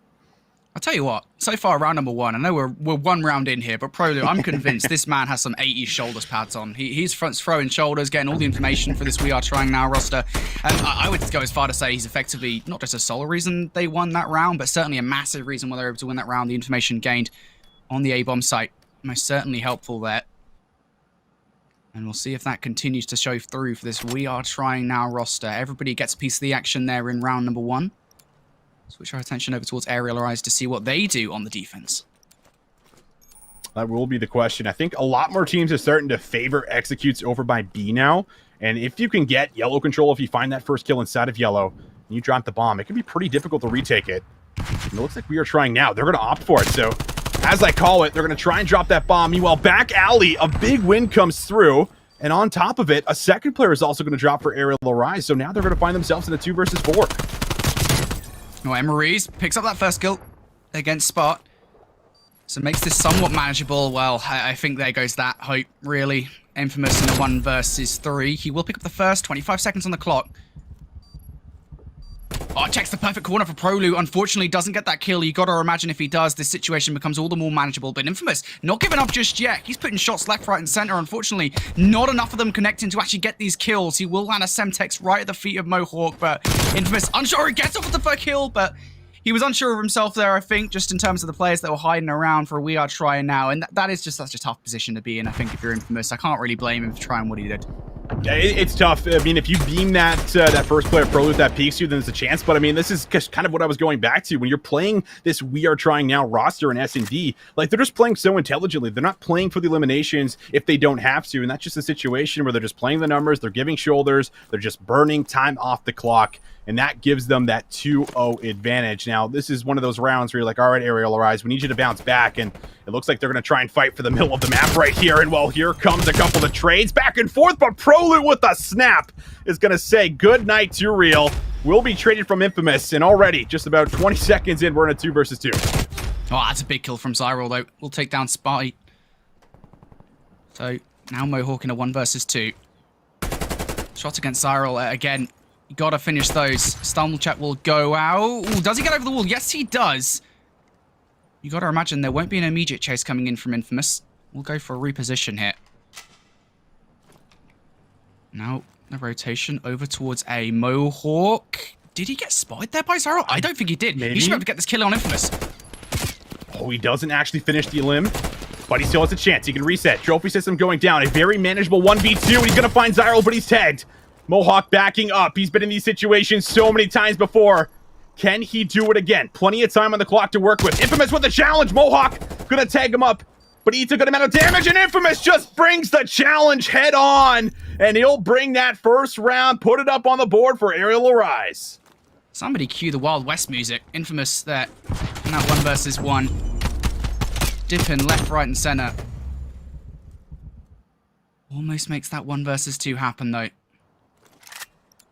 I'll tell you what, so far, round number 1, I know we're 1 round in here, but ProLoot, I'm convinced this man has some 80s shoulders pads on. He's throwing shoulders, getting all the information for this We Are Trying Now roster. I would go as far to say he's effectively not just a sole reason they won that round, but certainly a massive reason why they were able to win that round. The information gained on the A-bomb site, most certainly helpful there. And we'll see if that continues to show through for this We Are Trying Now roster. Everybody gets a piece of the action there in round number 1. Switch our attention over towards Aerial Rise to see what they do on the defense. That will be the question. I think a lot more teams are starting to favor executes over by B now. And if you can get yellow control, if you find that first kill inside of yellow, and you drop the bomb, it can be pretty difficult to retake it. And it looks like We Are Trying Now. They're going to opt for it. So, as I call it, they're going to try and drop that bomb. Meanwhile, back alley, a big win comes through. And on top of it, a second player is also going to drop for Aerial Rise. So now they're going to find themselves in a 2 versus 4. Oh, Emma Ruiz picks up that first kill against Spot. So makes this somewhat manageable. Well, I think there goes that hope, really. Infamous in a 1 versus 3. He will pick up the first, 25 seconds on the clock. Oh, checks the perfect corner for ProLoot. Unfortunately, doesn't get that kill. You gotta imagine if he does, this situation becomes all the more manageable. But Infamous, not giving up just yet. He's putting shots left, right, and center. Unfortunately, not enough of them connecting to actually get these kills. He will land a Semtex right at the feet of Mohawk, but Infamous, unsure he gets off with the first kill, but he was unsure of himself there, I think, just in terms of the players that were hiding around for We Are Trying Now. And that is just such a tough position to be in, I think, if you're Infamous. I can't really blame him for trying what he did. Yeah, it's tough. I mean, if you beam that first player ProLoot that peeks you, then there's a chance. But I mean, this is kind of what I was going back to. When you're playing this We Are Trying Now roster in S&D, like, they're just playing so intelligently. They're not playing for the eliminations if they don't have to. And that's just a situation where they're just playing the numbers. They're giving shoulders. They're just burning time off the clock. And that gives them that 2-0 advantage. Now, this is one of those rounds where you're like, all right, Aerial Rise, we need you to bounce back. And it looks like they're going to try and fight for the middle of the map right here. And, well, here comes a couple of trades back and forth. But ProLoot with a snap is going to say good night to Real. We'll be traded from Infamous. And already, just about 20 seconds in, we're in a 2 versus 2. Oh, that's a big kill from Zyril, though. We'll take down Spotty. So, now Mohawk in a 1 versus 2. Shots against Zyril again. You gotta finish those. Stun check will go out. Ooh, does he get over the wall? Yes, he does. You gotta imagine there won't be an immediate chase coming in from Infamous. We'll go for a reposition here. Now, the rotation over towards a Mohawk. Did he get spotted there by Zyril? I don't think he did. Maybe. He should be able to get this kill on Infamous. Oh, he doesn't actually finish the elim, but he still has a chance. He can reset. Trophy system going down. A very manageable 1v2, and he's gonna find Zyril, but he's tagged. Mohawk backing up. He's been in these situations so many times before. Can he do it again? Plenty of time on the clock to work with. Infamous with the challenge. Mohawk gonna tag him up, but he eats a good amount of damage, and Infamous just brings the challenge head on, and he'll bring that first round, put it up on the board for Aerial Rise. Somebody cue the Wild West music. Infamous there in that 1 versus 1. Dipping left, right, and center. Almost makes that 1 versus 2 happen, though.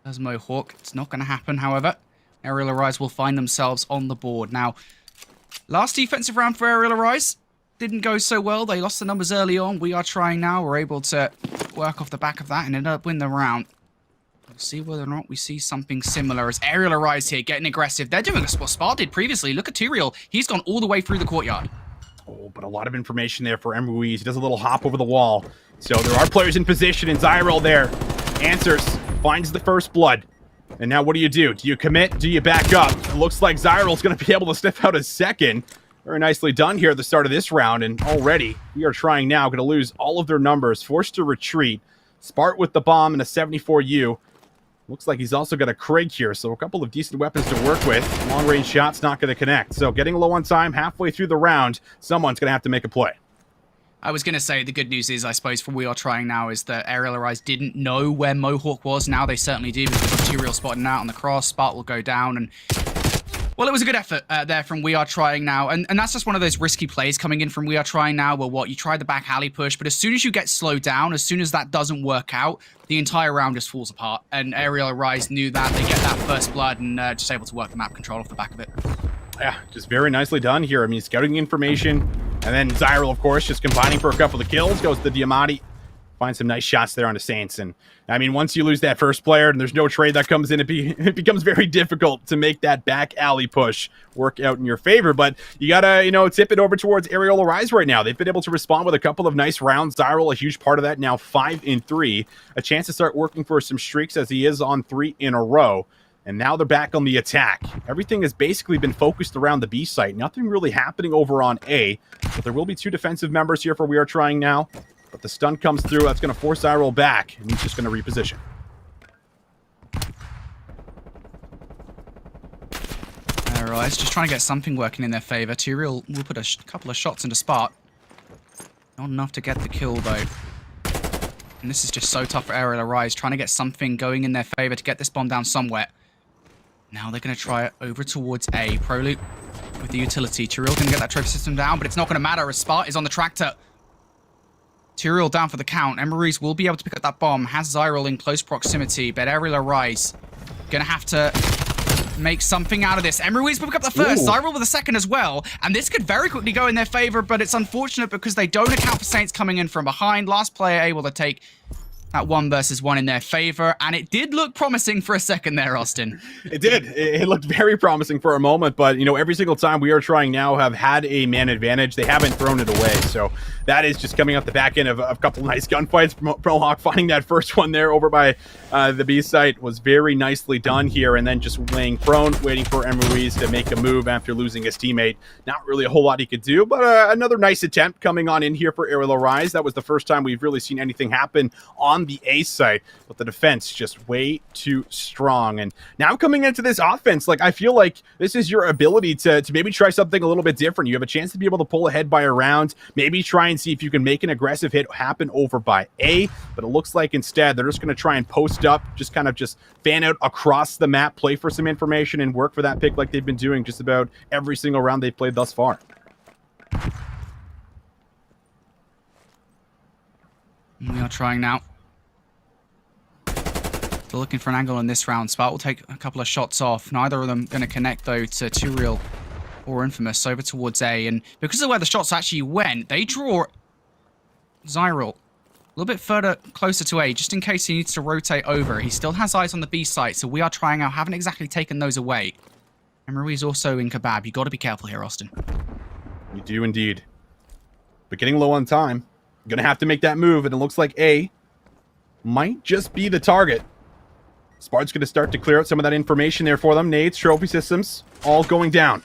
There's Mohawk. It's not going to happen, however. Aerial Rise will find themselves on the board. Now, last defensive round for Aerial Rise didn't go so well. They lost the numbers early on. We Are Trying Now. We're able to work off the back of that and end up winning the round. See whether or not we see something similar as Aerial Arise here getting aggressive. They're doing what Spark did previously. Look at Tyrael. He's gone all the way through the courtyard. Oh, but a lot of information there for Emruiz. He does a little hop over the wall. So there are players in position, and Zyril there answers, finds the first blood. And now what do? Do you commit? Do you back up? It looks like Zyral's going to be able to sniff out a second. Very nicely done here at the start of this round, and already we are trying now, going to lose all of their numbers, forced to retreat. Spart with the bomb and a 74U. Looks like he's also got a Krig here, so a couple of decent weapons to work with. Long-range shots not going to connect. So getting low on time, halfway through the round, someone's going to have to make a play. I was going to say the good news is, I suppose, for We Are Trying Now is that Aerial Arise didn't know where Mohawk was. Now they certainly do because Tyrael spotting out on the cross. Spart will go down, and well, it was a good effort there from We Are Trying Now, and that's just one of those risky plays coming in from We Are Trying Now, where you try the back alley push, but as soon as you get slowed down, as soon as that doesn't work out, the entire round just falls apart, and Aerial Arise knew that. They get that first blood and just able to work the map control off the back of it. Yeah, just very nicely done here. I mean, scouting information, and then Zyril, of course, just combining for a couple of kills, goes to Diamati. Find some nice shots there on the Saints. And I mean, once you lose that first player and there's no trade that comes in, it becomes very difficult to make that back alley push work out in your favor. But you gotta, tip it over towards Aerial Arise right now. They've been able to respond with a couple of nice rounds. Zyril, a huge part of that, now 5-3. A chance to start working for some streaks as he is on 3 in a row. And now they're back on the attack. Everything has basically been focused around the B site. Nothing really happening over on A. But there will be 2 defensive members here for We Are Trying Now. But the stun comes through. That's going to force Zyril back. And he's just going to reposition. Alright, just trying to get something working in their favor. Tyrael will put a couple of shots into Spart. Not enough to get the kill, though. And this is just so tough for Aerial Arise, trying to get something going in their favor to get this bomb down somewhere. Now they're going to try it over towards A. Proloop with the utility. Tyrael going to get that trophy system down, but it's not going to matter as Spart is on the tractor. Tyrael down for the count. Emruiz will be able to pick up that bomb. Has Zyril in close proximity, but Aerial Arise going to have to make something out of this. Emruiz will pick up the first. Zyril with the second as well. And this could very quickly go in their favor, but it's unfortunate because they don't account for Saints coming in from behind. Last player able to take that 1 versus 1 in their favor, and it did look promising for a second there, Austin. It did. It looked very promising for a moment, but, every single time We Are Trying Now have had a man advantage, they haven't thrown it away. So that is just coming off the back end of a couple nice gunfights. Mohawk finding that first one there over by the B site was very nicely done here, and then just laying prone, waiting for Emruiz to make a move after losing his teammate. Not really a whole lot he could do, but another nice attempt coming on in here for Aerial Arise. That was the first time we've really seen anything happen on the A site, but the defense just way too strong. And now coming into this offense, I feel like this is your ability to maybe try something a little bit different. You have a chance to be able to pull ahead by a round, maybe try and see if you can make an aggressive hit happen over by A, but it looks like instead they're just going to try and post up, just fan out across the map, play for some information, and work for that pick like they've been doing just about every single round they've played thus far. We are trying now. They're looking for an angle in this round. Spart will take a couple of shots off. Neither of them going to connect, though, to Tyrael or Infamous over towards A. And because of where the shots actually went, they draw Zyril a little bit further closer to A, just in case he needs to rotate over. He still has eyes on the B site, so We Are Trying Out. Haven't exactly taken those away. And Marie's also in Kebab. You got to be careful here, Austin. You do indeed. But getting low on time. Going to have to make that move, and it looks like A might just be the target. Spart's going to start to clear out some of that information there for them. Nades, trophy systems, all going down.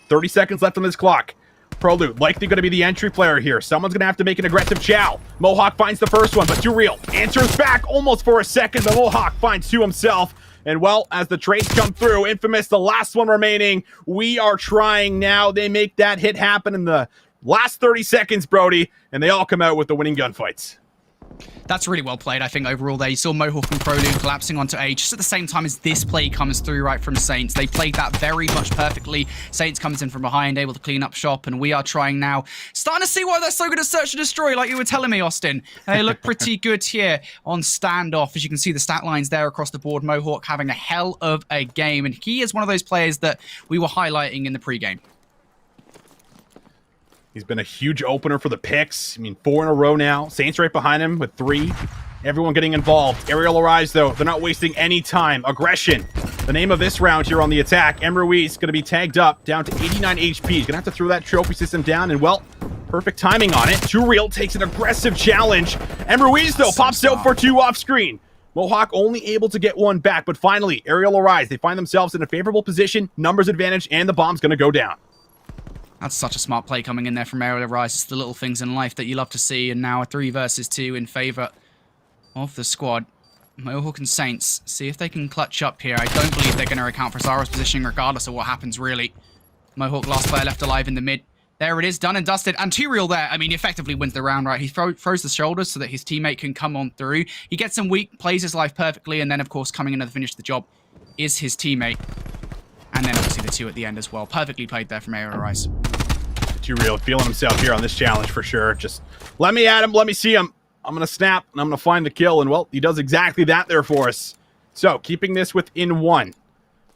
30 seconds left on this clock. Proloop, likely going to be the entry player here. Someone's going to have to make an aggressive chow. Mohawk finds the first one, but Tyrael answers back almost for a second, but Mohawk finds 2 himself. And well, as the trades come through, Infamous, the last one remaining. We Are Trying Now. They make that hit happen in the last 30 seconds, Brody, and they all come out with the winning gunfights. That's really well played, I think, overall there. You saw Mohawk and Proloop collapsing onto A just at the same time as this play comes through right from Saints. They played that very much perfectly. Saints comes in from behind, able to clean up shop, and We Are Trying Now. Starting to see why they're so good at Search and Destroy, like you were telling me, Austin. They look pretty good here on Standoff. As you can see, the stat lines there across the board. Mohawk having a hell of a game, and he is one of those players that we were highlighting in the pregame. He's been a huge opener for the picks. I mean, 4 in a row now. Saints right behind him with 3. Everyone getting involved. Aerial Arise, though, they're not wasting any time. Aggression. The name of this round here on the attack. Emruiz going to be tagged up, down to 89 HP. He's going to have to throw that trophy system down, and, well, perfect timing on it. Too Real takes an aggressive challenge. Emruiz, though, pops out for 2 off screen. Mohawk only able to get 1 back, but finally, Aerial Arise, they find themselves in a favorable position, numbers advantage, and the bomb's going to go down. That's such a smart play coming in there from Aerial Arise. It's the little things in life that you love to see, and now a 3 versus 2 in favor of the squad. Mohawk and Saints, see if they can clutch up here. I don't believe they're going to account for Zyro's positioning regardless of what happens, really. Mohawk, last player left alive in the mid. There it is, done and dusted. And 2 Real there, I mean, he effectively wins the round, right? He throws the shoulders so that his teammate can come on through. He gets him weak, plays his life perfectly, and then, of course, coming in to finish the job is his teammate. And then, obviously, the 2 at the end as well. Perfectly played there from Aerial Arise. 2 Real feeling himself here on this challenge for sure. Just let me at him, let me see him. I'm going to snap, and I'm going to find the kill, and, well, he does exactly that there for us. So, keeping this within 1.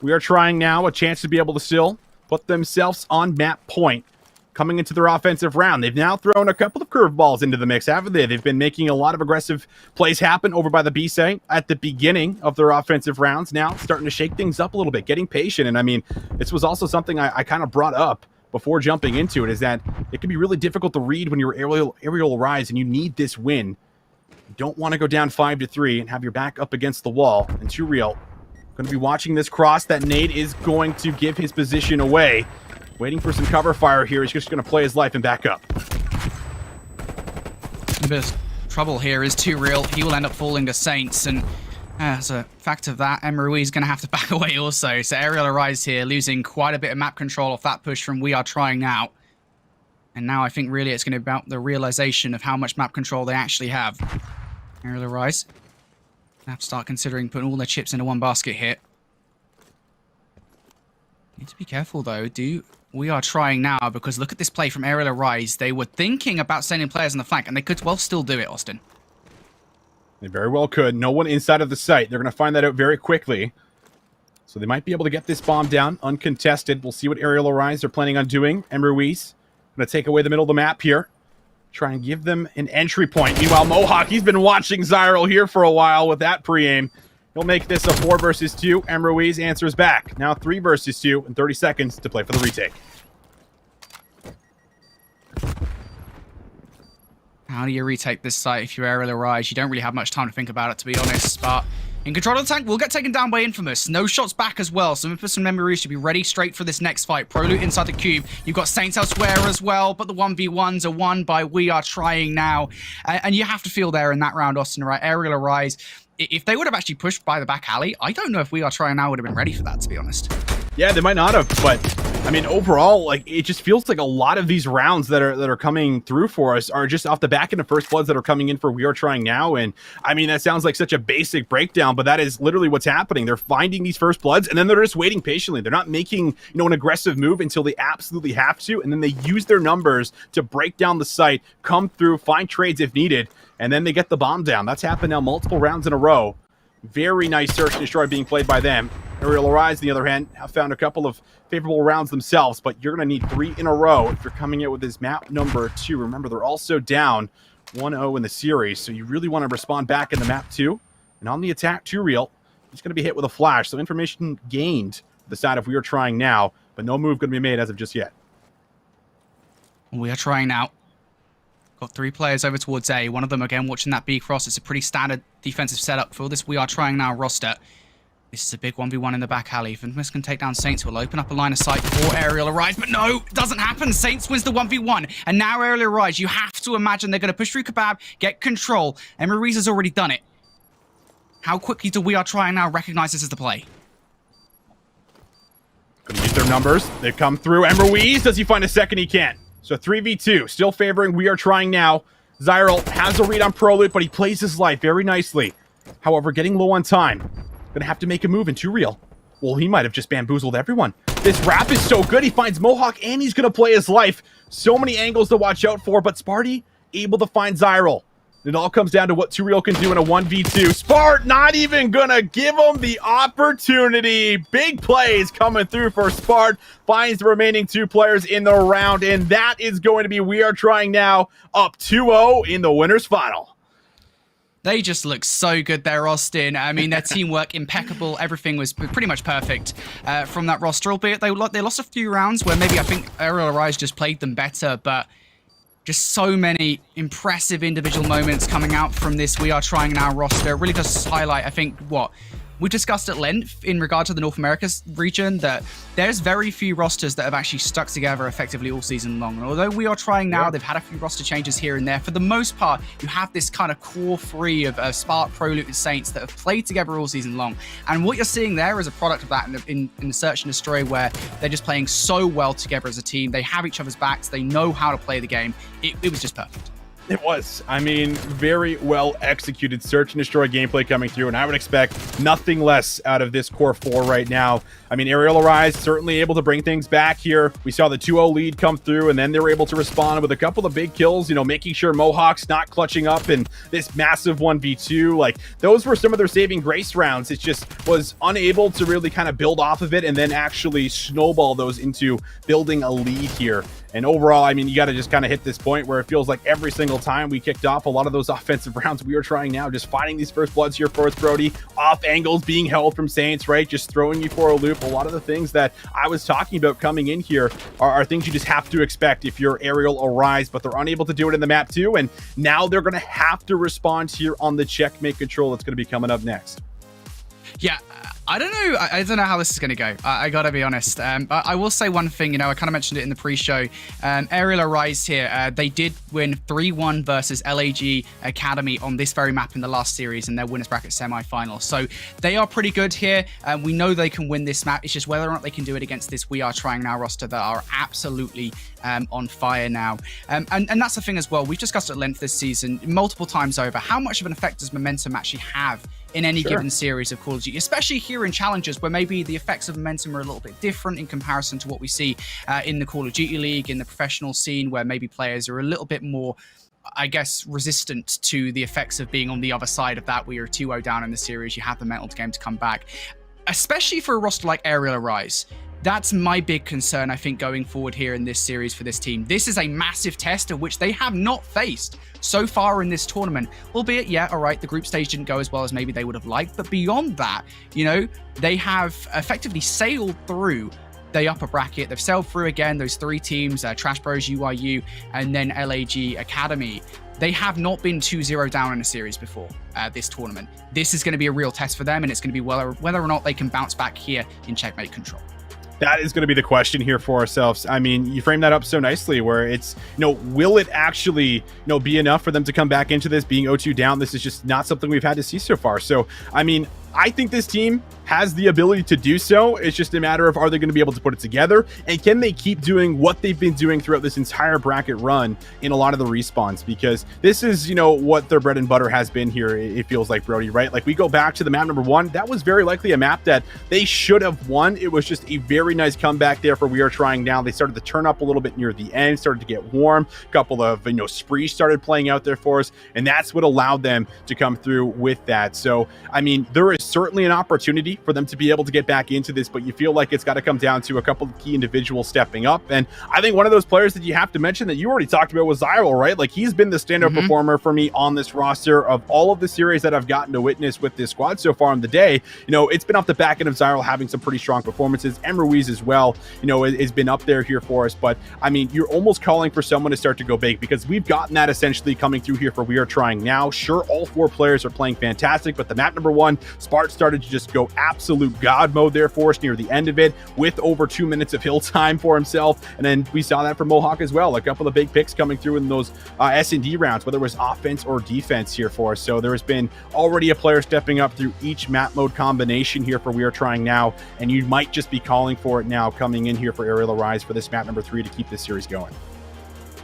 We are trying now a chance to be able to still put themselves on map point. Coming into their offensive round, they've now thrown a couple of curveballs into the mix, haven't they? They've been making a lot of aggressive plays happen over by the B-site at the beginning of their offensive rounds. Now, starting to shake things up a little bit, getting patient, and, I mean, this was also something I kind of brought up before jumping into it, is that it can be really difficult to read when you're Aerial Arise and you need this win. You don't want to go down 5-3 and have your back up against the wall. And 2 Real going to be watching this cross. That nade is going to give his position away. Waiting for some cover fire here. He's just going to play his life and back up. A bit of trouble here is 2 Real. He will end up falling to Saints, and as a fact of that, Emruiz is going to have to back away also. So Aerial Arise here, losing quite a bit of map control off that push from We Are Trying Now. And now I think really it's going to be about the realization of how much map control they actually have. Aerial Arise have to start considering putting all their chips into one basket here. Need to be careful though. We Are Trying Now, because look at this play from Aerial Arise. They were thinking about sending players on the flank, and they could well still do it, Austin. They very well could. No one inside of the site. They're going to find that out very quickly. So they might be able to get this bomb down uncontested. We'll see what Aerial Arise are planning on doing. Emruiz going to take away the middle of the map here. Try and give them an entry point. Meanwhile, Mohawk, he's been watching Zyro here for a while with that pre-aim. He'll make this a 4 versus 2. Emruiz answers back. Now 3 versus 2 and 30 seconds to play for the retake. How do you retake this site if you're Aerial Arise? You don't really have much time to think about it, to be honest, but in control of the tank, we'll get taken down by Infamous. No shots back as well, so Infamous and Memories should be ready straight for this next fight. Proloot inside the cube. You've got Saints elsewhere as well, but the 1v1s are won by We Are Trying Now. And you have to feel there in that round, Austin, right? Aerial Arise, if they would have actually pushed by the back alley, I don't know if We Are Trying Now would have been ready for that, to be honest. Yeah, they might not have, but I mean, overall, like, it just feels like a lot of these rounds that are coming through for us are just off the back end of First Bloods that are coming in for We Are Trying Now. And I mean, that sounds like such a basic breakdown, but that is literally what's happening. They're finding these First Bloods, and then they're just waiting patiently. They're not making, an aggressive move until they absolutely have to, and then they use their numbers to break down the site, come through, find trades if needed, and then they get the bomb down. That's happened now multiple rounds in a row. Very nice search and destroy being played by them. Aerial Arise, on the other hand, have found a couple of favorable rounds themselves, but you're going to need 3 in a row if you're coming out with this map number 2. Remember, they're also down 1-0 in the series, so you really want to respond back in the map 2. And on the attack, 2 Real, he's going to be hit with a flash, so information gained the side of We Are Trying Now, but no move going to be made as of just yet. We Are Trying Now. Got 3 players over towards A. One of them, again, watching that B cross. It's a pretty standard defensive setup for this We Are Trying Now roster. This is a big 1v1 in the back alley. If Infamous can take down Saints, will open up a line of sight for Aerial Arise. But no, it doesn't happen. Saints wins the 1v1. And now Aerial Arise, you have to imagine they're going to push through Kebab, get control. Emruiz has already done it. How quickly do We Are Trying Now recognize this as the play? Gonna use their numbers. They've come through. Emruiz, does he find a second? He can't. So 3v2, still favoring We Are Trying Now. Zyral has a read on Proloot, but he plays his life very nicely. However, getting low on time. Gonna have to make a move in 2 Real. Well, he might have just bamboozled everyone. This wrap is so good. He finds Mohawk, and he's gonna play his life. So many angles to watch out for, but Sparty able to find Zyral. It all comes down to what 2 Real can do in a 1v2. Spart not even gonna give him the opportunity. Big plays coming through for Spart. Finds the remaining 2 players in the round, and that is going to be We Are Trying Now up 2-0 in the winner's final. They just look so good there, Austin. I mean, their teamwork impeccable. Everything was pretty much perfect from that roster, albeit they lost a few rounds where maybe I think Aerial Arise just played them better, but just so many impressive individual moments coming out from this We Are Trying Now roster. It really does highlight, I think, what we've discussed at length in regard to the North America region, that there's very few rosters that have actually stuck together effectively all season long. And although We Are Trying Now, they've had a few roster changes here and there. For the most part, you have this kind of core three of Spark, Prolute, Saints that have played together all season long. And what you're seeing there is a product of that in the Search and Destroy, where they're just playing so well together as a team. They have each other's backs. They know how to play the game. It was just perfect. It was. I mean, very well executed Search and Destroy gameplay coming through, and I would expect nothing less out of this core four right now. I mean, Aerial Arise certainly able to bring things back here. We saw the 2-0 lead come through, and then they were able to respond with a couple of big kills, you know, making sure Mohawk's not clutching up in this massive 1v2. Like, those were some of their saving grace rounds. It just was unable to really kind of build off of it and then actually snowball those into building a lead here. And overall, I mean, you got to just kind of hit this point where it feels like every single time we kicked off a lot of those offensive rounds, We Are Trying Now, just finding these first bloods here for us, Brody. Off angles being held from Saints, right? Just throwing you for a loop. A lot of the things that I was talking about coming in here are things you just have to expect if you're Aerial Arise, but they're unable to do it in the map too. And now they're going to have to respond here on the checkmate control that's going to be coming up next. Yeah, I don't know. I don't know how this is going to go. I got to be honest. I will say one thing. You know, I kind of mentioned it in the pre-show. Aerial Arise here, they did win 3-1 versus LAG Academy on this very map in the last series in their winners bracket semi-final. So they are pretty good here. We know they can win this map. It's just whether or not they can do it against this We Are Trying Now roster that are absolutely on fire now. And that's the thing as well. We've discussed at length this season multiple times over. How much of an effect does momentum actually have in any given series of Call of Duty, especially here in challenges where maybe the effects of momentum are a little bit different in comparison to what we see in the Call of Duty League, in the professional scene, where maybe players are a little bit more, I guess, resistant to the effects of being on the other side of that, where you're 2-0 down in the series, you have the mental game to come back. Especially for a roster like Aerial Arise. That's my big concern, I think, going forward here in this series for this team. This is a massive test of which they have not faced so far in this tournament. Albeit, yeah, all right, the group stage didn't go as well as maybe they would have liked. But beyond that, you know, they have effectively sailed through the upper bracket. They've sailed through, again, those three teams, Trash Bros, UIU, and then LAG Academy. They have not been 2-0 down in a series before this tournament. This is going to be a real test for them, and it's going to be whether or not they can bounce back here in checkmate control. That is going to be the question here for ourselves. I mean, you frame that up so nicely where it's, you know, will it actually, you know, be enough for them to come back into this being 0-2 down? This is just not something we've had to see so far. So, I mean, I think this team has the ability to do so. It's just a matter of, are they going to be able to put it together? And can they keep doing what they've been doing throughout this entire bracket run in a lot of the respawns? Because this is, you know, what their bread and butter has been here, it feels like, Brody, right? Like, we go back to the map number 1. That was very likely a map that they should have won. It was just a very nice comeback there for We Are Trying Now. They started to turn up a little bit near the end, started to get warm. A couple of, you know, sprees started playing out there for us. And that's what allowed them to come through with that. So, I mean, there is certainly an opportunity for them to be able to get back into this, but you feel like it's got to come down to a couple of key individuals stepping up. And I think one of those players that you have to mention that you already talked about was Zyril, right? Like, he's been the standout performer for me on this roster of all of the series that I've gotten to witness with this squad so far in the day. You know, it's been off the back end of Zyril having some pretty strong performances. And Ruiz as well, you know, has been up there here for us. But I mean, you're almost calling for someone to start to go big, because we've gotten that essentially coming through here for We Are Trying Now. Sure, all 4 players are playing fantastic, but the map number 1, Spart started to just go absolute god mode there for us near the end of it, with over 2 minutes of hill time for himself. And then we saw that from Mohawk as well. A couple of big picks coming through in those S&D rounds, whether it was offense or defense here for us. So there has been already a player stepping up through each map mode combination here for We Are Trying Now, and you might just be calling for it now coming in here for Aerial Arise for this map number 3 to keep this series going.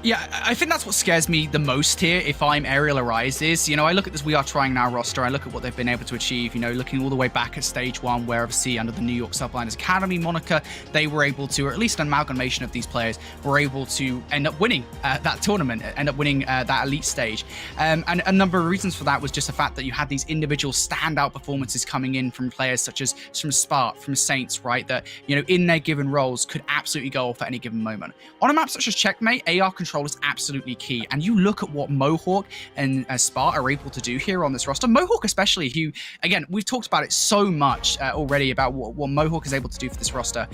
Yeah, I think that's what scares me the most here if I'm Aerial Arise is, you know, I look at this We Are Trying Now roster, I look at what they've been able to achieve, you know, looking all the way back at stage 1, where obviously under the New York Subliners Academy moniker, they were able to, or at least an amalgamation of these players, were able to end up winning that tournament, end up winning that elite stage. And a number of reasons for that was just the fact that you had these individual standout performances coming in from players such as from Spark, from Saints, right, that, you know, in their given roles could absolutely go off at any given moment. On a map such as Checkmate, AR control control is absolutely key. And you look at what Mohawk and Sparta are able to do here on this roster. Mohawk especially, who, again, we've talked about it so much already about what Mohawk is able to do for this roster.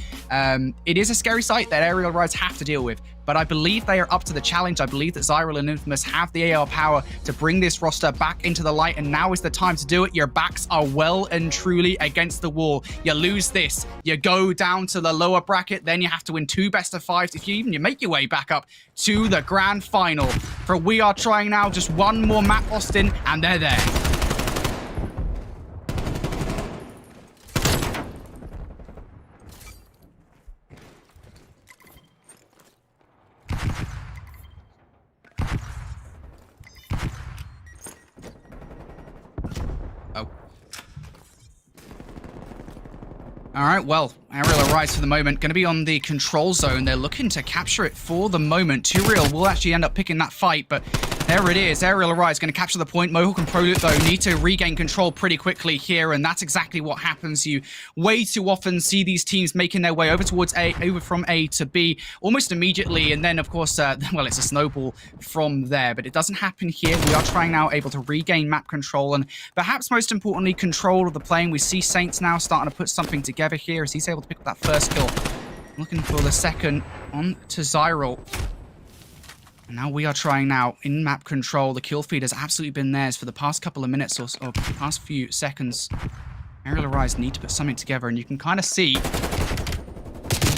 It is a scary sight that Aerial Rise have to deal with, but I believe they are up to the challenge. I believe that Zyril and Infamous have the AR power to bring this roster back into the light, and now is the time to do it. Your backs are well and truly against the wall. You lose this, you go down to the lower bracket, then you have to win 2 best-of-5s if you make your way back up to the grand final. For We Are Trying Now, just one more map, Austin, and they're there. All right, well, Aerial Arise for the moment, going to be on the control zone. They're looking to capture it for the moment. Turiel will actually end up picking that fight, but there it is. Aerial Arise going to capture the point. Mohawk and Prolute, though, need to regain control pretty quickly here, and that's exactly what happens. You way too often see these teams making their way over towards A, over from A to B almost immediately, and then, of course, well, it's a snowball from there, but it doesn't happen here. We Are Trying Now able to regain map control, and perhaps most importantly, control of the plane. We see Saints now starting to put something together here as he's able to pick up that first kill. Looking for the second on to Zyril. And now We Are Trying Now in map control. The kill feed has absolutely been theirs for the past couple of minutes or past few seconds. Aerial Arise need to put something together, and you can kind of see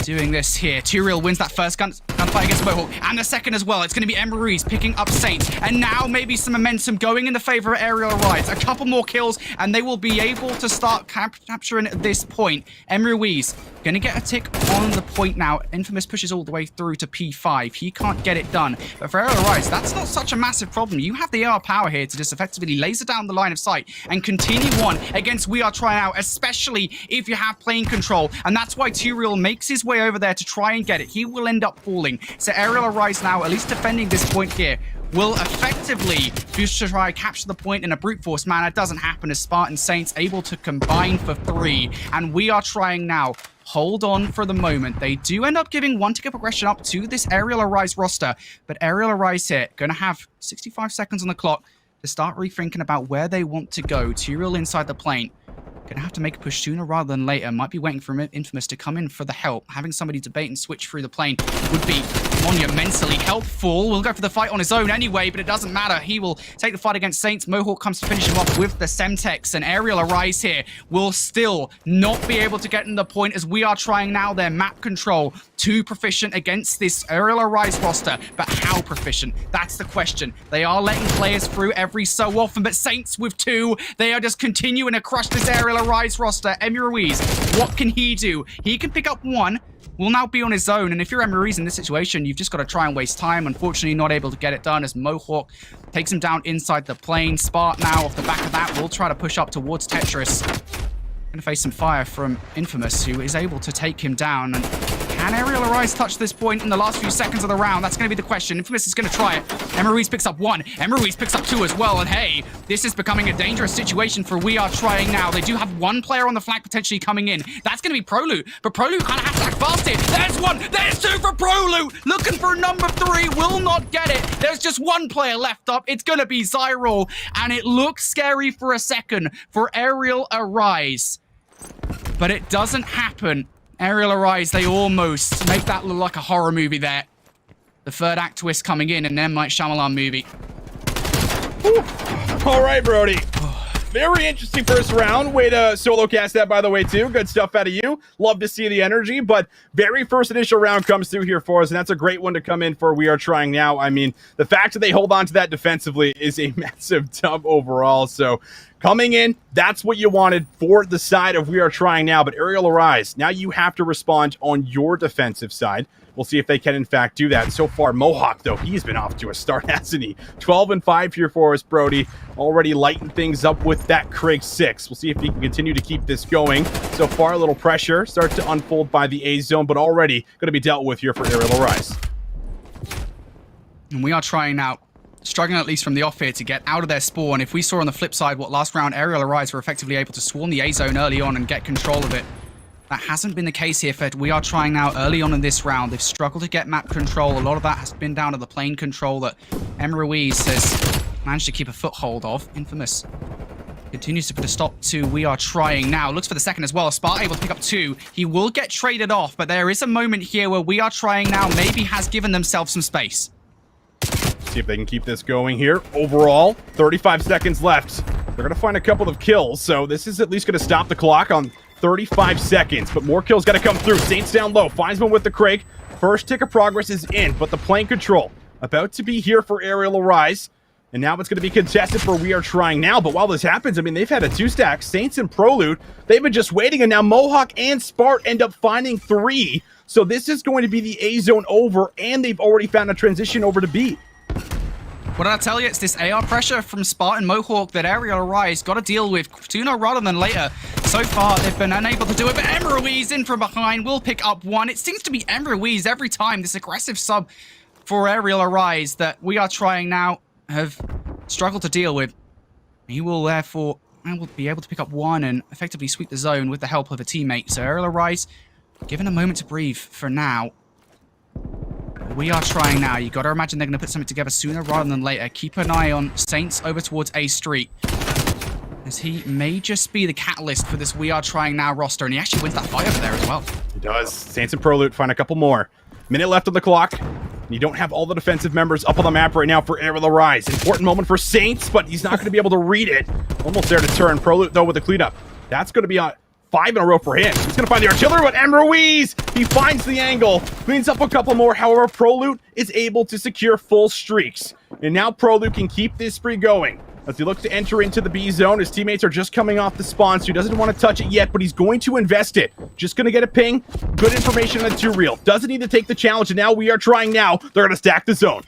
doing this here. Turiel wins that first gunfight against Mohawk, and the second as well. It's going to be Emery's picking up Saints, and now maybe some momentum going in the favor of Aerial Arise. A couple more kills, and they will be able to start capturing at this point. Emery's going to get a tick on the point now. Infamous pushes all the way through to P5. He can't get it done. But for Aerial Arise, that's not such a massive problem. You have the AR power here to just effectively laser down the line of sight and continue on against We Are Trying Out, especially if you have plane control. And that's why Turiel makes his way over there to try and get it. He will end up falling. So Aerial Arise now, at least defending this point here, will effectively try to capture the point in a brute force manner. It doesn't happen as Spartan Saints able to combine for 3. And We Are Trying Now hold on for the moment. They do end up giving 1 ticket progression up to this Aerial Arise roster, but Aerial Arise here going to have 65 seconds on the clock to start rethinking about where they want to go. Turiel inside the plane. Going to have to make a push sooner rather than later. Might be waiting for Infamous to come in for the help. Having somebody to bait and switch through the plane would be monumentally helpful. We'll go for the fight on his own anyway, but it doesn't matter. He will take the fight against Saints. Mohawk comes to finish him off with the Semtex, and Aerial Arise here will still not be able to get in the point as We Are Trying Now their map control. Too proficient against this Aerial Arise roster, but how proficient? That's the question. They are letting players through every so often, but Saints with 2, they are just continuing to crush this Aerial Arise roster. Emery's, what can he do? He can pick up 1, will now be on his own, and if you're Emery's in this situation, you've just got to try and waste time. Unfortunately, not able to get it done as Mohawk takes him down inside the plane. Spart now off the back of that will try to push up towards Tetris. Going to face some fire from Infamous, who is able to take him down. And can Aerial Arise touch this point in the last few seconds of the round? That's going to be the question. Infamous is going to try it. Emery's picks up 1. Emery's picks up 2 as well. And hey, this is becoming a dangerous situation for We Are Trying Now. They do have 1 player on the flank potentially coming in. That's going to be Prolute. But Prolute kind of has to act fast here. There's 1. There's 2 for Prolute. Looking for number 3. Will not get it. There's just 1 player left up. It's going to be Zyril. And it looks scary for a second for Aerial Arise. But it doesn't happen. Aerial Arise, they almost make that look like a horror movie there. The third act twist coming in, an M. Night Shyamalan movie. Whew. All right, Brody. Very interesting first round. Way to solo cast that, by the way, too. Good stuff out of you. Love to see the energy, but very first initial round comes through here for us, and that's a great one to come in for We Are Trying Now. I mean, the fact that they hold on to that defensively is a massive dub overall, so coming in, that's what you wanted for the side of We Are Trying Now, but Aerial Arise, now you have to respond on your defensive side. We'll see if they can, in fact, do that. So far, Mohawk, though, he's been off to a start, hasn't he? 12-5 here for us, Brody. Already lighting things up with that Krig 6. We'll see if he can continue to keep this going. So far, a little pressure starts to unfold by the A zone, but already going to be dealt with here for Aerial Arise. And We Are Trying Now, struggling at least from the off here to get out of their spawn. If we saw on the flip side what last round Aerial Arise were effectively able to swarm the A zone early on and get control of it, That hasn't been the case here for We Are Trying now early on in this round. They've struggled to get map control. A lot of that has been down to the plane control that Emruiz has managed to keep a foothold of. Infamous continues to put a stop to We Are Trying now. Looks for the second as well. Spark able to pick up 2. He will get traded off, but there is a moment here where We Are Trying now maybe has given themselves some space. See if they can keep this going here. Overall, 35 seconds left. They're going to find a couple of kills, so this is at least going to stop the clock on 35 seconds. But more kills got to come through. Saints down low. Finds one with the Craig. First tick of progress is in, but the plane control about to be here for Aerial Arise. And now it's going to be contested for We Are Trying now. But while this happens, I mean, they've had a 2-stack. Saints and Prolute, they've been just waiting. And now Mohawk and Spart end up finding 3. So this is going to be the A zone over. And they've already found a transition over to B. What did I tell you? It's this AR pressure from Spart and Mohawk that Aerial Arise got to deal with sooner rather than later. So far, they've been unable to do it, but Emruiz in from behind will pick up 1. It seems to be Emruiz every time, this aggressive sub for Aerial Arise that We Are Trying now have struggled to deal with. He will therefore be able to pick up 1 and effectively sweep the zone with the help of a teammate. So Aerial Arise given a moment to breathe for now. We Are Trying now. You got to imagine they're going to put something together sooner rather than later. Keep an eye on Saints over towards A Street, as he may just be the catalyst for this We Are Trying now roster, and he actually wins that fight over there as well. He does. Saints and Prolute find a couple more. Minute left on the clock. You don't have all the defensive members up on the map right now for Aerial Arise. Important moment for Saints, but he's not going to be able to read it. Almost there to turn. Prolute, though, with the cleanup. That's going to be a 5 in a row for him. He's going to find the artillery, but Emruiz, he finds the angle, cleans up a couple more. However, Prolute is able to secure full streaks. And now Prolute can keep this spree going. As he looks to enter into the B zone, his teammates are just coming off the spawn, so he doesn't want to touch it yet, but he's going to invest it. Just going to get a ping. Good information on the 2-reel. Doesn't need to take the challenge, and now We Are Trying now. They're going to stack the zone.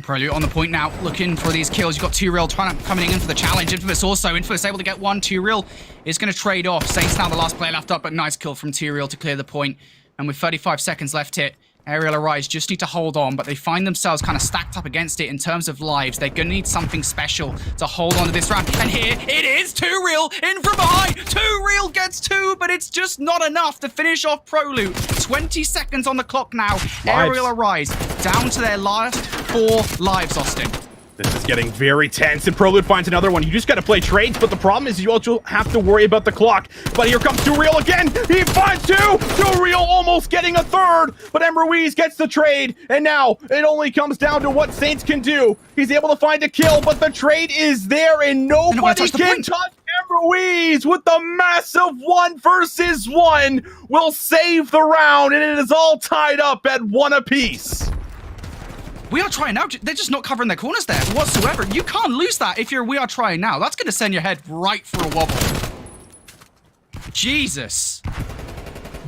Prolute on the point now, looking for these kills. You've got 2-reel coming in for the challenge. Infamous also. Infamous able to get 1. 2-reel is going to trade off. Saints now the last player left up, but nice kill from 2-reel to clear the point. And with 35 seconds left here, Aerial Arise just need to hold on, but they find themselves kind of stacked up against it in terms of lives. They're going to need something special to hold on to this round. And here it is, 2-reel in from behind. 2-reel gets 2, but it's just not enough to finish off Prolute. 20 seconds on the clock now. Aerial Arise down to their last 4 lives, Austin. This is getting very tense, and Prolute finds another one. You just got to play trades, but the problem is you also have to worry about the clock. But here comes 2-reel again. He finds 2. 2-reel almost getting a 3rd, but Emruiz gets the trade, and now it only comes down to what Saints can do. He's able to find a kill, but the trade is there, and nobody can touch Emruiz with the massive 1 versus 1 will save the round, and it is all tied up at 1 apiece. We Are Trying now. They're just not covering their corners there whatsoever. You can't lose that if you're We Are Trying now. That's going to send your head right for a wobble. Jesus.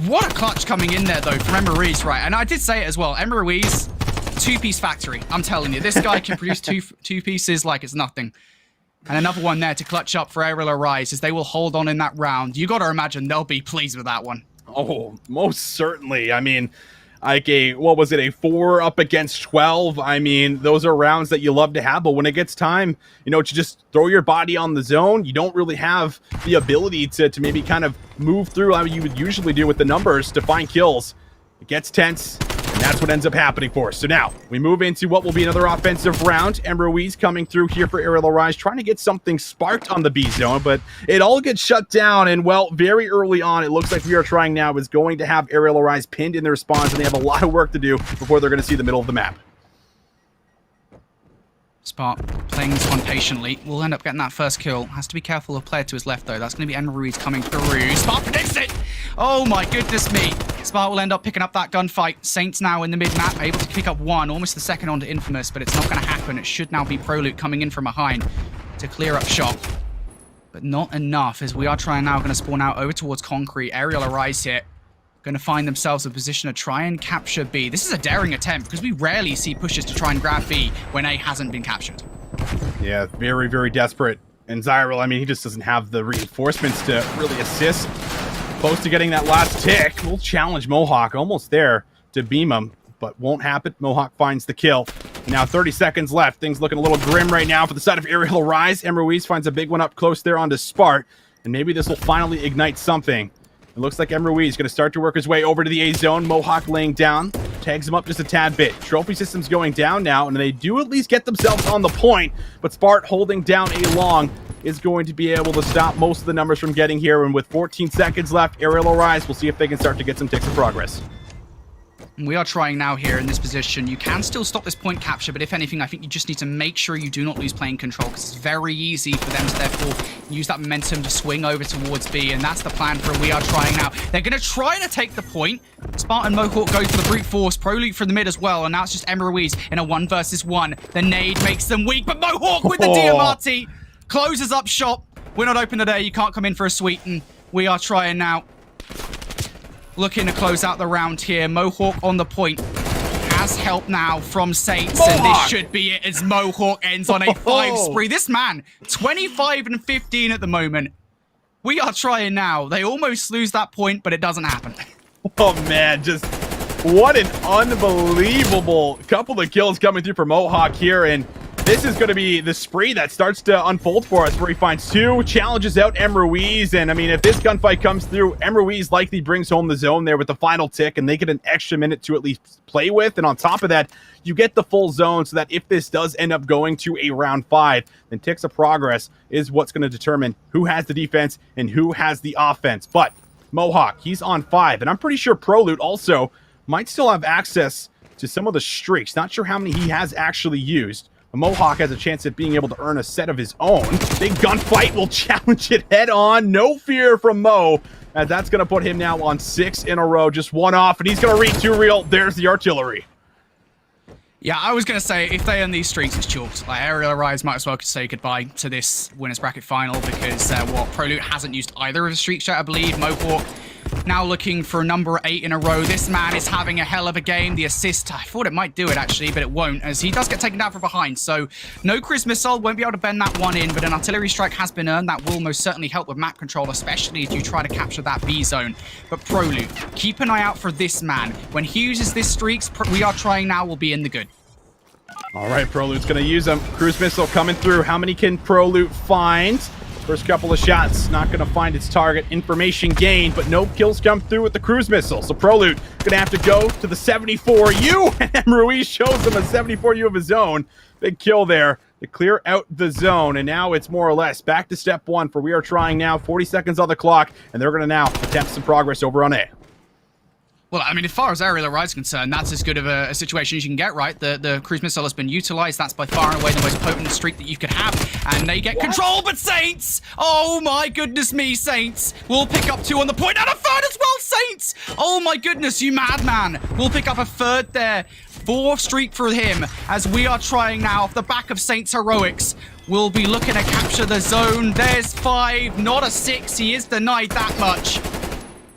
What a clutch coming in there, though, from Emruiz, right? And I did say it as well. Emruiz, 2-piece factory. I'm telling you, this guy can produce two pieces like it's nothing. And another one there to clutch up for Aerial Arise as they will hold on in that round. You got to imagine they'll be pleased with that one. Oh, most certainly. I mean, like a 4 up against 12. I mean, those are rounds that you love to have, but when it gets time, to just throw your body on the zone, you don't really have the ability to maybe kind of move through how you would usually do with the numbers to find kills. It gets tense, and that's what ends up happening for us. So now, we move into what will be another offensive round. Emruiz coming through here for Aerial Arise, trying to get something sparked on the B zone, but it all gets shut down, and well, very early on, it looks like We Are Trying now is going to have Aerial Arise pinned in their spawns, and they have a lot of work to do before they're going to see the middle of the map. Spart playing this one patiently. We'll end up getting that first kill. Has to be careful of player to his left, though. That's going to be Emruiz coming through. Spart predicts it! Oh my goodness me. Spart will end up picking up that gunfight. Saints now in the mid-map, able to pick up 1, almost the second onto Infamous, but it's not going to happen. It should now be Prolute coming in from behind to clear up shop. But not enough, as We Are Trying now going to spawn out over towards Concrete. Aerial Arise here. Going to find themselves in a position to try and capture B. This is a daring attempt, because we rarely see pushes to try and grab B when A hasn't been captured. Yeah, very, very desperate. And Zyril, I mean, he just doesn't have the reinforcements to really assist. Close to getting that last tick. We'll challenge Mohawk, almost there to beam him, but won't happen. Mohawk finds the kill. Now 30 seconds left. Things looking a little grim right now for the side of Aerial Arise. Emruiz finds a big one up close there onto Spart, and maybe this will finally ignite something. It looks like Emruiz is going to start to work his way over to the A zone. Mohawk laying down, tags him up just a tad bit. Trophy system's going down now, and they do at least get themselves on the point, but Spart holding down A long is going to be able to stop most of the numbers from getting here, and with 14 seconds left, Aerial Arise, we'll see if they can start to get some ticks of progress. We are trying now here in this position. You can still stop this point capture, but if anything, I think you just need to make sure you do not lose playing control, because it's very easy for them to therefore use that momentum to swing over towards B, and that's the plan for We Are Trying now. They're going to try to take the point. Spartan Mohawk go for the brute force, Prolute for the mid as well, and now it's just Emruiz in a 1 versus 1. The nade makes them weak, but Mohawk with the DMRT closes up shop. We're not open today. You can't come in for a sweet, and We Are Trying now. Looking to close out the round here. Mohawk on the point. Has help now from Saints. Mohawk. And this should be it as Mohawk ends on a 5 spree. This man, 25 and 15 at the moment. We Are Trying now. They almost lose that point, but it doesn't happen. Oh, man. Just what an unbelievable couple of kills coming through for Mohawk here. And this is going to be the spree that starts to unfold for us, where he finds 2, challenges out Emruiz, and I mean, if this gunfight comes through, Emruiz likely brings home the zone there with the final tick, and they get an extra minute to at least play with, and on top of that, you get the full zone, so that if this does end up going to a round 5, then ticks of progress is what's going to determine who has the defense and who has the offense. But Mohawk, he's on 5, and I'm pretty sure Prolute also might still have access to some of the streaks. Not sure how many he has actually used. Mohawk has a chance at being able to earn a set of his own. Big gunfight will challenge it head on. No fear from Mo, as that's going to put him now on 6 in a row. Just 1 off, and he's going to read 2 real. There's the artillery. Yeah, I was going to say, if they end these streaks, it's chalked. Like, Aerial Arise might as well say goodbye to this winners bracket final, because Prolute hasn't used either of the streaks yet, I believe. Mohawk now looking for number 8 in a row. This man is having a hell of a game. The assist, I thought it might do it actually, but it won't, as he does get taken down from behind. So no cruise missile, won't be able to bend that one in, but an artillery strike has been earned. That will most certainly help with map control, especially if you try to capture that B zone. But Prolute, keep an eye out for this man. When he uses this streaks, We Are Trying now will be in the good. All right, Prolute's going to use them. Cruise missile coming through. How many can Prolute find? First couple of shots, not going to find its target. Information gained, but no kills come through with the cruise missile. So Prolute going to have to go to the 74U, and Ruiz shows him a 74U of his own. Big kill there to clear out the zone, and now it's more or less back to step 1 for We Are Trying now. 40 seconds on the clock, and they're going to now attempt some progress over on A. Well, I mean, as far as Aerial Arise is concerned, that's as good of a situation as you can get, right? The cruise missile has been utilized. That's by far and away the most potent streak that you could have. And they get control, but Saints! Oh my goodness me, Saints! We'll pick up 2 on the point, and a 3rd as well, Saints! Oh my goodness, you madman! We'll pick up a 3rd there. 4th streak for him, as We Are Trying now off the back of Saints' heroics. We'll be looking to capture the zone. There's 5, not a 6. He is denied that much.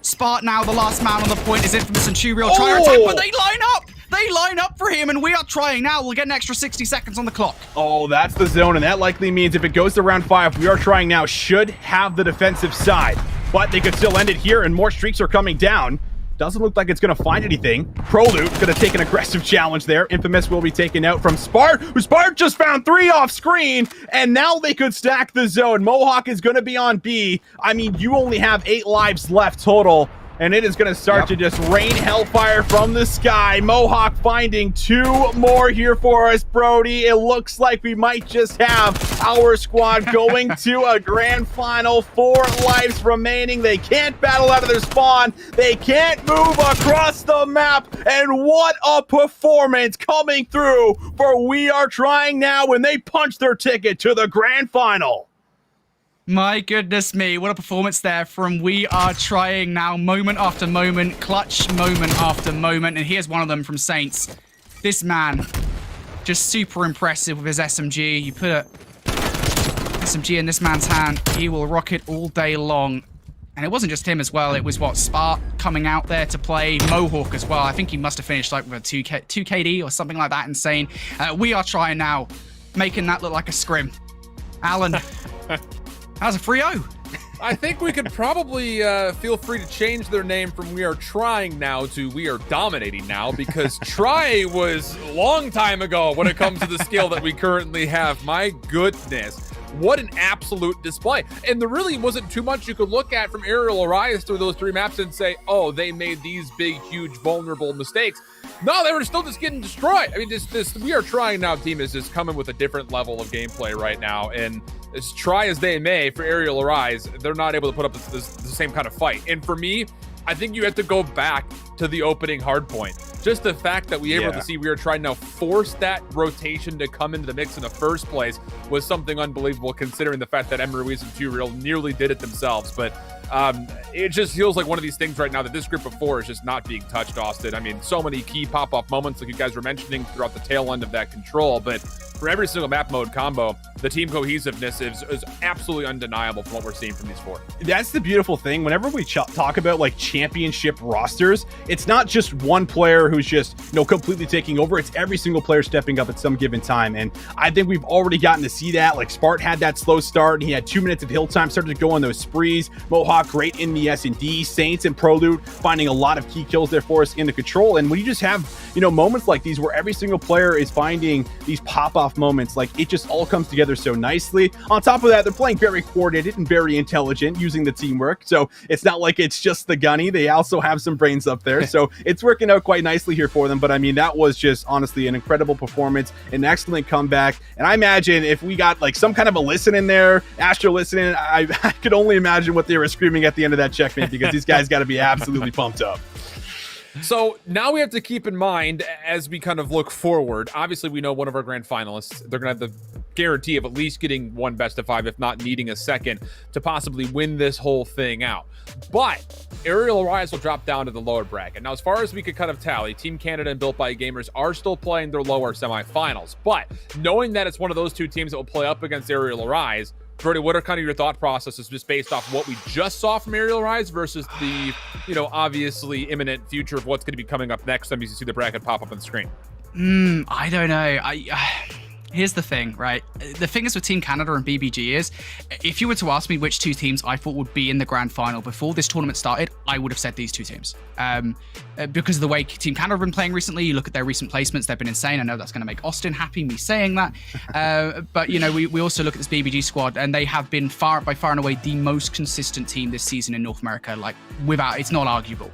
Spart now, the last man on the point, is Infamous and Churiel try attack, but they line up! They line up for him, and We Are Trying now. We'll get an extra 60 seconds on the clock. Oh, that's the zone, and that likely means if it goes to round 5, We Are Trying now should have the defensive side. But they could still end it here, and more streaks are coming down. Doesn't look like it's going to find anything. Prolute going to take an aggressive challenge there. Infamous will be taken out from Spart, who Spart just found 3 off screen, and now they could stack the zone. Mohawk is going to be on B. I mean, you only have 8 lives left total, and it is going to start to just rain hellfire from the sky. Mohawk finding 2 more here for us, Brody. It looks like we might just have our squad going to a grand final. 4 lives remaining. They can't battle out of their spawn. They can't move across the map. And what a performance coming through for We Are Trying now when they punch their ticket to the grand final. My goodness me, what a performance there from We Are Trying now, moment after moment, clutch moment after moment, and here's one of them from Saints. This man, just super impressive with his SMG. You put a SMG in this man's hand, he will rock it all day long. And it wasn't just him as well, it was Spart coming out there to play, Mohawk as well. I think he must have finished like with a 2 KD or something like that insane. We Are Trying now, making that look like a scrim. Alan. How's a 3-0? I think we could probably feel free to change their name from We Are Trying now to We Are Dominating now, because try was a long time ago when it comes to the skill that we currently have. My goodness. What an absolute display. And there really wasn't too much you could look at from Aerial Arise through those 3 maps and say, oh, they made these big, huge, vulnerable mistakes. No, they were still just getting destroyed. I mean, this We Are Trying Now team is just coming with a different level of gameplay right now. And as try as they may for Aerial Arise, they're not able to put up the same kind of fight. And for me, I think you have to go back to the opening hardpoint. Just the fact that we were able to see We Are Trying Now force that rotation to come into the mix in the first place was something unbelievable, considering the fact that Emeruiz and 2Real nearly did it themselves. But it just feels like one of these things right now that this group of 4 is just not being touched, Austin. I mean, so many key pop-off moments like you guys were mentioning throughout the tail end of that control, but for every single map mode combo, the team cohesiveness is absolutely undeniable from what we're seeing from these 4. That's the beautiful thing. Whenever we talk about like championship rosters, it's not just one player who's just completely taking over. It's every single player stepping up at some given time, and I think we've already gotten to see that. Like Spart had that slow start, and he had 2 minutes of hill time, started to go on those sprees. Mohawk great in the S&D, Saints and Prelude finding a lot of key kills there for us in the control. And when you just have moments like these where every single player is finding these pop-off moments, like it just all comes together so nicely. On top of that, they're playing very coordinated and very intelligent using the teamwork, so it's not like it's just the gunny. They also have some brains up there, so it's working out quite nicely here for them. But I mean, that was just honestly an incredible performance, an excellent comeback. And I imagine if we got like some kind of a listen in there, Astro listening, I could only imagine what they were screaming at the end of that checkmate, because these guys got to be absolutely pumped up. So now we have to keep in mind as we kind of look forward. Obviously, we know one of our grand finalists, they're going to have the guarantee of at least getting one best of 5, if not needing a second, to possibly win this whole thing out. But Aerial Arise will drop down to the lower bracket. Now, as far as we could kind of tally, Team Canada and Built by Gamers are still playing their lower semifinals. But knowing that it's one of those 2 teams that will play up against Aerial Arise, Brody, what are kind of your thought processes just based off what we just saw from Aerial Rise versus the, obviously imminent future of what's going to be coming up next time you see the bracket pop up on the screen? I don't know. Here's the thing, right? The thing is with Team Canada and BBG is, if you were to ask me which 2 teams I thought would be in the grand final before this tournament started, I would have said these 2 teams. Because of the way Team Canada have been playing recently, you look at their recent placements, they've been insane. I know that's going to make Austin happy, me saying that. But, we also look at this BBG squad, and they have been by far and away the most consistent team this season in North America. Like, it's not arguable.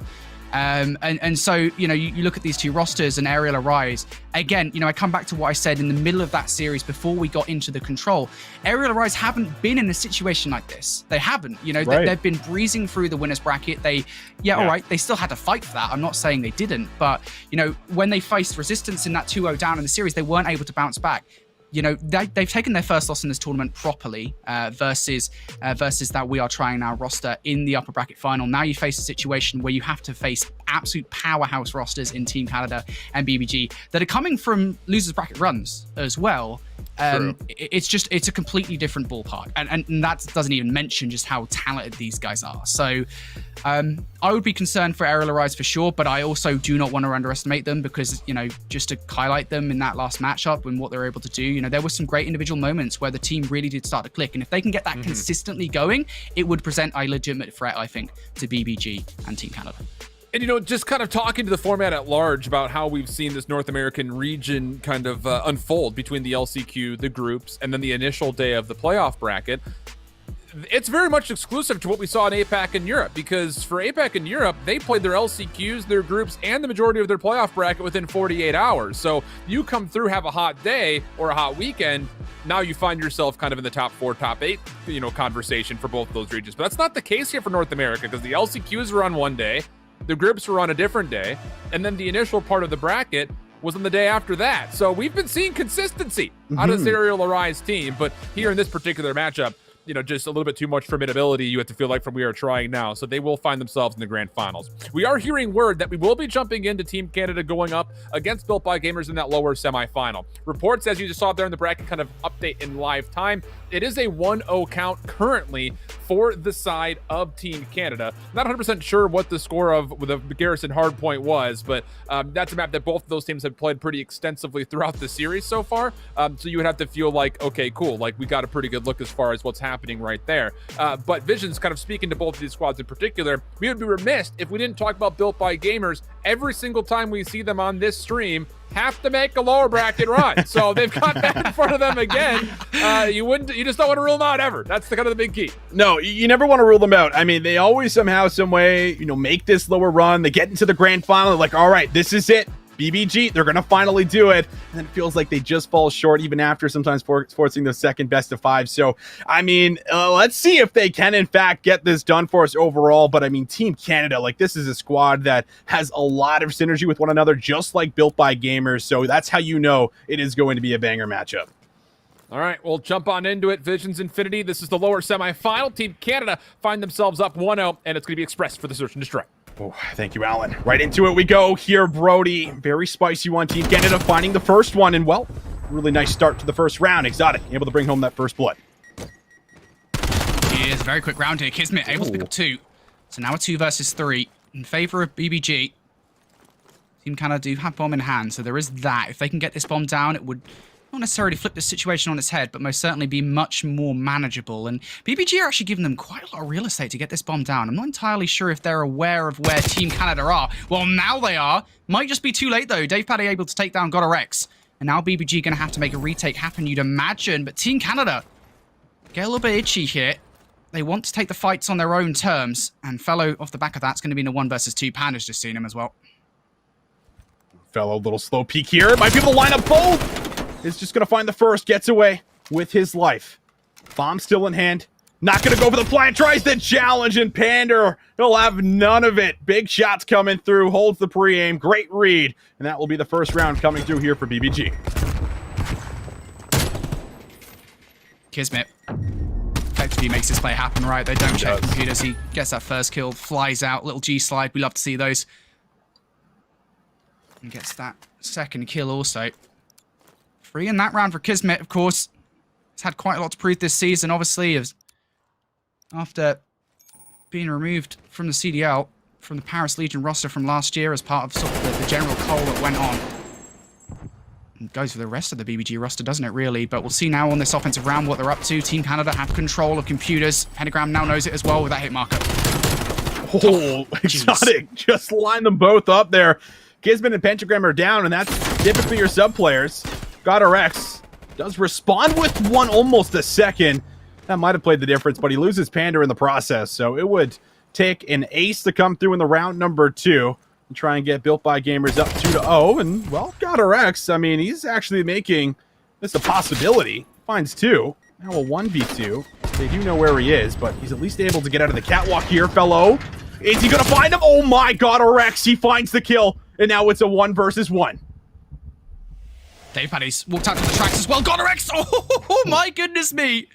And so, you look at these 2 rosters and Aerial Arise. Again, I come back to what I said in the middle of that series before we got into the control. Aerial Arise haven't been in a situation like this. They haven't. Right. They've been breezing through the winners bracket. All right, they still had to fight for that. I'm not saying they didn't, but, when they faced resistance in that 2-0 down in the series, they weren't able to bounce back. They've taken their first loss in this tournament properly versus that We Are Trying Now roster in the upper bracket final. Now you face a situation where you have to face absolute powerhouse rosters in Team Canada and BBG that are coming from losers bracket runs as well. It's a completely different ballpark, and that doesn't even mention just how talented these guys are. So I would be concerned for Aerial Arise for sure, but I also do not want to underestimate them because, just to highlight them in that last matchup and what they're able to do, there were some great individual moments where the team really did start to click, and if they can get that consistently going, it would present a legitimate threat, I think, to BBG and Team Canada. And, just kind of talking to the format at large about how we've seen this North American region kind of unfold between the LCQ, the groups, and then the initial day of the playoff bracket. It's very much exclusive to what we saw in APAC in Europe, because for APAC in Europe, they played their LCQs, their groups, and the majority of their playoff bracket within 48 hours. So you come through, have a hot day or a hot weekend, now you find yourself kind of in the top 4, top 8, conversation for both of those regions. But that's not the case here for North America, because the LCQs were on one day, the groups were on a different day, and then the initial part of the bracket was on the day after that. So we've been seeing consistency out of this Aerial Arise team, but here in this particular matchup, just a little bit too much formidability, you have to feel like from We Are Trying Now. So they will find themselves in the grand finals. We are hearing word that we will be jumping into Team Canada going up against Built by Gamers in that lower semifinal. Reports, as you just saw there in the bracket, kind of update in live time. It is a 1-0 count currently for the side of Team Canada. Not 100% sure what the score of the Garrison Hardpoint was, but that's a map that both of those teams have played pretty extensively throughout the series so far. So you would have to feel like, okay, cool. Like we got a pretty good look as far as what's happening happening right there. But Vision's kind of speaking to both of these squads in particular. We would be remiss if we didn't talk about Built by Gamers. Every single time we see them on this stream, have to make a lower bracket run. So they've got that in front of them again. You just don't want to rule them out ever. That's the kind of the big key. No, you never want to rule them out. I mean, they always somehow, some way, make this lower run. They get into the grand final, like, all right, this is it. BBG, they're going to finally do it. And then it feels like they just fall short even after sometimes forcing the second best of 5. So, I mean, let's see if they can, in fact, get this done for us overall. But, I mean, Team Canada, like, this is a squad that has a lot of synergy with one another, just like Built by Gamers. So that's how you know it is going to be a banger matchup. All right, we'll jump on into it. Visions Infinity, this is the lower semifinal. Team Canada find themselves up 1-0, and it's going to be Express for the Search and Destroy. Oh, thank you, Alan. Right into it we go here, Brody. Very spicy one. Team Canada finding the first one, and, well, really nice start to the first round. Exotic able to bring home that first blood. Here's a very quick round here. Kismet able to pick up 2. So now a 2 versus 3 in favor of BBG. Team Canada do have bomb in hand, so there is that. If they can get this bomb down, it would not necessarily flip the situation on its head, but most certainly be much more manageable. And BBG are actually giving them quite a lot of real estate to get this bomb down. I'm not entirely sure if they're aware of where Team Canada are. Well, now they are. Might just be too late, though. Dave Paddy able to take down GodRx. And now BBG going to have to make a retake happen, you'd imagine. But Team Canada get a little bit itchy here. They want to take the fights on their own terms. And Fellow, off the back of that's going to be in a 1 versus 2. Panda's just seen him as well. Fellow, little slow peek here. Might be able to line up both. Is just going to find the first, gets away with his life. Bomb still in hand. Not going to go for the plant, tries the challenge, and Panda, he'll have none of it. Big shots coming through, holds the pre-aim, great read, and that will be the first round coming through here for BBG. Kismet effectively makes this play happen, right? They don't check computers. He gets that first kill, flies out, little G-slide. We love to see those. And gets that second kill also. 3 in that round for Kismet, of course. He's had quite a lot to prove this season, obviously, after being removed from the CDL, from the Paris Legion roster from last year as part of, sort of the general cull that went on. And goes for the rest of the BBG roster, doesn't it, really? But we'll see now on this offensive round what they're up to. Team Canada have control of computers. Pentagram now knows it as well with that hit marker. Oh, Exotic just lined them both up there. Kismet and Pentagram are down, and that's typically your sub-players. GodRx does respond with one almost a second. That might have played the difference, but he loses Panda in the process. So it would take an ace to come through in the round number 2 and try and get Built by Gamers up 2-0. And, well, GodRx, I mean, he's actually making this a possibility. Finds 2. Now a 1v2. They do know where he is, but he's at least able to get out of the catwalk here, Fellow. Is he going to find him? Oh, my GodRx. He finds the kill, and now it's a 1 versus 1. Dave Paddy's walked out to the tracks as well. GodRx! Oh, my goodness me!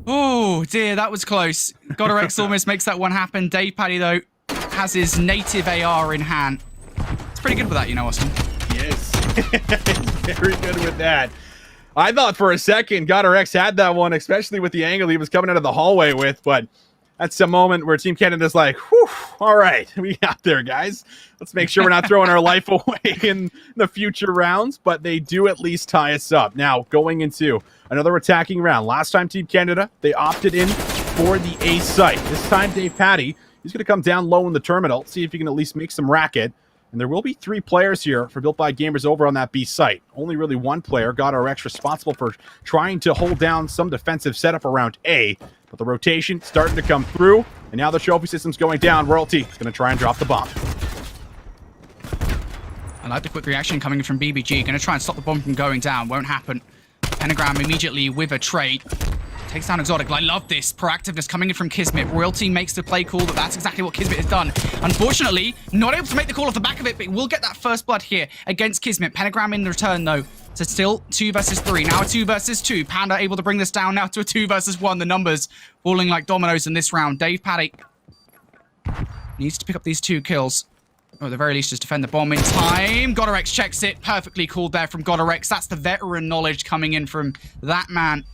Oh, dear, that was close. GodRx almost makes that one happen. Dave Paddy, though, has his native AR in hand. It's pretty good with that, you know, Austin. Yes. Very good with that. I thought for a second GodRx had that one, especially with the angle he was coming out of the hallway with, but that's a moment where Team Canada's like, whew, all right, we got there, guys. Let's make sure we're not throwing our life away in the future rounds, but they do at least tie us up. Now, going into another attacking round. Last time, Team Canada, they opted in for the A site. This time, Dave Paddy, he's going to come down low in the terminal, see if he can at least make some racket. And there will be 3 players here for Built by Gamers over on that B site. Only really 1 player, GodRx, responsible for trying to hold down some defensive setup around A. But the rotation starting to come through, and now the trophy system's going down. Royalty is going to try and drop the bomb. I like the quick reaction coming from BBG. Going to try and stop the bomb from going down. Won't happen. Pentagram immediately with a trade. Takes down Exotic. I love this proactiveness coming in from Kismet. Royalty makes the play call that that's exactly what Kismet has done. Unfortunately, not able to make the call off the back of it, but we'll get that first blood here against Kismet. Pentagram in return, though. So still 2 versus 3. Now a 2 versus 2. Panda able to bring this down now to a 2 versus 1. The numbers falling like dominoes in this round. Dave Paddy needs to pick up these 2 kills. Or at the very least, just defend the bomb in time. GodRx checks it. Perfectly called there from GodRx. That's the veteran knowledge coming in from that man.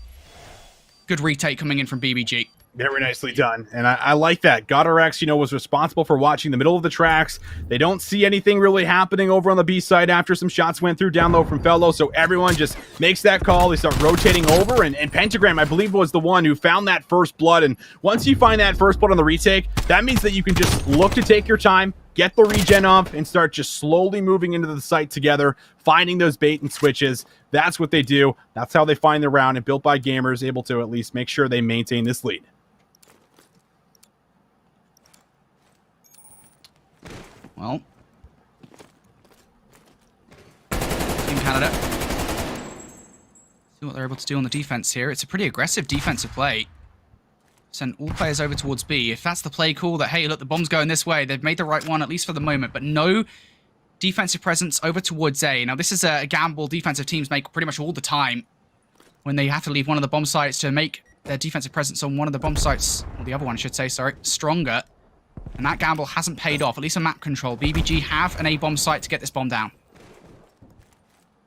Good retake coming in from BBG. Very nicely done. And I like that. GodRx, was responsible for watching the middle of the tracks. They don't see anything really happening over on the B side after some shots went through down low from Fellow. So everyone just makes that call. They start rotating over. And Pentagram, I believe, was the one who found that first blood. And once you find that first blood on the retake, that means that you can just look to take your time, get the regen up, and start just slowly moving into the site together, finding those bait and switches. That's what they do. That's how they find the round. And Built by Gamers able to at least make sure they maintain this lead. Well, Team Canada, see what they're able to do on the defense here. It's a pretty aggressive defensive play. Send all players over towards B. If that's the play call that, hey, look, the bomb's going this way, they've made the right one, at least for the moment, but no defensive presence over towards A. Now, this is a gamble defensive teams make pretty much all the time when they have to leave one of the bomb sites to make their defensive presence on one of the bomb sites, or the other one, I should say, sorry, stronger. And that gamble hasn't paid off, at least on map control. BBG have an A-bomb site to get this bomb down.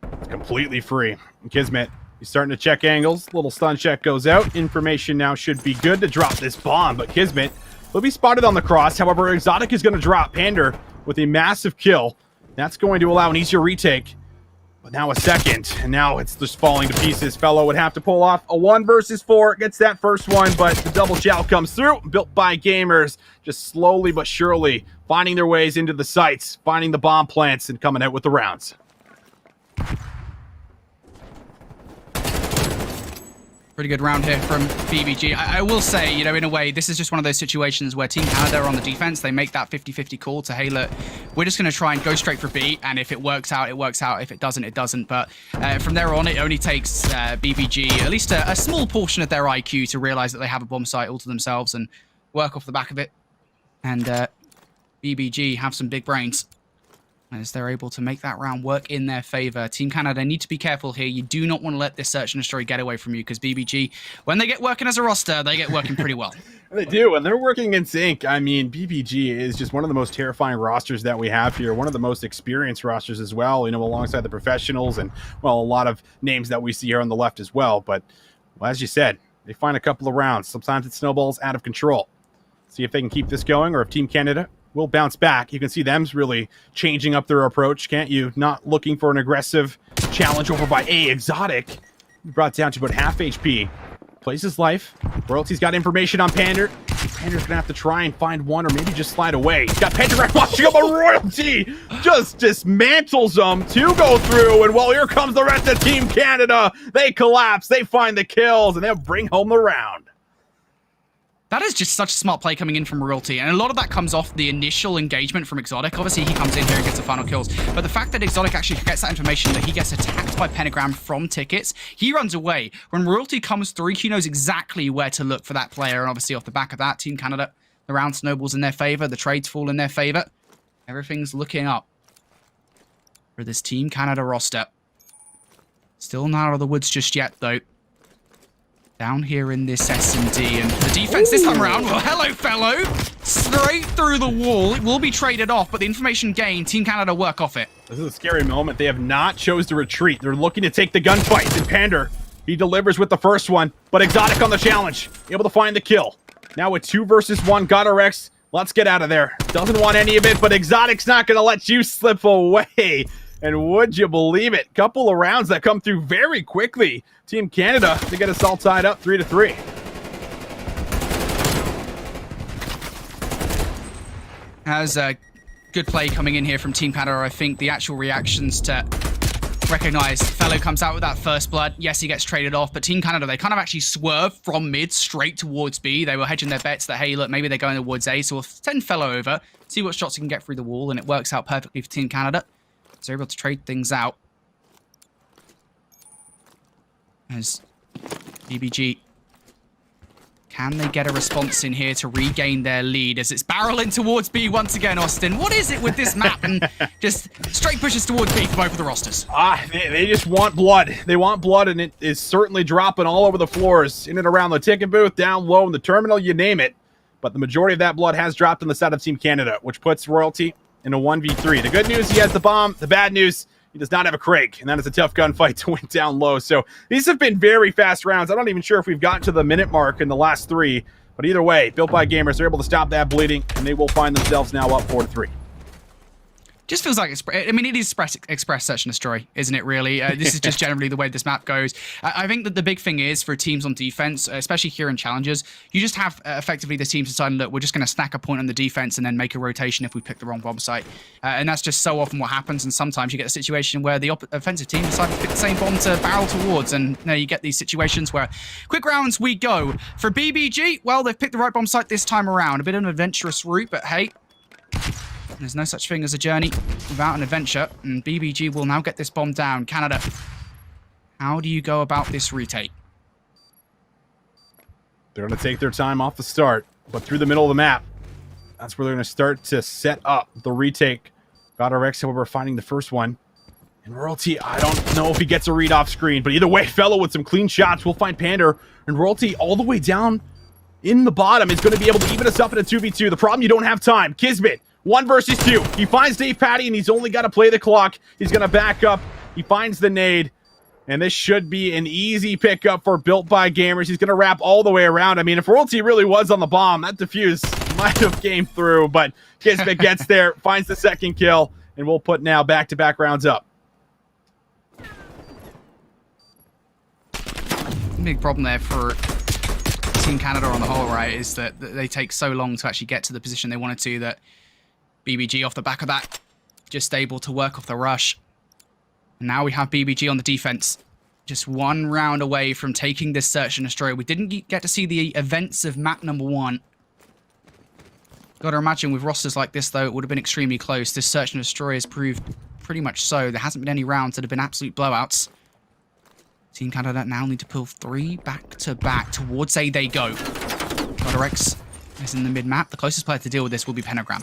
It's completely free. Kismet, he's starting to check angles. Little stun check goes out. Information now should be good to drop this bomb, but Kismet will be spotted on the cross. However, Exotic is going to drop Pander with a massive kill. That's going to allow an easier retake. But now a second, and now it's just falling to pieces. Fellow would have to pull off a 1 versus 4. Gets that first one, but the double chow comes through. Built by Gamers, just slowly but surely finding their ways into the sites, finding the bomb plants, and coming out with the rounds. Pretty good round here from BBG. I will say, in a way, this is just one of those situations where Team Canada are on the defense. They make that 50-50 call to, hey, look, we're just going to try and go straight for B, and if it works out, it works out. If it doesn't, it doesn't. But from there on, it only takes BBG at least a small portion of their IQ to realize that they have a bomb site all to themselves and work off the back of it. And BBG have some big brains as they're able to make that round work in their favor. Team Canada need to be careful here. You do not want to let this search and destroy get away from you, because BBG, when they get working as a roster, they get working pretty well. They do, and they're working in sync. I mean, BBG is just one of the most terrifying rosters that we have here. One of the most experienced rosters as well, alongside the professionals and, well, a lot of names that we see here on the left as well. But, well, as you said, they find a couple of rounds. Sometimes it snowballs out of control. See if they can keep this going, or if Team Canada will bounce back. You can see them's really changing up their approach, can't you? Not looking for an aggressive challenge over by A. Exotic, brought down to about half HP. Plays his life. Royalty's got information on Pander. Pander's gonna have to try and find one, or maybe just slide away. He's got Pentagram watching him, but Royalty just dismantles them to go through. And well, here comes the rest of Team Canada. They collapse, they find the kills, and they'll bring home the round. That is just such a smart play coming in from Royalty, and a lot of that comes off the initial engagement from Exotic. Obviously, he comes in here and gets the final kills, but the fact that Exotic actually gets that information that he gets attacked by Pentagram from Tickets, he runs away. When Royalty comes through, he knows exactly where to look for that player, and obviously off the back of that, Team Canada, the round snowballs in their favor, the trades fall in their favor. Everything's looking up for this Team Canada roster. Still not out of the woods just yet, though. Down here in this S&D, and the defense this time around, well, hello, Fellow! Straight through the wall. It will be traded off, but the information gained, Team Canada work off it. This is a scary moment. They have not chose to retreat. They're looking to take the gunfight. And Pander, he delivers with the first one, but Exotic on the challenge, able to find the kill. Now with 2 versus 1, GodRx, let's get out of there. Doesn't want any of it, but Exotic's not going to let you slip away. And would you believe it? Couple of rounds that come through very quickly. Team Canada to get us all tied up 3-3. Has a good play coming in here from Team Canada. I think the actual reactions to recognize Fellow comes out with that first blood. Yes, he gets traded off, but Team Canada, they kind of actually swerve from mid straight towards B. They were hedging their bets that, hey, look, maybe they're going towards A, so we'll send Fellow over, see what shots he can get through the wall, and it works out perfectly for Team Canada. So they're able to trade things out. As BBG, can they get a response in here to regain their lead as it's barreling towards B once again, Austin? What is it with this map? And just straight pushes towards B for both of the rosters. They just want blood. They want blood, and it is certainly dropping all over the floors, in and around the ticket booth, down low in the terminal, you name it. But the majority of that blood has dropped on the side of Team Canada, which puts Royalty in a 1v3. The good news, he has the bomb. The bad news, he does not have a Craig, and that is a tough gunfight to win down low. So these have been very fast rounds. I'm not even sure if we've gotten to the minute mark in the last 3, But either way, Built by Gamers, they're able to stop that bleeding, and they will find themselves now up 4-3. Just feels like it is express search and destroy, isn't it? Really, this is just generally the way this map goes. I think that the big thing is for teams on defense, especially here in challenges, you just have effectively the teams deciding that we're just going to stack a point on the defense and then make a rotation if we pick the wrong bomb site, and that's just so often what happens. And sometimes you get a situation where the offensive team decide to pick the same bomb to barrel towards, and you get these situations where quick rounds we go. For BBG, well, they've picked the right bomb site this time around. A bit of an adventurous route, but hey. There's no such thing as a journey without an adventure, and BBG will now get this bomb down. Canada, how do you go about this retake? They're going to take their time off the start, but through the middle of the map, that's where they're going to start to set up the retake. GodRx, however, finding the first one. And Royalty, I don't know if he gets a read off screen, but either way, Fellow with some clean shots will find Pander, and Royalty all the way down in the bottom is going to be able to even us up in a 2v2. The problem, you don't have time. Kismet, 1 versus 2. He finds Dave Patty, and he's only got to play the clock. He's going to back up. He finds the nade, and this should be an easy pickup for Built by Gamers. He's going to wrap all the way around. I mean, if Royalty really was on the bomb, that defuse might have came through, but Kismet gets there, finds the second kill, and we'll put now back-to-back rounds up. Big problem there for Team Canada on the whole, right, is that they take so long to actually get to the position they wanted to that BBG off the back of that, just able to work off the rush. And now we have BBG on the defense, just 1 round away from taking this search and destroy. We didn't get to see the events of map number 1. Gotta imagine with rosters like this, though, it would have been extremely close. This search and destroy has proved pretty much so. There hasn't been any rounds that have been absolute blowouts. Team Canada now need to pull 3 back-to-back. Towards A they go. GodRx is in the mid-map. The closest player to deal with this will be Pentagram.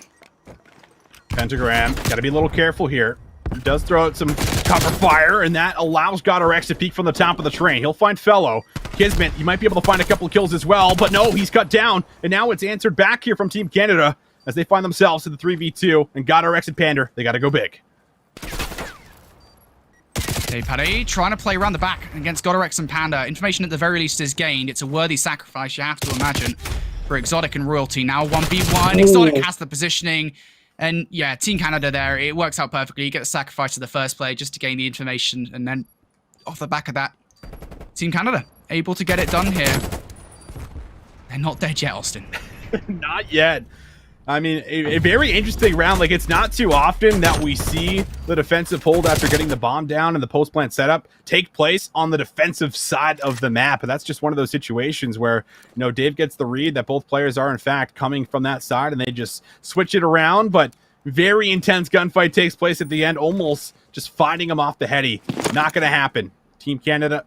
Pentagram, got to be a little careful here. He does throw out some cover fire, and that allows GodRx to peek from the top of the train. He'll find Fellow. Kismet, you might be able to find a couple of kills as well, but no, he's cut down, and now it's answered back here from Team Canada as they find themselves in the 3v2, and GodRx and Pander, they got to go big. Dave Paddy trying to play around the back against GodRx and Panda. Information at the very least is gained. It's a worthy sacrifice, you have to imagine, for Exotic and Royalty. Now 1v1, Exotic has the positioning. And yeah, Team Canada there, it works out perfectly. You get the sacrifice to the first player just to gain the information. And then off the back of that, Team Canada able to get it done here. They're not dead yet, Austin. Not yet. I mean, a very interesting round. Like, it's not too often that we see the defensive hold after getting the bomb down and the post-plant setup take place on the defensive side of the map. And that's just one of those situations where, you know, Dave gets the read that both players are, in fact, coming from that side, and they just switch it around. But very intense gunfight takes place at the end, almost just fighting him off the heady. Not going to happen. Team Canada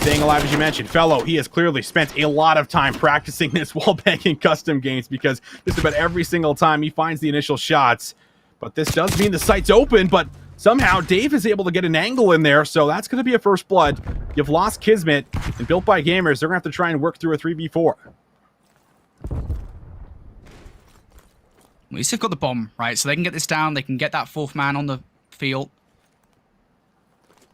staying alive, as you mentioned. Fellow, he has clearly spent a lot of time practicing this wallbanging custom games because just about every single time he finds the initial shots. But this does mean the site's open, but somehow Dave is able to get an angle in there, so that's going to be a first blood. You've lost Kismet, and Built by Gamers, they're going to have to try and work through a 3v4. At least they've got the bomb, right? So they can get this down, they can get that 4th man on the field.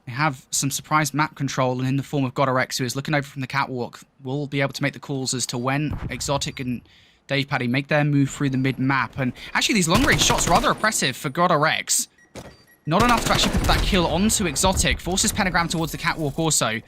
They have some surprise map control in the form of GodRx, who is looking over from the catwalk. We'll be able to make the calls as to when Exotic and Dave Paddy make their move through the mid-map. And actually, these long-range shots are rather oppressive for GodRx. Not enough to actually put that kill onto Exotic. Forces Pentagram towards the catwalk also.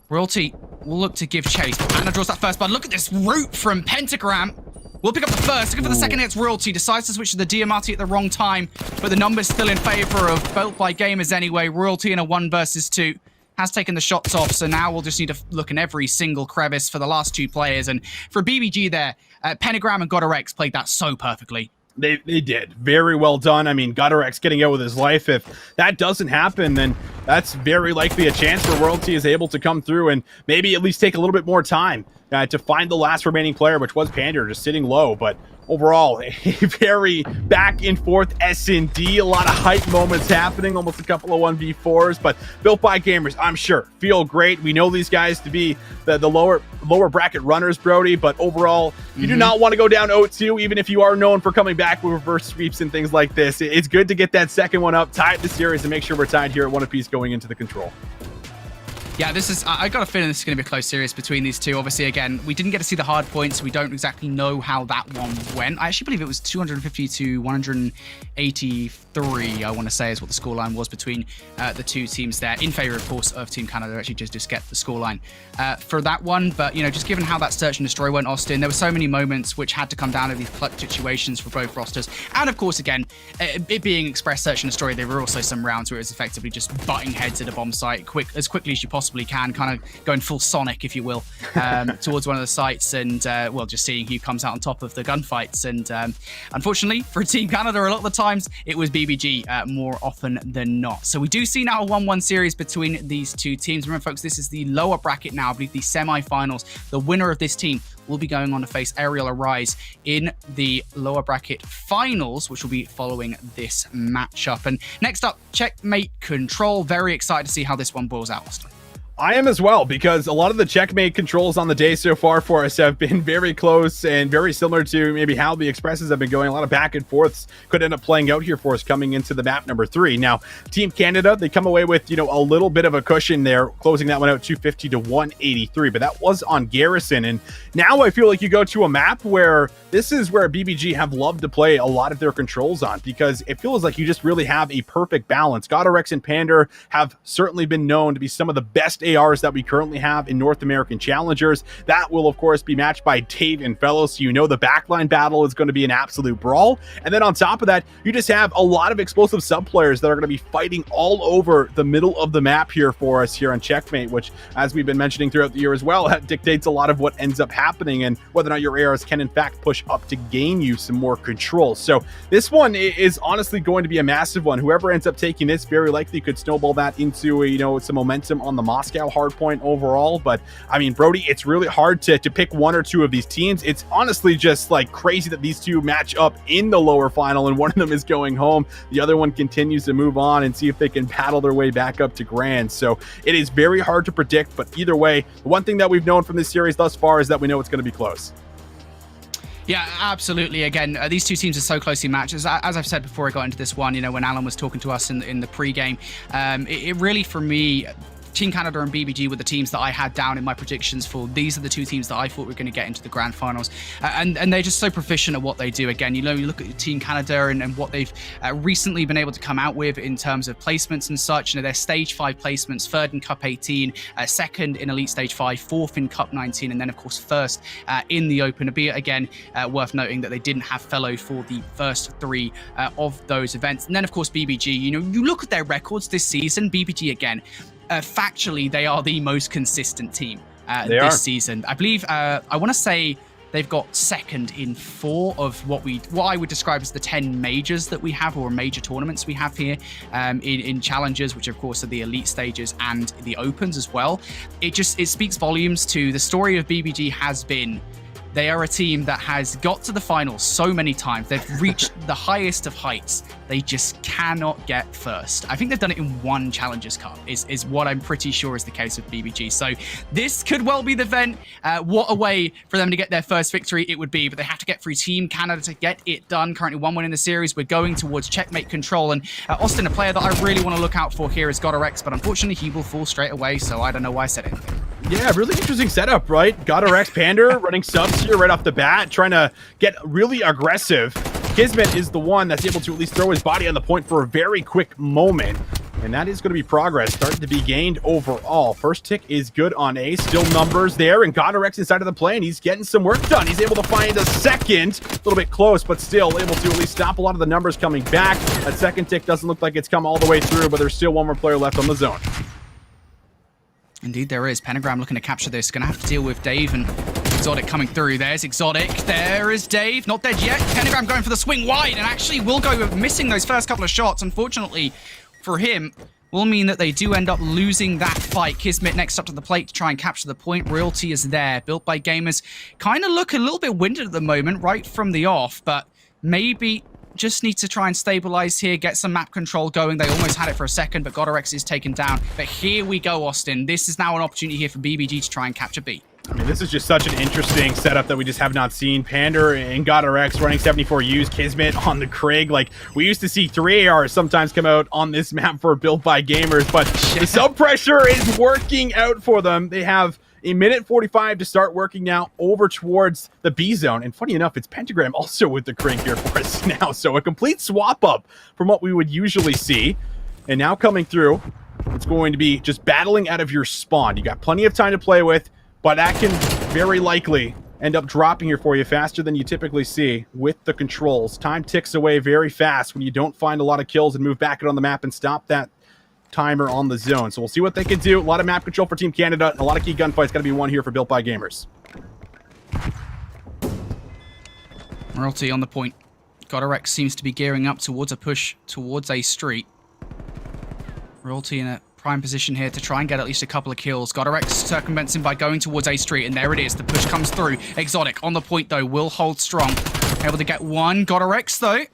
Royalty will look to give chase. Panda draws that first blood. Look at this route from Pentagram. We'll pick up the first. Looking for the second, it's Royalty. Decides to switch to the Diamante at the wrong time, but the number's still in favor of Built by Gamers anyway. Royalty in a 1 versus 2 has taken the shots off, so now we'll just need to look in every single crevice for the last 2 players. And for BBG there, Pentagram and GodRx played that so perfectly. They did. Very well done. I mean, GodRx getting out with his life. If that doesn't happen, then that's very likely a chance where Royalty is able to come through and maybe at least take a little bit more time to find the last remaining player, which was Pander, just sitting low. But overall, a very back and forth S&D. A lot of hype moments happening, almost a couple of 1v4s. But Built by Gamers, I'm sure, feel great. We know these guys to be the lower bracket runners, Brody. But overall, you do not want to go down 0-2, even if you are known for coming back with reverse sweeps and things like this. It's good to get that second one up, tie the series, and make sure we're tied here at 1 apiece going into the control. Yeah, I got a feeling this is going to be a close series between these two. Obviously, again, we didn't get to see the hard points. We don't exactly know how that one went. I actually believe it was 250 to 183, I want to say, is what the scoreline was between the two teams there. In favor, of course, of Team Canada. Actually, just get the scoreline for that one. But, just given how that search and destroy went, Austin, there were so many moments which had to come down to these clutch situations for both rosters. And, of course, again, it being Express search and destroy, there were also some rounds where it was effectively just butting heads at a bomb site as quickly as you possibly can, kind of going full Sonic, if you will, towards one of the sites, and just seeing who comes out on top of the gunfights. And unfortunately for Team Canada, a lot of the times it was BBG more often than not. So we do see now a 1-1 series between these two teams. Remember, folks, this is the lower bracket now. I believe the semi-finals. The winner of this team will be going on to face Aerial Arise in the lower bracket finals, which will be following this matchup. And next up, Checkmate Control. Very excited to see how this one boils out, Austin. I am as well, because a lot of the checkmate controls on the day so far for us have been very close and very similar to maybe how the Expresses have been going. A lot of back and forths could end up playing out here for us coming into the map number 3. Now, Team Canada, they come away with, a little bit of a cushion there, closing that one out 250 to 183, but that was on Garrison. And now I feel like you go to a map where this is where BBG have loved to play a lot of their controls on, because it feels like you just really have a perfect balance. Godorex and Pander have certainly been known to be some of the best ARs that we currently have in North American Challengers. That will, of course, be matched by Dave and Fellows, so the backline battle is going to be an absolute brawl. And then on top of that, you just have a lot of explosive sub-players that are going to be fighting all over the middle of the map here for us here on Checkmate, which, as we've been mentioning throughout the year as well, that dictates a lot of what ends up happening and whether or not your ARs can, in fact, push up to gain you some more control. So this one is honestly going to be a massive one. Whoever ends up taking this very likely could snowball that into some momentum on the Moscow hardpoint overall. But I mean, Brody, it's really hard to pick one or two of these teams. It's honestly just like crazy that these two match up in the lower final and one of them is going home. The other one continues to move on and see if they can battle their way back up to grand. So it is very hard to predict, but either way, the one thing that we've known from this series thus far is that we know it's going to be close. Yeah, absolutely. Again, these two teams are so closely matched. As I've said before I got into this one, when Alan was talking to us in the pre-game, it really, for me, Team Canada and BBG were the teams that I had down in my predictions for. These are the two teams that I thought were going to get into the grand finals. And they're just so proficient at what they do. Again, you look at Team Canada and what they've recently been able to come out with in terms of placements and such. Their Stage 5 placements, 3rd in Cup 18, 2nd in Elite Stage 5, 4th in Cup 19, and then, of course, 1st in the Open. Albeit, again, worth noting that they didn't have Fellow for the first 3 of those events. And then, of course, BBG, you look at their records this season, BBG, again, factually, they are the most consistent team this season. I believe, I want to say they've got 2nd in 4 of what I would describe as the 10 majors that we have, or major tournaments we have here in Challengers, which of course are the elite stages and the opens as well. It speaks volumes to the story of BBG has been. They are a team that has got to the finals so many times. They've reached the highest of heights. They just cannot get first. I think they've done it in 1 Challengers Cup, is what I'm pretty sure is the case with BBG. So this could well be the event. What a way for them to get their first victory it would be, but they have to get through Team Canada to get it done. Currently 1-1 in the series. We're going towards Checkmate Control, and Austin, a player that I really want to look out for here is Godorex, but unfortunately he will fall straight away, so I don't know why I said anything. Yeah, really interesting setup, right? Godorex Pander running subs here right off the bat, trying to get really aggressive. Kismet is the one that's able to at least throw his body on the point for a very quick moment. And that is going to be progress starting to be gained overall. First tick is good on A. Still numbers there, and Godorex inside of the plane. He's getting some work done. He's able to find a second. A little bit close, but still able to at least stop a lot of the numbers coming back. That second tick doesn't look like it's come all the way through, but there's still one more player left on the zone. Indeed there is. Pentagram looking to capture this. Going to have to deal with Dave and Exotic coming through. There's Exotic. There is Dave. Not dead yet. Pentagram going for the swing wide and actually will go with missing those first couple of shots. Unfortunately for him, will mean that they do end up losing that fight. Kismet next up to the plate to try and capture the point. Royalty is there. Built by Gamers. Kind of look a little bit winded at the moment right from the off, but maybe just need to try and stabilize here, get some map control going. They almost had it for a second, but Godorex is taken down. But here we go, Austin. This is now an opportunity here for BBG to try and capture B. I mean, this is just such an interesting setup that we just have not seen. Pander and GodRx running 74Us, Kismet on the Krig. Like, we used to see 3 ARs sometimes come out on this map for Built by Gamers, but the sub pressure is working out for them. They have a minute 45 to start working now over towards the B zone. And funny enough, it's Pentagram also with the Krig here for us now. So a complete swap up from what we would usually see. And now coming through, it's going to be just battling out of your spawn. You got plenty of time to play with, but that can very likely end up dropping here for you faster than you typically see with the controls. Time ticks away very fast when you don't find a lot of kills and move back on the map and stop that timer on the zone. So we'll see what they can do. A lot of map control for Team Canada. A lot of key gunfights got to be won here for Built by Gamers. Royalty on the point. GodRx seems to be gearing up towards a push towards A Street. Royalty in a prime position here to try and get at least a couple of kills. GodRx circumvents him by going towards A Street, and there it is. The push comes through. Exotic on the point, though, will hold strong. Able to get one. GodRx, though,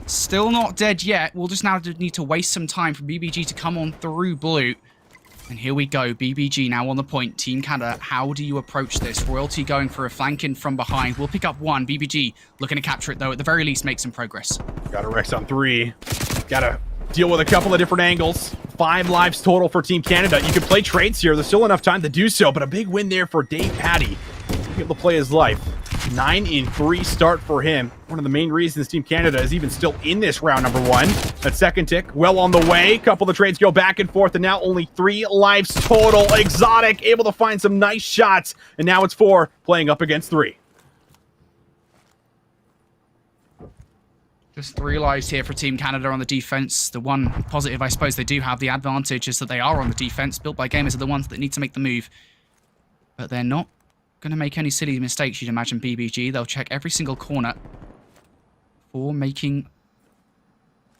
still not dead yet. We'll just now need to waste some time for BBG to come on through blue. And here we go. BBG now on the point. Team Canada, how do you approach this? Royalty going for a flanking from behind. We'll pick up one. BBG looking to capture it, though. At the very least, make some progress. GodRx on 3. Gotta deal with a couple of different angles. 5 lives total for Team Canada. You can play trades here. There's still enough time to do so, but a big win there for Dave Patty. Able to play his life. 9-3 start for him. One of the main reasons Team Canada is even still in this round number 1. That second tick, well on the way. Couple of trades go back and forth, and now only 3 lives total. Exotic able to find some nice shots, and now it's 4 playing up against 3. Just 3 lives here for Team Canada on the defense. The one positive, I suppose, they do have the advantage is that they are on the defense. Built by Gamers are the ones that need to make the move. But they're not going to make any silly mistakes, you'd imagine, BBG. They'll check every single corner for making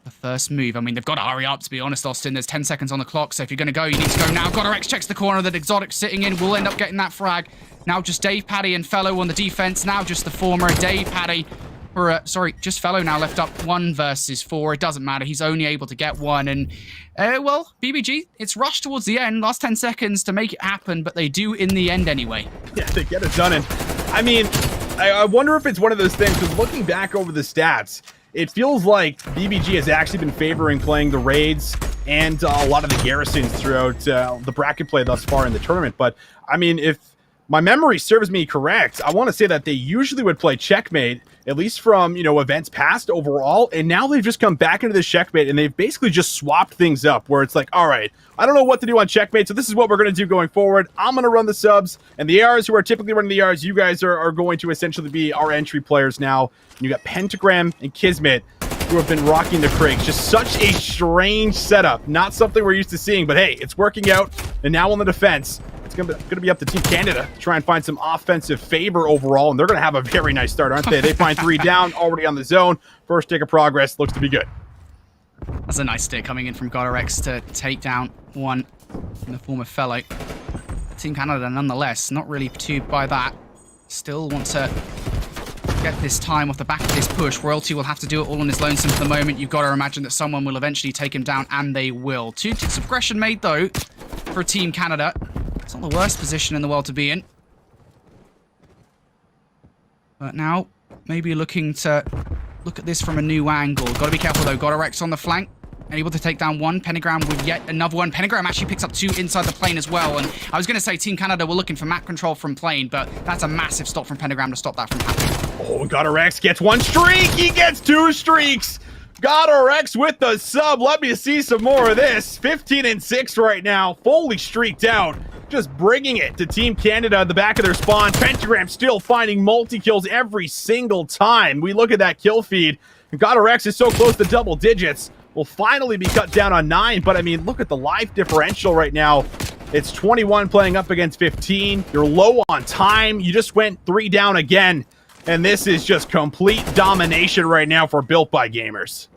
the first move. I mean, they've got to hurry up, to be honest, Austin. There's 10 seconds on the clock, so if you're going to go, you need to go now. GodRx checks the corner that Exotic's sitting in. Will end up getting that frag. Now just Dave Patty and Fellow on the defense. Now just the former Dave Patty. Or, sorry, just Fellow now left up 1 versus 4. It doesn't matter. He's only able to get 1. And, well, BBG, it's rushed towards the end. Last 10 seconds to make it happen, but they do in the end anyway. Yeah, they get it done. And, I mean, I wonder if it's one of those things, because looking back over the stats, it feels like BBG has actually been favoring playing the raids and a lot of the garrisons throughout the bracket play thus far in the tournament. But, I mean, if my memory serves me correct, I want to say that they usually would play Checkmate, at least from, you know, events past overall, and now they've just come back into this Checkmate, and they've basically just swapped things up, where it's like, all right, I don't know what to do on Checkmate, so this is what we're going to do going forward. I'm going to run the subs, and the ARs who are typically running the ARs, you guys are going to essentially be our entry players now. And you got Pentagram and Kismet, who have been rocking the Krigs. Just such a strange setup. Not something we're used to seeing, but hey, it's working out, and now on the defense, it's going to be up to Team Canada to try and find some offensive favor overall, and they're going to have a very nice start, aren't they? They find 3 down, already on the zone. First tick of progress, looks to be good. That's a nice stick coming in from GodRx to take down 1 in the form of Fellow. Team Canada, nonetheless, not really perturbed by that. Still want to get this time off the back of this push. Royalty will have to do it all on his lonesome for the moment. You've got to imagine that someone will eventually take him down, and they will. 2 ticks of aggression made, though, for Team Canada. It's not the worst position in the world to be in. But now, maybe looking to look at this from a new angle. Got to be careful, though. GodRx on the flank. Able to take down 1. Pentagram with yet another one. Pentagram actually picks up 2 inside the plane as well. And I was going to say Team Canada were looking for map control from plane, but that's a massive stop from Pentagram to stop that from happening. Oh, GodRx gets 1 streak. He gets 2 streaks. GodRx with the sub. Let me see some more of this. 15-6 right now. Fully streaked out. Just bringing it to Team Canada at the back of their spawn. Pentagram still finding multi-kills every single time. We look at that kill feed. And GodRx is so close to double digits. Will finally be cut down on 9. But, I mean, look at the life differential right now. It's 21 playing up against 15. You're low on time. You just went 3 down again. And this is just complete domination right now for Built by Gamers.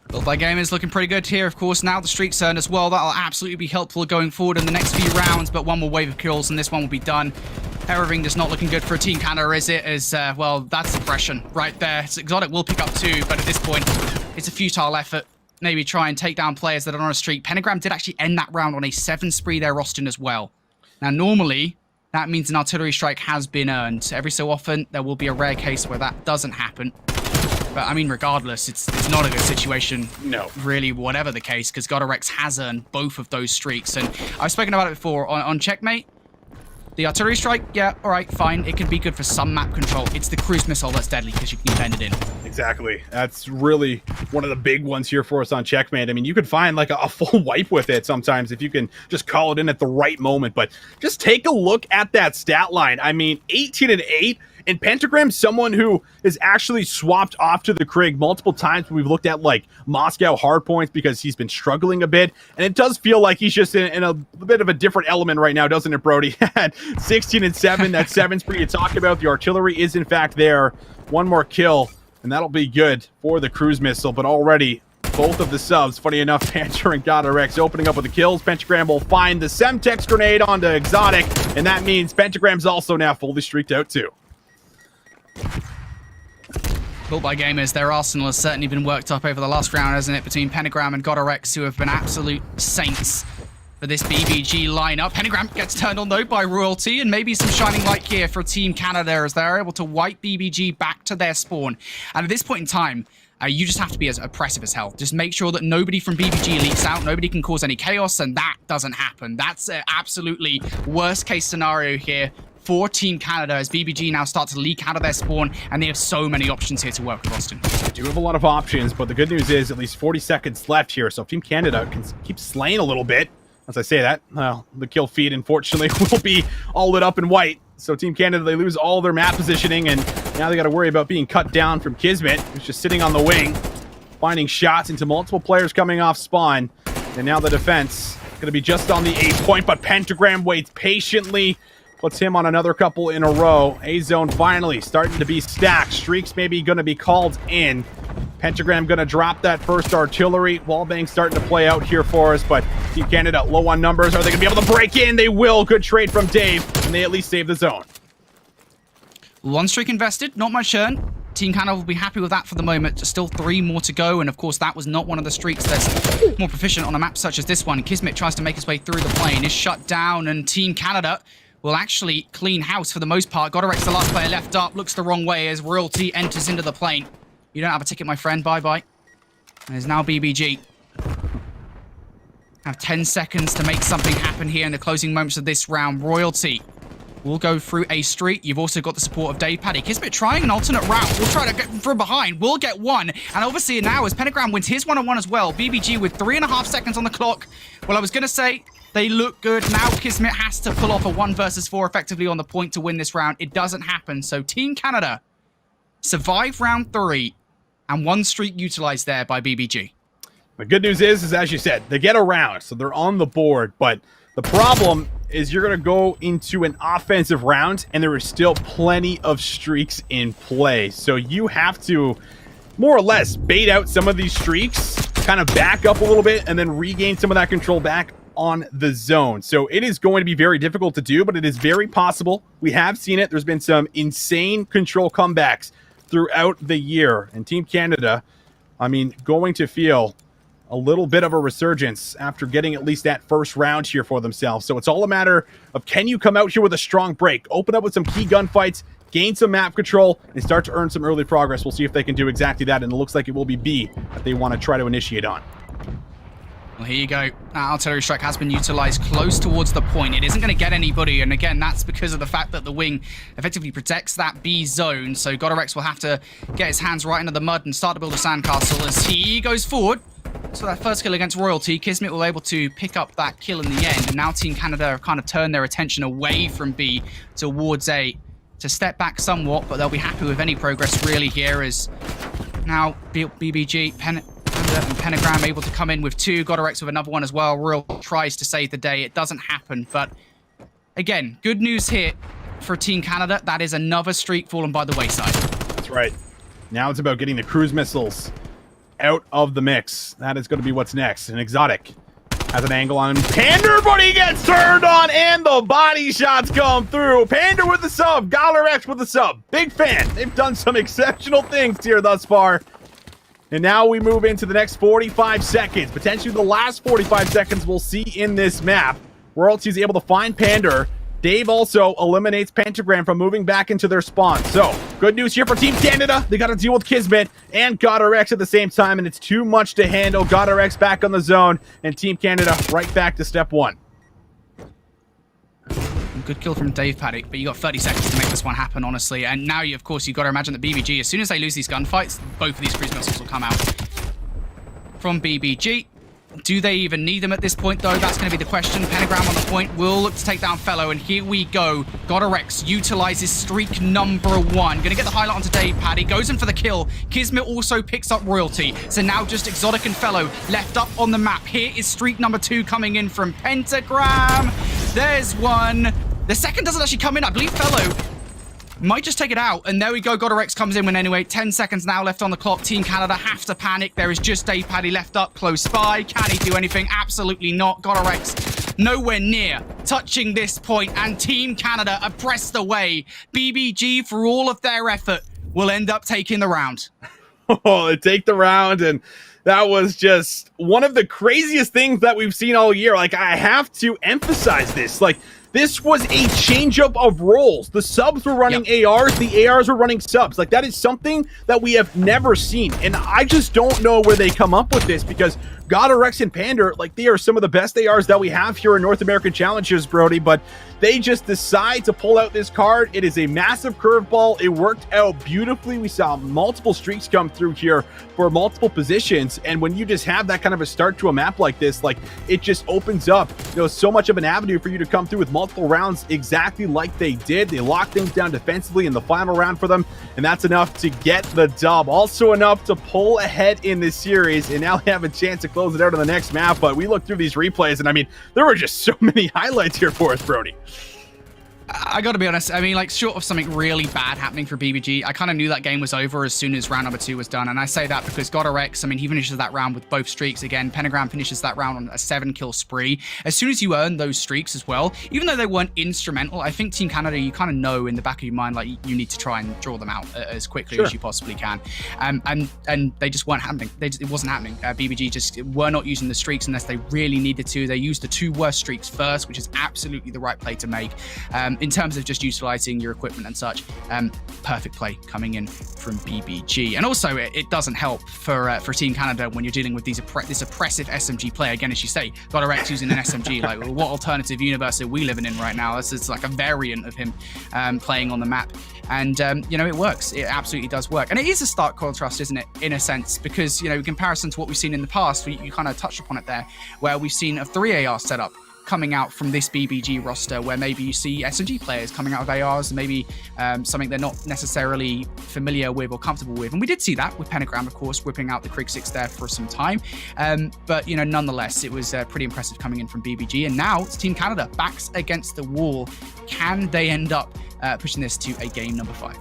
Built by Gamers looking pretty good here, of course. Now the streak's earned as well. That'll absolutely be helpful going forward in the next few rounds, but 1 more wave of kills and this one will be done. Everything just not looking good for Team Canada, is it? Well, that's suppression right there. So Exotic will pick up 2, but at this point, it's a futile effort. Maybe try and take down players that are on a streak. Pentagram did actually end that round on a 7 spree there, Austin, as well. Now, normally, that means an artillery strike has been earned. Every so often, there will be a rare case where that doesn't happen. But, I mean, regardless, it's not a good situation, no, really, whatever the case, because GodRx has earned both of those streaks. And I've spoken about it before on Checkmate. The artillery strike, yeah, all right, fine. It can be good for some map control. It's the cruise missile that's deadly because you can bend it in. Exactly. That's really one of the big ones here for us on Checkmate. I mean, you could find like a full wipe with it sometimes if you can just call it in at the right moment. But just take a look at that stat line. I mean, 18-8. And Pentagram's someone who is actually swapped off to the Krig multiple times when we've looked at like Moscow hardpoints because he's been struggling a bit. And it does feel like he's just in a bit of a different element right now, doesn't it, Brody? At 16-7, that 7 spree you talked about. The artillery is in fact there. One more kill, and that'll be good for the cruise missile. But already, both of the subs, funny enough, Panther and GodRx opening up with the kills. Pentagram will find the Semtex grenade onto Exotic, and that means Pentagram's also now fully streaked out too. Built by Gamers, their arsenal has certainly been worked up over the last round, hasn't it, between Pentagram and GodRx, who have been absolute saints for this BBG lineup. Pentagram gets turned on, though, by Royalty, and maybe some shining light here for Team Canada as they're able to wipe BBG back to their spawn. And at this point in time, you just have to be as oppressive as hell. Just make sure that nobody from BBG leaks out, nobody can cause any chaos, and that doesn't happen. That's an absolutely worst-case scenario here for Team Canada as BBG now start to leak out of their spawn, and they have so many options here to work with Austin. They do have a lot of options, but the good news is at least 40 seconds left here, so if Team Canada can keep slaying a little bit, as I say that, well, the kill feed, unfortunately, will be all lit up in white. So Team Canada, they lose all their map positioning, and now they got to worry about being cut down from Kismet, who's just sitting on the wing, finding shots into multiple players coming off spawn, and now the defense going to be just on the 8 point, but Pentagram waits patiently, puts him on another couple in a row. A-zone finally starting to be stacked. Streaks maybe going to be called in. Pentagram going to drop that first artillery. Wallbang starting to play out here for us, but Team Canada low on numbers. Are they going to be able to break in? They will. Good trade from Dave, and they at least save the zone. One streak invested, not much churn. Team Canada will be happy with that for the moment. Just still 3 more to go, and of course that was not one of the streaks that's more proficient on a map such as this one. Kismet tries to make his way through the plane, is shut down, and Team Canada will actually clean house for the most part. GodRx, the last player left up, looks the wrong way as Royalty enters into the plane. You don't have a ticket, my friend. Bye-bye. There's now BBG. Have 10 seconds to make something happen here in the closing moments of this round. Royalty will go through a streak. You've also got the support of Dave Paddy. Kismet trying an alternate route. We'll try to get from behind. We'll get one. And obviously now as Pentagram wins his one-on-one as well. BBG with 3.5 seconds on the clock. Well, I was going to say they look good. Now Kismet has to pull off a 1 versus 4 effectively on the point to win this round. It doesn't happen. So Team Canada survive round 3 and 1 streak utilized there by BBG. The good news is as you said, they get around, so they're on the board. But the problem is you're going to go into an offensive round, and there is still plenty of streaks in play. So you have to more or less bait out some of these streaks, kind of back up a little bit, and then regain some of that control back on the zone. So it is going to be very difficult to do, but it is very possible. We have seen it. There's been some insane control comebacks throughout the year. And Team Canada, I mean, going to feel a little bit of a resurgence after getting at least that first round here for themselves. So it's all a matter of, can you come out here with a strong break, open up with some key gunfights, gain some map control, and start to earn some early progress. We'll see if they can do exactly that, and it looks like it will be B that they want to try to initiate on. Well, here you go. That artillery strike has been utilized close towards the point. It isn't going to get anybody, and again, that's because of the fact that the wing effectively protects that B zone, so GodRx will have to get his hands right into the mud and start to build a sandcastle as he goes forward. So that first kill against Royalty, Kismet will able to pick up that kill in the end, and now Team Canada have kind of turned their attention away from B towards A to step back somewhat, but they'll be happy with any progress really here as now BBG, and Pentagram able to come in with 2, GodRx with another one as well. Royal tries to save the day. It doesn't happen, but again, good news here for Team Canada. That is another streak fallen by the wayside. That's right. Now it's about getting the cruise missiles out of the mix. That is going to be what's next. And Exotic has an angle on Pander, but he gets turned on, and the body shots come through. Pander with the sub, GodRx with the sub. Big fan. They've done some exceptional things here thus far. And now we move into the next 45 seconds. Potentially the last 45 seconds we'll see in this map. Royalty is able to find Pander, Dave also eliminates Pentagram from moving back into their spawn. So, good news here for Team Canada. They got to deal with Kismet and GodRx at the same time, and it's too much to handle. GodRx back on the zone, and Team Canada right back to step one. Good kill from Dave Paddock, but you got 30 seconds to make this one happen, honestly. And now, of course, you've got to imagine that BBG, as soon as they lose these gunfights, both of these cruise missiles will come out from BBG. Do they even need them at this point, though? That's going to be the question. Pentagram on the point will look to take down Fellow, and here we go. GodRx utilizes streak number 1. Going to get the highlight onto Dave Paddy. Goes in for the kill. Kismet also picks up Royalty. So now just Exotic and Fellow left up on the map. Here is streak number 2 coming in from Pentagram. There's one. The second doesn't actually come in. I believe Fellow might just take it out, and there we go. GodRx comes in when anyway. 10 seconds now left on the clock. Team Canada have to panic. There is just Dave Paddy left up close by. Can he do anything? Absolutely not. GodRx nowhere near touching this point, and Team Canada are pressed away. BBG, for all of their effort, will end up taking the round. Oh, they take the round, and that was just one of the craziest things that we've seen all year. Like, I have to emphasize this. Like, this was a change-up of roles. The subs were running ARs, the ARs were running subs. Like, that is something that we have never seen. And I just don't know where they come up with this, because GodRx and Pander, like, they are some of the best ARs that we have here in North American Challengers, Brody, but they just decide to pull out this card. It is a massive curveball. It worked out beautifully. We saw multiple streaks come through here for multiple positions, and when you just have that kind of a start to a map like this, like, it just opens up, you know, so much of an avenue for you to come through with multiple rounds exactly like they did. They locked things down defensively in the final round for them, and that's enough to get the dub. Also enough to pull ahead in this series, and now they have a chance to close it out on the next map. But we look through these replays, and I mean, there were just so many highlights here for us, Brody. I gotta be honest, I mean, like, short of something really bad happening for BBG, I kind of knew that game was over as soon as round number 2 was done. And I say that because GodRx, I mean, he finishes that round with both streaks. Again, Pentagram finishes that round on a 7-kill spree. As soon as you earn those streaks as well, even though they weren't instrumental, I think Team Canada, you kind of know in the back of your mind, like, you need to try and draw them out as quickly as you possibly can. And they just weren't happening. It wasn't happening. BBG just were not using the streaks unless they really needed to. They used the 2 worst streaks first, which is absolutely the right play to make. In terms of just utilizing your equipment and such, perfect play coming in from BBG. And also, it doesn't help for Team Canada when you're dealing with this oppressive SMG play. Again, as you say, GodRx using an SMG. Like, what alternative universe are we living in right now? This is like a variant of him playing on the map. And, you know, it works. It absolutely does work. And it is a stark contrast, isn't it, in a sense? Because, you know, in comparison to what we've seen in the past, you kind of touched upon it there, where we've seen a 3 AR setup coming out from this BBG roster, where maybe you see SMG players coming out of ARs, maybe something they're not necessarily familiar with or comfortable with. And we did see that with Pentagram, of course, whipping out the Krig 6 there for some time. But, you know, nonetheless, it was pretty impressive coming in from BBG. And now it's Team Canada, backs against the wall. Can they end up pushing this to a game number 5?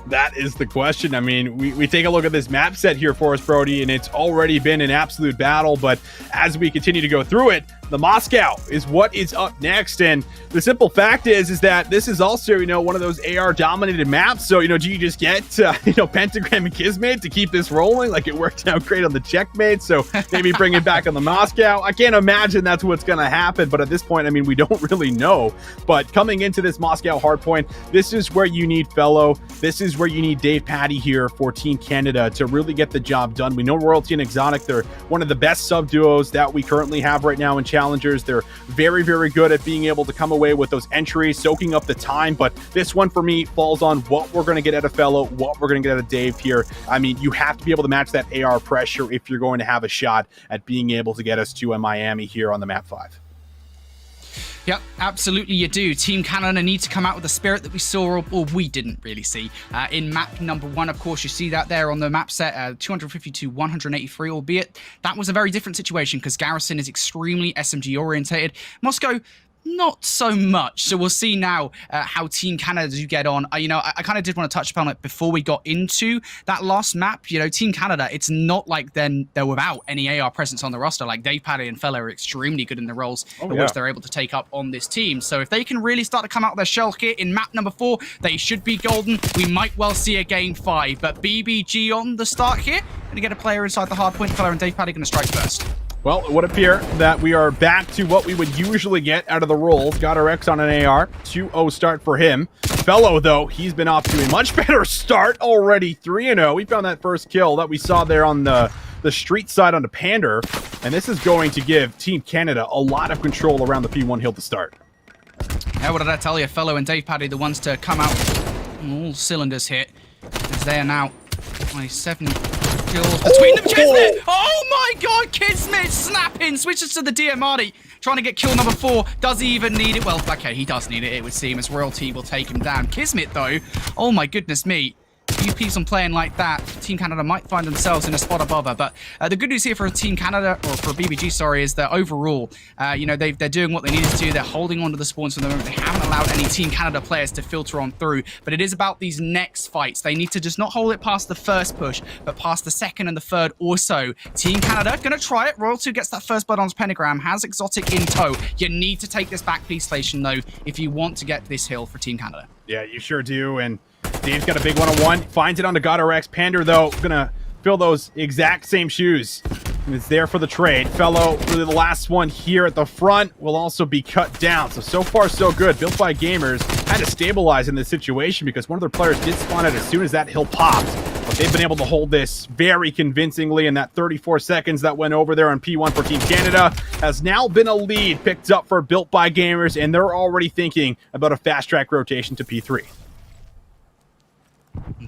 That is the question. I mean, we take a look at this map set here for us, Brody, and it's already been an absolute battle. But as we continue to go through it, the Moscow is what is up next. And the simple fact is that this is also, you know, one of those AR dominated maps. So, you know, do you just get, you know, Pentagram and Kismet to keep this rolling? Like, it worked out great on the checkmate. So maybe bring it back on the Moscow. I can't imagine that's what's going to happen. But at this point, I mean, we don't really know. But coming into this Moscow hardpoint, this is where you need Fellow. This is where you need Dave Paddy here for Team Canada to really get the job done. We know Royalty and Exotic, they're one of the best sub duos that we currently have right now in Challengers. They're very, very good at being able to come away with those entries, soaking up the time. But this one for me falls on what we're going to get out of Fellow, what we're going to get out of Dave here. I mean, you have to be able to match that AR pressure if you're going to have a shot at being able to get us to a Miami here on the map 5. Yep, absolutely you do. Team Canada need to come out with the spirit that we saw, or we didn't really see, in map number 1. Of course, you see that there on the map set, 250 to 183, albeit that was a very different situation because Garrison is extremely SMG orientated. Moscow, not so much. So we'll see now how Team Canada do get on. You know, I kind of did want to touch upon it before we got into that last map. You know, Team Canada, it's not like then they're without any AR presence on the roster. Like, Dave Paddy and Fellow are extremely good in the roles which they're able to take up on this team. So if they can really start to come out of their shell here in map number 4, they should be golden. We might well see a game 5. But BBG on the start here. Going to get a player inside the hard point. Fellow and Dave Paddy going to strike first. Well, it would appear that we are back to what we would usually get out of the rolls. Got our X on an AR. 2-0 start for him. Fellow, though, he's been off to a much better start already. 3-0. We found that first kill that we saw there on the street side on the Pander. And this is going to give Team Canada a lot of control around the P1 hill to start. Yeah, what did I tell you? Fellow and Dave Paddy, the ones to come out. All cylinders hit. As they are now 27 kills between them. Kismet! Oh my god, Kismet snapping! Switches to the Diamante. Trying to get kill number 4. Does he even need it? Well, okay, he does need it, it would seem, as Royalty will take him down. Kismet, though, oh my goodness me. You keep on playing like that, Team Canada might find themselves in a spot above her. But the good news here for Team Canada, or for BBG, sorry, is that overall, you know, they're doing what they needed to do. They're holding on to the spawns for the moment. They haven't allowed any Team Canada players to filter on through. But it is about these next fights. They need to just not hold it past the first push, but past the second and the third also. Team Canada gonna try it. Royalty gets that first blood on his pentagram, has Exotic in tow. You need to take this back police station, though, if you want to get this hill for Team Canada. Yeah, you sure do. And Dave's got a big one-on-one. Finds it on the GodRx. Pander, though, gonna fill those exact same shoes. And it's there for the trade. Fellow, really the last one here at the front, will also be cut down. So far, so good. Built by Gamers had to stabilize in this situation because one of their players did spawn out as soon as that hill popped. But they've been able to hold this very convincingly, and that 34 seconds that went over there on P1 for Team Canada has now been a lead picked up for Built by Gamers, and they're already thinking about a fast-track rotation to P3.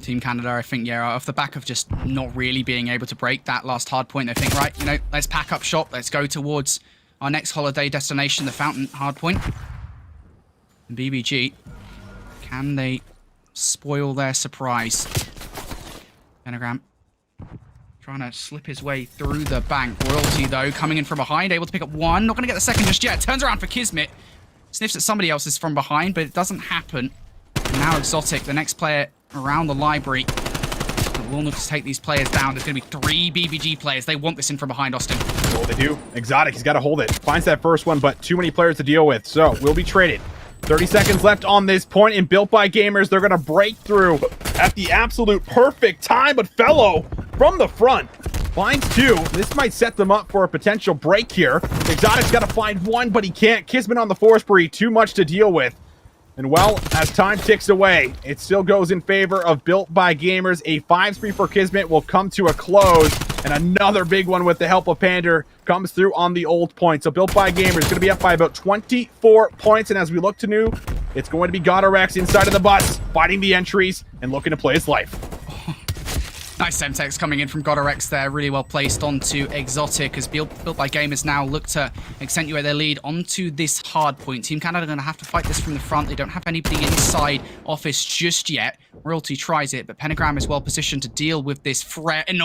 Team Canada, I think, yeah, off the back of just not really being able to break that last hard point, they think, right, you know, let's pack up shop, let's go towards our next holiday destination, the Fountain hard point. And BBG, can they spoil their surprise? Pentagram trying to slip his way through the bank. Royalty, though, coming in from behind, able to pick up one. Not going to get the second just yet. Turns around for Kismet. Sniffs at somebody else's from behind, but it doesn't happen. And now Exotic, the next player around the library, will look to take these players down. There's going to be 3 BBG players. They want this in from behind, Austin. Oh, they do. Exotic, he's got to hold it. Finds that first one, but too many players to deal with. So, we'll be traded. 30 seconds left on this point, and Built by Gamers, they're going to break through at the absolute perfect time, but Fellow, from the front, finds 2. This might set them up for a potential break here. Exotic's got to find 1, but he can't. Kismet on the force spree, too much to deal with. And well, as time ticks away, it still goes in favor of Built by Gamers. A 5 spree for Kismet will come to a close, and another big one with the help of Pander comes through on the old point. So Built by Gamers going to be up by about 24 points, and as we look to new, it's going to be GodRx inside of the bus, fighting the entries and looking to play his life. Nice Semtex coming in from GodRx there, really well placed onto Exotic as Built by Gamers now look to accentuate their lead onto this hard point. Team Canada are going to have to fight this from the front. They don't have anybody inside office just yet. Royalty tries it, but Pentagram is well positioned to deal with this threat. And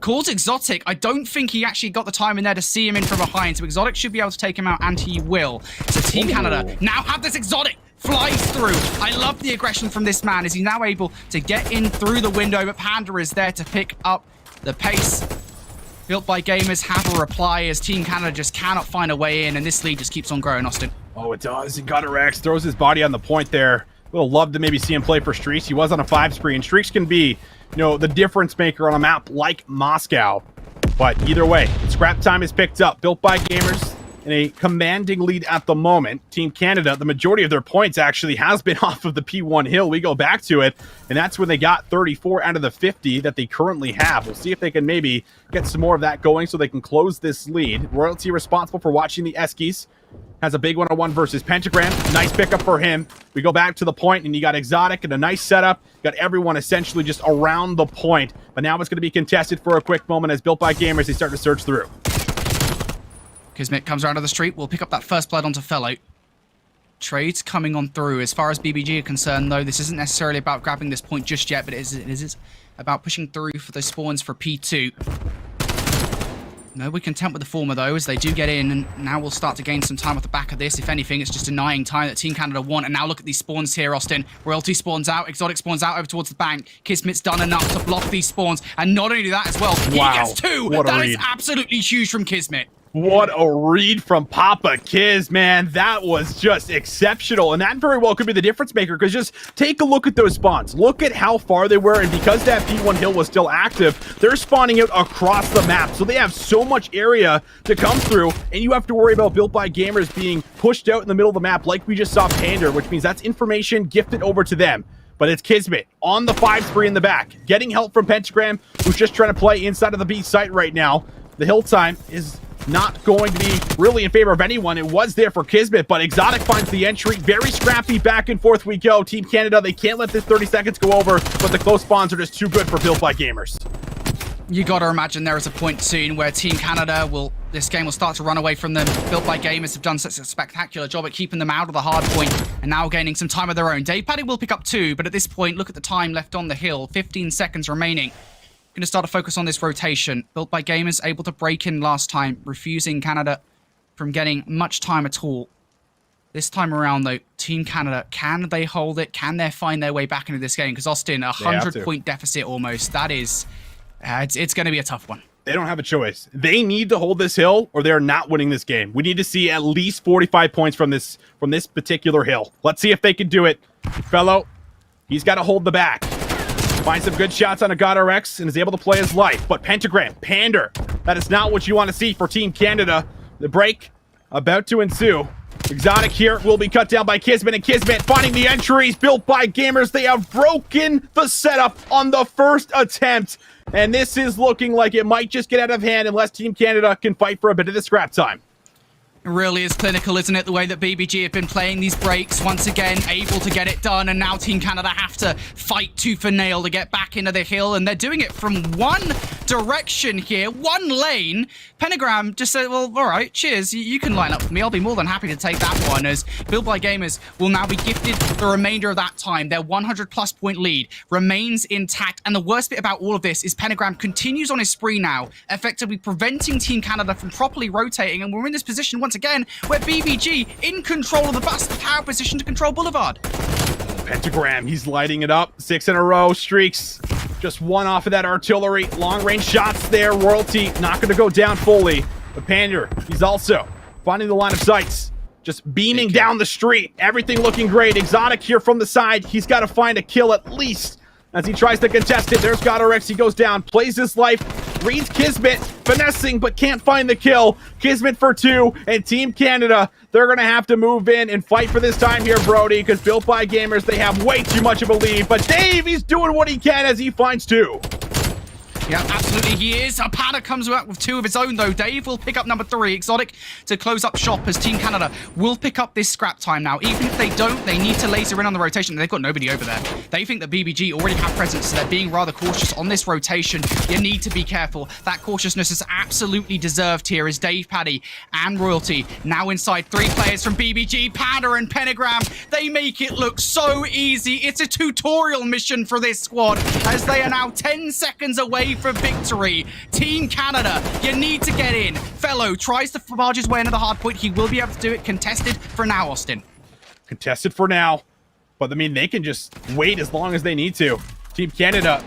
calls Exotic. I don't think he actually got the time in there to see him in from behind, so Exotic should be able to take him out, and he will. So Team Canada now have this Exotic flies through. I love the aggression from this man as he's now able to get in through the window, but Panda is there to pick up the pace. Built by Gamers have a reply as Team Canada just cannot find a way in, and this lead just keeps on growing, Austin. Oh, it does. And GodRx throws his body on the point there. Would have loved to maybe see him play for Streaks. He was on a 5 spree, and Streaks can be, you know, the difference maker on a map like Moscow. But either way, scrap time is picked up. Built by Gamers in a commanding lead at the moment. Team Canada, the majority of their points actually has been off of the P1 hill. We go back to it, and that's when they got 34 out of the 50 that they currently have. We'll see if they can maybe get some more of that going so they can close this lead. Royalty responsible for watching the Eskies. Has a big one-on-one versus Pentagram. Nice pickup for him. We go back to the point, and you got Exotic and a nice setup. You got everyone essentially just around the point. But now it's going to be contested for a quick moment as Built by Gamers, they start to search through. Kismet comes around to the street. We'll pick up that first blood onto Fellow. Trades coming on through. As far as BBG are concerned, though, this isn't necessarily about grabbing this point just yet, but it is about pushing through for the spawns for P2. No, we're content with the former, though, as they do get in, and now we'll start to gain some time off the back of this. If anything, it's just denying time that Team Canada want. And now look at these spawns here, Austin. Royalty spawns out, Exotic spawns out over towards the bank. Kismet's done enough to block these spawns, and not only that as well, he gets 2. That is absolutely huge from Kismet. What a read from Papa Kiz, man. That was just exceptional. And that very well could be the difference maker, because just take a look at those spawns. Look at how far they were. And because that P1 hill was still active, they're spawning out across the map. So they have so much area to come through. And you have to worry about Built by Gamers being pushed out in the middle of the map like we just saw Pander, which means that's information gifted over to them. But it's Kismet on the 5-3 in the back, getting help from Pentagram, who's just trying to play inside of the B site right now. The hill time is not going to be really in favor of anyone. It was there for Kismet, but Exotic finds the entry. Very scrappy, back and forth we go. Team Canada, they can't let this 30 seconds go over, but the close spawns are just too good for Built by Gamers. You gotta imagine there is a point soon where Team Canada this game will start to run away from them. Built by Gamers have done such a spectacular job at keeping them out of the hard point and now gaining some time of their own. Dave Paddy will pick up 2, but at this point, look at the time left on the hill. 15 seconds remaining. Going to start to focus on this rotation. Built by Gamers able to break in last time, refusing Canada from getting much time at all. This time around, though, Team Canada, can they hold it? Can they find their way back into this game? Because Austin, 100-point deficit almost. That is... it's going to be a tough one. They don't have a choice. They need to hold this hill or they're not winning this game. We need to see at least 45 points from this particular hill. Let's see if they can do it. Fellow, he's got to hold the back. Finds some good shots on a God RX and is able to play his life. But Pentagram, Pander, that is not what you want to see for Team Canada. The break about to ensue. Exotic here will be cut down by Kismet, and Kismet finding the entries. Built by Gamers, they have broken the setup on the first attempt. And this is looking like it might just get out of hand unless Team Canada can fight for a bit of the scrap time. It really is clinical, isn't it? The way that BBG have been playing these breaks, once again, able to get it done. And now Team Canada have to fight tooth and nail to get back into the hill. And they're doing it from one direction here, one lane. Pentagram just said, well, all right, cheers. You can line up for me. I'll be more than happy to take that one, as Built by Gamers will now be gifted the remainder of that time. Their 100-plus point lead remains intact. And the worst bit about all of this is Pentagram continues on his spree now, effectively preventing Team Canada from properly rotating. And we're in this position once again where BBG in control of the bus, the power position to control Boulevard. Pentagram, he's lighting it up. 6 in a row, streaks. Just one off of that artillery. Long-range shots there. Royalty not going to go down fully. But Pander, he's also finding the line of sights. Just beaming down the street. Everything looking great. Exotic here from the side. He's got to find a kill at least as he tries to contest it. There's God RX. He goes down, plays his life, reads Kismet, finessing, but can't find the kill. Kismet for 2, and Team Canada, they're going to have to move in and fight for this time here, Brody, because Built by Gamers, they have way too much of a lead. But Dave, he's doing what he can as he finds 2. Yeah, absolutely he is. Apada comes back with 2 of his own, though. Dave will pick up number 3, Exotic, to close up shop, as Team Canada will pick up this scrap time now. Even if they don't, they need to laser in on the rotation. They've got nobody over there. They think that BBG already have presence, so they're being rather cautious on this rotation. You need to be careful. That cautiousness is absolutely deserved here, as Dave Paddy and Royalty now inside 3 players from BBG, Panda and Pentagram. They make it look so easy. It's a tutorial mission for this squad, as they are now 10 seconds away for victory. Team Canada, you need to get in. Fellow tries to barge his way into the hard point. He will be able to do it. Contested for now, Austin. Contested for now. But, I mean, they can just wait as long as they need to. Team Canada,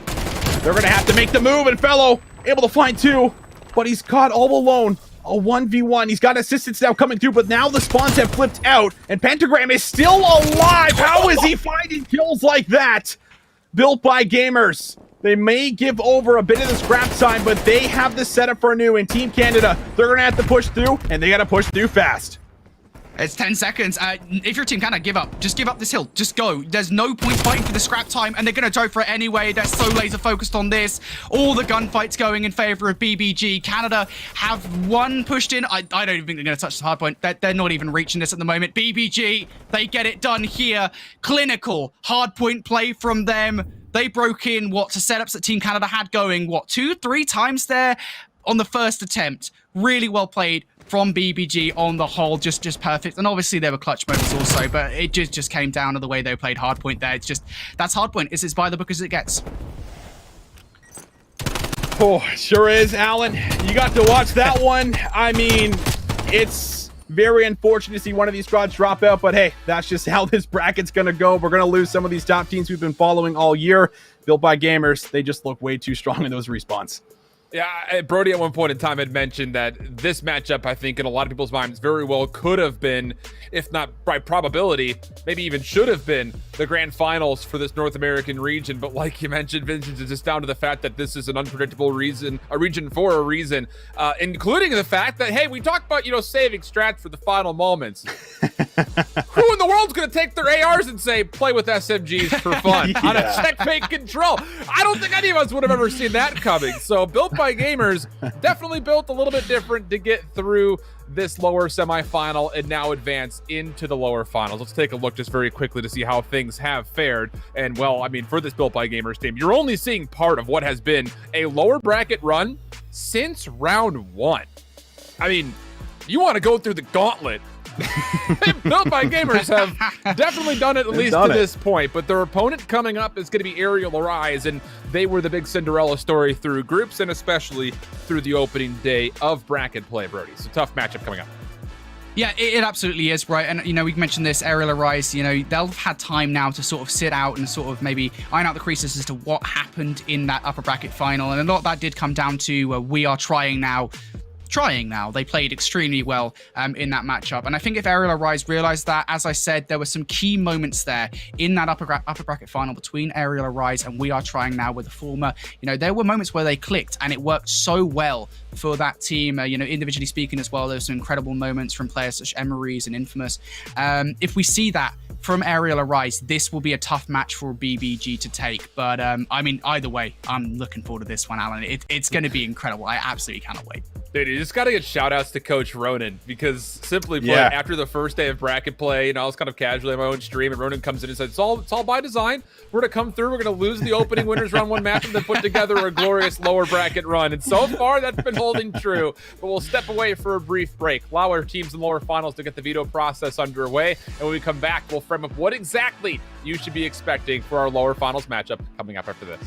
they're going to have to make the move. And Fellow able to find 2. But he's caught all alone. A 1v1. He's got assistance now coming through. But now the spawns have flipped out. And Pentagram is still alive. How is he finding kills like that? Built by Gamers. They may give over a bit of the scrap time, but they have the setup for a new. And Team Canada, they're going to have to push through, and they got to push through fast. It's 10 seconds. If you're Team Canada, give up. Just give up this hill. Just go. There's no point fighting for the scrap time, and they're going to go for it anyway. They're so laser focused on this. All the gunfights going in favor of BBG. Canada have 1 pushed in. I don't even think they're going to touch the hard point. They're not even reaching this at the moment. BBG, they get it done here. Clinical hard point play from them. They broke in, to setups that Team Canada had going, 2-3 times there on the first attempt. Really well played from BBG on the whole, just perfect. And obviously there were clutch moments also, but it just came down to the way they played hardpoint there. It's just, that's hardpoint. It's as by the book as it gets. Oh, sure is, Alan. You got to watch that one. I mean, it's very unfortunate to see one of these squads drop out, but hey, that's just how this bracket's going to go. We're going to lose some of these top teams we've been following all year. Built by Gamers, they just look way too strong in those respawns. Yeah, Brody at one point in time had mentioned that this matchup, I think, in a lot of people's minds, very well could have been, if not by probability, maybe even should have been the grand finals for this North American region. But like you mentioned, Vincent, it's just down to the fact that this is an unpredictable region for a reason, including the fact that, hey, we talked about, saving strats for the final moments. Who in the world's going to take their ARs and say, play with SMGs for fun on a checkmate control? I don't think any of us would have ever seen that coming. So Built by Gamers definitely built a little bit different to get through this lower semifinal and now advance into the lower finals. Let's take a look just very quickly to see how things have fared. And well, I mean, for this Built by Gamers team, you're only seeing part of what has been a lower bracket run since round 1. I mean, you want to go through the gauntlet. Built by Gamers have definitely done it, at least to this point, but their opponent coming up is going to be Aerial Arise, and they were the big Cinderella story through groups and especially through the opening day of bracket play, Brody. So tough matchup coming up. Yeah, it absolutely is, right? And, we mentioned this, Aerial Arise, they'll have had time now to sort of sit out and sort of maybe iron out the creases as to what happened in that upper bracket final. And a lot of that did come down to we are trying now. They played extremely well in that matchup. And I think if Aerial Arise realized that, as I said, there were some key moments there in that upper bracket final between Aerial Arise and We Are Trying Now with the former. There were moments where they clicked and it worked so well for that team. Individually speaking as well, there's some incredible moments from players such as Emery's and Infamous. If we see that from Aerial Arise, this will be a tough match for BBG to take. But either way, I'm looking forward to this one, Alan. It's going to be incredible. I absolutely cannot wait. Dude, you just got to get shout outs to Coach Ronan, because simply put, after the first day of bracket play, I was kind of casually on my own stream, and Ronan comes in and says, it's all by design. We're going to come through. We're going to lose the opening winners round 1 match and then put together a glorious lower bracket run. And so far, that's been holding true. But we'll step away for a brief break, allow our teams in lower finals to get the veto process underway. And when we come back, we'll frame up what exactly you should be expecting for our lower finals matchup coming up after this.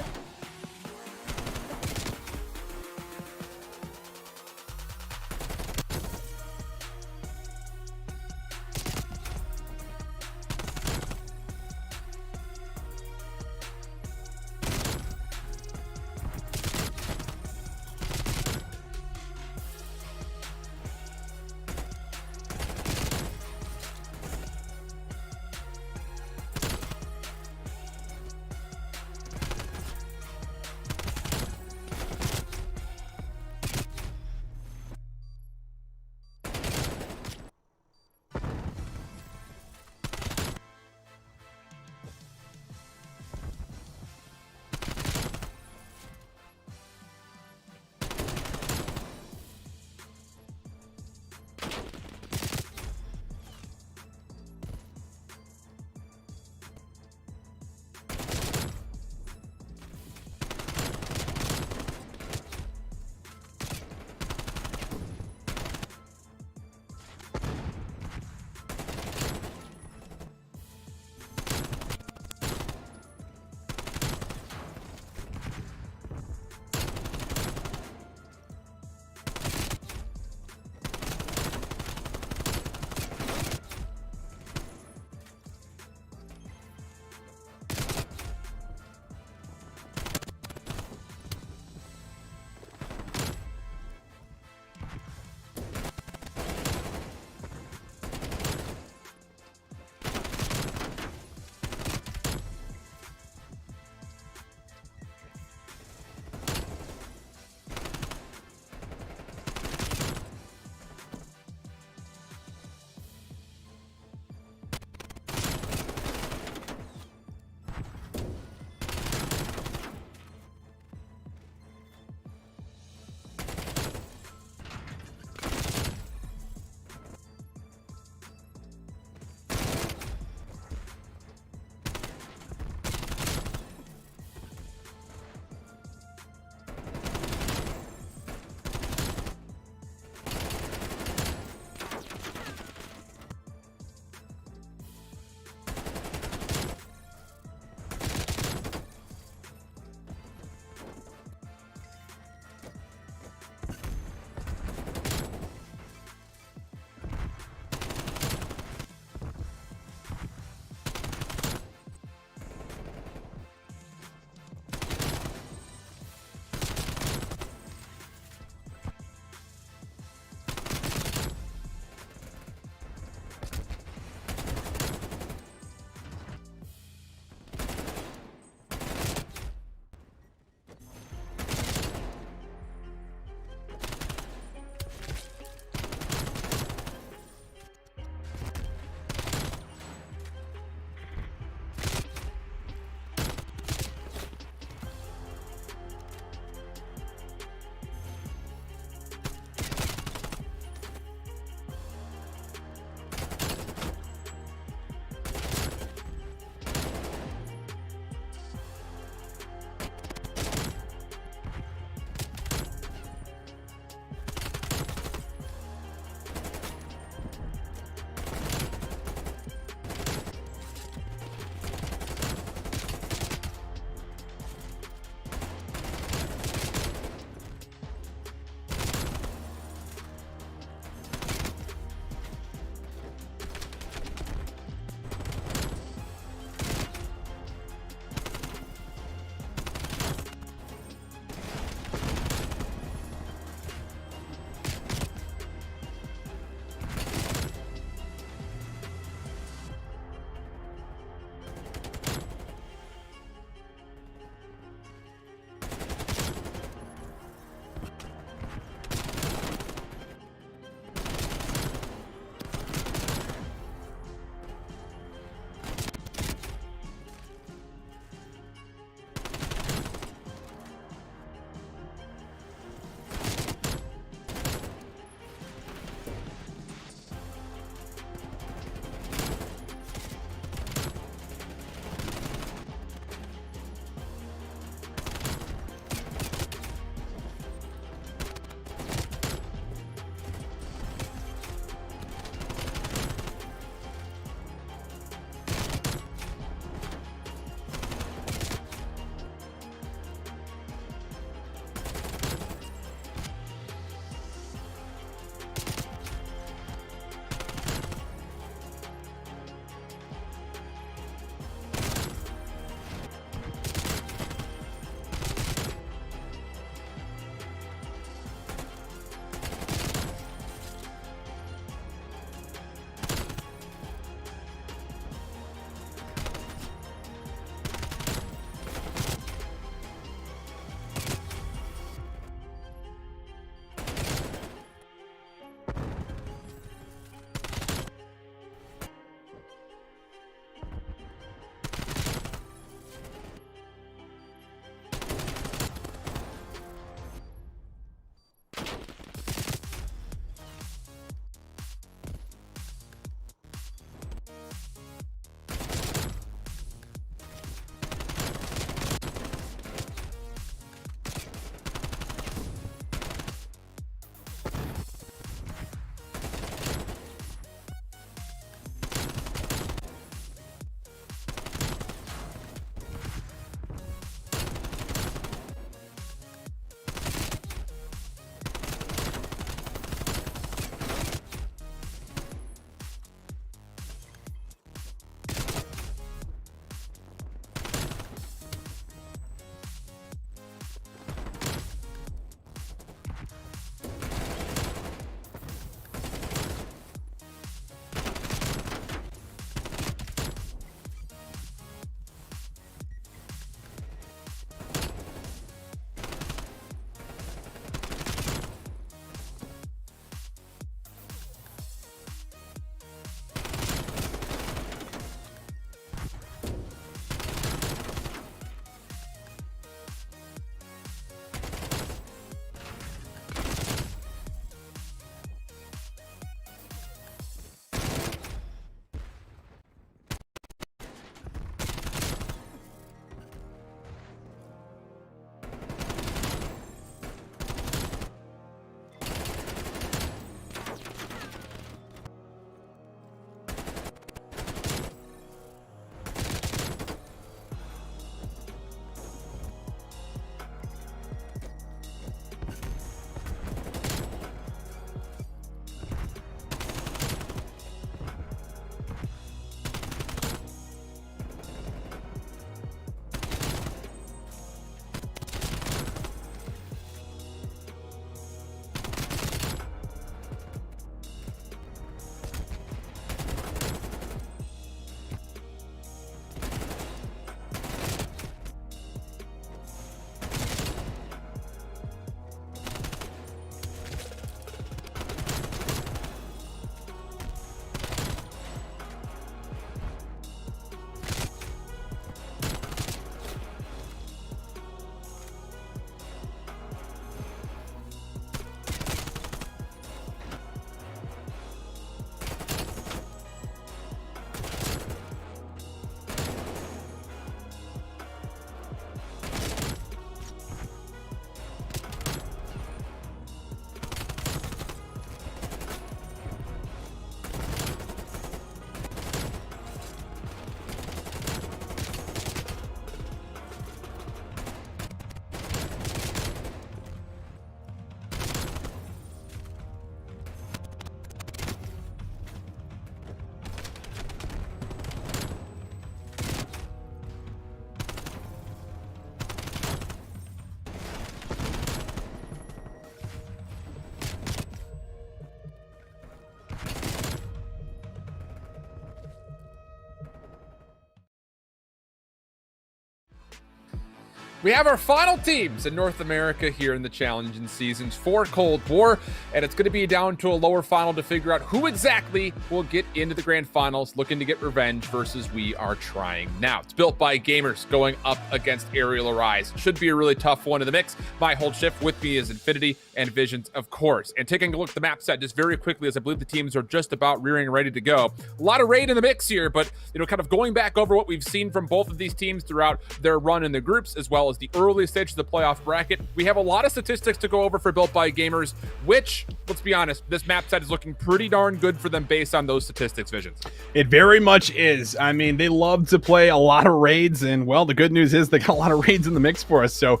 We have our final teams in North America here in the Challenge Seasons for Cold War, and it's going to be down to a lower final to figure out who exactly will get into the grand finals, looking to get revenge versus We Are Trying Now. It's Built by Gamers going up against Aerial Arise. Should be a really tough one in the mix. My hold shift with me is Infinity and Visions, of course. And taking a look at the map set just very quickly, as I believe the teams are just about rearing ready to go. A lot of raid in the mix here, but kind of going back over what we've seen from both of these teams throughout their run in the groups, as well as the early stage of the playoff bracket. We have a lot of statistics to go over for Built by Gamers, which, let's be honest, this map set is looking pretty darn good for them based on those statistics, Visions. It very much is. I mean, they love to play a lot of raids, and well, the good news is they got a lot of raids in the mix for us. So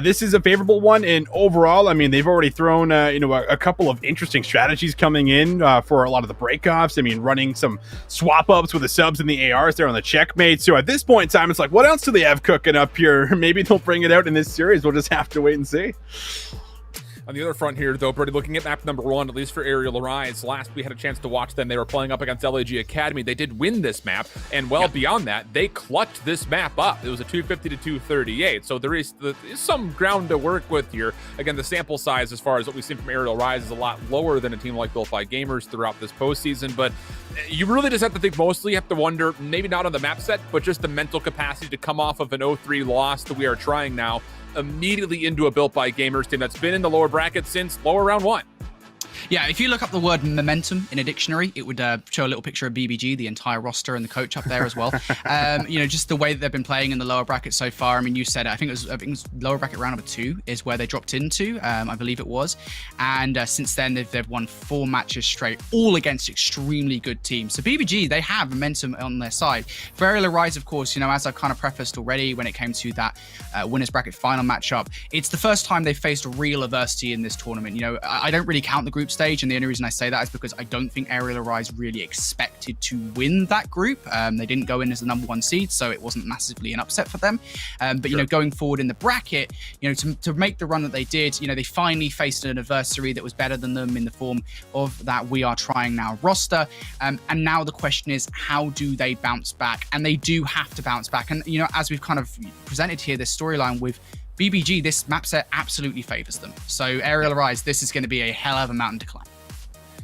this is a favorable one, and overall, I mean, they've already thrown a couple of interesting strategies coming in for a lot of the breakoffs. I mean, running some swap ups with the subs and the ARs there on the checkmate. So at this point in time, it's like, what else do they have cooking up here? Maybe they'll bring it out in this series. We'll just have to wait and see. On the other front here, though, Brody, looking at map number 1, at least for Aerial Arise, last we had a chance to watch them, they were playing up against LAG Academy. They did win this map, and beyond that, they clutched this map up. It was a 250 to 238, so there is some ground to work with here. Again, the sample size, as far as what we've seen from Aerial Arise, is a lot lower than a team like Built by Gamers throughout this postseason, but you really just have to think mostly, you have to wonder, maybe not on the map set, but just the mental capacity to come off of an 0-3 loss that We Are Trying Now immediately into a Built by Gamers team that's been in the lower bracket since lower round 1. Yeah, if you look up the word momentum in a dictionary, it would show a little picture of BBG, the entire roster, and the coach up there as well. Just the way that they've been playing in the lower bracket so far. I mean, you said it. I think it was lower bracket round number 2 is where they dropped into. I believe it was. And since then, they've won 4 matches straight, all against extremely good teams. So BBG, they have momentum on their side. For Aerial Arise, of course, as I've kind of prefaced already when it came to that winners bracket final matchup, it's the first time they've faced real adversity in this tournament. I don't really count the group stage, and the only reason I say that is because I don't think Aerial Arise really expected to win that group. They didn't go in as the number 1 seed, so it wasn't massively an upset for them. But going forward in the bracket, to make the run that they did, they finally faced an adversary that was better than them in the form of that We Are Trying Now roster. And now the question is, how do they bounce back? And they do have to bounce back. And as we've kind of presented here, this storyline with BBG, this map set absolutely favors them. So Aerial Arise, this is going to be a hell of a mountain to climb.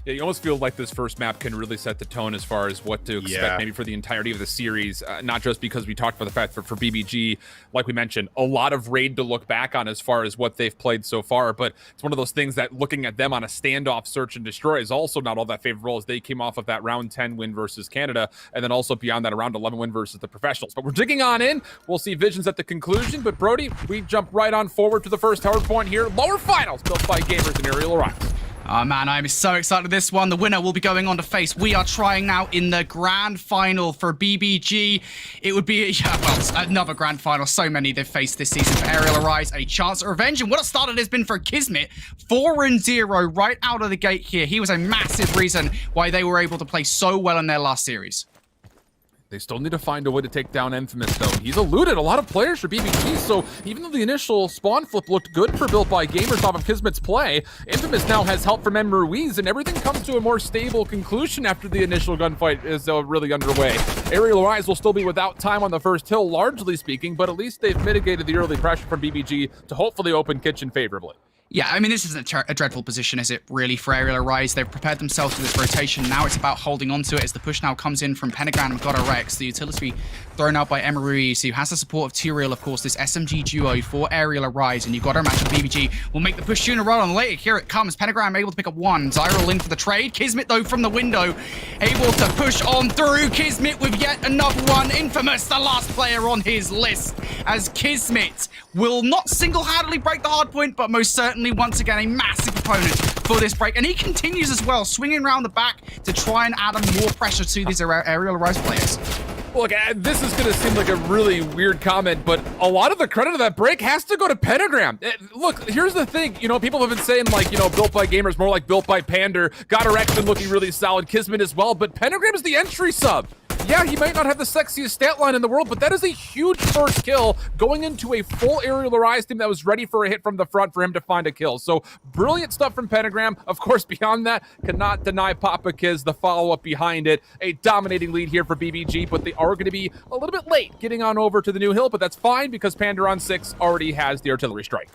Yeah, you almost feel like this first map can really set the tone as far as what to expect maybe for the entirety of the series, not just because we talked about the fact that for BBG, like we mentioned, a lot of raid to look back on as far as what they've played so far, but it's one of those things that looking at them on a standoff search and destroy is also not all that favorable, as they came off of that round 10 win versus Canada, and then also beyond that a round 11 win versus the professionals. But we're digging on in. We'll see Visions at the conclusion, but Brody, we jump right on forward to the first hard point here. Lower finals Built by Gamers and Aerial Arise. Oh man, I'm so excited this one. The winner will be going on to face We Are Trying Now in the grand final for BBG. It would be, another grand final. So many they've faced this season. For Aerial Arise, a chance at revenge. And what a start it has been for Kismet. 4-0 right out of the gate here. He was a massive reason why they were able to play so well in their last series. They still need to find a way to take down Infamous, though. He's eluded a lot of players for BBG, so even though the initial spawn flip looked good for Built by Gamers off of Kismet's play, Infamous now has help from M. Ruiz, and everything comes to a more stable conclusion after the initial gunfight is really underway. Aerial Arise will still be without time on the first hill, largely speaking, but at least they've mitigated the early pressure from BBG to hopefully open kitchen favorably. Yeah, I mean, this isn't a dreadful position, is it, really, for Aerial Arise? They've prepared themselves for this rotation. Now it's about holding on to it as the push now comes in from Pentagram and God Rex, the utility thrown out by Emma Ruiz, who has the support of Tyrael, of course, this SMG duo for Aerial Arise, and you've got her match with BBG. Will make the push sooner rather than later. Here it comes. Pentagram able to pick up 1. Zyril in for the trade. Kismet, though, from the window, able to push on through. Kismet with yet another one. Infamous, the last player on his list, as Kismet will not single-handedly break the hard point, but most certainly, once again, a massive opponent for this break. And he continues as well, swinging around the back to try and add more pressure to these Aerial Arise players. Look, this is going to seem like a really weird comment, but a lot of the credit of that break has to go to Pentagram. Look, here's the thing. People have been saying, Built by Gamers, more like Built by Pander. God Rex been looking really solid. Kismet as well, but Pentagram is the entry sub. Yeah, he might not have the sexiest stat line in the world, but that is a huge first kill going into a full Aerial Arise team that was ready for a hit from the front for him to find a kill. So brilliant stuff from Pentagram. Of course, beyond that, cannot deny Papa Kiz the follow-up behind it. A dominating lead here for BBG, but they are going to be a little bit late getting on over to the new hill, but that's fine because Pandaron 6 already has the artillery strike.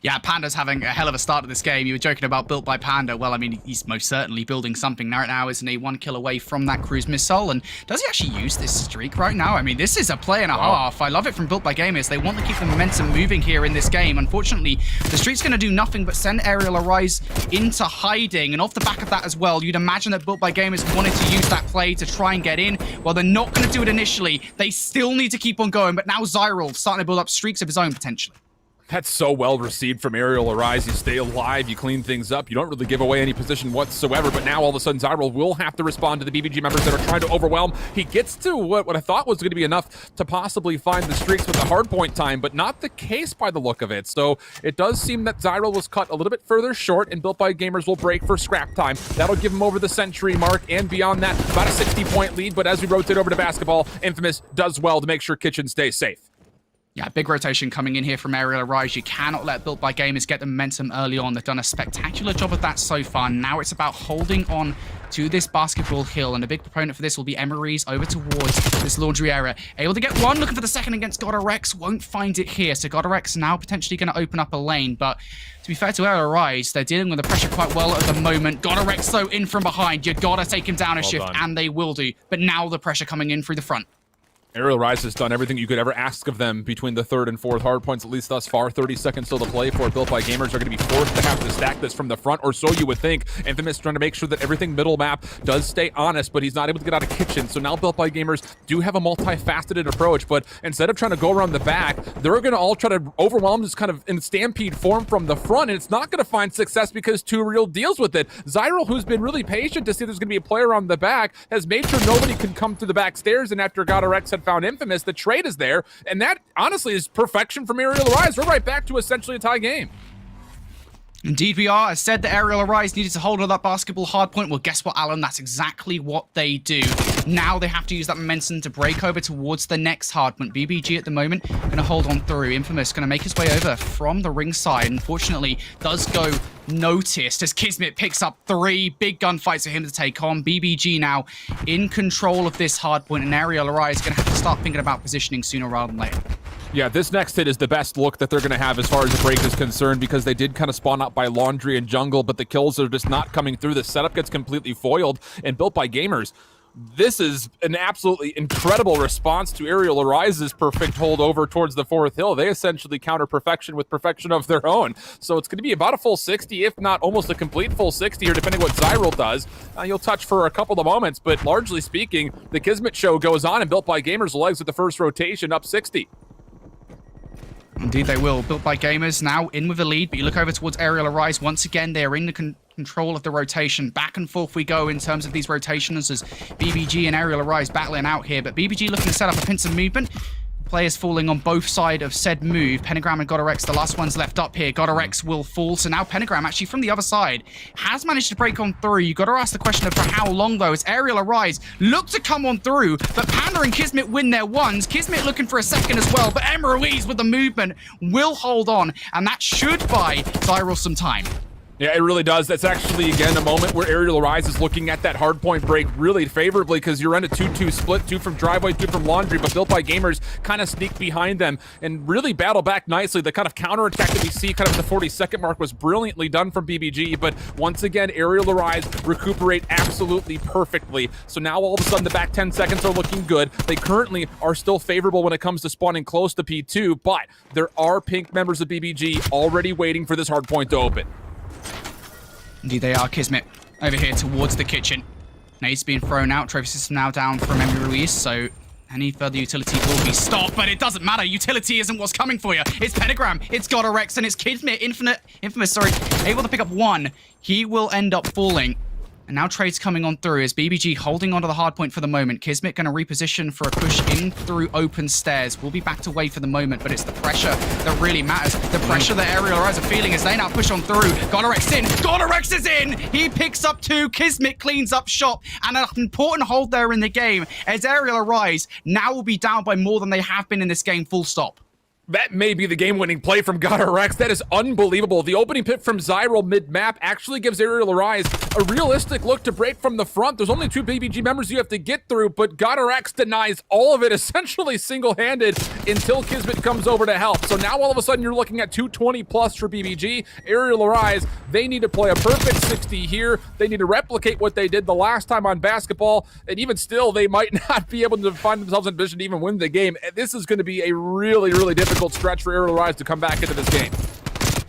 Yeah, Panda's having a hell of a start of this game. You were joking about built by Panda. Well, I mean, he's most certainly building something right now, isn't he? 1 kill away from that cruise missile. And does he actually use this streak right now? I mean, this is a play and a half. I love it from Built by Gamers. They want to keep the momentum moving here in this game. Unfortunately, the streak's going to do nothing but send Aerial Arise into hiding. And off the back of that as well, you'd imagine that Built by Gamers wanted to use that play to try and get in. Well, they're not going to do it initially. They still need to keep on going. But now Zyril starting to build up streaks of his own potentially. That's so well received from Aerial Arise. You stay alive, you clean things up, you don't really give away any position whatsoever, but now all of a sudden Zyril will have to respond to the BBG members that are trying to overwhelm. He gets to what I thought was going to be enough to possibly find the streaks with the hardpoint time, but not the case by the look of it. So it does seem that Zyril was cut a little bit further short, and Built by Gamers will break for scrap time. That'll give him over the century mark, and beyond that, about a 60-point lead, but as we rotate over to basketball, Infamous does well to make sure Kitchen stays safe. Yeah, big rotation coming in here from Aerial Arise. You cannot let Built by Gamers get the momentum early on. They've done a spectacular job of that so far. Now it's about holding on to this basketball hill, and a big proponent for this will be Emery's over towards this laundry area. Able to get one, looking for the second against Godorex. Won't find it here, so Godorex now potentially going to open up a lane, but to be fair to Aerial Arise, they're dealing with the pressure quite well at the moment. Godorex, though, in from behind. You gotta take him down a shift, and they will do. But now the pressure coming in through the front. Aerial Rise has done everything you could ever ask of them between the third and fourth hard points, at least thus far. 30 seconds still to play for Built by Gamers. Are going to be forced to have to stack this from the front, or so you would think. Infamous trying to make sure that everything middle map does stay honest, but he's not able to get out of Kitchen. So now Built by Gamers do have a multifaceted approach, but instead of trying to go around the back, they're going to all try to overwhelm this kind of in stampede form from the front, and it's not going to find success because Two Real deals with it. Zyril, who's been really patient to see there's going to be a player on the back, has made sure nobody can come through the back stairs, and after Godorex had found Infamous, the trade is there, and that honestly is perfection from Aerial Arise. We're right back to essentially a tie game. Indeed we are. I said that Aerial Arise needed to hold on that basketball hardpoint. Well, guess what, Alan? That's exactly what they do. Now they have to use that momentum to break over towards the next hardpoint. BBG at the moment going to hold on through. Infamous going to make his way over from the ringside. Unfortunately, does go noticed as Kismet picks up 3 big gunfights for him to take on. BBG now in control of this hardpoint, and Aerial Arise is going to have to start thinking about positioning sooner rather than later. Yeah, this next hit is the best look that they're going to have as far as the break is concerned, because they did kind of spawn out by Laundry and Jungle, but the kills are just not coming through. The setup gets completely foiled, and Built by Gamers, this is an absolutely incredible response to Aerial Arise's perfect hold over towards the fourth hill. They essentially counter perfection with perfection of their own. So it's going to be about a full 60, if not almost a complete full 60 here, depending what Zyril does. You'll touch for a couple of moments, but largely speaking, the Kismet show goes on, and Built by Gamers legs with the first rotation up 60. Indeed they will. Built by Gamers now in with the lead, but you look over towards Aerial Arise. Once again, they are in the control of the rotation. Back and forth we go in terms of these rotations as BBG and Aerial Arise battling out here, but BBG looking to set up a pincer movement. Players falling on both sides of said move. Pentagram and Godorex, the last ones left up here. Godorex will fall, so now Pentagram actually from the other side has managed to break on through. You got to ask the question of for how long though, as Aerial Arise look to come on through, but Panda and Kismet win their ones. Kismet looking for a second as well, but Emery's with the movement will hold on, and that should buy Zyril some time. Yeah, it really does. That's actually, again, a moment where Aerial Arise is looking at that hardpoint break really favorably, because you're in a 2-2 split, 2 from Driveway, 2 from Laundry, but Built by Gamers kind of sneak behind them and really battle back nicely. The kind of counterattack that we see kind of at the 40-second mark was brilliantly done from BBG, but once again, Aerial Arise recuperate absolutely perfectly. So now all of a sudden the back 10 seconds are looking good. They currently are still favorable when it comes to spawning close to P2, but there are pink members of BBG already waiting for this hardpoint to open. Indeed they are. Kismet over here towards the kitchen. Nades being thrown out. Trophy system now down from Emery Ruiz, so any further utility will be stopped, but it doesn't matter. Utility isn't what's coming for you. It's Pentagram, it's Godorex, and it's Kismet, Infamous, able to pick up 1. He will end up falling. And now Trade's coming on through as BBG holding onto the hard point for the moment. Kismet going to reposition for a push in through open stairs. Will be backed away for the moment, but it's the pressure that really matters. The pressure that Aerial Arise are feeling as they now push on through. Godorex in. Godorex is in. He picks up 2. Kismet cleans up shop. And an important hold there in the game as Aerial Arise now will be down by more than they have been in this game, full stop. That may be the game-winning play from Godorex. That is unbelievable. The opening pit from Zyral mid-map actually gives Aerial Arise a realistic look to break from the front. There's only 2 BBG members you have to get through, but Godorex denies all of it, essentially single-handed, until Kismet comes over to help. So now all of a sudden you're looking at 220+ for BBG. Aerial Arise, they need to play a perfect 60 here. They need to replicate what they did the last time on basketball, and even still, they might not be able to find themselves in a position to even win the game. This is going to be a really, really difficult stretch for Aerial Arise to come back into this game.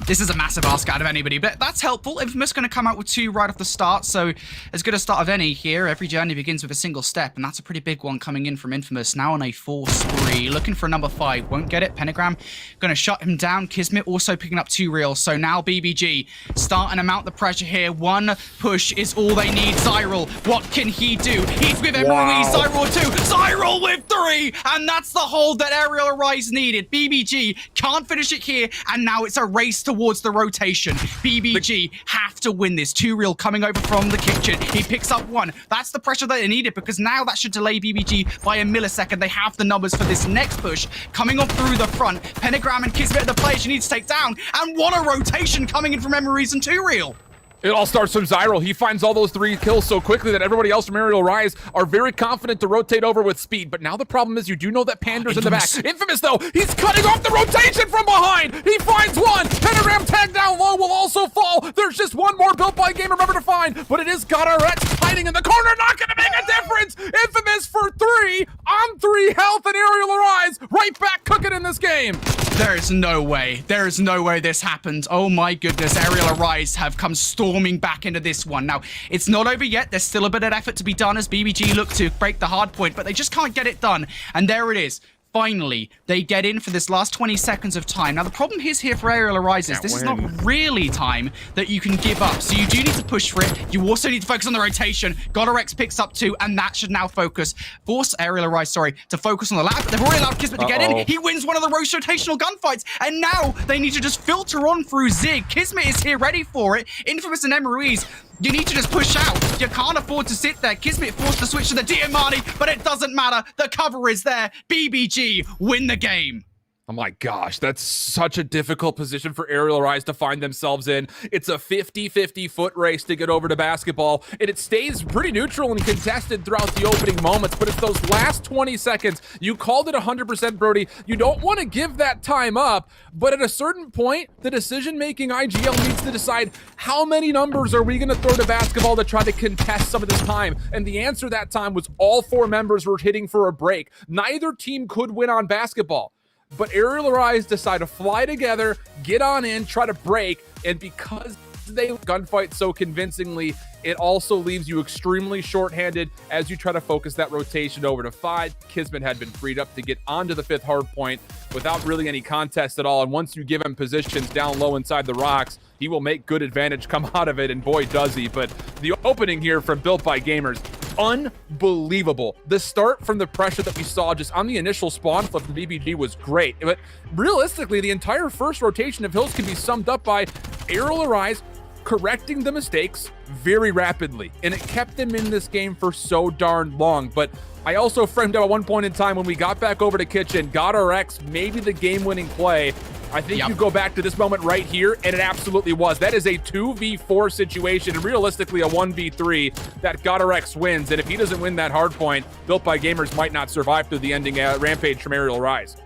This is a massive ask out of anybody, but that's helpful. Infamous going to come out with 2 right off the start, so as good a start of any here. Every journey begins with a single step, and that's a pretty big one coming in from Infamous. Now on a 4 spree, looking for a number 5. Won't get it. Pentagram going to shut him down. Kismet also picking up 2 reels, so now BBG starting to mount the pressure here. 1 push is all they need. Zyral, what can he do? He's with Emery. Zyral 2. Zyral with 3, and that's the hold that Aerial Arise needed. BBG can't finish it here, and now it's a race towards the rotation. BBG have to win this. 2 real coming over from the kitchen. He picks up 1. That's the pressure that they needed, because now that should delay BBG by a millisecond. They have the numbers for this next push coming up through the front. Pentagram and Kismet are the players you need to take down, and what a rotation coming in from Emery's and 2 real. It all starts from Zyral. He finds all those 3 kills so quickly that everybody else from Aerial Arise are very confident to rotate over with speed. But now the problem is you do know that Pander's in the back. Infamous, though, he's cutting off the rotation from behind. He finds 1. Pentagram tagged down low will also fall. There's just 1 more built by game remember to find, but it is Godorex hiding in the corner, not going to make a difference. Infamous for 3 on 3 health, and Aerial Arise right back cooking in this game. There is no way. There is no way this happened. Oh my goodness. Aerial Arise have come storming back into this one. Now, it's not over yet. There's still a bit of effort to be done as BBG look to break the hard point, but they just can't get it done. And there it is. Finally, they get in for this last 20 seconds of time. Now, the problem is here for Aerial Arise is this is not really time that you can give up. So you do need to push for it. You also need to focus on the rotation. Godorex picks up 2, and that should now force Aerial Arise, to focus on the lap. But they've already allowed Kismet to get in. He wins one of the rotational gunfights, and now they need to just filter on through Zig. Kismet is here ready for it. Infamous and Emery's, you need to just push out. You can't afford to sit there. Kismet forced to switch to the Diamante, but it doesn't matter. The cover is there. BBG win the game. Oh my gosh, that's such a difficult position for Aerial Arise to find themselves in. It's a 50-50 foot race to get over to basketball, and it stays pretty neutral and contested throughout the opening moments, but it's those last 20 seconds. You called it 100%, Brody. You don't want to give that time up, but at a certain point, the decision-making IGL needs to decide how many numbers are we going to throw to basketball to try to contest some of this time, and the answer that time was all 4 members were hitting for a break. Neither team could win on basketball. But Aerial Arise decide to fly together, get on in, try to break, and because they gunfight so convincingly, it also leaves you extremely short-handed as you try to focus that rotation over to 5. Kismet had been freed up to get onto the 5th hard point without really any contest at all, and once you give him positions down low inside the rocks, he will make good advantage come out of it, and boy does he. But the opening here from Built by Gamers, unbelievable. The start from the pressure that we saw just on the initial spawn flip from BBG was great, but realistically, the entire first rotation of Hills can be summed up by Aerial Arise correcting the mistakes very rapidly, and it kept them in this game for so darn long. But I also framed out at one point in time when we got back over to Kitchen, Godorex maybe the game-winning play. I think you go back to this moment right here, and it absolutely was. That is a 2v4 situation, and realistically a 1v3 that Godorex wins. And if he doesn't win that hard point, Built by Gamers might not survive through the ending rampage from Aerial Arise.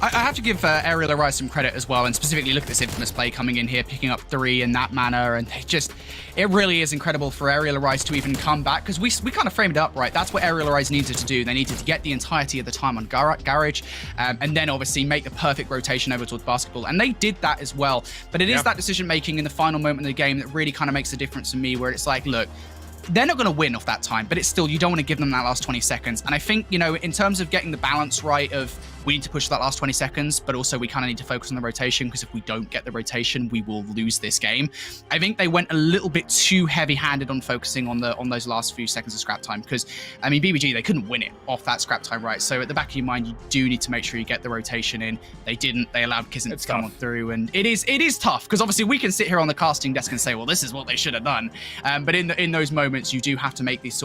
I have to give Aerial Arise some credit as well, and specifically look at this Infamous play coming in here, picking up 3 in that manner, and it really is incredible for Aerial Arise to even come back, because we kind of framed it up right. That's what Aerial Arise needed to do. They needed to get the entirety of the time on Garage, and then obviously make the perfect rotation over towards basketball, and they did that as well. But it is that decision-making in the final moment of the game that really kind of makes a difference to me, where it's like, look, they're not going to win off that time, but it's still, you don't want to give them that last 20 seconds. And I think, in terms of getting the balance right of we need to push that last 20 seconds, but also we kind of need to focus on the rotation, because if we don't get the rotation, we will lose this game. I think they went a little bit too heavy-handed on focusing on those last few seconds of scrap time, because, I mean, BBG, they couldn't win it off that scrap time, right? So at the back of your mind, you do need to make sure you get the rotation in. They didn't. They allowed Kismet to come on through, and it is tough, because obviously we can sit here on the casting desk and say, well, this is what they should have done. But in those moments, you do have to make these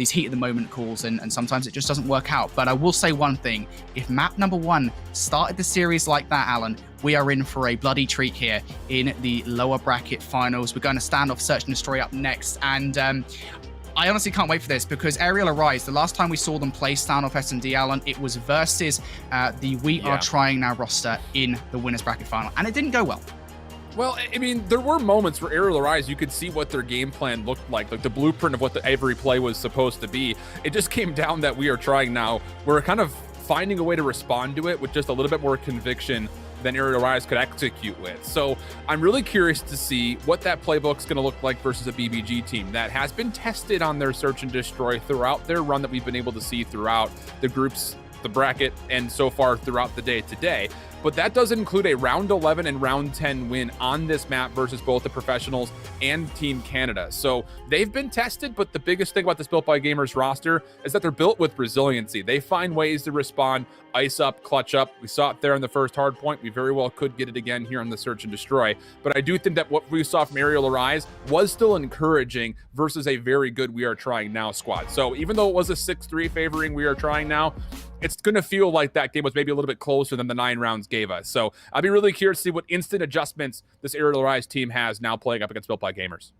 heat of the moment calls, and sometimes it just doesn't work out. But I will say one thing: if map number 1 started the series like that, Alan, we are in for a bloody treat here in the lower bracket finals. We're going to stand off Search and Destroy up next, and I honestly can't wait for this, because Aerial Arise, the last time we saw them play Standoff S&D, Alan, it was versus the We Are Trying Now roster in the winners bracket final, and it didn't go well. Well, I mean, there were moments where Aerial Arise, you could see what their game plan looked like the blueprint of what every play was supposed to be. It just came down that We Are Trying Now. We're kind of finding a way to respond to it with just a little bit more conviction than Aerial Arise could execute with. So I'm really curious to see what that playbook's going to look like versus a BBG team that has been tested on their Search and Destroy throughout their run that we've been able to see throughout the groups, the bracket, and so far throughout the day today. But that does include a round 11 and round 10 win on this map versus both the professionals and Team Canada. So they've been tested, but the biggest thing about this Built by Gamers roster is that they're built with resiliency. They find ways to respond, ice up, clutch up. We saw it there in the first hard point. We very well could get it again here on the Search and Destroy. But I do think that what we saw from Aerial Arise was still encouraging versus a very good We Are Trying Now squad. So even though it was a 6-3 favoring We Are Trying Now, it's going to feel like that game was maybe a little bit closer than the 9 rounds gave us. So I'll be really curious to see what instant adjustments this Aerial Arise team has now playing up against Built by Gamers.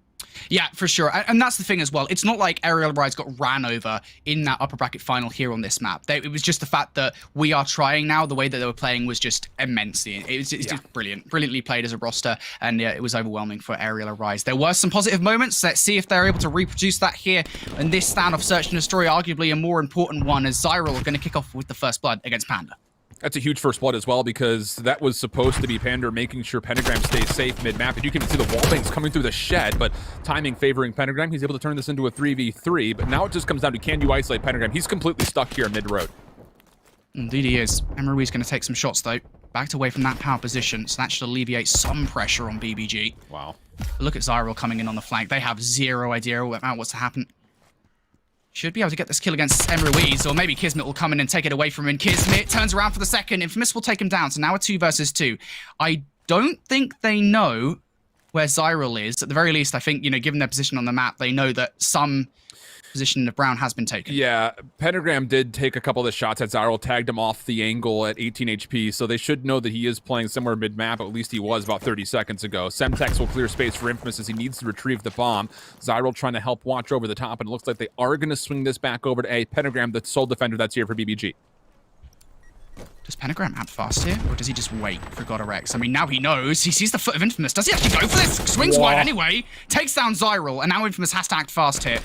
Yeah, for sure. And that's the thing as well. It's not like Aerial Arise got ran over in that upper bracket final here on this map. It was just the fact that We Are Trying Now, the way that they were playing was just immensely. It's just brilliant. Brilliantly played as a roster, and yeah, it was overwhelming for Aerial Arise. There were some positive moments. Let's see if they're able to reproduce that here in this stand of Search and Destroy, arguably a more important one, as Zyril are going to kick off with the first blood against Panda. That's a huge first blood as well, because that was supposed to be Panda making sure Pentagram stays safe mid-map. And you can see the wallbangs coming through the shed, but timing favoring Pentagram. He's able to turn this into a 3v3, but now it just comes down to, can you isolate Pentagram? He's completely stuck here mid-road. Indeed he is. Emery's going to take some shots, though. Backed away from that power position, so that should alleviate some pressure on BBG. Wow. Look at Zyril coming in on the flank. They have zero idea about what's to happen. Should be able to get this kill against Emery, or maybe Kismet will come in and take it away from him. Kismet turns around for the second. Infamous will take him down, so now a 2 versus 2. I don't think they know where Zyril is. At the very least, I think, given their position on the map, they know that some position of Brown has been taken. Yeah, Pentagram did take a couple of the shots at Zyril, tagged him off the angle at 18 HP, so they should know that he is playing somewhere mid-map. At least he was about 30 seconds ago. Semtex will clear space for Infamous as he needs to retrieve the bomb. Zyril trying to help watch over the top, and it looks like they are going to swing this back over to a Pentagram, the sole defender that's here for BBG. Does Pentagram act fast here, or does he just wait for Godorex? I mean, now he knows. He sees the foot of Infamous. Does he actually go for this? Swings wide anyway. Takes down Zyril, and now Infamous has to act fast here.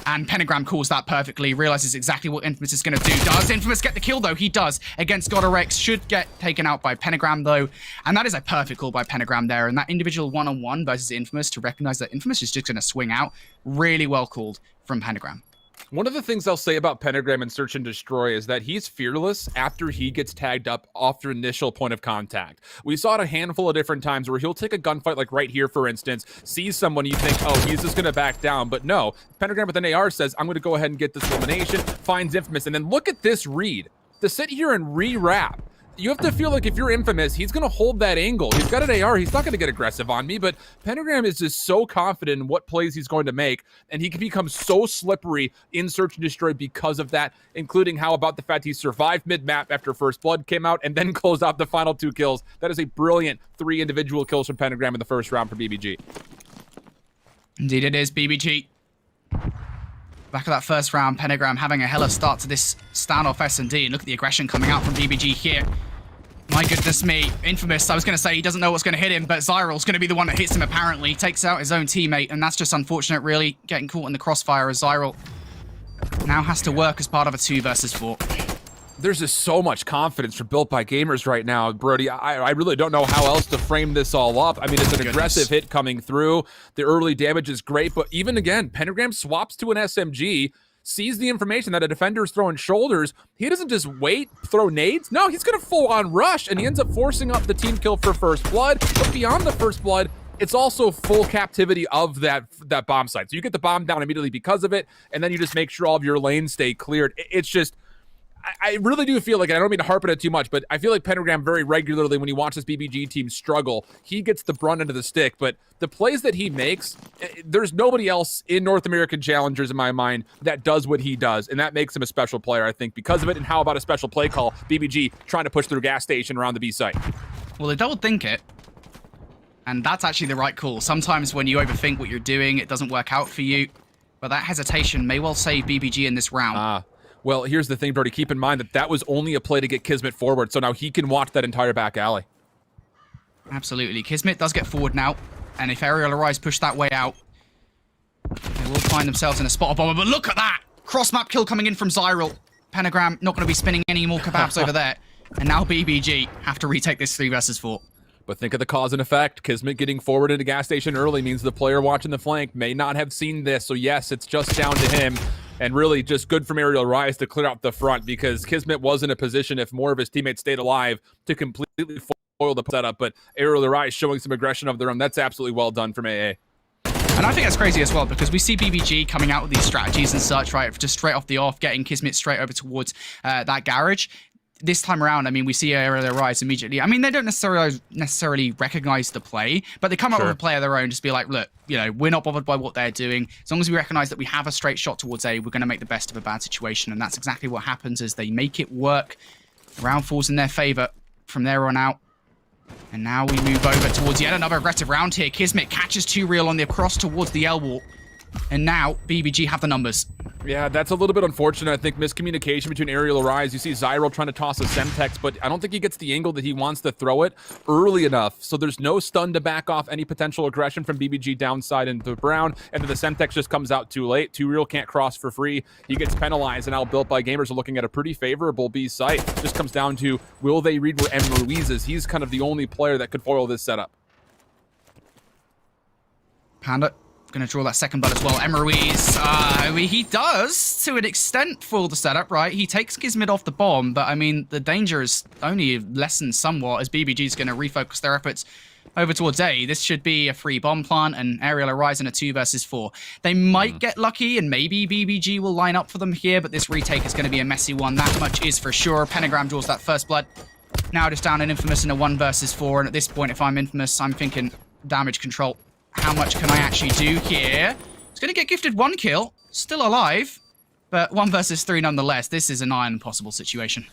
And Pentagram calls that perfectly, realizes exactly what Infamous is going to do. Does Infamous get the kill, though? He does against Godorex. Should get taken out by Pentagram, though. And that is a perfect call by Pentagram there. And that individual one-on-one versus Infamous to recognize that Infamous is just going to swing out. Really well called from Pentagram. One of the things I'll say about Pentagram and Search and Destroy is that he's fearless after he gets tagged up off the initial point of contact. We saw it a handful of different times where he'll take a gunfight, like right here, for instance, sees someone, you think, oh, he's just going to back down. But no, Pentagram with an AR says, I'm going to go ahead and get this elimination, finds Infamous. And then look at this read. To sit here and re-wrap. You have to feel like if you're Infamous, he's going to hold that angle. He's got an AR. He's not going to get aggressive on me, but Pentagram is just so confident in what plays he's going to make, and he can become so slippery in Search and Destroy because of that, including how about the fact he survived mid-map after First Blood came out and then closed out the final 2 kills. That is a brilliant 3 individual kills from Pentagram in the first round for BBG. Indeed it is, BBG. Back of that first round, Pentagram having a hella start to this standoff S&D. And look at the aggression coming out from BBG here. My goodness me. Infamous, I was going to say he doesn't know what's going to hit him, but Zyril's going to be the one that hits him apparently. Takes out his own teammate, and that's just unfortunate, really. Getting caught in the crossfire as Zyril now has to work as part of a 2 versus 4. There's just so much confidence for Built by Gamers right now, Brody. I really don't know how else to frame this all up. I mean, it's an aggressive hit coming through. The early damage is great, but even again, Pentagram swaps to an SMG. sees the information that a defender is throwing shoulders, he doesn't just wait, throw nades. No, he's going to full on rush, and he ends up forcing up the team kill for first blood. But beyond the first blood, it's also full captivity of that bomb site. So you get the bomb down immediately because of it, and then you just make sure all of your lanes stay cleared. It's just, I really do feel like, and I don't mean to harp on it too much, but I feel like Pentagram very regularly, when he watches BBG team struggle, he gets the brunt end of the stick. But the plays that he makes, there's nobody else in North American Challengers, in my mind, that does what he does. And that makes him a special player, I think, because of it. And how about a special play call, BBG trying to push through gas station around the B site? Well, they double think it. And that's actually the right call. Sometimes when you overthink what you're doing, it doesn't work out for you. But that hesitation may well save BBG in this round. Well, here's the thing, Brody. Keep in mind that that was only a play to get Kismet forward, so now he can watch that entire back alley. Absolutely. Kismet does get forward now, and if Aerial Arise push that way out, they will find themselves in a spot of bomber. But look at that! Cross-map kill coming in from Zyral. Pentagram not going to be spinning any more kebabs over there. And now BBG have to retake this 3 versus 4. But think of the cause and effect. Kismet getting forward into gas station early means the player watching the flank may not have seen this, so yes, it's just down to him. And really just good from Aerial Rise to clear out the front, because Kismet was in a position, if more of his teammates stayed alive, to completely foil the setup. But Aerial Rise showing some aggression of their own. That's absolutely well done from AA. And I think that's crazy as well, because we see BBG coming out with these strategies and such, right? Just straight off the off, getting Kismet straight over towards that garage. This time around, I mean, we see Aerial Rise immediately. I mean, they don't necessarily recognize the play, but they come up with a play of their own, just be like, look, you know, we're not bothered by what they're doing. As long as we recognize that we have a straight shot towards A, we're going to make the best of a bad situation. And that's exactly what happens as they make it work. The round falls in their favor from there on out. And now we move over towards yet another aggressive round here. Kismet catches 2Real on the cross towards the L wall. And now BBG have the numbers. Yeah, that's a little bit unfortunate. I think miscommunication between Aerial Rise. You see Zyral trying to toss a Semtex, but I don't think he gets the angle that he wants to throw it early enough. So there's no stun to back off any potential aggression from BBG downside into Brown. And then the Semtex just comes out too late. 2Real can't cross for free. He gets penalized, and now Built by Gamers are looking at a pretty favorable B site. Just comes down to, will they read where M. Ruiz is? He's kind of the only player that could foil this setup. Panda going to draw that second blood as well. Ruiz, he does, to an extent, foil the setup, right? He takes Kismet off the bomb, but, I mean, the danger is only lessened somewhat as BBG is going to refocus their efforts over towards A. This should be a free bomb plant, and Aerial Arise in a 2 versus 4. They might get lucky, and maybe BBG will line up for them here, but this retake is going to be a messy one. That much is for sure. Pentagram draws that first blood. Now just down in Infamous in a 1 versus 4, and at this point, if I'm Infamous, I'm thinking damage control. How much can I actually do here? It's going to get gifted 1 kill. Still alive. But 1 versus 3 nonetheless. This is a nigh impossible situation.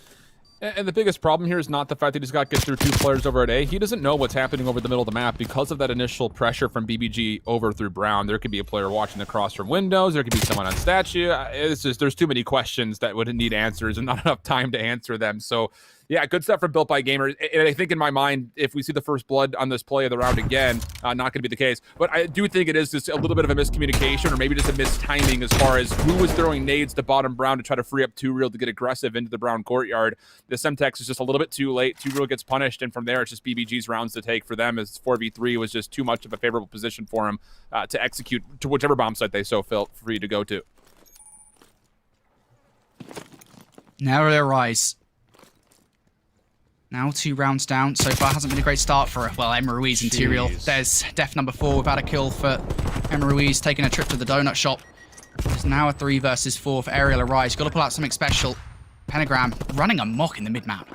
And the biggest problem here is not the fact that he's got to get through 2 players over at A. He doesn't know what's happening over the middle of the map because of that initial pressure from BBG over through Brown. There could be a player watching across from windows. There could be someone on statue. It's just, there's too many questions that would need answers and not enough time to answer them. So, yeah, good stuff from Built by Gamers. And I think in my mind, if we see the first blood on this play of the round again, not going to be the case. But I do think it is just a little bit of a miscommunication, or maybe just a mistiming as far as who was throwing nades to bottom Brown to try to free up 2Real to get aggressive into the Brown courtyard. The Semtex is just a little bit too late. 2Real gets punished, and from there, it's just BBG's rounds to take for them, as 4v3 was just too much of a favorable position for him to execute to whichever bomb site they so felt free to go to. Now they rise. Now 2 rounds down. So far hasn't been a great start for, well, M. Ruiz and 2Real. There's death number 4 without a kill for M. Ruiz, taking a trip to the donut shop. There's now a 3 versus 4 for Aerial Arise. Got to pull out something special. Pentagram running amok in the mid-map.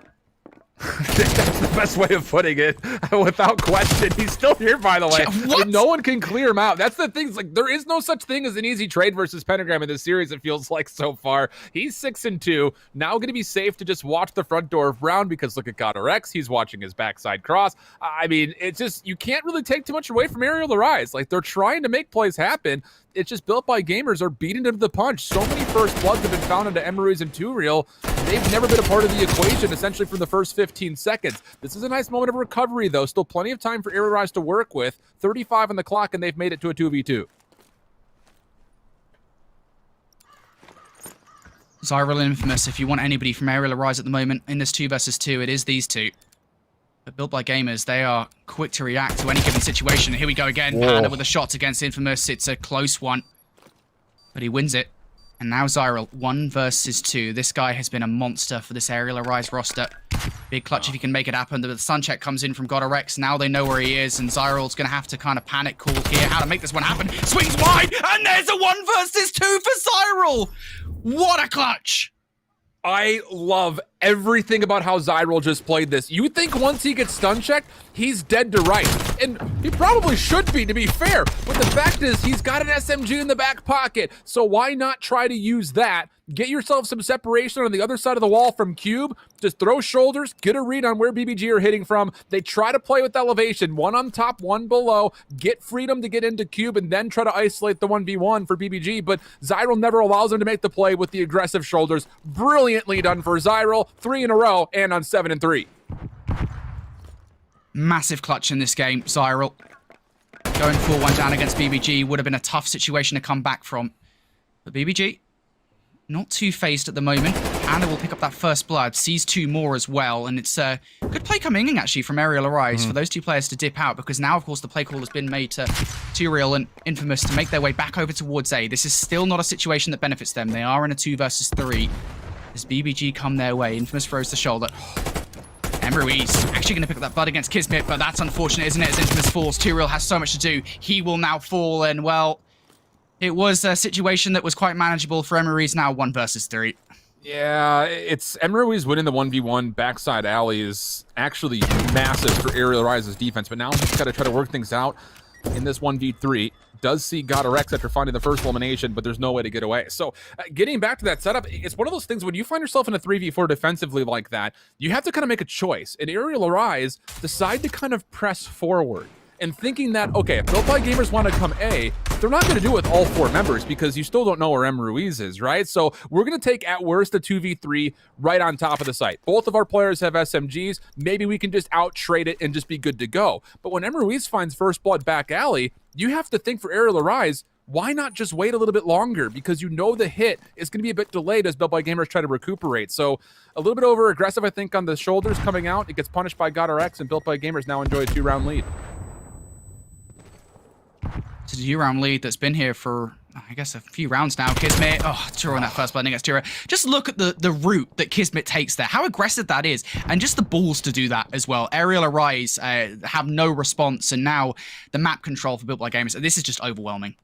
That's the best way of putting it, without question. He's still here, by the way. What? I mean, no one can clear him out. That's the thing. It's like, there is no such thing as an easy trade versus Pentagram in this series, it feels like so far. He's 6-2. Now going to be safe to just watch the front door of Brown, because look at GodRx. He's watching his backside cross. I mean, it's just, you can't really take too much away from Aerial Arise. Like, they're trying to make plays happen. It's just Built by Gamers are beating them to the punch. So many first bloods have been found into M. Ruiz and 2Real. They've never been a part of the equation, essentially, from the first 15 seconds. This is a nice moment of recovery, though. Still plenty of time for Aerial Rise to work with. 35 on the clock, and they've made it to a 2v2. Zyral and Infamous, if you want anybody from Aerial Rise at the moment in this 2 versus 2, it is these 2. But Built by Gamers, they are quick to react to any given situation. Here we go again. Panda with a shot against Infamous. It's a close one, but he wins it. And now Zyral, 1 versus 2. This guy has been a monster for this Aerial Arise roster. Big clutch if he can make it happen. The sun check comes in from GodRx. Now they know where he is, and Zyral's going to have to kind of panic call here how to make this one happen. Swings wide, and there's a 1 versus 2 for Zyral. What a clutch. I love everything about how Zyral just played this. You think once he gets stun checked, he's dead to rights. And he probably should be, to be fair. But the fact is, he's got an SMG in the back pocket. So why not try to use that? Get yourself some separation on the other side of the wall from Cube. Just throw shoulders, get a read on where BBG are hitting from. They try to play with elevation, 1 on top, 1 below. Get freedom to get into Cube and then try to isolate the 1v1 for BBG. But Zyral never allows them to make the play with the aggressive shoulders. Brilliantly done for Zyral. 3 in a row and on 7 and 3. Massive clutch in this game, Zyral. Going 4-1 down against BBG would have been a tough situation to come back from. But BBG, not too phased at the moment. Panda will pick up that first blood, sees 2 more as well, and it's a good play coming in, actually, from Aerial Arise for those 2 players to dip out, because now, of course, the play call has been made to Tyrael and Infamous to make their way back over towards A. This is still not a situation that benefits them. They are in a 2 versus 3. As BBG come their way, Infamous throws the shoulder. Emruiz actually going to pick up that blood against Kismet, but that's unfortunate, isn't it, as Infamous falls. Tyrael has so much to do. He will now fall, and, well, it was a situation that was quite manageable for Emruiz, now 1 versus 3. Yeah, it's Emruiz winning the 1v1 backside alley is actually massive for Aerial Rise's defense, but now he's got to try to work things out in this 1v3. Does see GodRx after finding the first elimination, but there's no way to get away. So getting back to that setup, it's one of those things when you find yourself in a 3v4 defensively like that, you have to kind of make a choice. And Aerial Rise decide to kind of press forward and thinking that, okay, if Built by Gamers want to come A, they're not going to do it with all 4 members because you still don't know where Emruiz is, right? So we're going to take at worst a 2v3 right on top of the site. Both of our players have SMGs. Maybe we can just out-trade it and just be good to go. But when Emruiz finds first blood back alley, you have to think for Aerial Arise, why not just wait a little bit longer? Because you know the hit is going to be a bit delayed as Built by Gamers try to recuperate. So a little bit over aggressive, I think, on the shoulders coming out. It gets punished by GodRx, and Built by Gamers now enjoy a 2-round lead. It's a 2-round lead that's been here for, I guess, a few rounds now. Kismet, drawing that first blood against Tyra. Just look at the route that Kismet takes there, how aggressive that is, and just the balls to do that as well. Aerial Arise have no response, and now the map control for Built by Gamers. This is just overwhelming.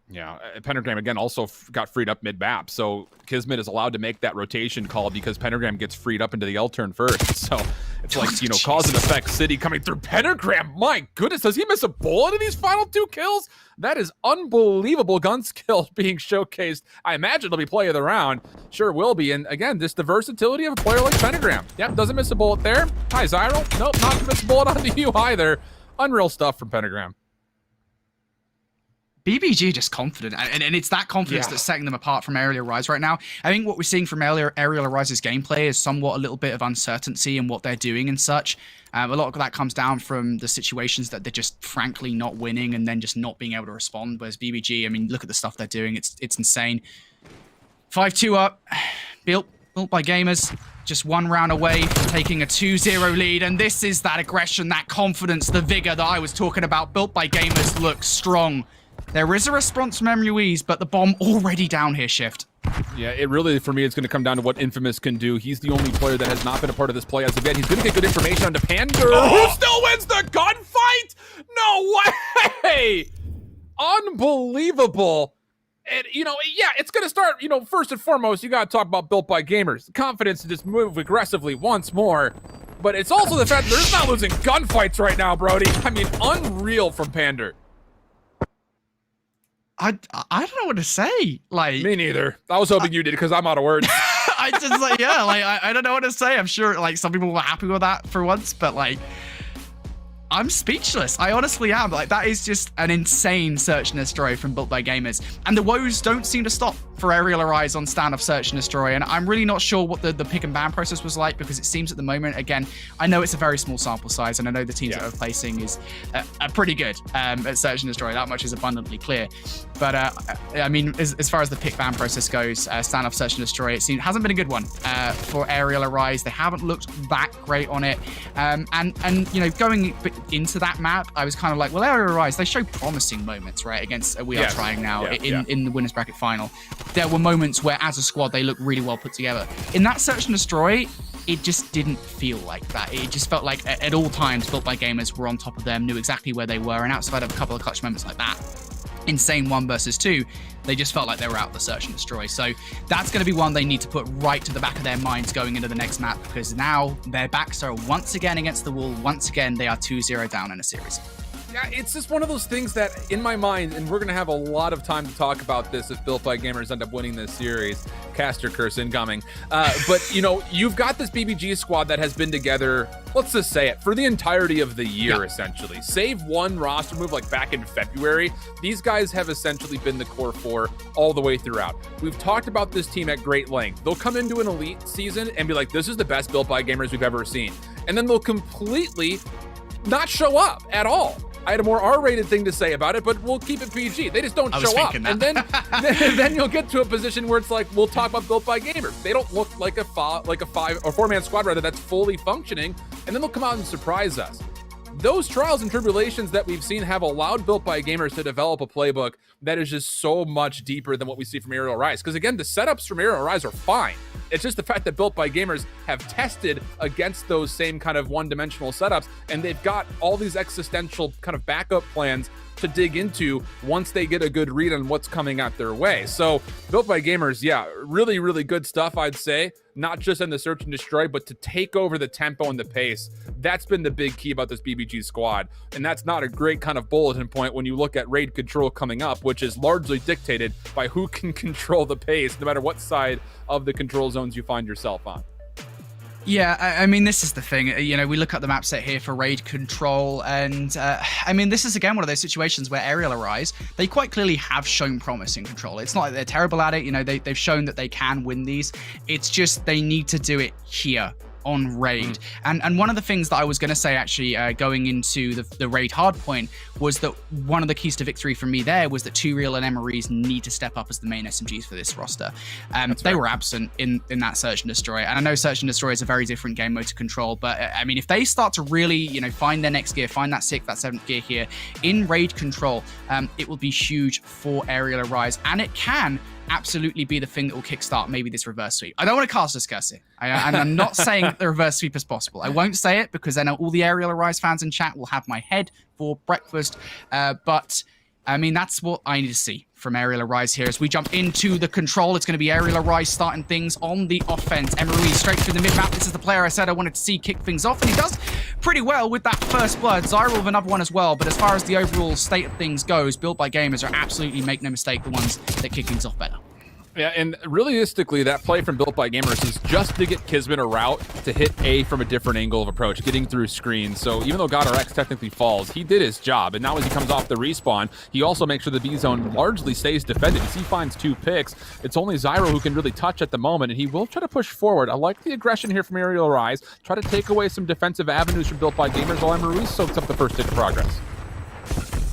Yeah, Pentagram, again, also got freed up mid-map, so Kismet is allowed to make that rotation call because Pentagram gets freed up into the L turn first. So it's like, you know, cause and effect City coming through. Pentagram, my goodness, does he miss a bullet in these final 2 kills? That is unbelievable gun skill being showcased. I imagine it'll be play of the round. Sure will be. And again, just the versatility of a player like Pentagram. Yep, doesn't miss a bullet there. Hi, Zyral. Nope, not gonna miss a bullet on you either. Unreal stuff from Pentagram. BBG just confident, and it's that confidence that's setting them apart from Aerial Arise right now. I think what we're seeing from Aerial Arise's gameplay is somewhat a little bit of uncertainty in what they're doing and such. A lot of that comes down from the situations that they're just frankly not winning and then just not being able to respond. Whereas BBG, I mean, look at the stuff they're doing. It's insane. 5-2 up. Built by Gamers. Just 1 round away from taking a 2-0 lead. And this is that aggression, that confidence, the vigor that I was talking about. Built by Gamers looks strong. There is a response from Emruiz, but the bomb already down here, Shift. Yeah, it really, for me, it's going to come down to what Infamous can do. He's the only player that has not been a part of this play as of yet. He's going to get good information on Pander, who still wins the gunfight? No way! Unbelievable. And, you know, yeah, it's going to start, you know, first and foremost, you got to talk about Built by Gamers. The confidence to just move aggressively once more. But it's also the fact that they're not losing gunfights right now, Brody. I mean, unreal from Pander. I don't know what to say. Like, me neither. I was hoping you did because I'm out of words. I just like, yeah, like I don't know what to say. I'm sure like some people were happy with that for once, but like I'm speechless. I honestly am. Like, that is just an insane search and destroy from Built by Gamers. And the woes don't seem to stop for Aerial Arise on standoff search and destroy. And I'm really not sure what the pick and ban process was like, because it seems at the moment, again, I know it's a very small sample size, and I know the teams that are placing is pretty good at search and destroy. That much is abundantly clear. But I mean, as far as the pick ban process goes, standoff search and destroy, it hasn't been a good one for Aerial Arise. They haven't looked that great on it. And you know, going into that map, I was kind of like, well, Aerial Rise, they show promising moments, right, against We Are Trying Now in the Winners Bracket final. There were moments where, as a squad, they looked really well put together. In that Search and Destroy, it just didn't feel like that. It just felt like at all times, Built by Gamers were on top of them, knew exactly where they were, and outside of a couple of clutch moments like that, insane 1 versus 2, they just felt like they were out the Search and Destroy. So that's going to be one they need to put right to the back of their minds going into the next map, because now their backs are once again against the wall. Once again, they are 2-0 down in a series. Yeah, it's just one of those things that, in my mind, and we're going to have a lot of time to talk about this if Built by Gamers end up winning this series. Caster curse incoming. But, you know, you've got this BBG squad that has been together, let's just say it, for the entirety of the year, essentially. Save one roster move, like back in February, these guys have essentially been the core 4 all the way throughout. We've talked about this team at great length. They'll come into an elite season and be like, this is the best Built by Gamers we've ever seen. And then they'll completely not show up at all. I had a more R-rated thing to say about it, but we'll keep it PG. They just don't show up. And then you'll get to a position where it's like, we'll talk about Built by Gamers. They don't look like a 4-man squad rather that's fully functioning, and then they'll come out and surprise us. Those trials and tribulations that we've seen have allowed Built by Gamers to develop a playbook that is just so much deeper than what we see from Aerial Rise. Because again, the setups from Aerial Rise are fine. It's just the fact that Built by Gamers have tested against those same kind of one-dimensional setups, and they've got all these existential kind of backup plans to dig into once they get a good read on what's coming out their way. So Built by Gamers, yeah, really, really good stuff, I'd say. Not just in the Search and Destroy, but to take over the tempo and the pace. That's been the big key about this BBG squad. And that's not a great kind of bulletin point when you look at raid control coming up, which is largely dictated by who can control the pace, no matter what side of the control zones you find yourself on. Yeah, I mean, this is the thing. You know, we look at the map set here for raid control, and I mean, this is again one of those situations where Aerial Arise, they quite clearly have shown promise in control. It's not like they're terrible at it. You know, they've shown that they can win these. It's just they need to do it here on raid. And one of the things that I was going to say actually going into the raid hard point was that one of the keys to victory for me there was that 2Real and MREs need to step up as the main SMGs for this roster. They were absent in that Search and Destroy, and I know Search and Destroy is a very different game mode to control, but I mean, if they start to really, you know, find their next gear, find that 6th, that 7th gear here in raid control, it will be huge for Aerial Arise, and it can absolutely be the thing that will kickstart maybe this reverse sweep. I don't want to cast discuss it, and I'm not saying that the reverse sweep is possible. I won't say it because then all the Aerial Arise fans in chat will have my head for breakfast, but I mean, that's what I need to see from Aerial Arise here as we jump into the control. It's going to be Aerial Arise starting things on the offense. Emery straight through the mid-map. This is the player I said I wanted to see kick things off, and he does pretty well with that first blood. Zyra with another one as well, but as far as the overall state of things goes, Built by Gamers are absolutely, make no mistake, the ones that kick things off better. Yeah, and realistically, that play from Built by Gamers is just to get Kismet a route to hit A from a different angle of approach, getting through screens. So even though GodRx technically falls, he did his job. And now as he comes off the respawn, he also makes sure the B zone largely stays defended. As he finds 2 picks, it's only Zyra who can really touch at the moment, and he will try to push forward. I like the aggression here from Aerial Rise. Try to take away some defensive avenues from Built by Gamers while Emery soaks up the first hit of progress.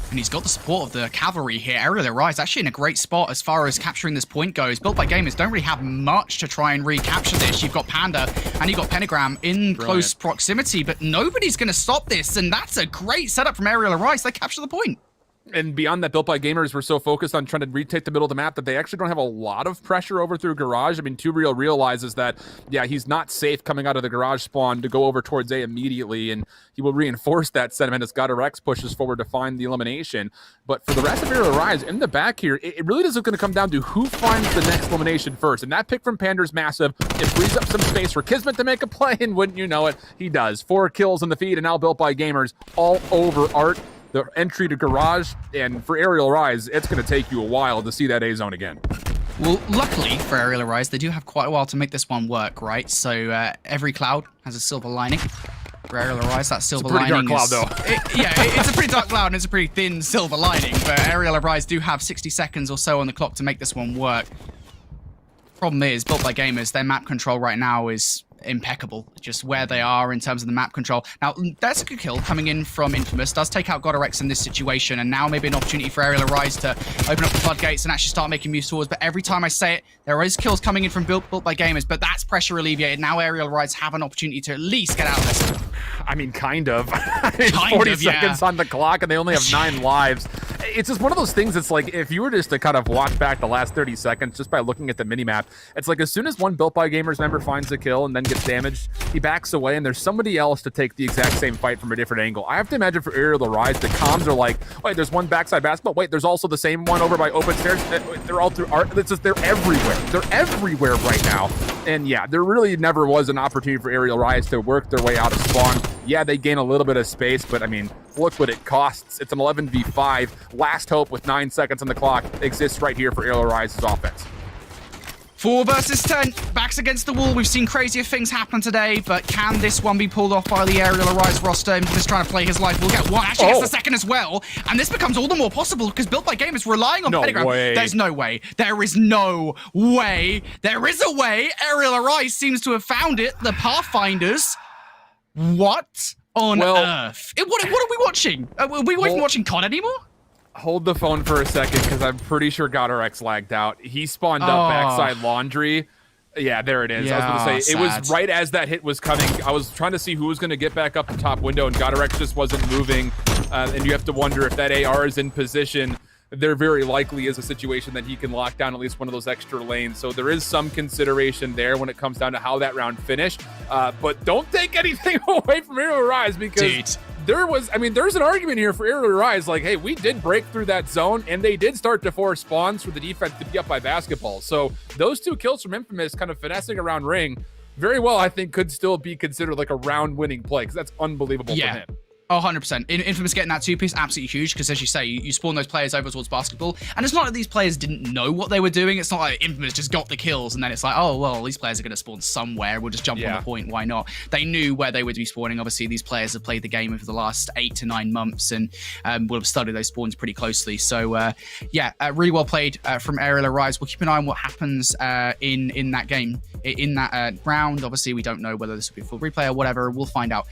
And he's got the support of the cavalry here. Aerial Arise actually in a great spot as far as capturing this point goes. Built by Gamers don't really have much to try and recapture this. You've got Panda and you've got Pentagram in close proximity, but nobody's going to stop this. And that's a great setup from Aerial Arise. They capture the point. And beyond that, Built by Gamers were so focused on trying to retake the middle of the map that they actually don't have a lot of pressure over through Garage. I mean, 2Real realizes that, yeah, he's not safe coming out of the Garage spawn to go over towards A immediately, and he will reinforce that sentiment as GodRx pushes forward to find the elimination. But for the rest of Aerial Rise, in the back here, it really is going to come down to who finds the next elimination first. And that pick from Panda is massive. It frees up some space for Kismet to make a play, and wouldn't you know it, he does. 4 kills in the feed, and now Built by Gamers all over Art. The entry to Garage, and for Aerial Rise, it's going to take you a while to see that A zone again. Well, luckily for Aerial Rise, they do have quite a while to make this one work, right? So every cloud has a silver lining. For Aerial Rise, that silver lining dark cloud, though. It's a pretty dark cloud, and it's a pretty thin silver lining, but Aerial Rise do have 60 seconds or so on the clock to make this one work. Problem is, Built by Gamers, their map control right now is impeccable, just where they are in terms of the map control. Now, that's a good kill coming in from Infamous, does take out GodRx in this situation, and now maybe an opportunity for Aerial Rise to open up the floodgates and actually start making moves towards, but every time I say it, there is kills coming in from Built by Gamers, but that's pressure alleviated. Now Aerial Rise have an opportunity to at least get out of this. I mean, kind of. Kind 40 of, yeah. seconds on the clock, and they only have 9 lives. It's just one of those things. It's like if you were just to kind of watch back the last 30 seconds just by looking at the minimap, it's like as soon as one Built by Gamers member finds a kill and then gets damaged, he backs away, and there's somebody else to take the exact same fight from a different angle. I have to imagine for Aerial Arise, the comms are like, wait, there's one backside basketball. Wait, there's also the same one over by open stairs. They're all through art. It's just they're everywhere. They're everywhere right now. And yeah, there really never was an opportunity for Aerial Rise to work their way out of spawn. Yeah, they gain a little bit of space, but I mean, look what it costs. It's an 11v5. Last hope with 9 seconds on the clock exists right here for Aerial Rise's offense. 4 versus 10, backs against the wall. We've seen crazier things happen today, but can this one be pulled off by the Aerial Arise roster? Infamous trying to play his life. We'll get one, actually gets the second as well. And this becomes all the more possible because Built by Gamers relying on Pentagram. Way. There's no way. There is no way. There is a way. Aerial Arise seems to have found it. The Pathfinders. What on earth? What are we watching? Are we even watching COD anymore? Hold the phone for a second, because I'm pretty sure GodRx lagged out. He spawned up backside laundry. Yeah, there it is. Yeah, I was going to say, sad. it was right as that hit was coming. I was trying to see who was going to get back up the top window, and GodRx just wasn't moving. And you have to wonder if that AR is in position. There very likely is a situation that he can lock down at least one of those extra lanes. So there is some consideration there when it comes down to how that round finished. But don't take anything away from Aerial Rise, because there's an argument here for Aerial Rise. Like, hey, we did break through that zone, and they did start to force spawns for the defense to be up by basketball. So those 2 kills from Infamous kind of finessing around Ring very well, I think, could still be considered like a round-winning play, because that's unbelievable for him. Oh, 100%. Infamous getting that 2-piece, absolutely huge, because as you say, you spawn those players over towards basketball, and it's not like these players didn't know what they were doing. It's not like Infamous just got the kills, and then it's like, oh, well, these players are going to spawn somewhere. We'll just jump on the point. Why not? They knew where they would be spawning. Obviously, these players have played the game over the last 8 to 9 months, and will have studied those spawns pretty closely. So, really well played from Aerial Arise. We'll keep an eye on what happens in that game, in that round. Obviously, we don't know whether this will be a full replay or whatever. We'll find out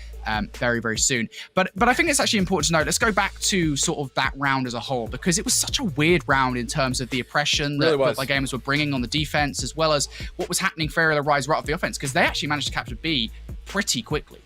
very, very soon. But I think it's actually important to note, let's go back to sort of that round as a whole, because it was such a weird round in terms of the oppression that Built by Gamers were bringing on the defense, as well as what was happening for Aerial Rise right off the offense, because they actually managed to capture B pretty quickly.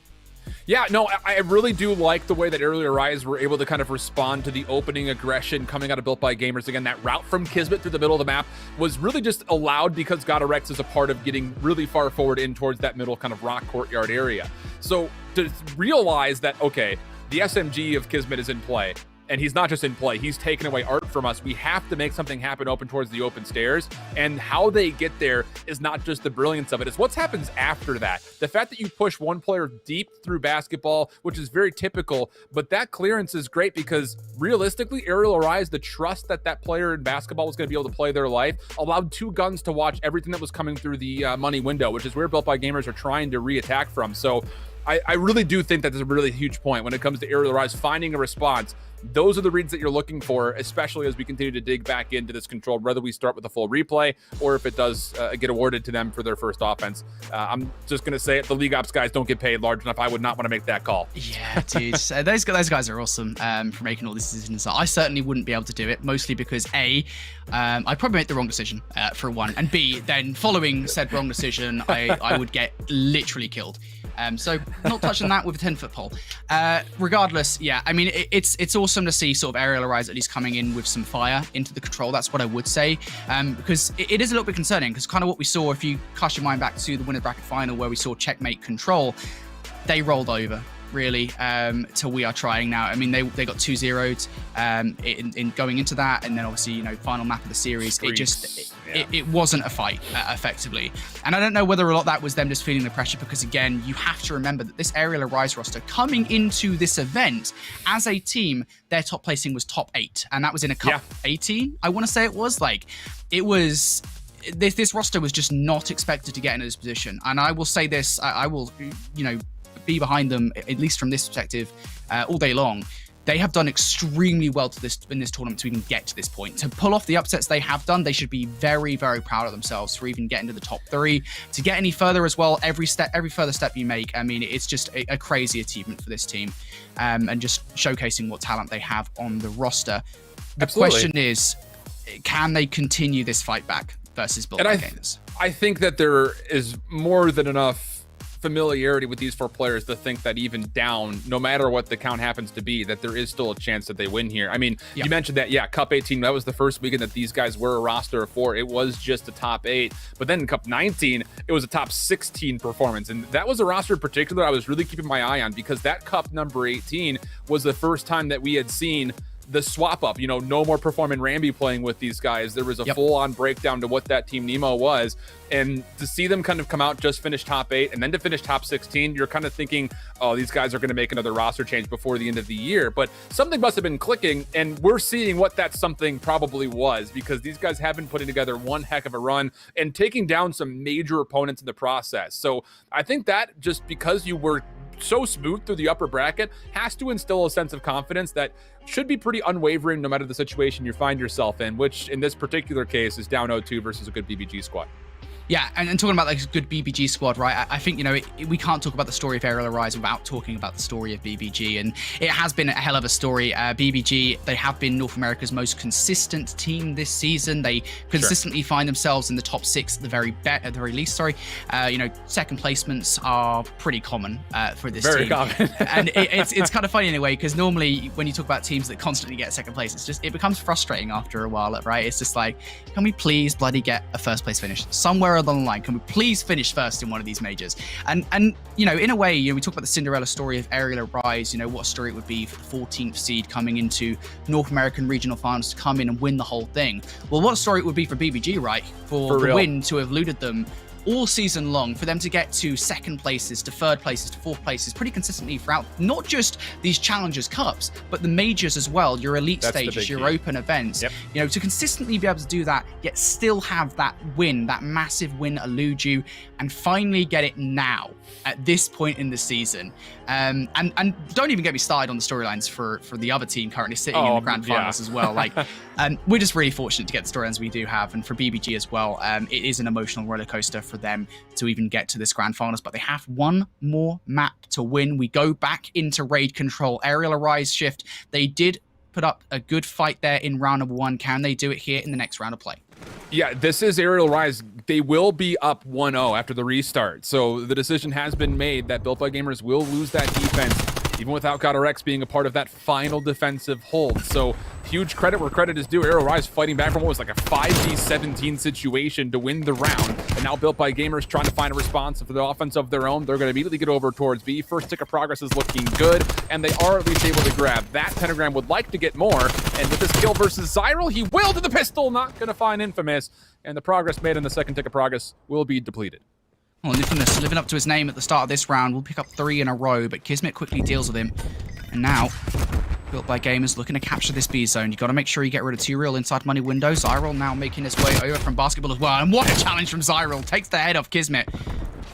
Yeah, no, I really do like the way that Aerial Rise were able to kind of respond to the opening aggression coming out of Built by Gamers. Again, that route from Kismet through the middle of the map was really just allowed because GodRx is a part of getting really far forward in towards that middle kind of rock courtyard area. So to realize that, okay, the SMG of Kismet is in play, and he's not just in play, he's taken away art from us. We have to make something happen open towards the open stairs, and how they get there is not just the brilliance of it, it's what happens after that. The fact that you push one player deep through basketball, which is very typical, but that clearance is great because realistically, Aerial Arise, the trust that that player in basketball was going to be able to play their life, allowed 2 guns to watch everything that was coming through the money window, which is where Built by Gamers are trying to re-attack from. So I really do think that there's a really huge point when it comes to Aerial Rise finding a response. Those are the reads that you're looking for, especially as we continue to dig back into this control, whether we start with a full replay or if it does get awarded to them for their first offense. I'm just going to say it, the League Ops guys don't get paid large enough. I would not want to make that call. Yeah, dude. Those guys are awesome for making all these decisions. I certainly wouldn't be able to do it, mostly because A, I'd probably make the wrong decision for one, and B, then following said wrong decision, I would get literally killed. So not touching that with a 10-foot pole. Regardless, yeah, I mean, it's awesome to see sort of Aerial Arise at least coming in with some fire into the control. That's what I would say, because it is a little bit concerning, because kind of what we saw, if you cast your mind back to the winner bracket final where we saw Checkmate Control, they rolled over really till We Are Trying now. I mean, they got 2-0'd in going into that, and then obviously, you know, final map of the series. It wasn't a fight effectively, and I don't know whether a lot of that was them just feeling the pressure, because again, you have to remember that this Aerial Arise roster coming into this event as a team, their top placing was top 8, and that was in a cup 18. I want to say it was like it was. This roster was just not expected to get into this position, and I will say this: I will, you know, be behind them, at least from this perspective, all day long. They have done extremely well in this tournament to even get to this point. To pull off the upsets they have done, they should be very, very proud of themselves for even getting to the top 3. To get any further as well, every further step you make, I mean, it's just a crazy achievement for this team, and just showcasing what talent they have on the roster. The question is, can they continue this fight back versus Built by Gamers? I think that there is more than enough familiarity with these 4 players to think that even down, no matter what the count happens to be, that there is still a chance that they win here. I mean, you mentioned that, yeah, Cup 18, that was the first weekend that these guys were a roster of 4. It was just a top 8. But then in Cup 19, it was a top 16 performance. And that was a roster in particular I was really keeping my eye on, because that Cup number 18 was the first time that we had seen the swap up, no more Perform and Rambi playing with these guys. There was a full-on breakdown to what that Team Nemo was, and to see them kind of come out, just finish top 8, and then to finish top 16, you're kind of thinking, oh, these guys are going to make another roster change before the end of the year. But something must have been clicking, and we're seeing what that something probably was, because these guys have been putting together one heck of a run and taking down some major opponents in the process. So I think that just because you were so smooth through the upper bracket has to instill a sense of confidence that should be pretty unwavering no matter the situation you find yourself in, which in this particular case is down 0-2 versus a good BBG squad. Yeah, and talking about like a good BBG squad, right? I think, we can't talk about the story of Aerial Arise without talking about the story of BBG, and it has been a hell of a story. BBG, they have been North America's most consistent team this season. They consistently find themselves in the top 6 at the very least. Second placements are pretty common for this team. Very common. And it's kind of funny in a way, because normally when you talk about teams that constantly get second place, it becomes frustrating after a while, right? It's just like, can we please bloody get a first place finish somewhere along the line? Can we please finish first in one of these majors? And in a way, we talk about the Cinderella story of Aerial Arise, what story it would be for the 14th seed coming into North American regional finals to come in and win the whole thing. Well, what story it would be for BBG, right? For the win to have eluded them all season long, for them to get to second places, to third places, to fourth places pretty consistently throughout not just these Challengers Cups, but the majors as well, your elite stages, your open events. To consistently be able to do that, yet still have that win, that massive win elude you, and finally get it now at this point in the season. And don't even get me started on the storylines for the other team currently sitting in the grand finals as well. We're just really fortunate to get the storylines we do have, and for BBG as well, it is an emotional roller coaster for them to even get to this grand finals, but they have one more map to win. We go back into raid control. Aerial Arise Shift, they did put up a good fight there in round number 1. Can they do it here in the next round of play? Yeah, this is Aerial Rise. They will be up 1-0 after the restart. So the decision has been made that Built by Gamers will lose that defense, even without GodRx being a part of that final defensive hold. So huge credit where credit is due. Aerial Rise fighting back from what was like a 5v17 situation to win the round. And now Built by Gamers trying to find a response for the offense of their own. They're going to immediately get over towards B. First tick of progress is looking good, and they are at least able to grab that. Pentagram would like to get more, and with this kill versus Zyral, he will to the pistol, not going to find Infamous, and the progress made in the second tick of progress will be depleted. Well, Infamous living up to his name at the start of this round. We'll pick up 3 in a row, but Kismet quickly deals with him. And now, Built by Gamers looking to capture this B zone. You got to make sure you get rid of 2 real inside money window. Zyral now making his way over from basketball as well. And what a challenge from Zyral. Takes the head off Kismet.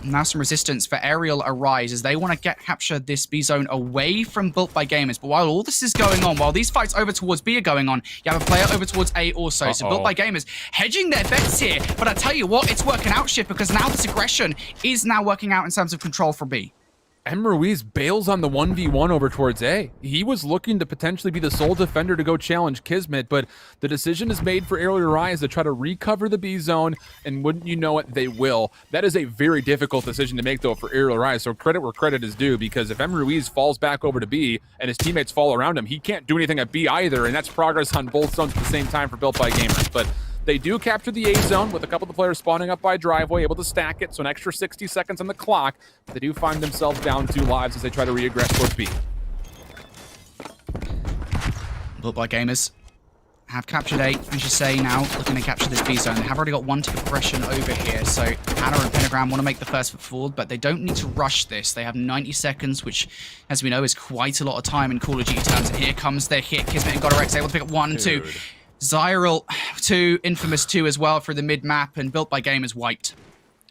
Now some resistance for Aerial Arise as they want to capture this B zone away from Built by Gamers. But while all this is going on, while these fights over towards B are going on, you have a player over towards A also. So Built by Gamers hedging their bets here. But I tell you what, it's working out, Shift, because now this aggression is now working out in terms of control for B. M. Ruiz bails on the 1v1 over towards A. He was looking to potentially be the sole defender to go challenge Kismet, but the decision is made for Aerial Rise to try to recover the B zone, and wouldn't you know it, they will. That is a very difficult decision to make, though, for Aerial Rise, so credit where credit is due, because if M. Ruiz falls back over to B and his teammates fall around him, he can't do anything at B either, and that's progress on both zones at the same time for Built by Gamers. But they do capture the A zone with a couple of the players spawning up by driveway, able to stack it, so an extra 60 seconds on the clock. But they do find themselves down 2 lives as they try to re-aggress towards B. Built by Gamers have captured A, as you say, now looking to capture this B zone. They have already got 1 tick of progression over here, so Hannah and Pentagram want to make the first foot forward, but they don't need to rush this. They have 90 seconds, which, as we know, is quite a lot of time in Call of Duty terms. And here comes their hit. Kismet and GodRx able to pick up 1 and 2. Zyral 2, Infamous 2 as well for the mid-map, and Built by Gamers wiped.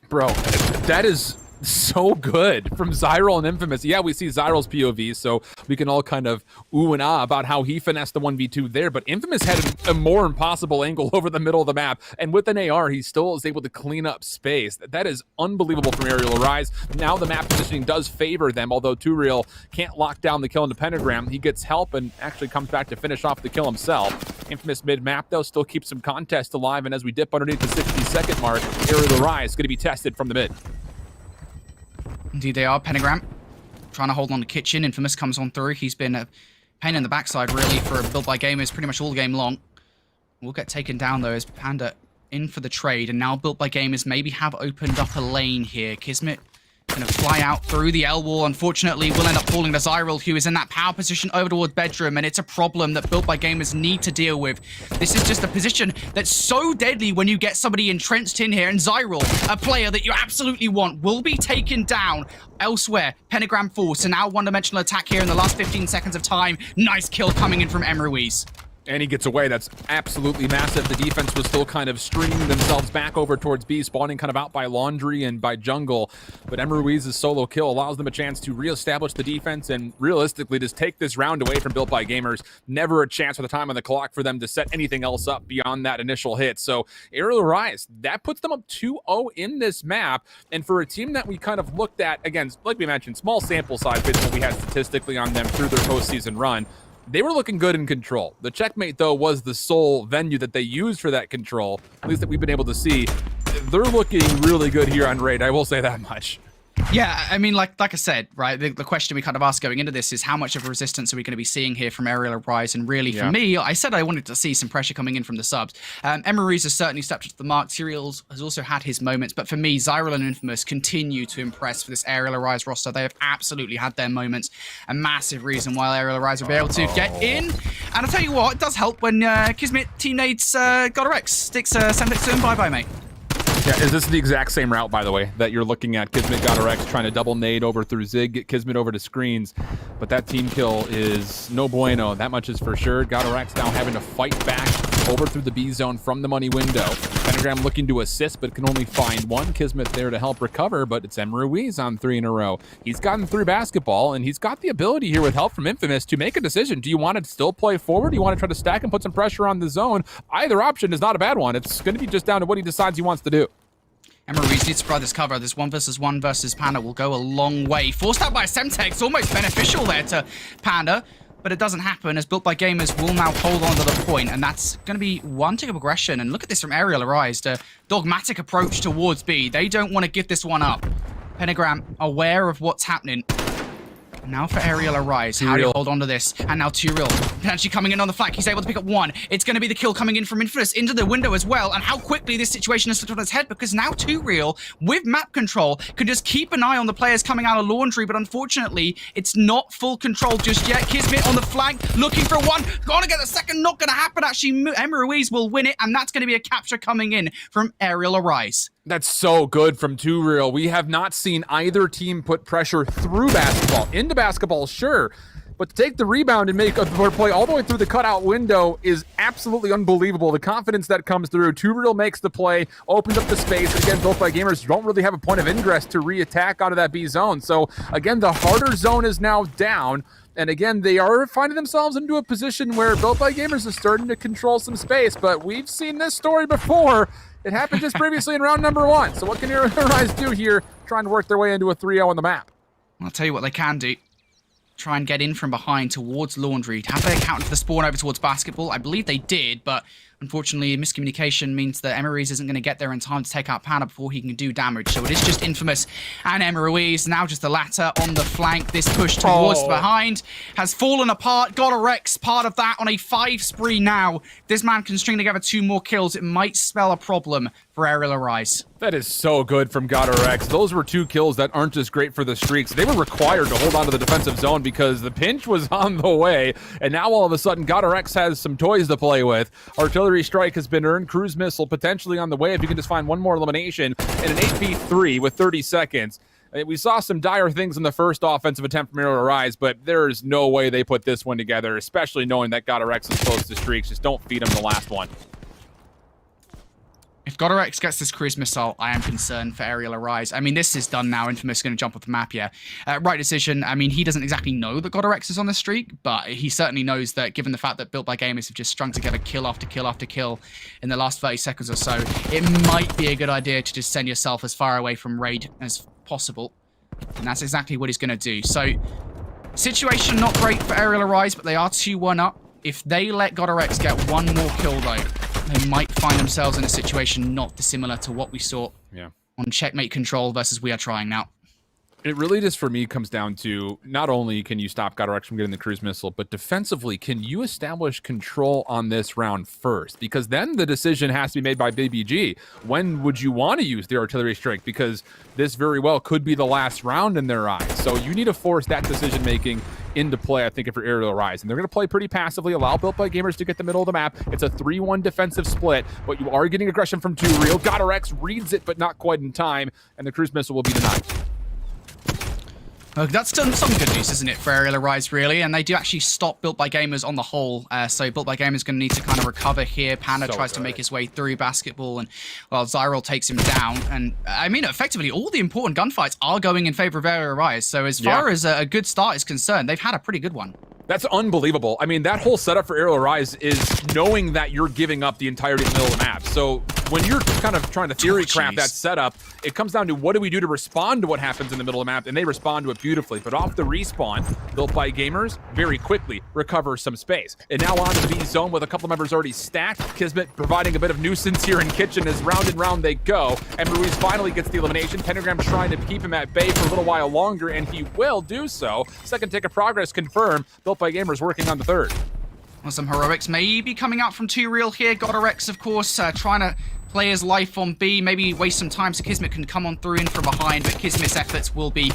Bro, that is so good from Zyral and Infamous. Yeah, we see Zyral's POV, so we can all kind of ooh and ah about how he finessed the 1v2 there, but Infamous had a more impossible angle over the middle of the map, and with an AR, he still is able to clean up space. That is unbelievable from Aerial Arise. Now the map positioning does favor them, although 2Real can't lock down the kill into Pentagram. He gets help and actually comes back to finish off the kill himself. Infamous mid-map, though, still keeps some contest alive, and as we dip underneath the 60-second mark, Aerial Arise is going to be tested from the mid. Indeed they are. Pentagram trying to hold on to Kitchen. Infamous comes on through. He's been a pain in the backside, really, for Built by Gamers pretty much all game long. Will get taken down, though, as Panda in for the trade. And now Built by Gamers maybe have opened up a lane here. Kismet going to fly out through the L-wall. Unfortunately, will end up falling to Zyril, who is in that power position over towards Bedroom, and it's a problem that Built by Gamers need to deal with. This is just a position that's so deadly when you get somebody entrenched in here, and Zyril, a player that you absolutely want, will be taken down. Elsewhere, Pentagram falls, so now one-dimensional attack here in the last 15 seconds of time. Nice kill coming in from Emruiz. And he gets away. That's absolutely massive. The defense was still kind of stringing themselves back over towards B, spawning kind of out by Laundry and by Jungle. But Emruiz's solo kill allows them a chance to reestablish the defense and realistically just take this round away from Built by Gamers. Never a chance with the time on the clock for them to set anything else up beyond that initial hit. So Aerial Rise, that puts them up 2-0 in this map. And for a team that we kind of looked at, again, like we mentioned, small sample size based on what we had statistically on them through their postseason run, they were looking good in control. The checkmate, though, was the sole venue that they used for that control, at least that we've been able to see. They're looking really good here on Raid, I will say that much. Yeah, I mean, like I said, right, the question we kind of asked going into this is how much of a resistance are we going to be seeing here from Aerial Rise? And really, for me, I said I wanted to see some pressure coming in from the subs. Emruiz has certainly stepped up to the mark. Tyrael has also had his moments. But for me, Zyril and Infamous continue to impress for this Aerial Rise roster. They have absolutely had their moments. A massive reason why Aerial Rise will be able to get in. And I'll tell you what, it does help when Kismet teammates GodRx sticks Semtex to him. Bye-bye, mate. Yeah, is this the exact same route, by the way, that you're looking at? Kismet got Rex trying to double nade over through Zig, get Kismet over to screens, but that team kill is no bueno. That much is for sure. GodRx now having to fight back over through the B zone from the money window. Pentagram looking to assist, but can only find one. Kismet there to help recover, but it's Emruiz on 3 in a row. He's gotten through basketball, and he's got the ability here with help from Infamous to make a decision. Do you want to still play forward? Do you want to try to stack and put some pressure on the zone? Either option is not a bad one. It's going to be just down to what he decides he wants to do. Emruiz needs to provide this cover. This 1v1 versus Panda will go a long way. Forced out by Semtex, almost beneficial there to Panda, but it doesn't happen as Built by Gamers will now hold on to the point, and that's going to be one tick of aggression. And look at this from Aerial Rise, the dogmatic approach towards B. They don't want to give this one up. Pentagram aware of what's happening. Now for Aerial Rise. How do you hold on to this? And now Tyrael potentially coming in on the flank. He's able to pick up one. It's going to be the kill coming in from Infamous into the window as well. And how quickly this situation has flipped on its head, because now Tyrael, with map control, can just keep an eye on the players coming out of Laundry. But unfortunately, it's not full control just yet. Kismet on the flank, looking for one. Gonna get the second. Not going to happen. Actually, Emruiz will win it. And that's going to be a capture coming in from Aerial Rise. That's so good from Tyrael. We have not seen either team put pressure through basketball. Into basketball, sure. But to take the rebound and make a play all the way through the cutout window is absolutely unbelievable. The confidence that comes through. Tyrael makes the play, opens up the space. Again, Built by Gamers don't really have a point of ingress to re-attack out of that B zone. So again, the harder zone is now down. And again, they are finding themselves into a position where Built by Gamers is starting to control some space. But we've seen this story before. It happened just previously in round number 1. So what can Aerial Rise do here, trying to work their way into a 3-0 on the map? I'll tell you what they can do. Try and get in from behind towards Laundry. Have they accounted for the spawn over towards basketball? I believe they did, but unfortunately, miscommunication means that Emruiz isn't going to get there in time to take out Panda before he can do damage. So it is just Infamous and Emruiz. Now just the latter on the flank. This push towards behind has fallen apart. GodRx part of that on a 5 spree now. This man can string together 2 more kills. It might spell a problem for Aerial Rise. That is so good from GodRx. Those were 2 kills that aren't just great for the streaks. They were required to hold on to the defensive zone because the pinch was on the way. And now all of a sudden, GodRx has some toys to play with. Artillery strike has been earned. Cruise missile potentially on the way if you can just find one more elimination. And an 8v3 with 30 seconds. We saw some dire things in the first offensive attempt from Aerial Rise, but there is no way they put this one together, especially knowing that GodRx is close to streaks. Just don't feed them the last one. If GodRx gets this cruise missile, I am concerned for Aerial Rise. I mean, this is done now. Infamous is going to jump off the map, yeah. Right decision. I mean, he doesn't exactly know that GodRx is on the streak, but he certainly knows that given the fact that Built by Gamers have just strung together kill after kill after kill in the last 30 seconds or so, it might be a good idea to just send yourself as far away from Raid as possible. And that's exactly what he's going to do. So, situation not great for Aerial Rise, but they are 2-1 up. If they let GodRx get one more kill, though, they might find themselves in a situation not dissimilar to what we saw on Checkmate Control versus We Are Trying now. It really just, for me, comes down to not only can you stop GodRx from getting the cruise missile, but defensively, can you establish control on this round first? Because then the decision has to be made by BBG. When would you want to use the artillery strike? Because this very well could be the last round in their eyes. So you need to force that decision-making into play, I think, for Aerial Rise. And they're going to play pretty passively, allow Built by Gamers to get the middle of the map. It's a 3-1 defensive split, but you are getting aggression from 2Real. GodRx reads it, but not quite in time, and the cruise missile will be denied. That's done some good news, isn't it, for Aerial Rise, really? And they do actually stop Built by Gamers on the whole. So Built by Gamers is going to need to kind of recover here. Panda tries to make his way through Basketball, and, well, Zyril takes him down. And, I mean, effectively, all the important gunfights are going in favor of Aerial Rise. So as far as a good start is concerned, they've had a pretty good one. That's unbelievable. I mean, that whole setup for Aerial Rise is knowing that you're giving up the entirety of the middle of the map. So when you're kind of trying to theory craft that setup, it comes down to what do we do to respond to what happens in the middle of the map, and they respond to it beautifully. But off the respawn, Built by Gamers very quickly recover some space. And now on to the B zone with a couple members already stacked. Kismet providing a bit of nuisance here in Kitchen as round and round they go. And Ruiz finally gets the elimination. Pentagram trying to keep him at bay for a little while longer, and he will do so. Second tick of progress confirmed. Built by Gamers working on the third. Well, some heroics maybe coming out from 2Real here. GodRx, of course, trying to play his life on B, maybe waste some time so Kismet can come on through in from behind, but Kismet's efforts will be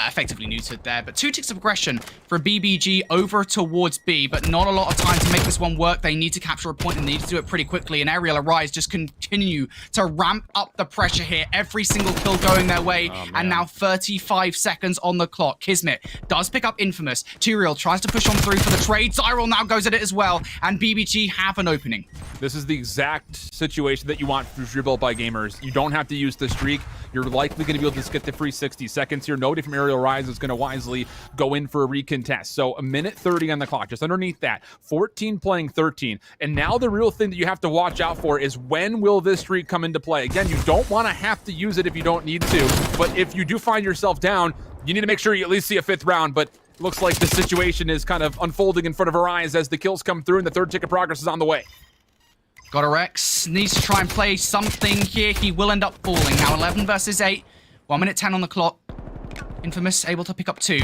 effectively neutered there. But 2 ticks of aggression for BBG over towards B, but not a lot of time to make this one work. They need to capture a point and they need to do it pretty quickly, and Aerial Rise just continue to ramp up the pressure here. Every single kill going their way, and now 35 seconds on the clock. Kismet does pick up Infamous. 2Real tries to push on through for the trade. Zyril now goes at it as well, and BBG have an opening. This is the exact situation that you want for your Built by Gamers. You don't have to use the streak. You're likely going to be able to just get the free 60 seconds here. Nobody from Aerial Rise is going to wisely go in for a recontest. So a minute 30 on the clock, just underneath that. 14 playing 13. And now the real thing that you have to watch out for is when will this streak come into play? Again, you don't want to have to use it if you don't need to. But if you do find yourself down, you need to make sure you at least see a 5th round. But looks like the situation is kind of unfolding in front of our eyes as the kills come through and the third tick of progress is on the way. GodRx needs to try and play something here. He will end up falling. Now 11 versus 8. 1 minute 10 on the clock. Infamous able to pick up 2.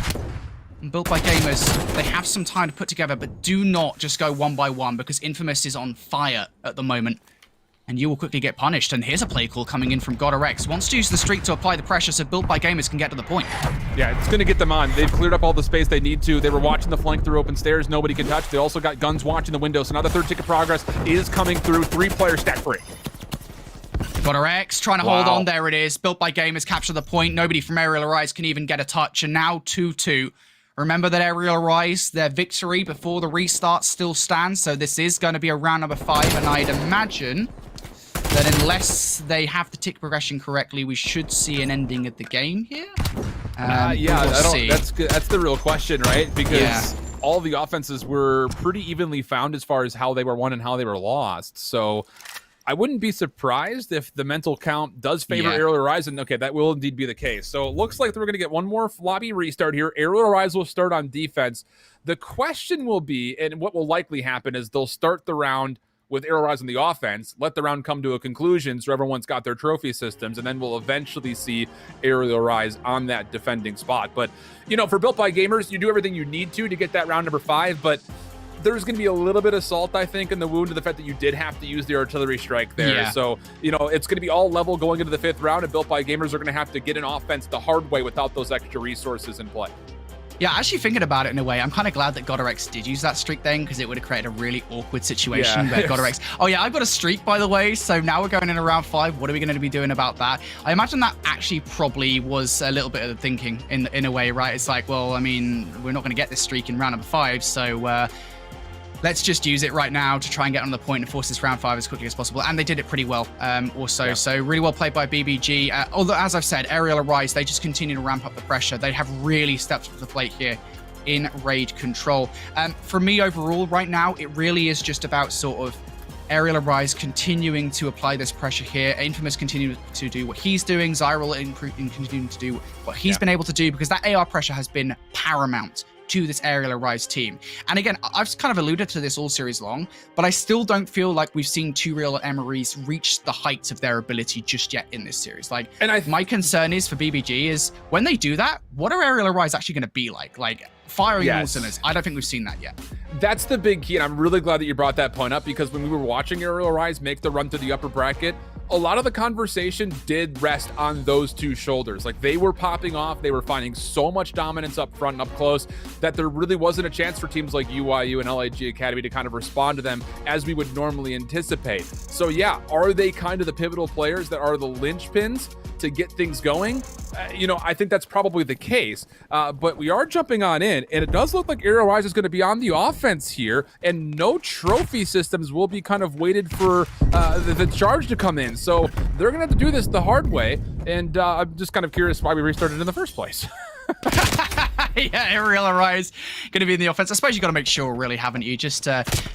And Built by Gamers, they have some time to put together, but do not just go one by one because Infamous is on fire at the moment. And you will quickly get punished. And here's a play call coming in from GodRx. Wants to use the streak to apply the pressure so Built by Gamers can get to the point. Yeah, it's going to get them on. They've cleared up all the space they need to. They were watching the flank through open stairs. Nobody can touch. They also got guns watching the window. So now the third tick of progress is coming through. 3-player stat free. GodRx trying to hold on. There it is. Built by Gamers capture the point. Nobody from Aerial Rise can even get a touch. And now 2-2. Remember that Aerial Rise, their victory before the restart still stands. So this is going to be a round number 5. And I'd imagine that unless they have the tick progression correctly, we should see an ending of the game here. That's the real question, right? Because all the offenses were pretty evenly found as far as how they were won and how they were lost. So I wouldn't be surprised if the mental count does favor Aerial Rise, and okay, that will indeed be the case. So it looks like we're going to get one more lobby restart here. Aerial Rise will start on defense. The question will be, and what will likely happen is they'll start the round with Aerial Rise on the offense, let the round come to a conclusion so everyone's got their trophy systems, and then we'll eventually see Aerial Rise on that defending spot. But, you know, for Built by Gamers, you do everything you need to get that round number 5, but there's going to be a little bit of salt, I think, in the wound of the fact that you did have to use the artillery strike there. Yeah. So, you know, it's going to be all level going into the 5th round, and Built by Gamers are going to have to get an offense the hard way without those extra resources in play. Yeah, actually thinking about it in a way, I'm kind of glad that GodRx did use that streak then, because it would have created a really awkward situation where GodRx... Oh yeah, I've got a streak, by the way, so now we're going in around 5. What are we going to be doing about that? I imagine that actually probably was a little bit of the thinking in a way, right? It's like, well, I mean, we're not going to get this streak in round number 5, so let's just use it right now to try and get on the point and force this round 5 as quickly as possible. And they did it pretty well also. So really well played by BBG. Although, as I've said, Aerial Rise, they just continue to ramp up the pressure. They have really stepped up to the plate here in raid control. For me, overall, right now, it really is just about sort of Aerial Rise continuing to apply this pressure here. Infamous continuing to do what he's doing. Zyril continuing to do what he's been able to do, because that AR pressure has been paramount to this Aerial Arise team. And again, I've kind of alluded to this all series long, but I still don't feel like we've seen TuReal and Emery's reach the heights of their ability just yet in this series. Like, and my concern is for BBG is when they do that, what are Aerial Arise actually going to be like? Like, firing all cylinders. I don't think we've seen that yet. That's the big key, and I'm really glad that you brought that point up, because when we were watching Aerial Arise make the run to the upper bracket, a lot of the conversation did rest on those two shoulders. Like, they were popping off, they were finding so much dominance up front and up close that there really wasn't a chance for teams like UYU and LIG Academy to kind of respond to them as we would normally anticipate. So yeah, are they kind of the pivotal players that are the linchpins to get things going? I think that's probably the case, but we are jumping on in, and it does look like Aerial Arise is going to be on the offense here, and no trophy systems will be kind of waited for the charge to come in. So they're going to have to do this the hard way, and I'm just kind of curious why we restarted in the first place. Yeah, Aerial Arise going to be in the offense. I suppose you got to make sure, really, haven't you? Just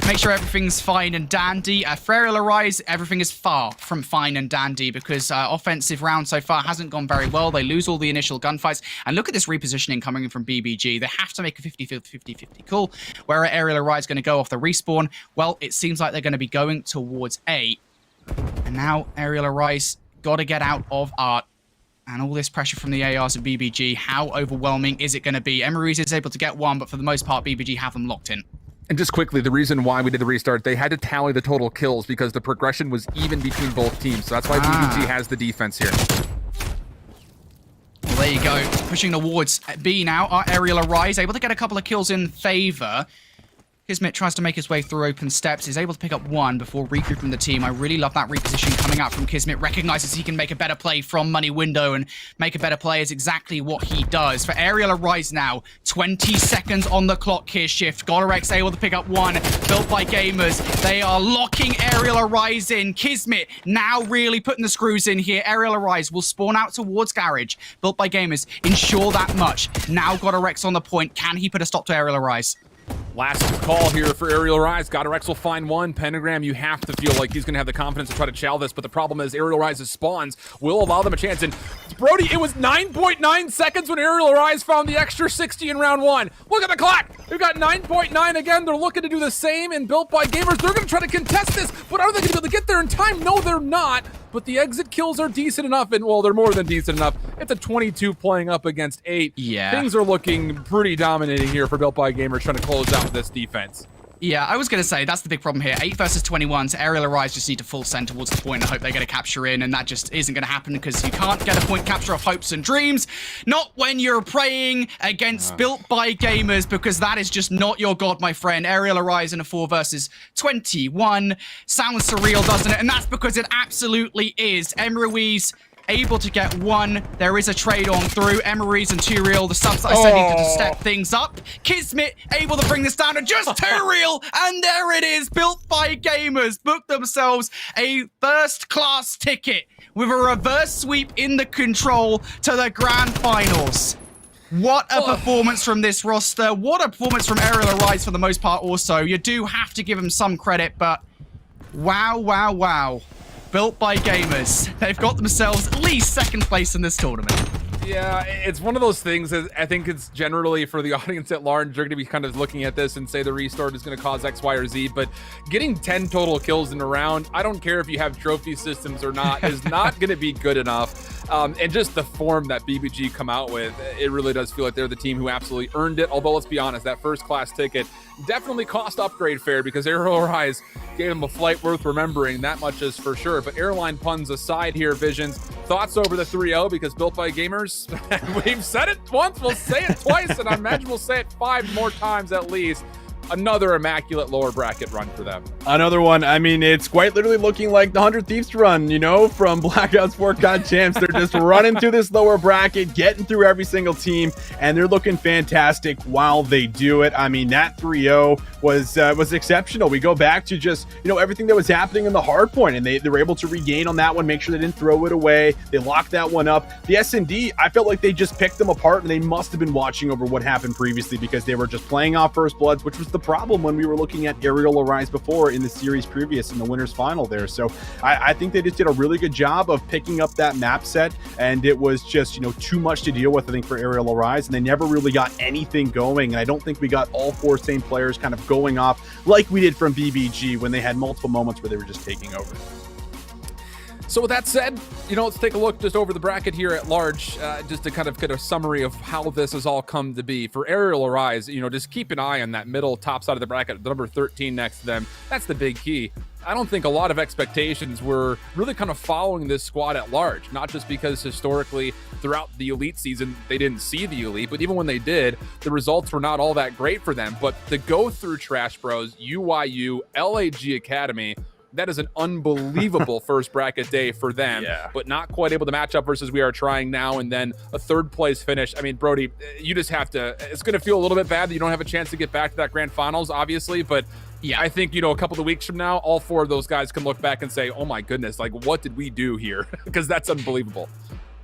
make sure everything's fine and dandy. For Aerial Arise, everything is far from fine and dandy because offensive round so far hasn't gone very well. They lose all the initial gunfights. And look at this repositioning coming in from BBG. They have to make a 50-50 call. Where are Aerial Arise going to go off the respawn? Well, it seems like they're going to be going towards A. And now Aerial Arise got to get out of Art. And all this pressure from the ARs of BBG, how overwhelming is it going to be? Emery's is able to get one, but for the most part, BBG have them locked in. And just quickly, the reason why we did the restart, they had to tally the total kills because the progression was even between both teams. So that's why BBG has the defense here. Well, there you go. Pushing towards B now. Our Aerial Arise able to get a couple of kills in favor. Kismet tries to make his way through open steps. He's able to pick up one before regrouping the team. I really love that reposition coming out from Kismet. Recognizes he can make a better play from Money Window, and make a better play is exactly what he does. For Aerial Arise now, 20 seconds on the clock here, Shift. Godorex able to pick up one. Built by Gamers. They are locking Aerial Arise in. Kismet now really putting the screws in here. Aerial Arise will spawn out towards Garage. Built by Gamers. Ensure that much. Now Godorex on the point. Can he put a stop to Aerial Arise? Last call here for Aerial Arise. Godorex will find one. Pentagram, you have to feel like he's going to have the confidence to try to chow this, but the problem is Aerial Arise's spawns will allow them a chance. And Brody, it was 9.9 seconds when Aerial Arise found the extra 60 in round one. Look at the clock. We've got 9.9 again. They're looking to do the same, and Built by Gamers, they're going to try to contest this, but are they going to be able to get there in time? No, they're not. But the exit kills are decent enough, and well, they're more than decent enough. It's a 22 playing up against 8. Yeah. Things are looking pretty dominating here for Built by Gamers trying to close out this defense. Yeah, I was going to say, that's the big problem here. 8 versus 21, so Aerial Arise just need to full send towards the point and hope they get a capture in, and that just isn't going to happen because you can't get a point capture off hopes and dreams. Not when you're praying against Built by Gamers, because that is just not your god, my friend. Aerial Arise in a 4 versus 21. Sounds surreal, doesn't it? And that's because it absolutely is. Emery's able to get one. There is a trade on through. Emery's and TuReal, the subs that I said needed to step things up. Kismet able to bring this down to just TuReal, and there it is. Built by Gamers booked themselves a first-class ticket with a reverse sweep in the control to the grand finals. What a performance from this roster. What a performance from Aerial Arise for the most part also. You do have to give them some credit, but wow, wow, wow. Built by Gamers. They've got themselves at least second place in this tournament. Yeah, it's one of those things that I think it's generally for the audience at large, they're going to be kind of looking at this and say the restart is going to cause X, Y, or Z, but getting 10 total kills in a round, I don't care if you have trophy systems or not, is not going to be good enough. And just the form that BBG come out with, it really does feel like they're the team who absolutely earned it. Although, let's be honest, that first class ticket definitely cost upgrade fare because Aerial Arise gave them a flight worth remembering. That much is for sure. But airline puns aside here, Visions, thoughts over the 3-0 because Built by Gamers, we've said it once, we'll say it twice, and I imagine we'll say it 5 more times at least. Another immaculate lower bracket run for them. Another one. I mean, it's quite literally looking like the 100 Thieves run, you know, from Blackout Sport God Champs. They're just running through this lower bracket, getting through every single team, and they're looking fantastic while they do it. I mean, that 3-0 was exceptional. We go back to just, you know, everything that was happening in the hard point, and they were able to regain on that one, make sure they didn't throw it away. They locked that one up. The S&D, I felt like they just picked them apart, and they must have been watching over what happened previously because they were just playing off First Bloods, which was the the problem when we were looking at Aerial Arise before in the series previous in the winners final there. So I think they just did a really good job of picking up that map set, and it was just, you know, too much to deal with, I think, for Aerial Arise, and they never really got anything going. And I don't think we got all 4 same players kind of going off like we did from BBG when they had multiple moments where they were just taking over. So with that said, you know, let's take a look just over the bracket here at large, just to kind of get a summary of how this has all come to be. For Aerial Arise, you know, just keep an eye on that middle top side of the bracket, the number 13 next to them. That's the big key. I don't think a lot of expectations were really kind of following this squad at large, not just because historically throughout the Elite season, they didn't see the Elite, but even when they did, the results were not all that great for them. But to go through Trash Bros, UYU, LAG Academy, that is an unbelievable first bracket day for them, but not quite able to match up versus We Are Trying now, and then a 3rd place finish. I mean, Brody, you just have to, it's going to feel a little bit bad that you don't have a chance to get back to that grand finals, obviously, but yeah, I think, you know, a couple of weeks from now, all 4 of those guys can look back and say, oh my goodness, like, what did we do here? Because that's unbelievable.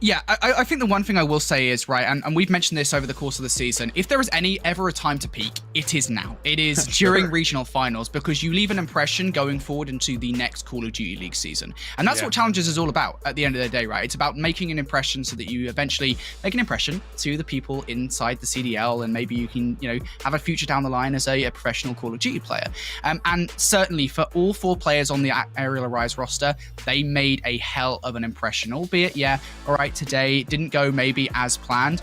Yeah, I think the one thing I will say is, right, and we've mentioned this over the course of the season, if there is ever a time to peak, it is now. It is during regional finals, because you leave an impression going forward into the next Call of Duty League season. And that's what Challenges is all about at the end of the day, right? It's about making an impression so that you eventually make an impression to the people inside the CDL, and maybe you can, you know, have a future down the line as a professional Call of Duty player. And certainly for all 4 players on the Aerial Arise roster, they made a hell of an impression, albeit, all right, today didn't go maybe as planned,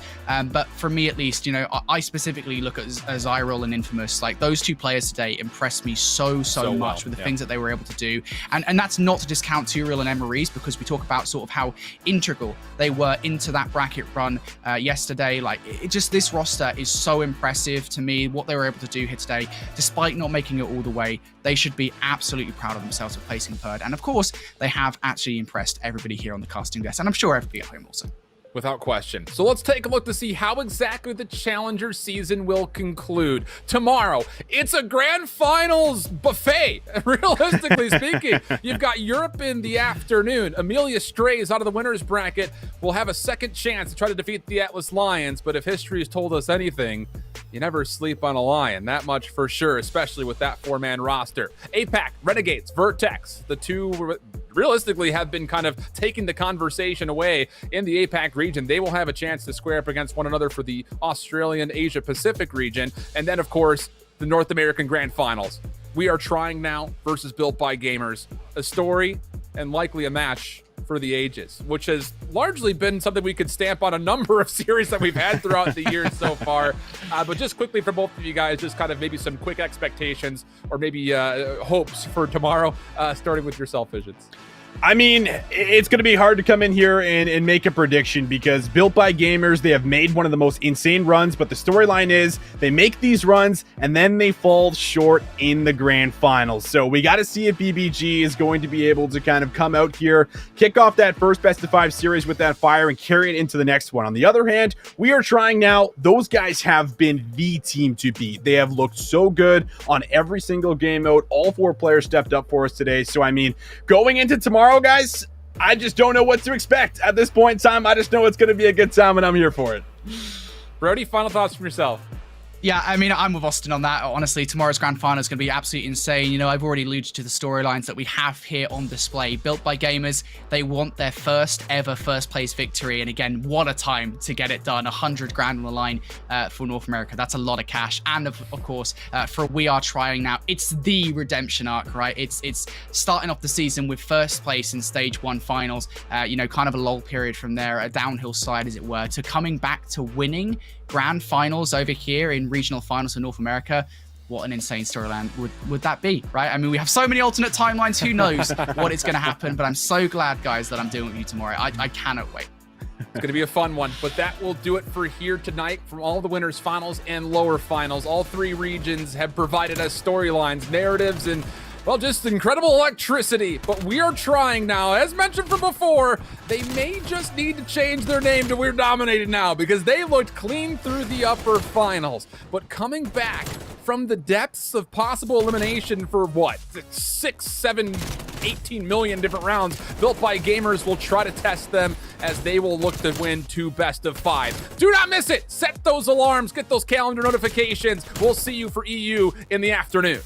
but for me at least, you know, I specifically look at Zyril and Infamous. Like, those 2 players today impressed me so much with the things that they were able to do, and that's not to discount Turiel and Emery's, because we talk about sort of how integral they were into that bracket run yesterday. Like, it just, this roster is so impressive to me, what they were able to do here today, despite not making it all the way. They should be absolutely proud of themselves for placing 3rd, and of course they have actually impressed everybody here on the casting desk, and I'm sure everybody at home also. Without question. So let's take a look to see how exactly the Challenger season will conclude. Tomorrow, it's a grand finals buffet, realistically speaking. You've got Europe in the afternoon. Amelia Strays out of the winner's bracket will have a second chance to try to defeat the Atlas Lions, but if history has told us anything, you never sleep on a lion, that much for sure, especially with that 4-man roster. APAC, Renegades, Vertex, the 2 realistically have been kind of taking the conversation away in the APAC region. They will have a chance to square up against one another for the Australian Asia Pacific region. And then, of course, the North American Grand Finals. We Are Trying now versus Built by Gamers. A story and likely a match for the ages, which has largely been something we could stamp on a number of series that we've had throughout the years so far. But just quickly for both of you guys, just kind of maybe some quick expectations or maybe hopes for tomorrow, starting with yourself, Visions. I mean, it's going to be hard to come in here and make a prediction, because Built by Gamers, they have made one of the most insane runs, but the storyline is they make these runs and then they fall short in the grand finals. So we got to see if BBG is going to be able to kind of come out here, kick off that first best of 5 series with that fire and carry it into the next one. On the other hand, We Are Trying now, those guys have been the team to beat. They have looked so good on every single game mode. All 4 players stepped up for us today. So, I mean, going into tomorrow, guys, I just don't know what to expect at this point in time. I just know it's going to be a good time, and I'm here for it. Brody, final thoughts from yourself. Yeah, I mean, I'm with Austin on that. Honestly, tomorrow's grand final is going to be absolutely insane. You know, I've already alluded to the storylines that we have here on display. Built by Gamers, they want their first ever first place victory. And again, what a time to get it done. 100 grand on the line for North America. That's a lot of cash. And of course, for We Are Trying now, it's the redemption arc, right? It's starting off the season with first place in stage 1 finals, you know, kind of a lull period from there, a downhill slide, as it were, to coming back to winning grand finals over here in regional finals for North America. What an insane storyline would that be, right? I mean, we have so many alternate timelines. Who knows what is going to happen? But I'm so glad, guys, that I'm doing with you tomorrow. I cannot wait. It's going to be a fun one, but that will do it for here tonight from all the winners finals and lower finals. All 3 regions have provided us storylines, narratives, and, well, just incredible electricity. But We Are Trying now. As mentioned from before, they may just need to change their name to We're Dominated now, because they looked clean through the upper finals. But coming back from the depths of possible elimination for what? 6, 7, 18 million different rounds, Built by Gamers will try to test them as they will look to win 2 best-of-5. Do not miss it. Set those alarms, get those calendar notifications. We'll see you for EU in the afternoon.